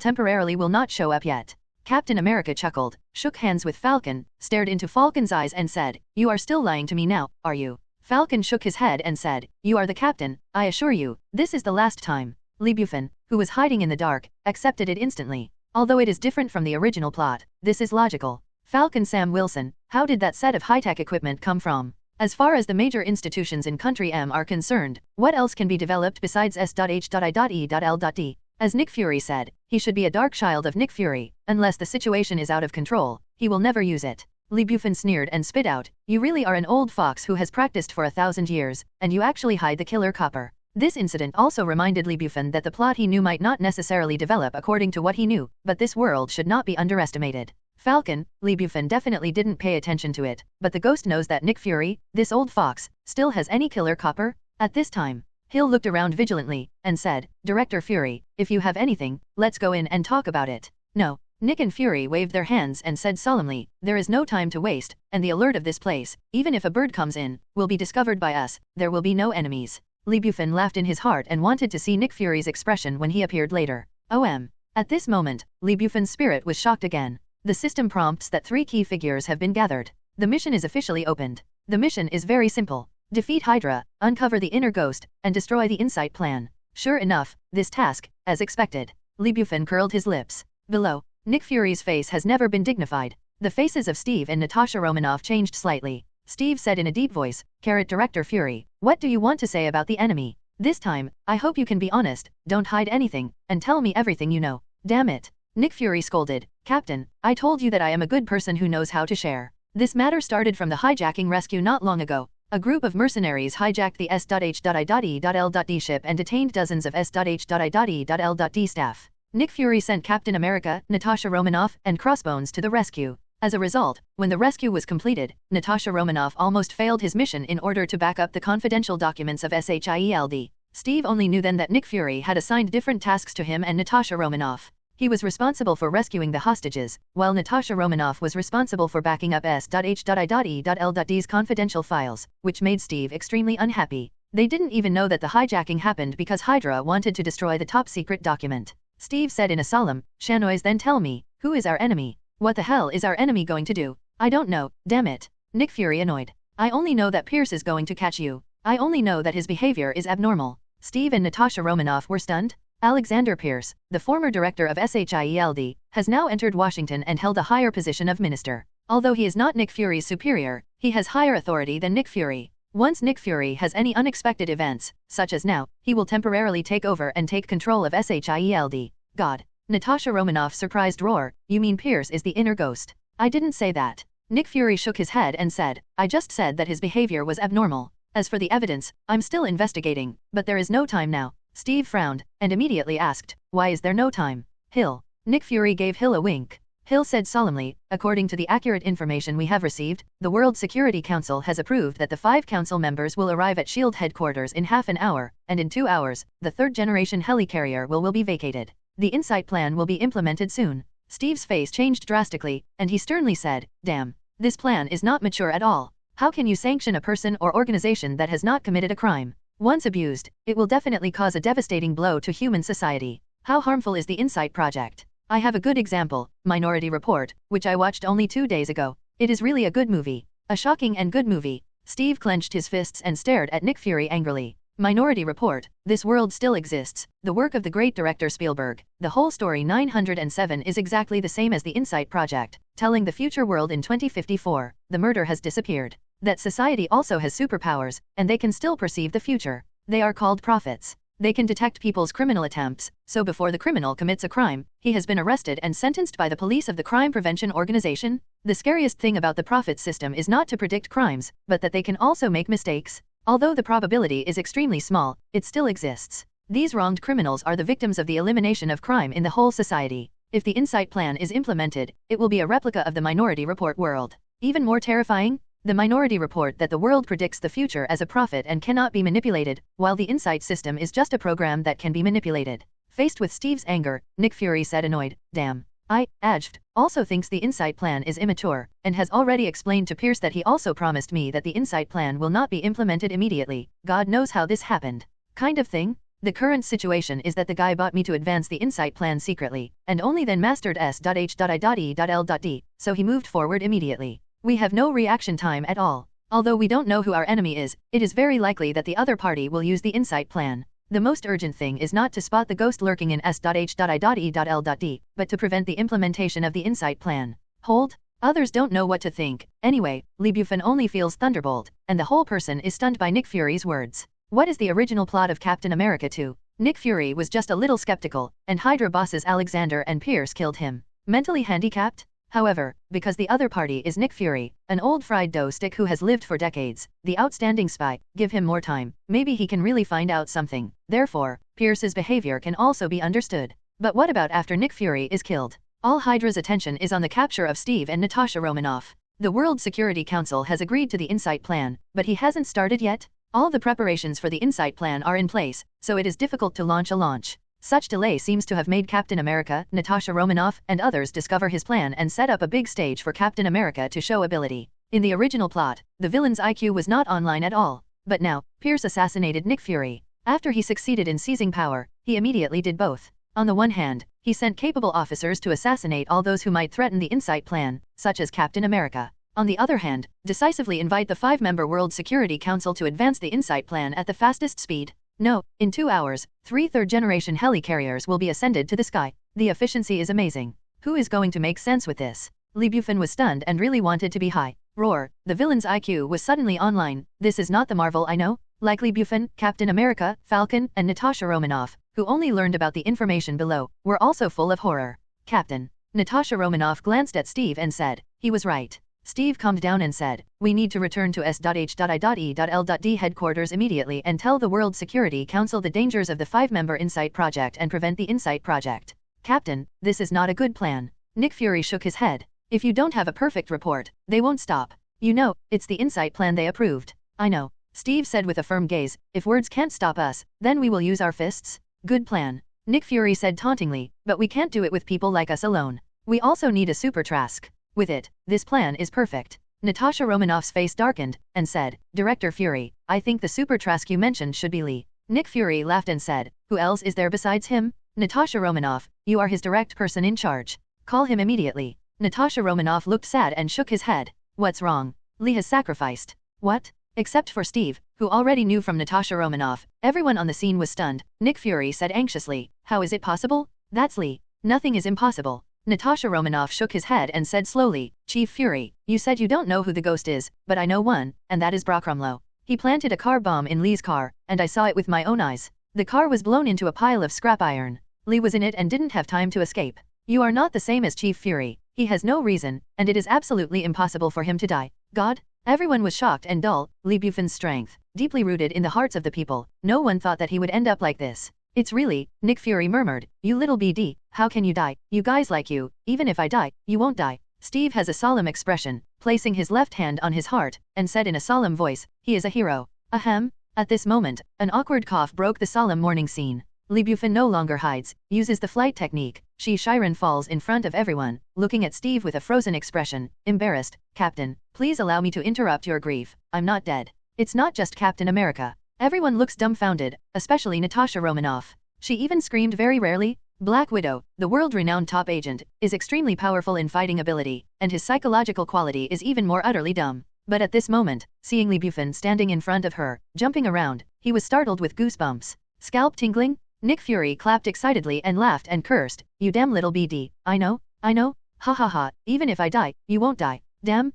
S1: not show up yet. Captain America chuckled, shook hands with Falcon, stared into Falcon's eyes and said, you are still lying to me now, are you? Falcon shook his head and said, you are the captain, I assure you, this is the last time. Lee Bufan, who was hiding in the dark, accepted it instantly. Although it is different from the original plot, this is logical. Falcon Sam Wilson, how did that set of high-tech equipment come from? As far as the major institutions in Country M are concerned, what else can be developed besides S.H.I.E.L.D.? As Nick Fury said, he should be a dark child of Nick Fury. Unless the situation is out of control, he will never use it. Lee Bufan sneered and spit out, you really are an old fox who has practiced for 1,000 years, and you actually hide the killer copper. This incident also reminded Lee Bufan that the plot he knew might not necessarily develop according to what he knew, but this world should not be underestimated. Falcon, Lee Bufan definitely didn't pay attention to it, but the ghost knows that Nick Fury, this old fox, still has any killer copper? At this time, Hill looked around vigilantly, and said, Director Fury, if you have anything, let's go in and talk about it. No. Nick and Fury waved their hands and said solemnly, there is no time to waste, and the alert of this place, even if a bird comes in, will be discovered by us, there will be no enemies. Lee Bufan laughed in his heart and wanted to see Nick Fury's expression when he appeared later. At this moment, Lee Bufan's spirit was shocked again. The system prompts that 3 key figures have been gathered. The mission is officially opened. The mission is very simple. Defeat Hydra, uncover the inner ghost, and destroy the Insight Plan. Sure enough, this task, as expected. Lee Bufan curled his lips. Below, Nick Fury's face has never been dignified. The faces of Steve and Natasha Romanoff changed slightly. Steve said in a deep voice, Director Fury, what do you want to say about the enemy? This time, I hope you can be honest, don't hide anything, and tell me everything you know. Damn it. Nick Fury scolded, Captain, I told you that I am a good person who knows how to share. This matter started from the hijacking rescue not long ago. A group of mercenaries hijacked the S.H.I.L.D. ship and detained dozens of S.H.I.L.D. staff. Nick Fury sent Captain America, Natasha Romanoff, and Crossbones to the rescue. As a result, when the rescue was completed, Natasha Romanoff almost failed his mission in order to back up the confidential documents of SHIELD. Steve only knew then that Nick Fury had assigned different tasks to him and Natasha Romanoff. He was responsible for rescuing the hostages, while Natasha Romanoff was responsible for backing up S.H.I.L.D's confidential files, which made Steve extremely unhappy. They didn't even know that the hijacking happened because Hydra wanted to destroy the top-secret document. Steve said in a solemn, Shanois, then tell me, who is our enemy? What the hell is our enemy going to do? I don't know, damn it. Nick Fury annoyed. I only know that Pierce is going to catch you. I only know that his behavior is abnormal. Steve and Natasha Romanoff were stunned. Alexander Pierce, the former director of SHIELD, has now entered Washington and held a higher position of minister. Although he is not Nick Fury's superior, he has higher authority than Nick Fury. Once Nick Fury has any unexpected events, such as now, he will temporarily take over and take control of SHIELD. God. Natasha Romanoff surprised roar, you mean Pierce is the inner ghost? I didn't say that. Nick Fury shook his head and said, I just said that his behavior was abnormal. As for the evidence, I'm still investigating, but there is no time now. Steve frowned, and immediately asked, why is there no time? Hill. Nick Fury gave Hill a wink. Hill said solemnly, according to the accurate information we have received, the World Security Council has approved that the 5 council members will arrive at SHIELD headquarters in half an hour, and in 2 hours, the 3rd-generation helicarrier will be vacated. The Insight Plan will be implemented soon. Steve's face changed drastically, and he sternly said, damn, this plan is not mature at all. How can you sanction a person or organization that has not committed a crime? Once abused, it will definitely cause a devastating blow to human society. How harmful is the Insight Project? I have a good example, Minority Report, which I watched only 2 days ago. It is really a good movie. A shocking and good movie. Steve clenched his fists and stared at Nick Fury angrily. Minority Report, this world still exists, the work of the great director Spielberg. The whole story 907 is exactly the same as the Insight Project, telling the future world in 2054, the murder has disappeared. That society also has superpowers, and they can still perceive the future. They are called prophets. They can detect people's criminal attempts, so before the criminal commits a crime, he has been arrested and sentenced by the police of the Crime Prevention Organization. The scariest thing about the prophet system is not to predict crimes, but that they can also make mistakes. Although the probability is extremely small, it still exists. These wronged criminals are the victims of the elimination of crime in the whole society. If the Insight Plan is implemented, it will be a replica of the Minority Report world. Even more terrifying? The Minority Report that the world predicts the future as a prophet and cannot be manipulated, while the Insight system is just a program that can be manipulated. Faced with Steve's anger, Nick Fury said annoyed, damn. Ajft also thinks the Insight Plan is immature, and has already explained to Pierce that he also promised me that the Insight Plan will not be implemented immediately. God knows how this happened. Kind of thing? The current situation is that the guy bought me to advance the Insight Plan secretly, and only then mastered S.H.I.L.D, so he moved forward immediately. We have no reaction time at all. Although we don't know who our enemy is, it is very likely that the other party will use the Insight Plan. The most urgent thing is not to spot the ghost lurking in S.H.I.L.D, but to prevent the implementation of the Insight Plan. Hold? Others don't know what to think. Anyway, Lee Bufan only feels Thunderbolt, and the whole person is stunned by Nick Fury's words. What is the original plot of Captain America 2? Nick Fury was just a little skeptical, and Hydra bosses Alexander and Pierce killed him. Mentally handicapped? However, because the other party is Nick Fury, an old fried dough stick who has lived for decades, the outstanding spy, give him more time, maybe he can really find out something. Therefore, Pierce's behavior can also be understood. But what about after Nick Fury is killed? All Hydra's attention is on the capture of Steve and Natasha Romanoff. The World Security Council has agreed to the Insight Plan, but he hasn't started yet? All the preparations for the Insight Plan are in place, so it is difficult to launch. Such delay seems to have made Captain America, Natasha Romanoff, and others discover his plan and set up a big stage for Captain America to show ability. In the original plot, the villain's IQ was not online at all. But now, Pierce assassinated Nick Fury. After he succeeded in seizing power, he immediately did both. On the one hand, he sent capable officers to assassinate all those who might threaten the Insight Plan, such as Captain America. On the other hand, decisively invite the 5-member World Security Council to advance the Insight Plan at the fastest speed. No, in 2 hours, 3 third-generation helicarriers will be ascended to the sky. The efficiency is amazing. Who is going to make sense with this? Lee Bufan was stunned and really wanted to be high. Roar, the villain's IQ was suddenly online. This is not the Marvel I know. Like Lee Bufan, Captain America, Falcon, and Natasha Romanoff, who only learned about the information below, were also full of horror. Captain. Natasha Romanoff glanced at Steve and said, he was right. Steve calmed down and said, we need to return to S.H.I.E.L.D. headquarters immediately and tell the World Security Council the dangers of the 5-member Insight Project and prevent the Insight Project. Captain, this is not a good plan. Nick Fury shook his head. If you don't have a perfect report, they won't stop. You know, it's the Insight Plan they approved. I know. Steve said with a firm gaze, if words can't stop us, then we will use our fists. Good plan. Nick Fury said tauntingly, but we can't do it with people like us alone. We also need a super Trask. With it, this plan is perfect. Natasha Romanoff's face darkened, and said, Director Fury, I think the super Trask you mentioned should be Lee. Nick Fury laughed and said, who else is there besides him? Natasha Romanoff, you are his direct person in charge. Call him immediately. Natasha Romanoff looked sad and shook his head. What's wrong? Lee has sacrificed. What? Except for Steve, who already knew from Natasha Romanoff, everyone on the scene was stunned. Nick Fury said anxiously, how is it possible? That's Lee. Nothing is impossible. Natasha Romanoff shook his head and said slowly, Chief Fury, you said you don't know who the ghost is, but I know one, and that is Brockrumlow. He planted a car bomb in Lee's car, and I saw it with my own eyes. The car was blown into a pile of scrap iron. Lee was in it and didn't have time to escape. You are not the same as Chief Fury. He has no reason, and it is absolutely impossible for him to die. God? Everyone was shocked and dull. Lee Bufan's strength, deeply rooted in the hearts of the people. No one thought that he would end up like this. It's really, Nick Fury murmured, you little BD, how can you die? You guys like you, even if I die, you won't die. Steve has a solemn expression, placing his left hand on his heart, and said in a solemn voice, he is a hero. Ahem. At this moment, an awkward cough broke the solemn morning scene. Lee Bufan no longer hides, uses the flight technique. Shiren falls in front of everyone, looking at Steve with a frozen expression, embarrassed. Captain, please allow me to interrupt your grief. I'm not dead. It's not just Captain America. Everyone looks dumbfounded, especially Natasha Romanoff. She even screamed very rarely. Black Widow, the world-renowned top agent, is extremely powerful in fighting ability, and his psychological quality is even more utterly dumb. But at this moment, seeing Lee Bufan standing in front of her, jumping around, he was startled with goosebumps. Scalp tingling? Nick Fury clapped excitedly and laughed and cursed, you damn little BD, I know, ha ha ha, even if I die, you won't die. Damn.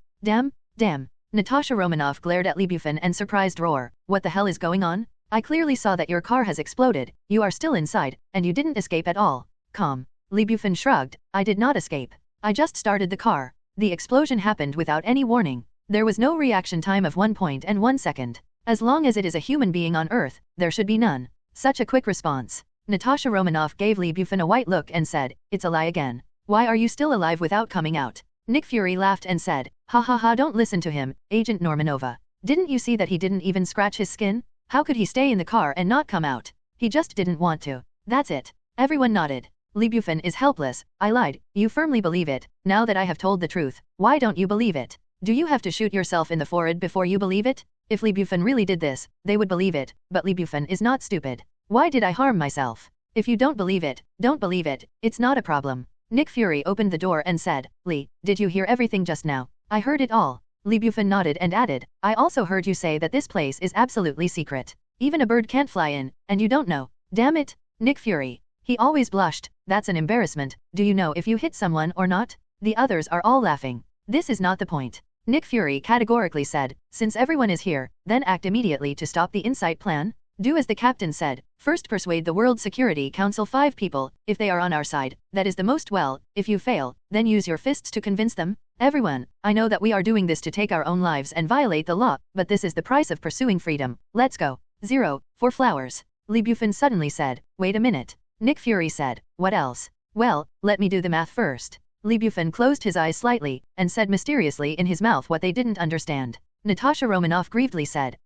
S1: Natasha Romanoff glared at Lee Bufan and surprised roar, what the hell is going on? I clearly saw that your car has exploded, you are still inside, and you didn't escape at all. Calm. Lee Bufan shrugged, I did not escape. I just started the car. The explosion happened without any warning. There was no reaction time of 1.1 second. As long as it is a human being on Earth, there should be none. Such a quick response. Natasha Romanoff gave Lee Bufan a white look and said, it's a lie again. Why are you still alive without coming out? Nick Fury laughed and said, ha ha ha, don't listen to him, Agent Normanova. Didn't you see that he didn't even scratch his skin? How could he stay in the car and not come out? He just didn't want to. That's it. Everyone nodded. Lee Bufan is helpless. I lied. You firmly believe it. Now that I have told the truth, why don't you believe it? Do you have to shoot yourself in the forehead before you believe it? If Lee Bufan really did this, they would believe it, but Lee Bufan is not stupid. Why did I harm myself? If you don't believe it, don't believe it. It's not a problem. Nick Fury opened the door and said, Lee, did you hear everything just now? I heard it all. Lee Bufan nodded and added, I also heard you say that this place is absolutely secret. Even a bird can't fly in, and you don't know. Damn it, Nick Fury. He always blushed. That's an embarrassment. Do you know if you hit someone or not? The others are all laughing. This is not the point. Nick Fury categorically said, since everyone is here, then act immediately to stop the Insight Plan. Do as the captain said. First persuade the World Security Council 5 people, if they are on our side, that is the most well, if you fail, then use your fists to convince them. Everyone, I know that we are doing this to take our own lives and violate the law, but this is the price of pursuing freedom. Let's go. 0, for flowers. Lee Bufan suddenly said, wait a minute. Nick Fury said, what else? Well, let me do the math first. Lee Bufan closed his eyes slightly, and said mysteriously in his mouth what they didn't understand. Natasha Romanoff grievedly said,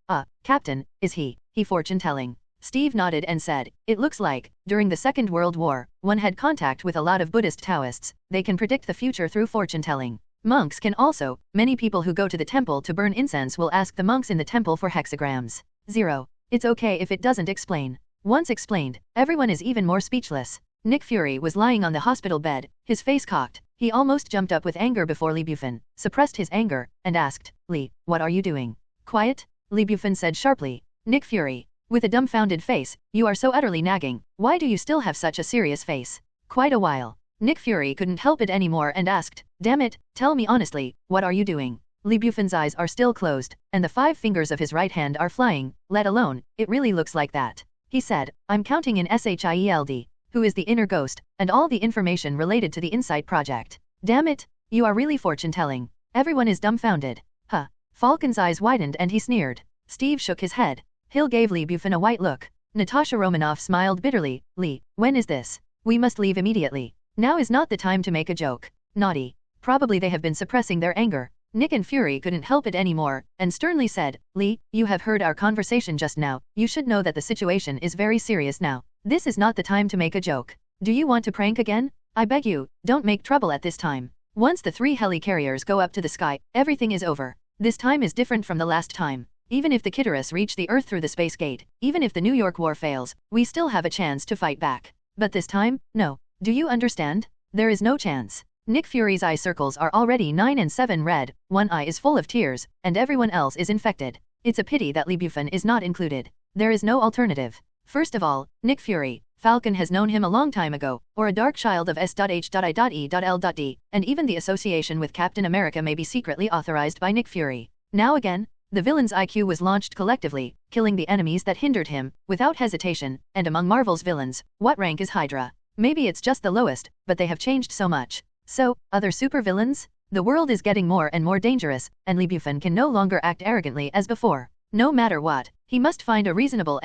S1: Captain, is he fortune-telling? Steve nodded and said, it looks like, during the Second World War, one had contact with a lot of Buddhist Taoists, they can predict the future through fortune-telling. Monks can also, many people who go to the temple to burn incense will ask the monks in the temple for hexagrams. 0. It's okay if it doesn't explain. Once explained, everyone is even more speechless. Nick Fury was lying on the hospital bed, his face cocked. He almost jumped up with anger before Lee Bufan, suppressed his anger, and asked, Lee, what are you doing? Quiet? Lee Bufan said sharply. Nick Fury, with a dumbfounded face, you are so utterly nagging, why do you still have such a serious face? Quite a while. Nick Fury couldn't help it anymore and asked, damn it, tell me honestly, what are you doing? Lee Bufan's eyes are still closed, and the 5 fingers of his right hand are flying, let alone, it really looks like that. He said, I'm counting in SHIELD, who is the inner ghost, and all the information related to the Insight project. Damn it, you are really fortune-telling. Everyone is dumbfounded. Huh. Falcon's eyes widened and he sneered. Steve shook his head. Hill gave Lee Bufan a white look. Natasha Romanoff smiled bitterly. Lee, when is this? We must leave immediately. Now is not the time to make a joke. Naughty. Probably they have been suppressing their anger. Nick and Fury couldn't help it anymore, and sternly said, Lee, you have heard our conversation just now, you should know that the situation is very serious now. This is not the time to make a joke. Do you want to prank again? I beg you, don't make trouble at this time. Once the 3 helicarriers go up to the sky, everything is over. This time is different from the last time. Even if the Kitterus reach the Earth through the space gate, even if the New York War fails, we still have a chance to fight back. But this time, no. Do you understand? There is no chance. Nick Fury's eye circles are already 9 and 7 red, one eye is full of tears, and everyone else is infected. It's a pity that Lee Bufan is not included. There is no alternative. First of all, Nick Fury, Falcon has known him a long time ago, or a dark child of S.H.I.E.L.D., and even the association with Captain America may be secretly authorized by Nick Fury. Now again, the villain's IQ was launched collectively, killing the enemies that hindered him, without hesitation, and among Marvel's villains, what rank is Hydra? Maybe it's just the lowest, but they have changed so much. So, other supervillains? The world is getting more and more dangerous, and Lee Bufan can no longer act arrogantly as before. No matter what, he must find a reasonable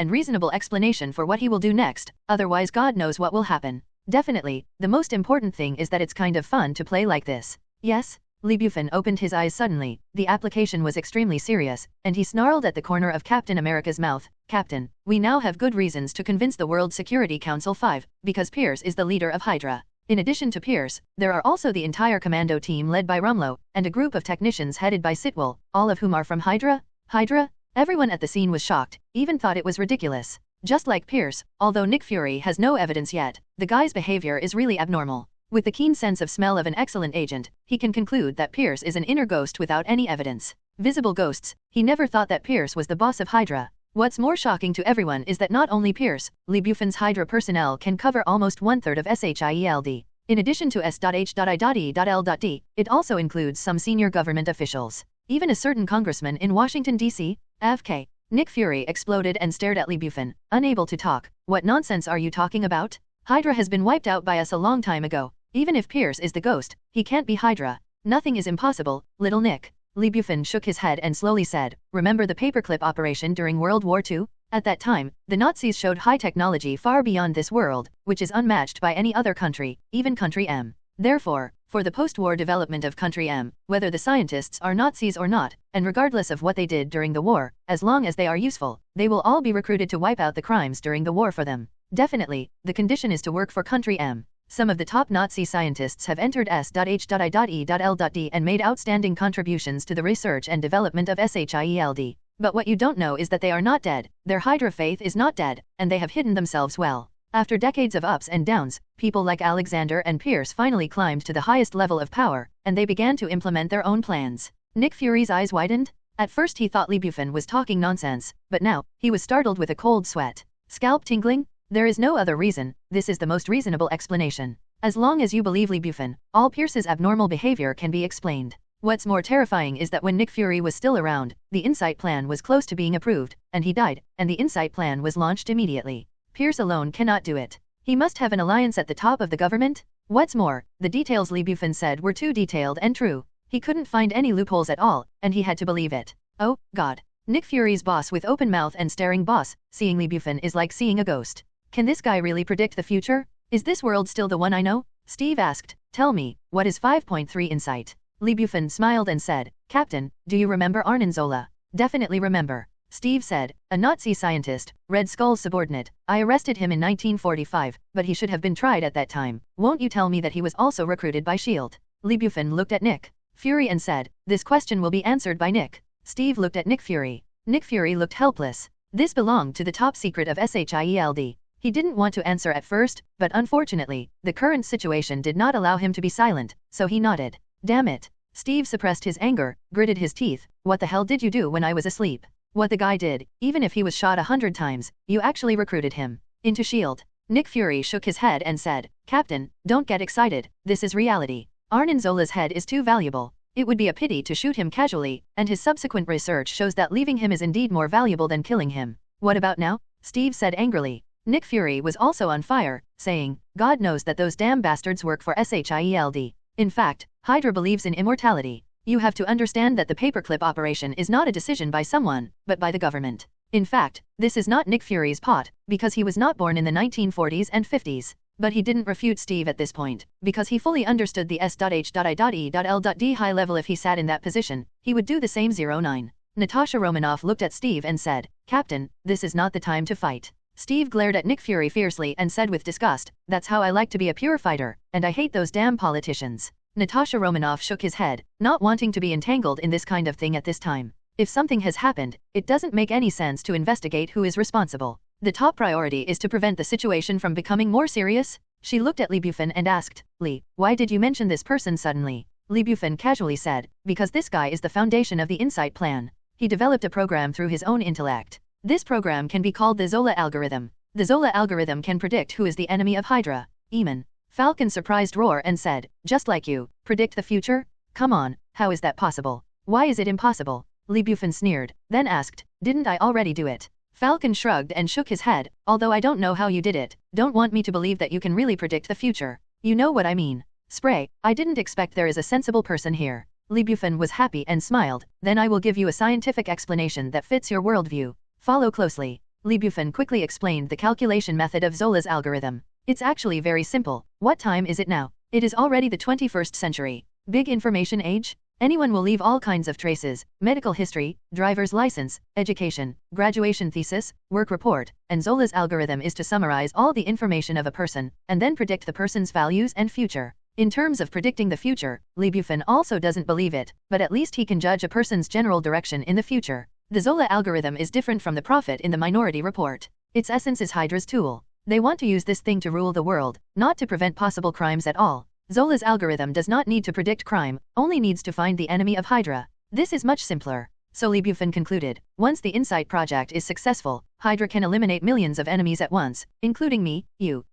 S1: explanation for what he will do next, otherwise God knows what will happen. Definitely, the most important thing is that it's kind of fun to play like this. Yes? Lee Bufan opened his eyes suddenly, the application was extremely serious, and he snarled at the corner of Captain America's mouth, Captain, we now have good reasons to convince the World Security Council 5, because Pierce is the leader of Hydra. In addition to Pierce, there are also the entire commando team led by Rumlow, and a group of technicians headed by Sitwell, all of whom are from Hydra? Hydra? Everyone at the scene was shocked, even thought it was ridiculous. Just like Pierce, although Nick Fury has no evidence yet, the guy's behavior is really abnormal. With the keen sense of smell of an excellent agent, he can conclude that Pierce is an inner ghost without any evidence. Visible ghosts, he never thought that Pierce was the boss of Hydra. What's more shocking to everyone is that not only Pierce, Lee Bufan's Hydra personnel can cover almost 1/3 of SHIELD. In addition to S.H.I.E.L.D., it also includes some senior government officials. Even a certain congressman in Washington, D.C., AFK. Nick Fury exploded and stared at Lee Bufan, unable to talk. What nonsense are you talking about? Hydra has been wiped out by us a long time ago. Even if Pierce is the ghost, he can't be Hydra. Nothing is impossible, little Nick. Lee Bufan shook his head and slowly said, remember the paperclip operation during World War II? At that time, the Nazis showed high technology far beyond this world, which is unmatched by any other country, even Country M. Therefore, for the post-war development of Country M, whether the scientists are Nazis or not, and regardless of what they did during the war, as long as they are useful, they will all be recruited to wipe out the crimes during the war for them. Definitely, the condition is to work for Country M. Some of the top Nazi scientists have entered S.H.I.E.L.D. and made outstanding contributions to the research and development of SHIELD. But what you don't know is that they are not dead, their Hydra faith is not dead, and they have hidden themselves well. After decades of ups and downs, people like Alexander and Pierce finally climbed to the highest level of power, and they began to implement their own plans. Nick Fury's eyes widened. At first he thought Lee Bufan was talking nonsense, but now, he was startled with a cold sweat. Scalp tingling? There is no other reason, this is the most reasonable explanation. As long as you believe Lee Bufan, all Pierce's abnormal behavior can be explained. What's more terrifying is that when Nick Fury was still around, the Insight Plan was close to being approved, and he died, and the Insight Plan was launched immediately. Pierce alone cannot do it. He must have an alliance at the top of the government? What's more, the details Lee Bufan said were too detailed and true. He couldn't find any loopholes at all, and he had to believe it. Oh, God. Nick Fury's boss with open mouth and staring boss, seeing Lee Bufan is like seeing a ghost. Can this guy really predict the future? Is this world still the one I know? Steve asked. Tell me, what is 5.3 Insight? Lee Bufan smiled and said, Captain, do you remember Arnim Zola? Definitely remember. Steve said, a Nazi scientist, Red Skull's subordinate. I arrested him in 1945, but he should have been tried at that time. Won't you tell me that he was also recruited by S.H.I.E.L.D.? Lee Bufan looked at Nick Fury and said, this question will be answered by Nick. Steve looked at Nick Fury. Nick Fury looked helpless. This belonged to the top secret of S.H.I.E.L.D. He didn't want to answer at first, but unfortunately, the current situation did not allow him to be silent, so he nodded. Damn it. Steve suppressed his anger, gritted his teeth. What the hell did you do when I was asleep? What the guy did, even if he was shot 100 times, you actually recruited him into S.H.I.E.L.D. Nick Fury shook his head and said, Captain, don't get excited, this is reality. Arnim Zola's head is too valuable. It would be a pity to shoot him casually, and his subsequent research shows that leaving him is indeed more valuable than killing him. What about now? Steve said angrily. Nick Fury was also on fire, saying, God knows that those damn bastards work for S.H.I.E.L.D. In fact, Hydra believes in immortality. You have to understand that the paperclip operation is not a decision by someone, but by the government. In fact, this is not Nick Fury's pot, because he was not born in the 1940s and 50s. But he didn't refute Steve at this point, because he fully understood the S.H.I.E.L.D. high level. If he sat in that position, he would do the same. 09. Natasha Romanoff looked at Steve and said, Captain, this is not the time to fight. Steve glared at Nick Fury fiercely and said with disgust, that's how I like to be a pure fighter, and I hate those damn politicians. Natasha Romanoff shook his head, not wanting to be entangled in this kind of thing at this time. If something has happened, it doesn't make any sense to investigate who is responsible. The top priority is to prevent the situation from becoming more serious. She looked at Lee Bufan and asked, Lee, why did you mention this person suddenly? Lee Bufan casually said, because this guy is the foundation of the Insight Plan. He developed a program through his own intellect. This program can be called the Zola algorithm. The Zola algorithm can predict who is the enemy of Hydra. Eamon. Falcon surprised roar and said, just like you, predict the future? Come on, how is that possible? Why is it impossible? Lee Bufan sneered, then asked, didn't I already do it? Falcon shrugged and shook his head, although I don't know how you did it. Don't want me to believe that you can really predict the future. You know what I mean. Spray, I didn't expect there is a sensible person here. Lee Bufan was happy and smiled, then I will give you a scientific explanation that fits your worldview. Follow closely. Lee Bufan quickly explained the calculation method of Zola's algorithm. It's actually very simple. What time is it now? It is already the 21st century. Big information age? Anyone will leave all kinds of traces, medical history, driver's license, education, graduation thesis, work report, and Zola's algorithm is to summarize all the information of a person, and then predict the person's values and future. In terms of predicting the future, Lee Bufan also doesn't believe it, but at least he can judge a person's general direction in the future. The Zola algorithm is different from the Prophet in the Minority Report. Its essence is Hydra's tool. They want to use this thing to rule the world, not to prevent possible crimes at all. Zola's algorithm does not need to predict crime, only needs to find the enemy of Hydra. This is much simpler. So Lee Bufan concluded, once the Insight project is successful, Hydra can eliminate millions of enemies at once, including me, you,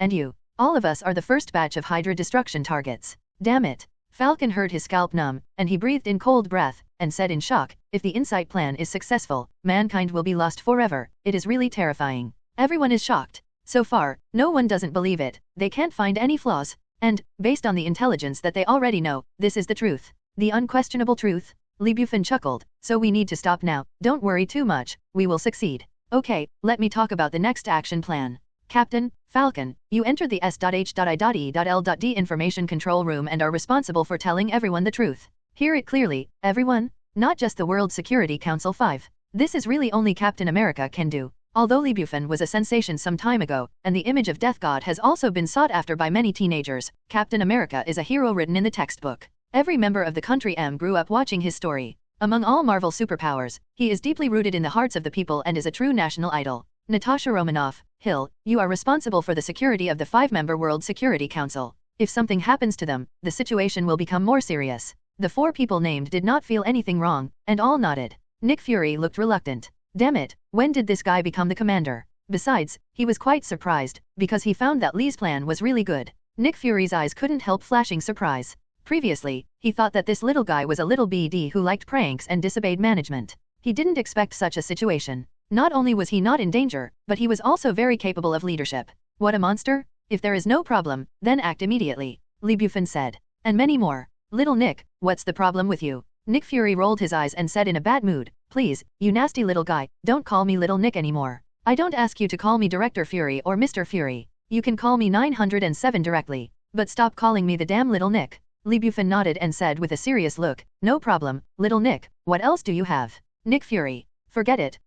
S1: and you. All of us are the first batch of Hydra destruction targets. Damn it. Falcon heard his scalp numb, and he breathed in cold breath, and said in shock, if the Insight plan is successful, mankind will be lost forever. It is really terrifying. Everyone is shocked. So far, no one doesn't believe it. They can't find any flaws. And, based on the intelligence that they already know, this is the truth. The unquestionable truth. Lee Bufan chuckled, so we need to stop now. Don't worry too much, we will succeed. Okay, let me talk about the next action plan. Captain, Falcon, you entered the S.H.I.E.L.D. information control room and are responsible for telling everyone the truth. Hear it clearly, everyone? Not just the World Security Council 5. This is really only Captain America can do. Although Lee Bufan was a sensation some time ago, and the image of Death God has also been sought after by many teenagers, Captain America is a hero written in the textbook. Every member of the country grew up watching his story. Among all Marvel superpowers, he is deeply rooted in the hearts of the people and is a true national idol. Natasha Romanoff, Hill, you are responsible for the security of the 5-member World Security Council. If something happens to them, the situation will become more serious. The 4 people named did not feel anything wrong, and all nodded. Nick Fury looked reluctant. Damn it, when did this guy become the commander? Besides, he was quite surprised, because he found that Lee's plan was really good. Nick Fury's eyes couldn't help flashing surprise. Previously, he thought that this little guy was a little BD who liked pranks and disobeyed management. He didn't expect such a situation. Not only was he not in danger, but he was also very capable of leadership. What a monster! If there is no problem, then act immediately, Bufan said. And many more. Little Nick, what's the problem with you? Nick Fury rolled his eyes and said in a bad mood, please, you nasty little guy, don't call me Little Nick anymore. I don't ask you to call me Director Fury or Mr. Fury. You can call me 907 directly. But stop calling me the damn Little Nick. Bufan nodded and said with a serious look, no problem, Little Nick, what else do you have? Nick Fury. Forget it,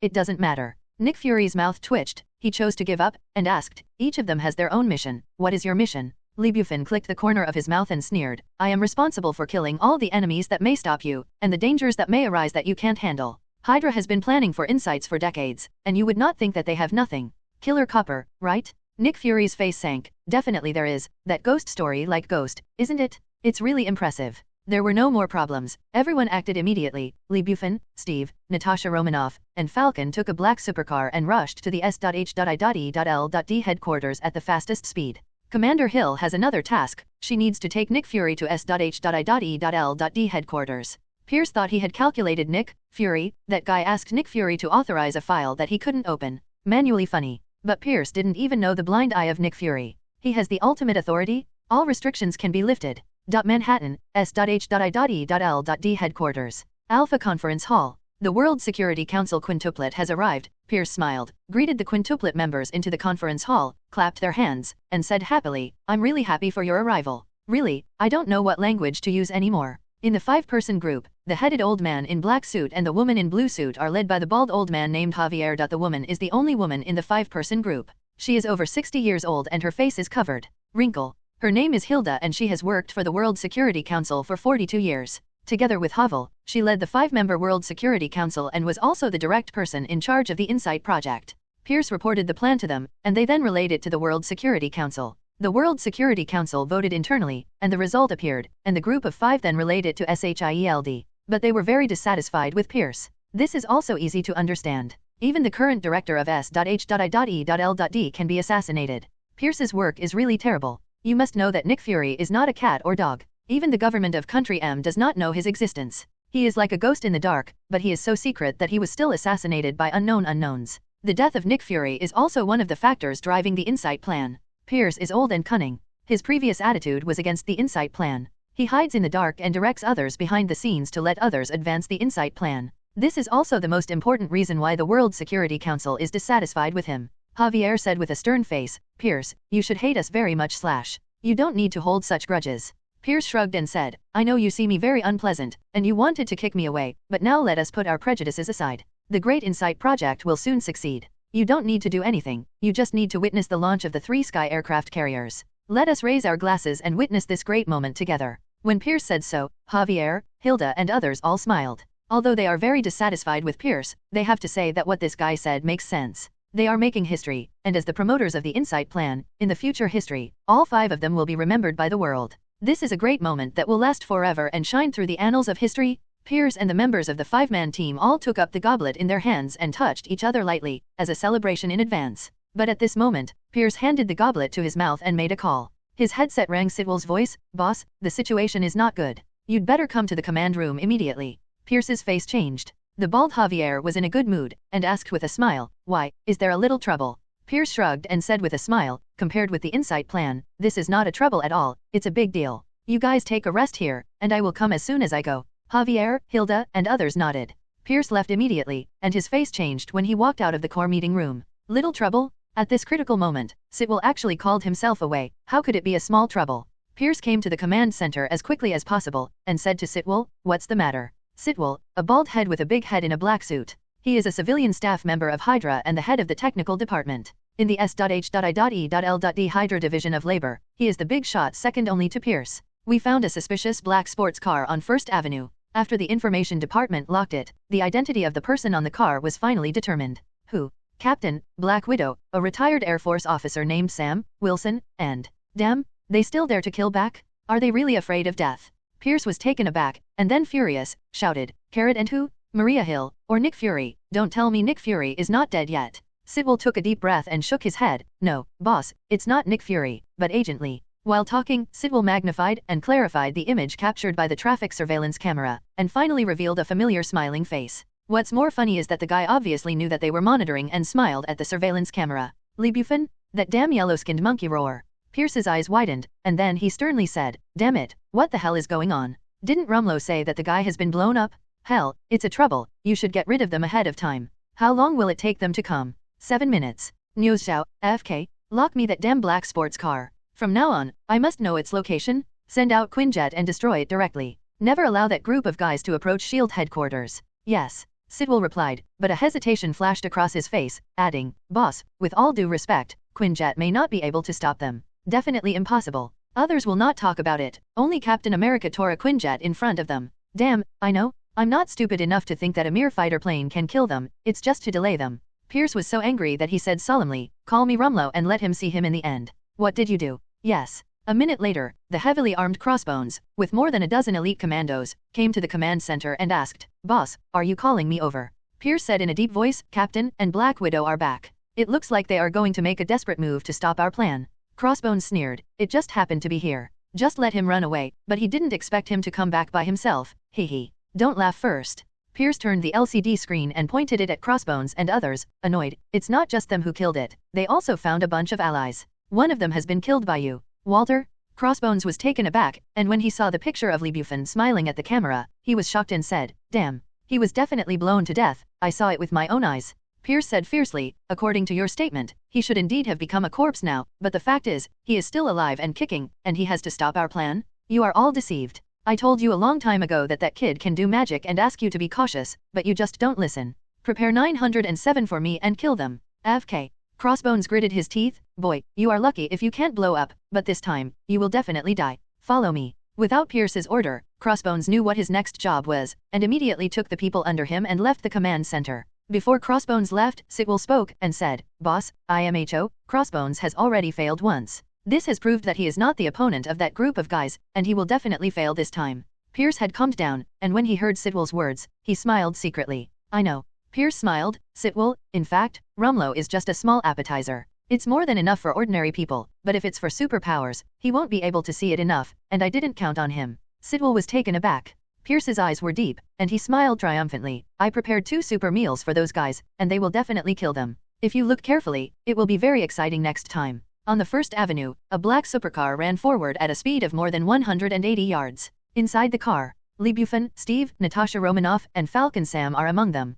S1: it doesn't matter. Nick Fury's mouth twitched, he chose to give up, and asked, each of them has their own mission, what is your mission? Bufan clicked the corner of his mouth and sneered, I am responsible for killing all the enemies that may stop you, and the dangers that may arise that you can't handle. Hydra has been planning for insights for decades, and you would not think that they have nothing. Killer Copper, right? Nick Fury's face sank, definitely there is, that ghost story like Ghost, isn't it? It's really impressive. There were no more problems, everyone acted immediately. Bufan, Steve, Natasha Romanoff, and Falcon took a black supercar and rushed to the S.H.I.E.L.D. headquarters at the fastest speed. Commander Hill has another task, she needs to take Nick Fury to S.H.I.E.L.D. headquarters. Pierce thought he had calculated Nick Fury, that guy asked Nick Fury to authorize a file that he couldn't open. Manually funny. But Pierce didn't even know the blind eye of Nick Fury. He has the ultimate authority, all restrictions can be lifted. Manhattan, S.H.I.E.L.D. headquarters. Alpha Conference Hall. The World Security Council quintuplet has arrived. Pierce smiled, greeted the quintuplet members into the conference hall, clapped their hands, and said happily, I'm really happy for your arrival. Really, I don't know what language to use anymore. In the 5-person group, the headed old man in black suit and the woman in blue suit are led by the bald old man named Javier. The woman is the only woman in the 5-person group. She is over 60 years old and her face is covered. Wrinkle. Her name is Hilda and she has worked for the World Security Council for 42 years. Together with Havel, she led the 5-member World Security Council and was also the direct person in charge of the Insight Project. Pierce reported the plan to them, and they then relayed it to the World Security Council. The World Security Council voted internally, and the result appeared, and the group of 5 then relayed it to SHIELD. But they were very dissatisfied with Pierce. This is also easy to understand. Even the current director of S.H.I.E.L.D. can be assassinated. Pierce's work is really terrible. You must know that Nick Fury is not a cat or dog. Even the government of Country M does not know his existence. He is like a ghost in the dark, but he is so secret that he was still assassinated by unknown unknowns. The death of Nick Fury is also one of the factors driving the Insight plan. Pierce is old and cunning. His previous attitude was against the Insight plan. He hides in the dark and directs others behind the scenes to let others advance the Insight plan. This is also the most important reason why the World Security Council is dissatisfied with him. Javier said with a stern face, Pierce, you should hate us very much / You don't need to hold such grudges. Pierce shrugged and said, I know you see me very unpleasant, and you wanted to kick me away, but now let us put our prejudices aside. The Great Insight Project will soon succeed. You don't need to do anything, you just need to witness the launch of the 3 Sky aircraft carriers. Let us raise our glasses and witness this great moment together. When Pierce said so, Javier, Hilda and others all smiled. Although they are very dissatisfied with Pierce, they have to say that what this guy said makes sense. They are making history, and as the promoters of the Insight plan, in the future history, all 5 of them will be remembered by the world. This is a great moment that will last forever and shine through the annals of history. Pierce and the members of the 5-man team all took up the goblet in their hands and touched each other lightly, as a celebration in advance. But at this moment, Pierce handed the goblet to his mouth and made a call. His headset rang Sitwell's voice, Boss, the situation is not good. You'd better come to the command room immediately. Pierce's face changed. The bald Javier was in a good mood, and asked with a smile, Why, is there a little trouble? Pierce shrugged and said with a smile, compared with the Insight plan, this is not a trouble at all, it's a big deal. You guys take a rest here, and I will come as soon as I go. Javier, Hilda, and others nodded. Pierce left immediately, and his face changed when he walked out of the core meeting room. Little trouble? At this critical moment, Sitwell actually called himself away. How could it be a small trouble? Pierce came to the command center as quickly as possible, and said to Sitwell, What's the matter? Sitwell, a bald head with a big head in a black suit. He is a civilian staff member of Hydra and the head of the technical department. In the S.H.I.E.L.D. Hydra Division of Labor, he is the big shot second only to Pierce. We found a suspicious black sports car on 1st Avenue. After the information department locked it, the identity of the person on the car was finally determined. Who? Captain, Black Widow, a retired Air Force officer named Sam Wilson, and, damn, they still dare to kill back? Are they really afraid of death? Pierce was taken aback, and then furious, shouted, Carrot and who? Maria Hill, or Nick Fury? Don't tell me Nick Fury is not dead yet. Sitwell took a deep breath and shook his head. No, boss, it's not Nick Fury, but Agent Lee. While talking, Sidwell magnified and clarified the image captured by the traffic surveillance camera, and finally revealed a familiar smiling face. What's more funny is that the guy obviously knew that they were monitoring and smiled at the surveillance camera. Lee Bufan? That damn yellow-skinned monkey roar. Pierce's eyes widened, and then he sternly said, "Damn it, what the hell is going on? Didn't Rumlow say that the guy has been blown up? Hell, it's a trouble, you should get rid of them ahead of time. How long will it take them to come? 7 minutes. News Xiao, FK, lock me that damn black sports car. From now on, I must know its location. Send out Quinjet and destroy it directly. Never allow that group of guys to approach SHIELD headquarters." "Yes," Sidwell replied, but a hesitation flashed across his face, adding, "Boss, with all due respect, Quinjet may not be able to stop them. Definitely impossible. Others will not talk about it. Only Captain America tore a Quinjet in front of them. Damn, I know. I'm not stupid enough to think that a mere fighter plane can kill them, it's just to delay them." Pierce was so angry that he said solemnly, "Call me Rumlow and let him see him in the end." "What did you do?" "Yes." A minute later, the heavily armed Crossbones, with more than a dozen elite commandos, came to the command center and asked, "Boss, are you calling me over?" Pierce said in a deep voice, "Captain and Black Widow are back. It looks like they are going to make a desperate move to stop our plan." Crossbones sneered, "It just happened to be here. Just let him run away, but he didn't expect him to come back by himself, hee. Don't laugh first." Pierce turned the LCD screen and pointed it at Crossbones and others, annoyed. "It's not just them who killed it, they also found a bunch of allies. One of them has been killed by you, Walter." Crossbones was taken aback, and when he saw the picture of Lee Bufan smiling at the camera, he was shocked and said, "Damn. He was definitely blown to death, I saw it with my own eyes." Pierce said fiercely, "According to your statement, he should indeed have become a corpse now, but the fact is, he is still alive and kicking, and he has to stop our plan? You are all deceived. I told you a long time ago that that kid can do magic and ask you to be cautious, but you just don't listen. Prepare 907 for me and kill them. AFK. Crossbones gritted his teeth. "Boy, you are lucky if you can't blow up, but this time, you will definitely die. Follow me." Without Pierce's order, Crossbones knew what his next job was, and immediately took the people under him and left the command center. Before Crossbones left, Sidwell spoke and said, "Boss, IMHO, Crossbones has already failed once. This has proved that he is not the opponent of that group of guys, and he will definitely fail this time." Pierce had calmed down, and when he heard Sidwell's words, he smiled secretly. "I know." Pierce smiled. "Sidwell, in fact, Rumlow is just a small appetizer. It's more than enough for ordinary people, but if it's for superpowers, he won't be able to see it enough, and I didn't count on him." Sidwell was taken aback. Pierce's eyes were deep, and he smiled triumphantly. "I prepared 2 super meals for those guys, and they will definitely kill them. If you look carefully, it will be very exciting next time." On the First Avenue, a black supercar ran forward at a speed of more than 180 yards. Inside the car, Lee Bufan, Steve, Natasha Romanoff, and Falcon Sam are among them.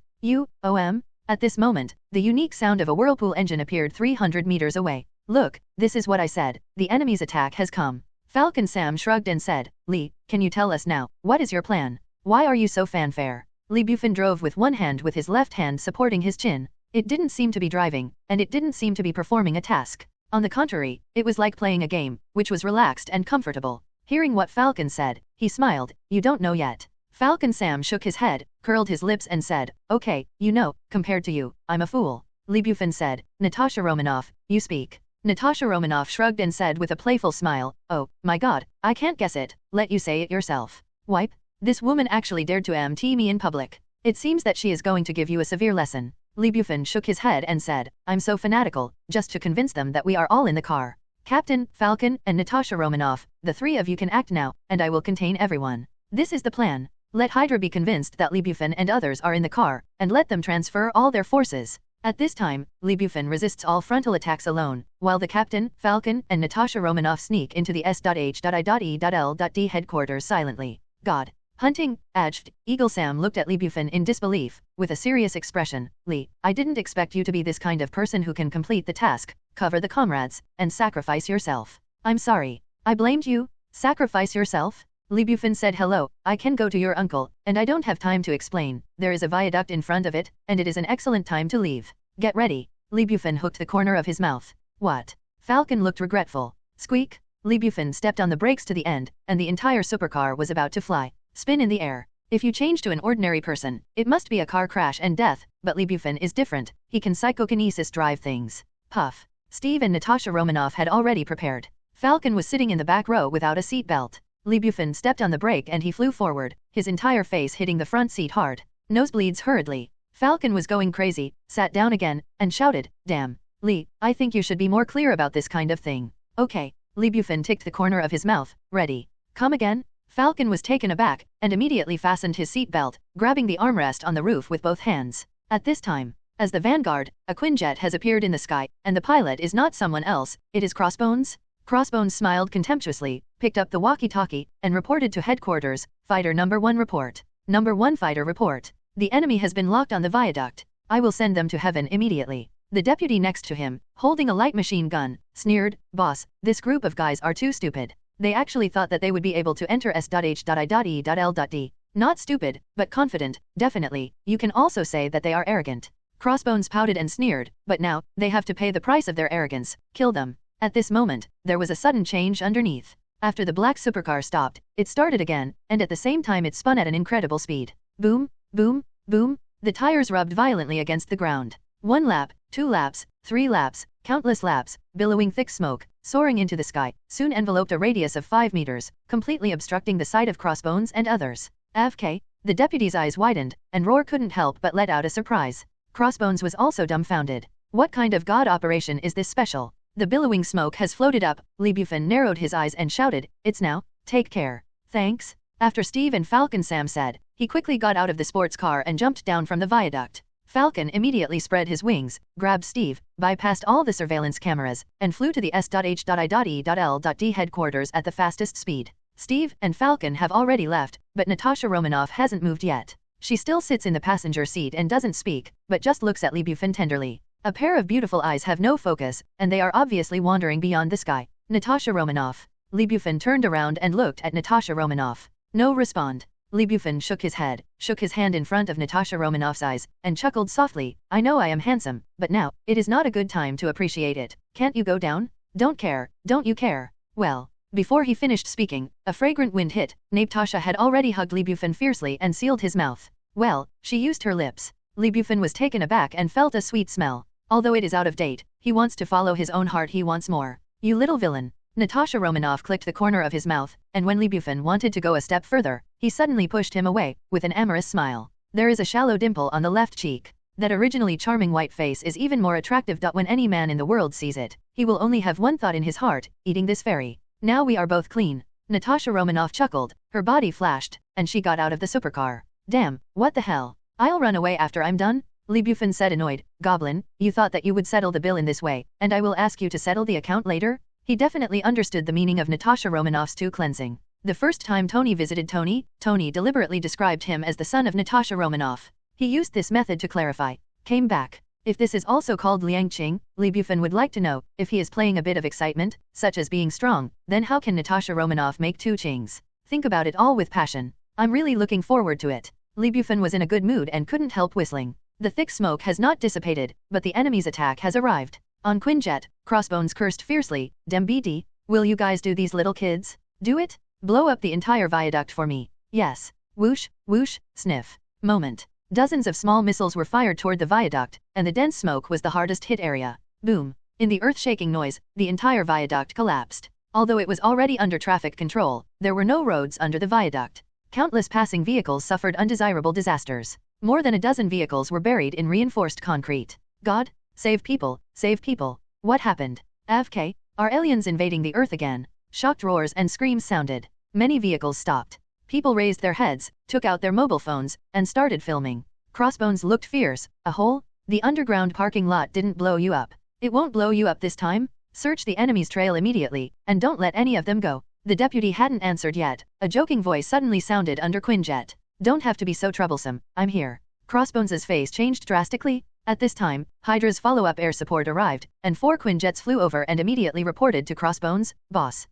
S1: At this moment, the unique sound of a whirlpool engine appeared 300 meters away. "Look, this is what I said, the enemy's attack has come." Falcon Sam shrugged and said, "Lee, can you tell us now, what is your plan? Why are you so fanfare?" Lee Bufan drove with one hand with his left hand supporting his chin. It didn't seem to be driving, and it didn't seem to be performing a task. On the contrary, it was like playing a game, which was relaxed and comfortable. Hearing what Falcon said, he smiled. "You don't know yet." Falcon Sam shook his head, curled his lips and said, "Okay, you know, compared to you, I'm a fool." Lee Bufan said, "Natasha Romanoff, you speak." Natasha Romanoff shrugged and said with a playful smile, "Oh, my god, I can't guess it, let you say it yourself." "Wipe? This woman actually dared to MT me in public. It seems that she is going to give you a severe lesson." Lee Bufan shook his head and said, "I'm so fanatical, just to convince them that we are all in the car. Captain, Falcon, and Natasha Romanoff, the 3 of you can act now, and I will contain everyone. This is the plan. Let Hydra be convinced that Lee Bufan and others are in the car, and let them transfer all their forces." At this time, Lee Bufan resists all frontal attacks alone, while the Captain, Falcon, and Natasha Romanoff sneak into the S.H.I.E.L.D. headquarters silently. "God. Hunting, Ajft." Eagle Sam looked at Lee Bufan in disbelief, with a serious expression. "Lee, I didn't expect you to be this kind of person who can complete the task, cover the comrades, and sacrifice yourself. I'm sorry. I blamed you? Sacrifice yourself?" Lee Bufan said, "Hello, I can go to your uncle, and I don't have time to explain. There is a viaduct in front of it, and it is an excellent time to leave. Get ready." Lee Bufan hooked the corner of his mouth. "What?" Falcon looked regretful. Squeak. Lee Bufan stepped on the brakes to the end, and the entire supercar was about to fly. Spin in the air. If you change to an ordinary person, it must be a car crash and death, but Lee Bufan is different, he can psychokinesis drive things. Puff. Steve and Natasha Romanoff had already prepared. Falcon was sitting in the back row without a seat belt. Lee Bufan stepped on the brake and he flew forward, his entire face hitting the front seat hard. Nosebleeds hurriedly. Falcon was going crazy, sat down again, and shouted, "Damn. Lee, I think you should be more clear about this kind of thing." "Okay, Lee Bufan ticked the corner of his mouth. Ready. Come again? Falcon was taken aback, and immediately fastened his seatbelt, grabbing the armrest on the roof with both hands. At this time, as the Vanguard, a Quinjet has appeared in the sky, and the pilot is not someone else, it is Crossbones? Crossbones smiled contemptuously, picked up the walkie-talkie, and reported to headquarters. Fighter number 1 report. Number 1 fighter report. The enemy has been locked on the viaduct. I will send them to heaven immediately. The deputy next to him, holding a light machine gun, sneered, Boss, this group of guys are too stupid. They actually thought that they would be able to enter S.H.I.E.L.D. Not stupid, but confident, definitely. You can also say that they are arrogant. Crossbones pouted and sneered, but now, they have to pay the price of their arrogance. Kill them. At this moment, there was a sudden change underneath. After the black supercar stopped, it started again, and at the same time it spun at an incredible speed. Boom, boom, boom. The tires rubbed violently against the ground. 1 lap, 2 laps, 3 laps, countless laps, billowing thick smoke, soaring into the sky, soon enveloped a radius of 5 meters, completely obstructing the sight of Crossbones and others. AFK, the deputy's eyes widened, and Roar couldn't help but let out a surprise. Crossbones was also dumbfounded. What kind of god operation is this special? The billowing smoke has floated up. Lee Bufan narrowed his eyes and shouted, It's now, take care. Thanks. After Steve and Falcon Sam said, he quickly got out of the sports car and jumped down from the viaduct. Falcon immediately spread his wings, grabbed Steve, bypassed all the surveillance cameras, and flew to the S.H.I.E.L.D. headquarters at the fastest speed. Steve and Falcon have already left, but Natasha Romanoff hasn't moved yet. She still sits in the passenger seat and doesn't speak, but just looks at Lee Bufan tenderly. A pair of beautiful eyes have no focus, and they are obviously wandering beyond the sky. Natasha Romanoff. Lee Bufan turned around and looked at Natasha Romanoff. No respond. Lee Bufan shook his head, shook his hand in front of Natasha Romanoff's eyes, and chuckled softly. I know I am handsome, but now, it is not a good time to appreciate it. Can't you go down? Don't care, don't you care? Well. Before he finished speaking, a fragrant wind hit. Natasha had already hugged Lee Bufan fiercely and sealed his mouth. Well, she used her lips. Lee Bufan was taken aback and felt a sweet smell. Although it is out of date, he wants to follow his own heart. He wants more. You little villain. Natasha Romanoff clicked the corner of his mouth, and when Lee Bufan wanted to go a step further, he suddenly pushed him away, with an amorous smile. There is a shallow dimple on the left cheek. That originally charming white face is even more attractive. When any man in the world sees it, he will only have one thought in his heart, eating this fairy. Now we are both clean. Natasha Romanoff chuckled, her body flashed, and she got out of the supercar. Damn, what the hell? I'll run away after I'm done? Lee Bufan said annoyed. Goblin, you thought that you would settle the bill in this way, and I will ask you to settle the account later? He definitely understood the meaning of Natasha Romanoff's cleansing. The first time Tony visited Tony deliberately described him as the son of Natasha Romanoff. He used this method to clarify. Came back. If this is also called Liangqing, Lee Bufan would like to know, if he is playing a bit of excitement, such as being strong, then how can Natasha Romanoff make 2 qings? Think about it all with passion. I'm really looking forward to it. Lee Bufan was in a good mood and couldn't help whistling. The thick smoke has not dissipated, but the enemy's attack has arrived. On Quinjet, Crossbones cursed fiercely, Dem BD, will you guys do these little kids? Do it? Blow up the entire viaduct for me. Yes. Whoosh, whoosh, sniff. Moment. Dozens of small missiles were fired toward the viaduct, and the dense smoke was the hardest hit area. Boom. In the earth-shaking noise, the entire viaduct collapsed. Although it was already under traffic control, there were no roads under the viaduct. Countless passing vehicles suffered undesirable disasters. More than a dozen vehicles were buried in reinforced concrete. God, save people, save people. What happened? AFK, are aliens invading the Earth again? Shocked roars and screams sounded. Many vehicles stopped. People raised their heads, took out their mobile phones, and started filming. Crossbones looked fierce. A hole? The underground parking lot didn't blow you up. It won't blow you up this time? Search the enemy's trail immediately, and don't let any of them go. The deputy hadn't answered yet. A joking voice suddenly sounded under Quinjet. Don't have to be so troublesome, I'm here. Crossbones' face changed drastically. At this time, Hydra's follow-up air support arrived, and 4 Quinjets flew over and immediately reported to Crossbones. Boss,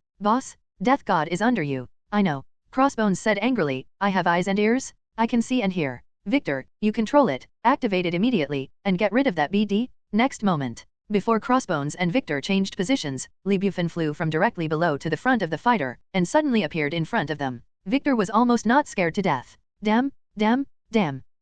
S1: Death God is under you. I know. Crossbones said angrily, I have eyes and ears. I can see and hear. Victor, you control it, activate it immediately, and get rid of that BD. Next moment. Before Crossbones and Victor changed positions, Lee Bufan flew from directly below to the front of the fighter, and suddenly appeared in front of them. Victor was almost not scared to death. Damn.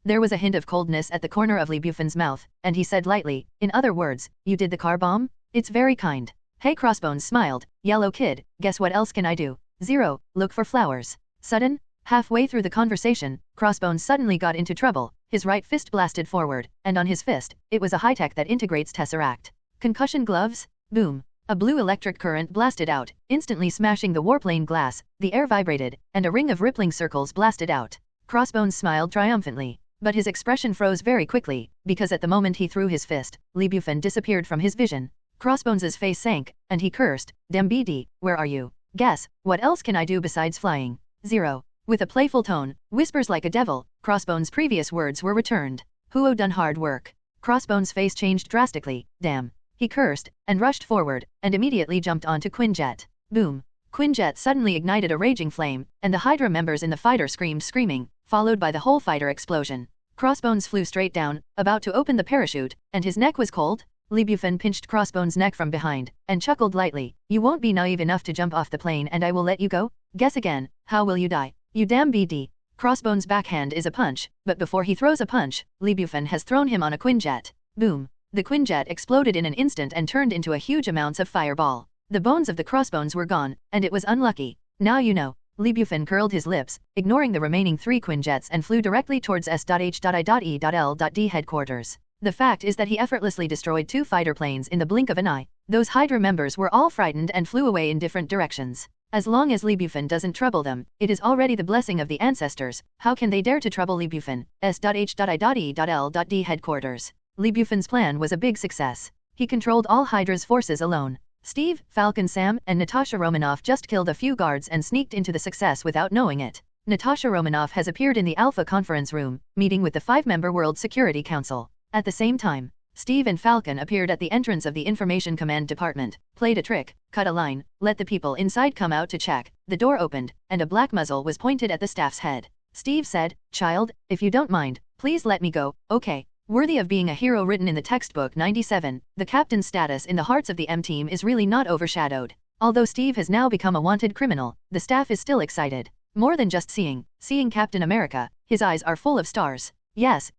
S1: There was a hint of coldness at the corner of Lee Bufan's mouth, and he said lightly, in other words, you did the car bomb? It's very kind. Hey, Crossbones smiled. Yellow kid, guess what else can I do? 0, look for flowers. Sudden? Halfway through the conversation, Crossbones suddenly got into trouble. His right fist blasted forward, and on his fist, it was a high-tech that integrates Tesseract. Concussion gloves? Boom. A blue electric current blasted out, instantly smashing the warplane glass, the air vibrated, and a ring of rippling circles blasted out. Crossbones smiled triumphantly, but his expression froze very quickly, because at the moment he threw his fist, Bufan disappeared from his vision. Crossbones' face sank, and he cursed, "Damn BD, where are you? Guess, what else can I do besides flying?" 0. With a playful tone, whispers like a devil, Crossbones' previous words were returned. "Who done hard work?" Crossbones' face changed drastically, "Damn." He cursed, and rushed forward, and immediately jumped onto Quinjet. Boom. Quinjet suddenly ignited a raging flame, and the Hydra members in the fighter screamed screaming, followed by the whole fighter explosion. Crossbones flew straight down, about to open the parachute, and his neck was cold. Bufan pinched Crossbones' neck from behind, and chuckled lightly. "You won't be naive enough to jump off the plane and I will let you go? Guess again, how will you die? You damn BD." Crossbones' backhand is a punch, but before he throws a punch, Bufan has thrown him on a Quinjet. Boom. The Quinjet exploded in an instant and turned into a huge amounts of fireball. The bones of the Crossbones were gone, and it was unlucky. "Now you know." Bufan curled his lips, ignoring the remaining 3 Quinjets and flew directly towards S.H.I.E.L.D. headquarters. The fact is that he effortlessly destroyed 2 fighter planes in the blink of an eye. Those Hydra members were all frightened and flew away in different directions. As long as Bufan doesn't trouble them, it is already the blessing of the ancestors. How can they dare to trouble Bufan? S.H.I.E.L.D. headquarters. Bufan's plan was a big success. He controlled all Hydra's forces alone. Steve, Falcon Sam, and Natasha Romanoff just killed a few guards and sneaked into the success without knowing it. Natasha Romanoff has appeared in the Alpha conference room, meeting with the 5-member World Security Council. At the same time, Steve and Falcon appeared at the entrance of the Information Command Department, played a trick, cut a line, let the people inside come out to check, the door opened, and a black muzzle was pointed at the staff's head. Steve said, "Child, if you don't mind, please let me go, okay?" Worthy of being a hero written in the textbook 97, the captain's status in the hearts of the M-team is really not overshadowed. Although Steve has now become a wanted criminal, the staff is still excited. More than just seeing Captain America, his eyes are full of stars. "Yes,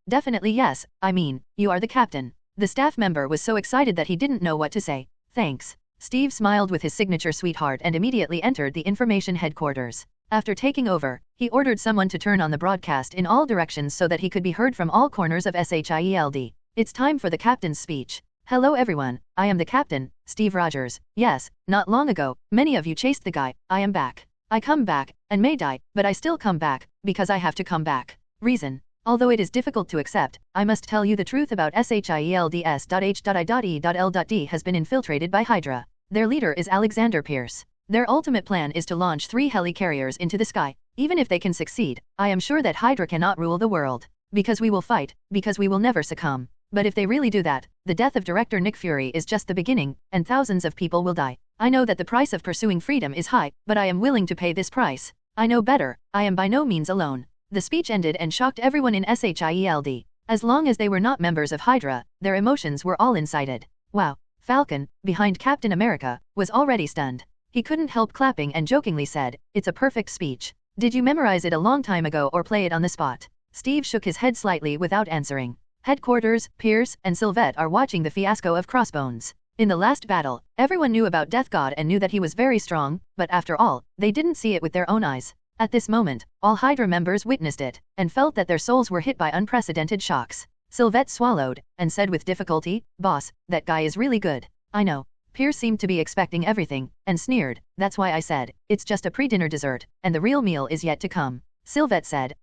S1: definitely yes, I mean, you are the captain." The staff member was so excited that he didn't know what to say. "Thanks." Steve smiled with his signature sweetheart and immediately entered the information headquarters. After taking over, he ordered someone to turn on the broadcast in all directions so that he could be heard from all corners of SHIELD. It's time for the captain's speech. "Hello everyone, I am the captain, Steve Rogers. Yes, not long ago, many of you chased the guy. I am back. I come back, and may die, but I still come back, because I have to come back. Reason. Although it is difficult to accept, I must tell you the truth about SHIELD.H.I.E.L.D. has been infiltrated by Hydra. Their leader is Alexander Pierce. Their ultimate plan is to launch 3 helicarriers into the sky. Even if they can succeed, I am sure that Hydra cannot rule the world. Because we will fight, because we will never succumb. But if they really do that, the death of director Nick Fury is just the beginning, and thousands of people will die. I know that the price of pursuing freedom is high, but I am willing to pay this price. I know better, I am by no means alone." The speech ended and shocked everyone in SHIELD. As long as they were not members of Hydra, their emotions were all incited. Wow. Falcon, behind Captain America, was already stunned. He couldn't help clapping and jokingly said, "It's a perfect speech. Did you memorize it a long time ago or play it on the spot?" Steve shook his head slightly without answering. Headquarters, Pierce, and Sylvette are watching the fiasco of Crossbones. In the last battle, everyone knew about Death God and knew that he was very strong, but after all, they didn't see it with their own eyes. At this moment, all Hydra members witnessed it, and felt that their souls were hit by unprecedented shocks. Sylvette swallowed, and said with difficulty, "Boss, that guy is really good." "I know." Pierce seemed to be expecting everything, and sneered, "That's why I said, it's just a pre-dinner dessert, and the real meal is yet to come." Sylvette said,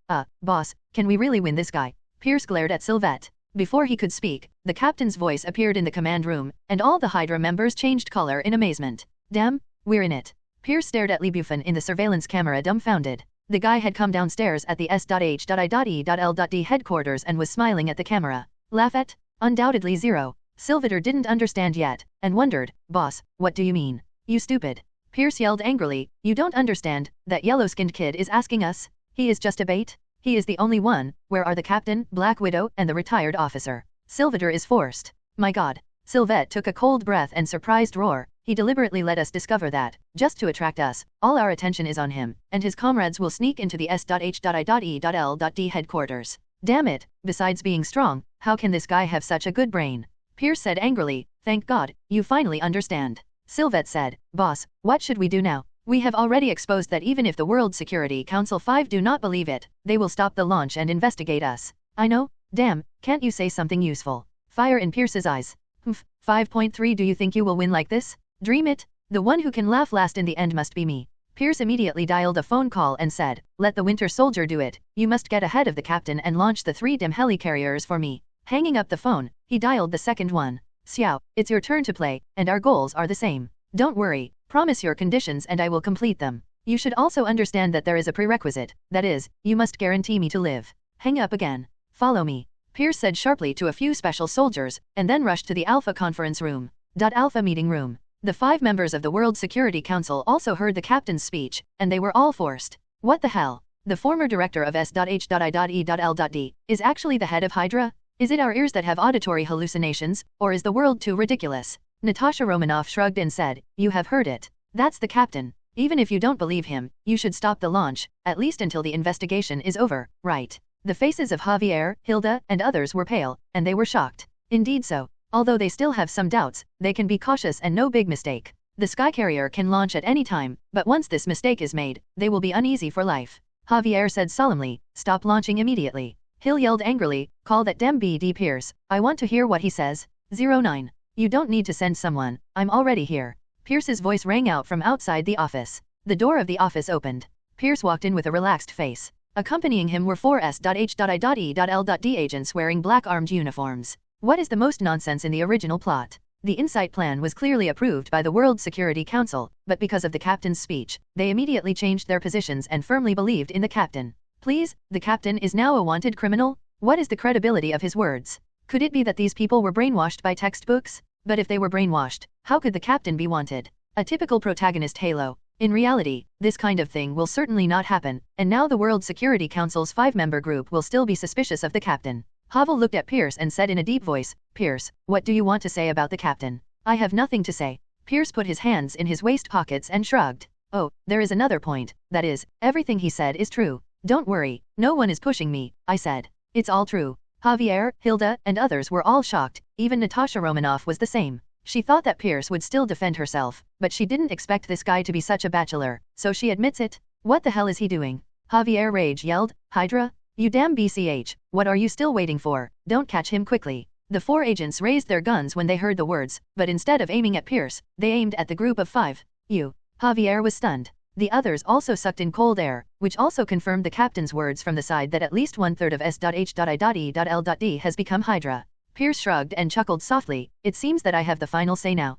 S1: Boss, can we really win this guy?" Pierce glared at Sylvette. Before he could speak, the captain's voice appeared in the command room, and all the Hydra members changed color in amazement. "Damn, we're in it." Pierce stared at Bufan in the surveillance camera dumbfounded. The guy had come downstairs at the S.H.I.E.L.D. headquarters and was smiling at the camera. "Laugh at?" "Undoubtedly 0. Sylvester didn't understand yet, and wondered, "Boss, what do you mean? You stupid." Pierce yelled angrily, "You don't understand, that yellow-skinned kid is asking us? He is just a bait? He is the only one. Where are the captain, Black Widow, and the retired officer? Sylvester is forced." "My god." Sylvette took a cold breath and surprised roar, "He deliberately let us discover that, just to attract us, all our attention is on him, and his comrades will sneak into the S.H.I.E.L.D. headquarters. Damn it, besides being strong, how can this guy have such a good brain?" Pierce said angrily, "Thank God, you finally understand." Sylvette said, "Boss, what should we do now? We have already exposed that even if the World Security Council 5 do not believe it, they will stop the launch and investigate us." "I know, damn, can't you say something useful?" Fire in Pierce's eyes. Humph, 5.3 Do you think you will win like this? Dream it? The one who can laugh last in the end must be me. Pierce immediately dialed a phone call and said, let the Winter Soldier do it, you must get ahead of the captain and launch the 3 dim helicarriers for me. Hanging up the phone, he dialed the second one. Xiao, it's your turn to play, and our goals are the same. Don't worry, promise your conditions and I will complete them. You should also understand that there is a prerequisite, that is, you must guarantee me to live. Hang up again. Follow me. Pierce said sharply to a few special soldiers, and then rushed to the Alpha conference room. Alpha meeting room. The 5 members of the World Security Council also heard the captain's speech, and they were all forced. What the hell? The former director of S.H.I.E.L.D. is actually the head of Hydra? Is it our ears that have auditory hallucinations, or is the world too ridiculous? Natasha Romanoff shrugged and said, you have heard it. That's the captain. Even if you don't believe him, you should stop the launch, at least until the investigation is over, right? The faces of Javier, Hilda, and others were pale, and they were shocked. Indeed so. Although they still have some doubts, they can be cautious and no big mistake. The Skycarrier can launch at any time, but once this mistake is made, they will be uneasy for life. Javier said solemnly, stop launching immediately. Hill yelled angrily, call that damn BD Pierce, I want to hear what he says. 09. You don't need to send someone, I'm already here. Pierce's voice rang out from outside the office. The door of the office opened. Pierce walked in with a relaxed face. Accompanying him were 4 S.H.I.E.L.D. agents wearing black armed uniforms. What is the most nonsense in the original plot? The Insight plan was clearly approved by the World Security Council, but because of the captain's speech, they immediately changed their positions and firmly believed in the captain. Please, the captain is now a wanted criminal? What is the credibility of his words? Could it be that these people were brainwashed by textbooks? But if they were brainwashed, how could the captain be wanted? A typical protagonist halo. In reality, this kind of thing will certainly not happen, and now the World Security Council's 5-member group will still be suspicious of the captain. Havel looked at Pierce and said in a deep voice, Pierce, what do you want to say about the captain? I have nothing to say. Pierce put his hands in his waist pockets and shrugged. Oh, there is another point, that is, everything he said is true. Don't worry, no one is pushing me, I said. It's all true. Javier, Hilda, and others were all shocked, even Natasha Romanoff was the same. She thought that Pierce would still defend herself, but she didn't expect this guy to be such a bachelor, so she admits it. What the hell is he doing? Javier Rage yelled, Hydra? You damn BCH, what are you still waiting for? Don't catch him quickly. The 4 agents raised their guns when they heard the words, but instead of aiming at Pierce, they aimed at the group of 5. You. Javier was stunned. The others also sucked in cold air, which also confirmed the captain's words from the side that at least 1/3 of S.H.I.E.L.D. has become Hydra. Pierce shrugged and chuckled softly, it seems that I have the final say now.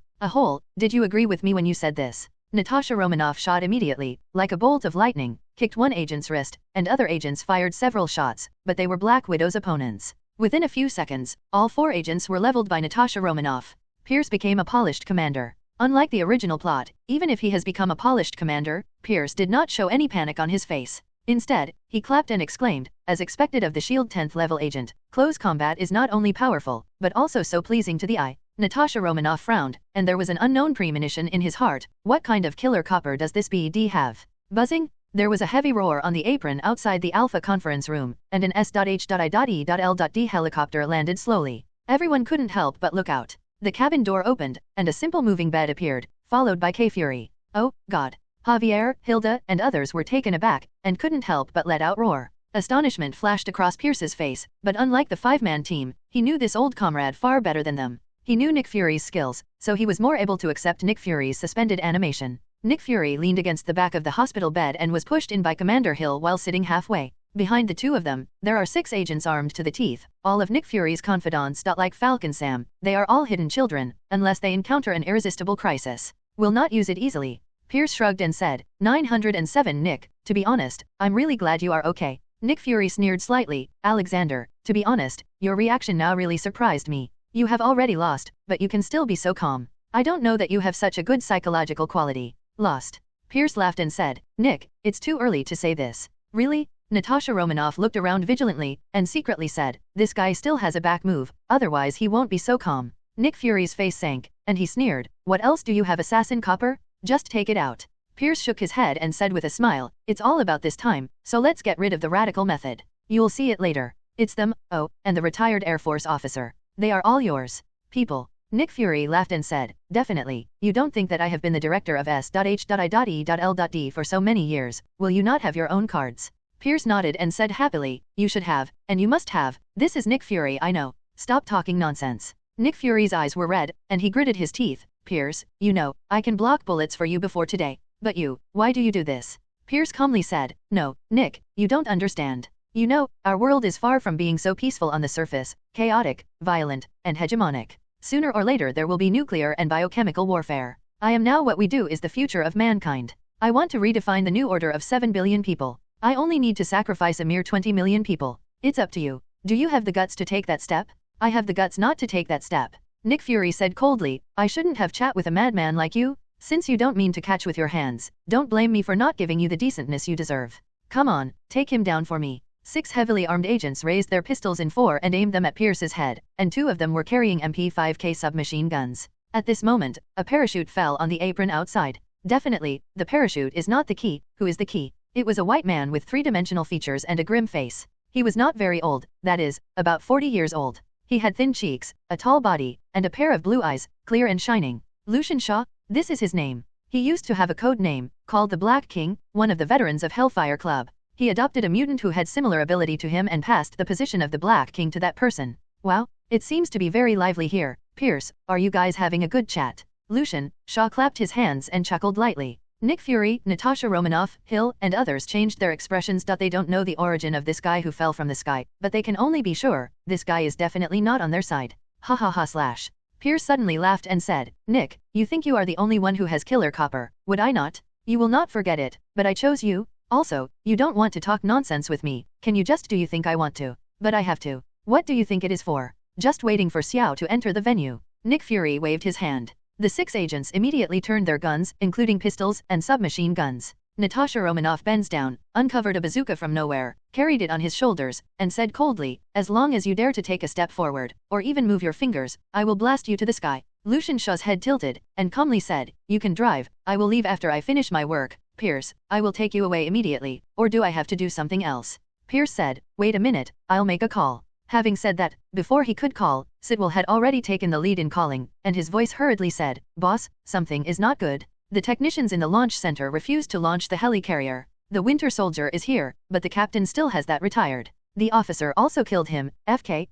S1: Did you agree with me when you said this? Natasha Romanoff shot immediately, like a bolt of lightning, kicked one agent's wrist, and other agents fired several shots, but they were Black Widow's opponents. Within a few seconds, all 4 agents were leveled by Natasha Romanoff. Pierce became a polished commander. Unlike the original plot, even if he has become a polished commander, Pierce did not show any panic on his face. Instead, he clapped and exclaimed, as expected of the S.H.I.E.L.D. 10th level agent, close combat is not only powerful, but also so pleasing to the eye. Natasha Romanoff frowned, and there was an unknown premonition in his heart. What kind of killer copper does this BD have? Buzzing? There was a heavy roar on the apron outside the Alpha conference room, and an S.H.I.E.L.D. helicopter landed slowly. Everyone couldn't help but look out. The cabin door opened, and a simple moving bed appeared, followed by K-Fury. Oh, God. Javier, Hilda, and others were taken aback, and couldn't help but let out roar. Astonishment flashed across Pierce's face, but unlike the 5-man team, he knew this old comrade far better than them. He knew Nick Fury's skills, so he was more able to accept Nick Fury's suspended animation. Nick Fury leaned against the back of the hospital bed and was pushed in by Commander Hill while sitting halfway. Behind the 2 of them, there are 6 agents armed to the teeth, all of Nick Fury's confidants. Like Falcon Sam, they are all hidden children, unless they encounter an irresistible crisis. Will not use it easily. Pierce shrugged and said, 907 Nick, to be honest, I'm really glad you are okay. Nick Fury sneered slightly, Alexander, to be honest, your reaction now really surprised me. You have already lost, but you can still be so calm. I don't know that you have such a good psychological quality. Lost. Pierce laughed and said, Nick, it's too early to say this. Really? Natasha Romanoff looked around vigilantly, and secretly said, this guy still has a back move, otherwise he won't be so calm. Nick Fury's face sank, and he sneered, what else do you have, assassin copper? Just take it out. Pierce shook his head and said with a smile, it's all about this time, so let's get rid of the radical method. You'll see it later. It's them, oh, and the retired Air Force officer. They are all yours. People. Nick Fury laughed and said, definitely, you don't think that I have been the director of S.H.I.E.L.D. for so many years, will you not have your own cards? Pierce nodded and said happily, you should have, and you must have, this is Nick Fury I know, stop talking nonsense. Nick Fury's eyes were red, and he gritted his teeth. Pierce, you know, I can block bullets for you before today. But you, why do you do this? Pierce calmly said, no, Nick, you don't understand. You know, our world is far from being so peaceful on the surface, chaotic, violent, and hegemonic. Sooner or later there will be nuclear and biochemical warfare. I am now what we do is the future of mankind. I want to redefine the new order of 7 billion people. I only need to sacrifice a mere 20 million people. It's up to you. Do you have the guts to take that step? I have the guts not to take that step. Nick Fury said coldly, I shouldn't have chat with a madman like you. Since you don't mean to catch with your hands, don't blame me for not giving you the decentness you deserve. Come on, take him down for me. 6 heavily armed agents raised their pistols in 4 and aimed them at Pierce's head, and 2 of them were carrying MP5K submachine guns. At this moment, a parachute fell on the apron outside. Definitely, the parachute is not the key. Who is the key? It was a white man with 3-dimensional features and a grim face. He was not very old, that is, about 40 years old. He had thin cheeks, a tall body, and a pair of blue eyes, clear and shining. Lucian Shaw? This is his name. He used to have a code name, called the Black King, one of the veterans of Hellfire Club. He adopted a mutant who had similar ability to him and passed the position of the Black King to that person. Wow, it seems to be very lively here. Pierce, are you guys having a good chat? Lucian Shaw clapped his hands and chuckled lightly. Nick Fury, Natasha Romanoff, Hill, and others changed their expressions. They don't know the origin of this guy who fell from the sky, but they can only be sure, this guy is definitely not on their side. Ha ha ha slash. Pierce suddenly laughed and said, Nick, you think you are the only one who has killer copper, would I not? You will not forget it, but I chose you. Also, you don't want to talk nonsense with me, can you just? Do you think I want to? But I have to. What do you think it is for? Just waiting for Xiao to enter the venue. Nick Fury waved his hand. The 6 agents immediately turned their guns, including pistols and submachine guns. Natasha Romanoff bends down, uncovered a bazooka from nowhere, carried it on his shoulders, and said coldly, as long as you dare to take a step forward, or even move your fingers, I will blast you to the sky. Lucian Shaw's head tilted, and calmly said, you can drive, I will leave after I finish my work. Pierce, I will take you away immediately, or do I have to do something else? Pierce said, wait a minute, I'll make a call. Having said that, before he could call, Sidwell had already taken the lead in calling, and his voice hurriedly said, boss, something is not good. The technicians in the launch center refused to launch the helicarrier. The Winter Soldier is here, but the captain still has that retired. The officer also killed him. FK,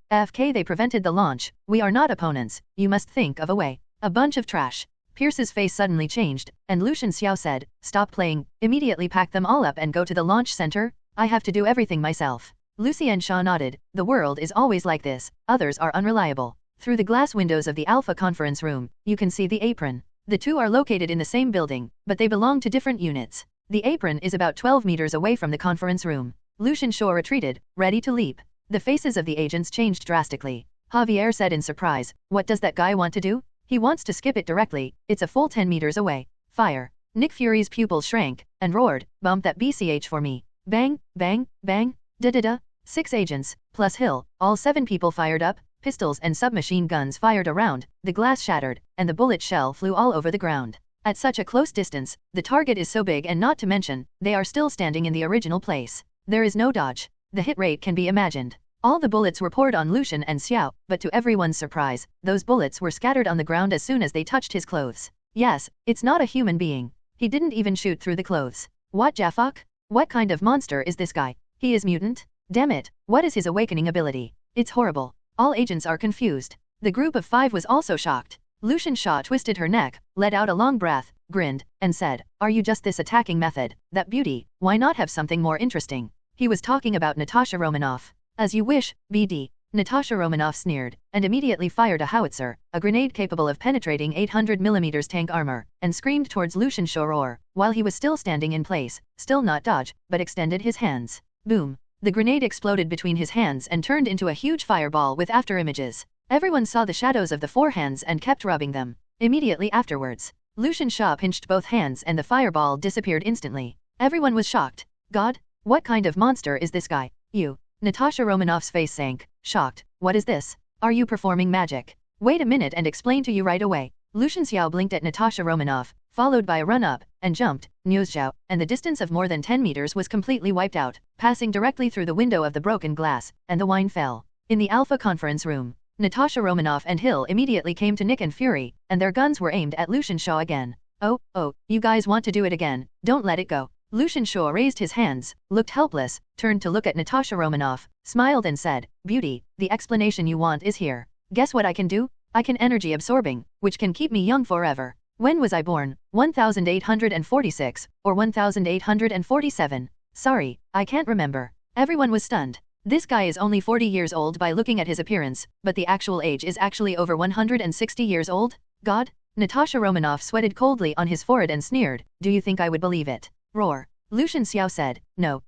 S1: they prevented the launch. We are not opponents. You must think of a way. A bunch of trash. Pierce's face suddenly changed, and Lucian Xiao said, stop playing, immediately pack them all up and go to the launch center. I have to do everything myself. Lucien Shaw nodded. The world is always like this. Others are unreliable. Through the glass windows of the Alpha conference room, you can see the apron. The 2 are located in the same building, but they belong to different units. The apron is about 12 meters away from the conference room. Lucian Shaw retreated, ready to leap. The faces of the agents changed drastically. Javier said in surprise, what does that guy want to do? He wants to skip it directly, it's a full 10 meters away. Fire. Nick Fury's pupils shrank, and roared, bump that BCH for me. Bang, bang, bang, da-da-da. 6 agents, plus Hill, all 7 people fired up, pistols and submachine guns fired around, the glass shattered, and the bullet shell flew all over the ground. At such a close distance, the target is so big, and not to mention, they are still standing in the original place. There is no dodge. The hit rate can be imagined. All the bullets were poured on Lucian and Xiao, but to everyone's surprise, those bullets were scattered on the ground as soon as they touched his clothes. Yes, it's not a human being. He didn't even shoot through the clothes. What Jafok? What kind of monster is this guy? He is mutant? Damn it, what is his awakening ability? It's horrible. All agents are confused. The group of 5 was also shocked. Lucian Shaw twisted her neck, let out a long breath, grinned, and said, are you just this attacking method? That beauty, why not have something more interesting? He was talking about Natasha Romanoff. As you wish, BD. Natasha Romanoff sneered, and immediately fired a howitzer, a grenade capable of penetrating 800 mm tank armor, and screamed towards Lucian Shaw roar, while he was still standing in place, still not dodge, but extended his hands. Boom. The grenade exploded between his hands and turned into a huge fireball with afterimages. Everyone saw the shadows of the 4 hands and kept rubbing them. Immediately afterwards, Lucian Shaw pinched both hands and the fireball disappeared instantly. Everyone was shocked. God, what kind of monster is this guy? You. Natasha Romanoff's face sank, shocked. What is this? Are you performing magic? Wait a minute and explain to you right away. Lucian Xiao blinked at Natasha Romanoff, followed by a run-up, and jumped, Niuzhao, and the distance of more than 10 meters was completely wiped out, passing directly through the window of the broken glass, and the wine fell. In the Alpha conference room, Natasha Romanoff and Hill immediately came to Nick and Fury, and their guns were aimed at Lucian Shaw again. Oh, you guys want to do it again, don't let it go. Lucian Shaw raised his hands, looked helpless, turned to look at Natasha Romanoff, smiled and said, Beauty, the explanation you want is here. Guess what I can do? I can energy absorbing, which can keep me young forever. When was I born? 1846, or 1847? Sorry, I can't remember. Everyone was stunned. This guy is only 40 years old by looking at his appearance, but the actual age is actually over 160 years old? God? Natasha Romanoff sweated coldly on his forehead and sneered, do you think I would believe it? Roar. Lucian Xiao said, no,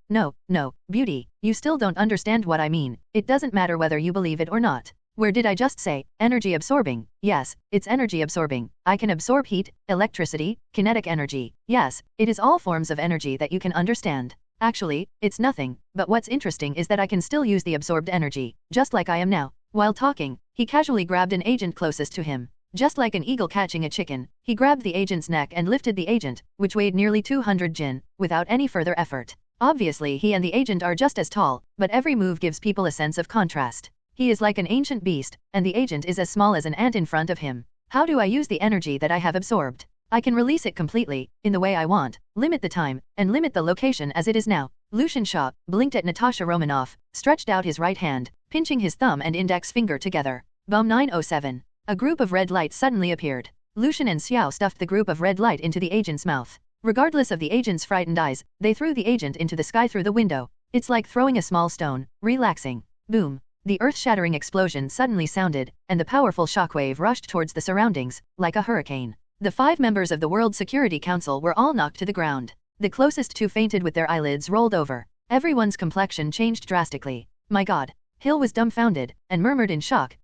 S1: beauty, you still don't understand what I mean, it doesn't matter whether you believe it or not. Where did I just say, energy absorbing? Yes, it's energy absorbing. I can absorb heat, electricity, kinetic energy. Yes, it is all forms of energy that you can understand. Actually, it's nothing, but what's interesting is that I can still use the absorbed energy, just like I am now. While talking, he casually grabbed an agent closest to him. Just like an eagle catching a chicken, he grabbed the agent's neck and lifted the agent, which weighed nearly 200 jin, without any further effort. Obviously he and the agent are just as tall, but every move gives people a sense of contrast. He is like an ancient beast, and the agent is as small as an ant in front of him. How do I use the energy that I have absorbed? I can release it completely, in the way I want, limit the time, and limit the location as it is now. Lucian Shaw blinked at Natasha Romanoff, stretched out his right hand, pinching his thumb and index finger together. Bum 907. A group of red lights suddenly appeared. Lucian and Xiao stuffed the group of red light into the agent's mouth. Regardless of the agent's frightened eyes, they threw the agent into the sky through the window. It's like throwing a small stone, relaxing. Boom. The earth-shattering explosion suddenly sounded, and the powerful shockwave rushed towards the surroundings, like a hurricane. The 5 members of the World Security Council were all knocked to the ground. The closest 2 fainted with their eyelids rolled over. Everyone's complexion changed drastically. My God. Hill was dumbfounded, and murmured in shock,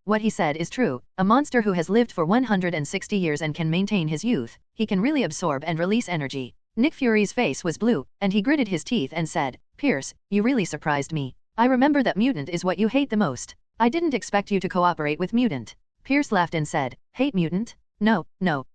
S1: what he said is true, a monster who has lived for 160 years and can maintain his youth, he can really absorb and release energy. Nick Fury's face was blue, and he gritted his teeth and said, Pierce, you really surprised me. I remember that mutant is what you hate the most. I didn't expect you to cooperate with mutant. Pierce laughed and said, hate mutant? No,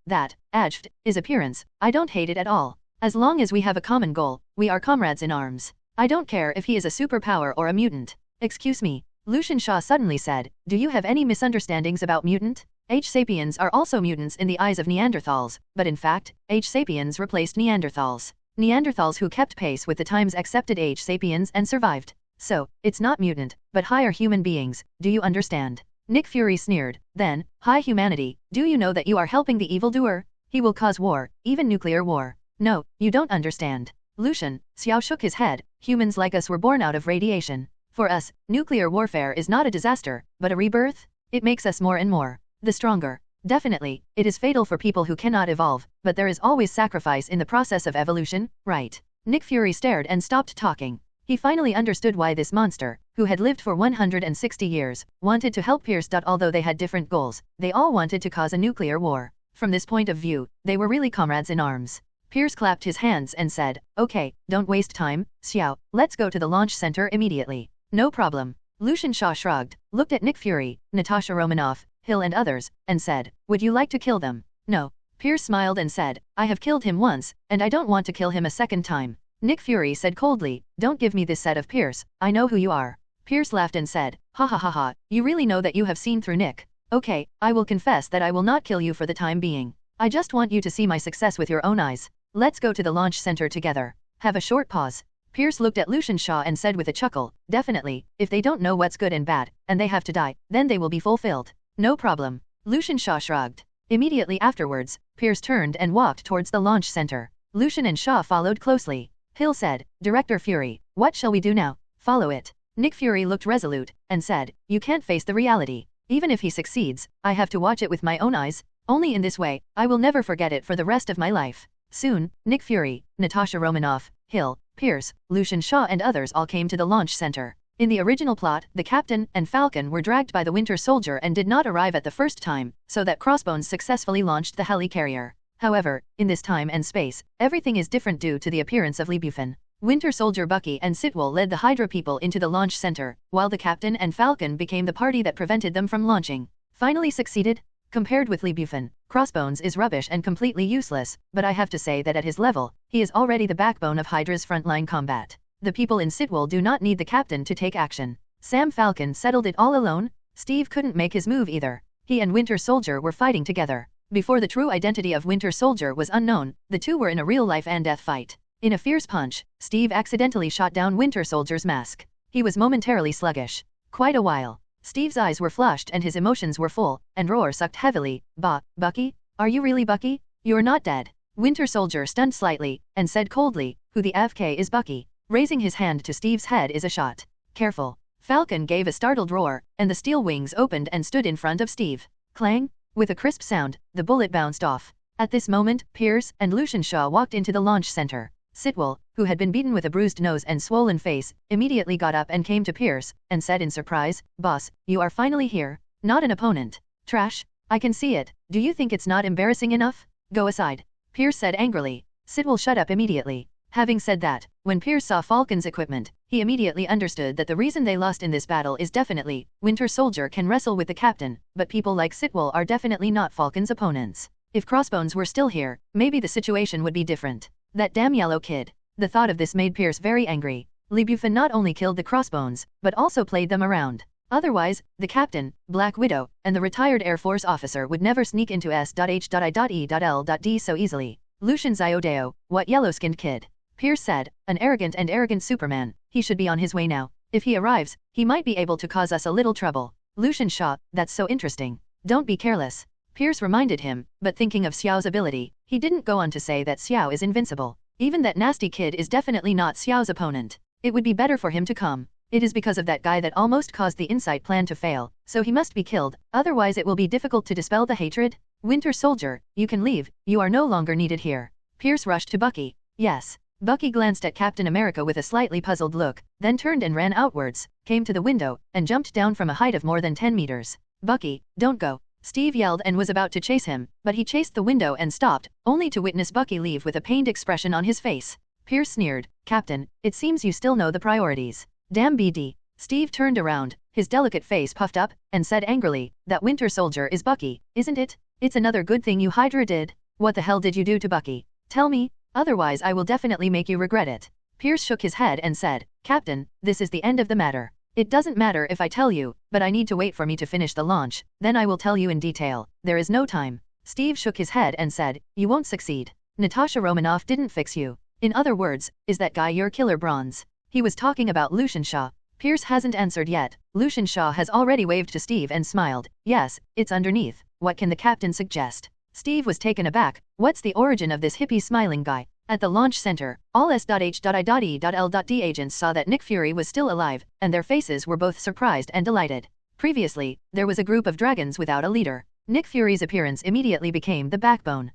S1: that, adjft, is appearance, I don't hate it at all. As long as we have a common goal, we are comrades in arms. I don't care if he is a superpower or a mutant. Excuse me, Lucian Shaw suddenly said, do you have any misunderstandings about mutant? H-sapiens are also mutants in the eyes of Neanderthals, but in fact, H-sapiens replaced Neanderthals. Neanderthals who kept pace with the times accepted H-sapiens and survived. So, it's not mutant, but higher human beings, do you understand? Nick Fury sneered, then, high humanity, do you know that you are helping the evildoer? He will cause war, even nuclear war. No, you don't understand. Lucian, Xiao shook his head, humans like us were born out of radiation. For us, nuclear warfare is not a disaster, but a rebirth. It makes us more and more, the stronger. Definitely, it is fatal for people who cannot evolve, but there is always sacrifice in the process of evolution, right? Nick Fury stared and stopped talking. He finally understood why this monster, who had lived for 160 years, wanted to help Pierce. Although they had different goals, they all wanted to cause a nuclear war. From this point of view, they were really comrades in arms. Pierce clapped his hands and said, okay, don't waste time, Xiao, let's go to the launch center immediately. No problem. Lucian Shaw shrugged, looked at Nick Fury, Natasha Romanoff, Hill and others, and said, would you like to kill them? No. Pierce smiled and said, I have killed him once, and I don't want to kill him a second time. Nick Fury said coldly, don't give me this set of Pierce, I know who you are. Pierce laughed and said, ha ha ha ha, you really know that you have seen through Nick. Okay, I will confess that I will not kill you for the time being. I just want you to see my success with your own eyes. Let's go to the launch center together. Have a short pause. Pierce looked at Lucian Shaw and said with a chuckle, definitely, if they don't know what's good and bad, and they have to die, then they will be fulfilled. No problem. Lucian Shaw shrugged. Immediately afterwards, Pierce turned and walked towards the launch center. Lucian and Shaw followed closely. Hill said, Director Fury, what shall we do now? Follow it. Nick Fury looked resolute, and said, you can't face the reality. Even if he succeeds, I have to watch it with my own eyes. Only in this way, I will never forget it for the rest of my life. Soon, Nick Fury, Natasha Romanoff, Hill, Pierce, Lucian Shaw and others all came to the launch center. In the original plot, the Captain and Falcon were dragged by the Winter Soldier and did not arrive at the first time, so that Crossbones successfully launched the helicarrier. However, in this time and space, everything is different due to the appearance of Bufan. Winter Soldier Bucky and Sitwell led the Hydra people into the launch center, while the Captain and Falcon became the party that prevented them from launching. Finally succeeded? Compared with Bufan, Crossbones is rubbish and completely useless, but I have to say that at his level, he is already the backbone of Hydra's frontline combat. The people in Sitwell do not need the Captain to take action. Sam Falcon settled it all alone? Steve couldn't make his move either. He and Winter Soldier were fighting together. Before the true identity of Winter Soldier was unknown, the two were in a real life and death fight. In a fierce punch, Steve accidentally shot down Winter Soldier's mask. He was momentarily sluggish. Quite a while. Steve's eyes were flushed and his emotions were full, and Roar sucked heavily. Bucky? Are you really Bucky? You're not dead. Winter Soldier stunned slightly, and said coldly, who the FK is Bucky? Raising his hand to Steve's head is a shot. Careful. Falcon gave a startled roar, and the steel wings opened and stood in front of Steve. Clang! With a crisp sound, the bullet bounced off. At this moment, Pierce and Lucian Shaw walked into the launch center. Sitwell, who had been beaten with a bruised nose and swollen face, immediately got up and came to Pierce, and said in surprise, "Boss, you are finally here. Not an opponent. Trash. I can see it. Do you think it's not embarrassing enough? Go aside." Pierce said angrily. Sitwell shut up immediately. Having said that, when Pierce saw Falcon's equipment, he immediately understood that the reason they lost in this battle is definitely, Winter Soldier can wrestle with the captain, but people like Sitwell are definitely not Falcon's opponents. If Crossbones were still here, maybe the situation would be different. That damn yellow kid. The thought of this made Pierce very angry. Bufan not only killed the Crossbones, but also played them around. Otherwise, the captain, Black Widow, and the retired Air Force officer would never sneak into S.H.I.E.L.D. so easily. Lucian Ziodeo, what yellow-skinned kid? Pierce said, an arrogant Superman. He should be on his way now. If he arrives, he might be able to cause us a little trouble. Lucian Shaw, that's so interesting. Don't be careless. Pierce reminded him, but thinking of Xiao's ability, he didn't go on to say that Xiao is invincible. Even that nasty kid is definitely not Xiao's opponent. It would be better for him to come. It is because of that guy that almost caused the Insight plan to fail, so he must be killed, otherwise it will be difficult to dispel the hatred. Winter Soldier, you can leave, you are no longer needed here. Pierce rushed to Bucky. Yes. Bucky glanced at Captain America with a slightly puzzled look, then turned and ran outwards, came to the window, and jumped down from a height of more than 10 meters. Bucky, don't go. Steve yelled and was about to chase him, but he chased the window and stopped, only to witness Bucky leave with a pained expression on his face. Pierce sneered, Captain, it seems you still know the priorities. Damn BD. Steve turned around, his delicate face puffed up, and said angrily, that Winter Soldier is Bucky, isn't it? It's another good thing you Hydra did. What the hell did you do to Bucky? Tell me, otherwise I will definitely make you regret it. Pierce shook his head and said, Captain, this is the end of the matter. It doesn't matter if I tell you, but I need to wait for me to finish the launch, then I will tell you in detail. There is no time. Steve shook his head and said, you won't succeed. Natasha Romanoff didn't fix you. In other words, is that guy your killer bronze? He was talking about Lucian Shaw. Pierce hasn't answered yet. Lucian Shaw has already waved to Steve and smiled. Yes, it's underneath. What can the captain suggest? Steve was taken aback. What's the origin of this hippie smiling guy? At the launch center, all S.H.I.E.L.D. agents saw that Nick Fury was still alive, and their faces were both surprised and delighted. Previously, there was a group of dragons without a leader. Nick Fury's appearance immediately became the backbone.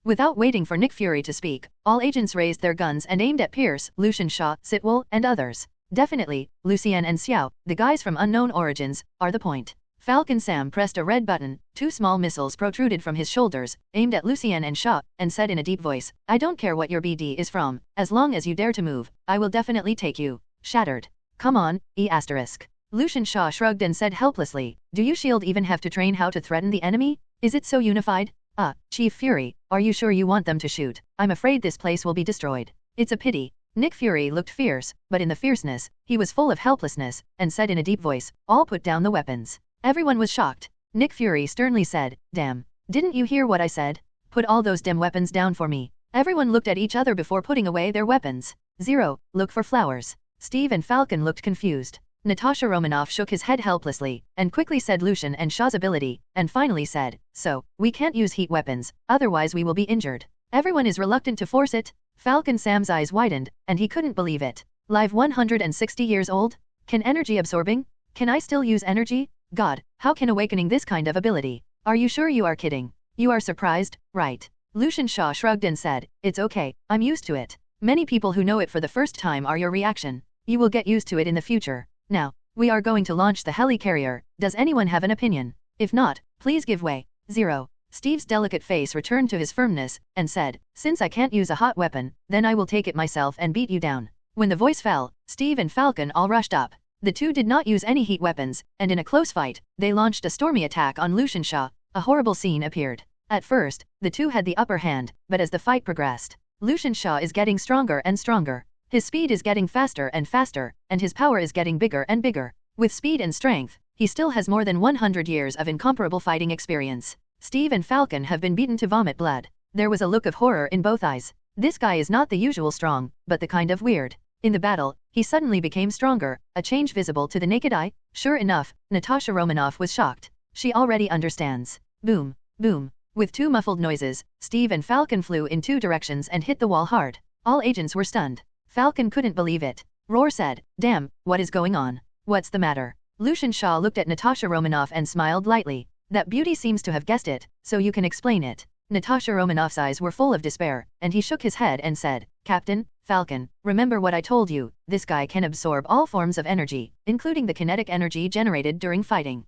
S1: Without waiting for Nick Fury to speak, all agents raised their guns and aimed at Pierce, Lucian Shaw, Sitwell, and others. Definitely, Lucien and Xiao, the guys from unknown origins, are the point. Falcon Sam pressed a red button, 2 small missiles protruded from his shoulders, aimed at Lucien and Shaw, and said in a deep voice, I don't care what your BD is from, as long as you dare to move, I will definitely take you. Shattered. Come on, E**. Lucian Shaw shrugged and said helplessly, do you SHIELD even have to train how to threaten the enemy? Is it so unified? Chief Fury, are you sure you want them to shoot? I'm afraid this place will be destroyed. It's a pity. Nick Fury looked fierce, but in the fierceness, he was full of helplessness, and said in a deep voice, all put down the weapons. Everyone was shocked. Nick Fury sternly said, damn. Didn't you hear what I said? Put all those damn weapons down for me. Everyone looked at each other before putting away their weapons. 0, look for flowers. Steve and Falcon looked confused. Natasha Romanoff shook his head helplessly, and quickly said Lucian and Shaw's ability, and finally said, so, we can't use heat weapons, otherwise we will be injured. Everyone is reluctant to force it. Falcon Sam's eyes widened, and he couldn't believe it. Live 160 years old? Can energy absorbing? Can I still use energy? God, how can awakening this kind of ability? Are you sure you are kidding? You are surprised, right? Lucian Shaw shrugged and said, it's okay, I'm used to it. Many people who know it for the first time are your reaction. You will get used to it in the future. Now, we are going to launch the helicarrier. Does anyone have an opinion? If not, please give way. 0. Steve's delicate face returned to his firmness, and said, since I can't use a hot weapon, then I will take it myself and beat you down. When the voice fell, Steve and Falcon all rushed up. The two did not use any heat weapons, and in a close fight, they launched a stormy attack on Lucian Shaw. A horrible scene appeared. At first, the two had the upper hand, but as the fight progressed, Lucian Shaw is getting stronger and stronger. His speed is getting faster and faster, and his power is getting bigger and bigger. With speed and strength, he still has more than 100 years of incomparable fighting experience. Steve and Falcon have been beaten to vomit blood. There was a look of horror in both eyes. This guy is not the usual strong, but the kind of weird. In the battle, He suddenly became stronger, a change visible to the naked eye. Sure enough, Natasha Romanoff was shocked. She already understands. Boom, boom. With two muffled noises, Steve and Falcon flew in two directions and hit the wall hard. All agents were stunned. Falcon couldn't believe it. Roar said, "Damn, what is going on? What's the matter?" Lucian Shaw looked at Natasha Romanoff and smiled lightly. That beauty seems to have guessed it, so you can explain it. Natasha Romanoff's eyes were full of despair, and he shook his head and said, "Captain, Falcon, remember what I told you, this guy can absorb all forms of energy, including the kinetic energy generated during fighting.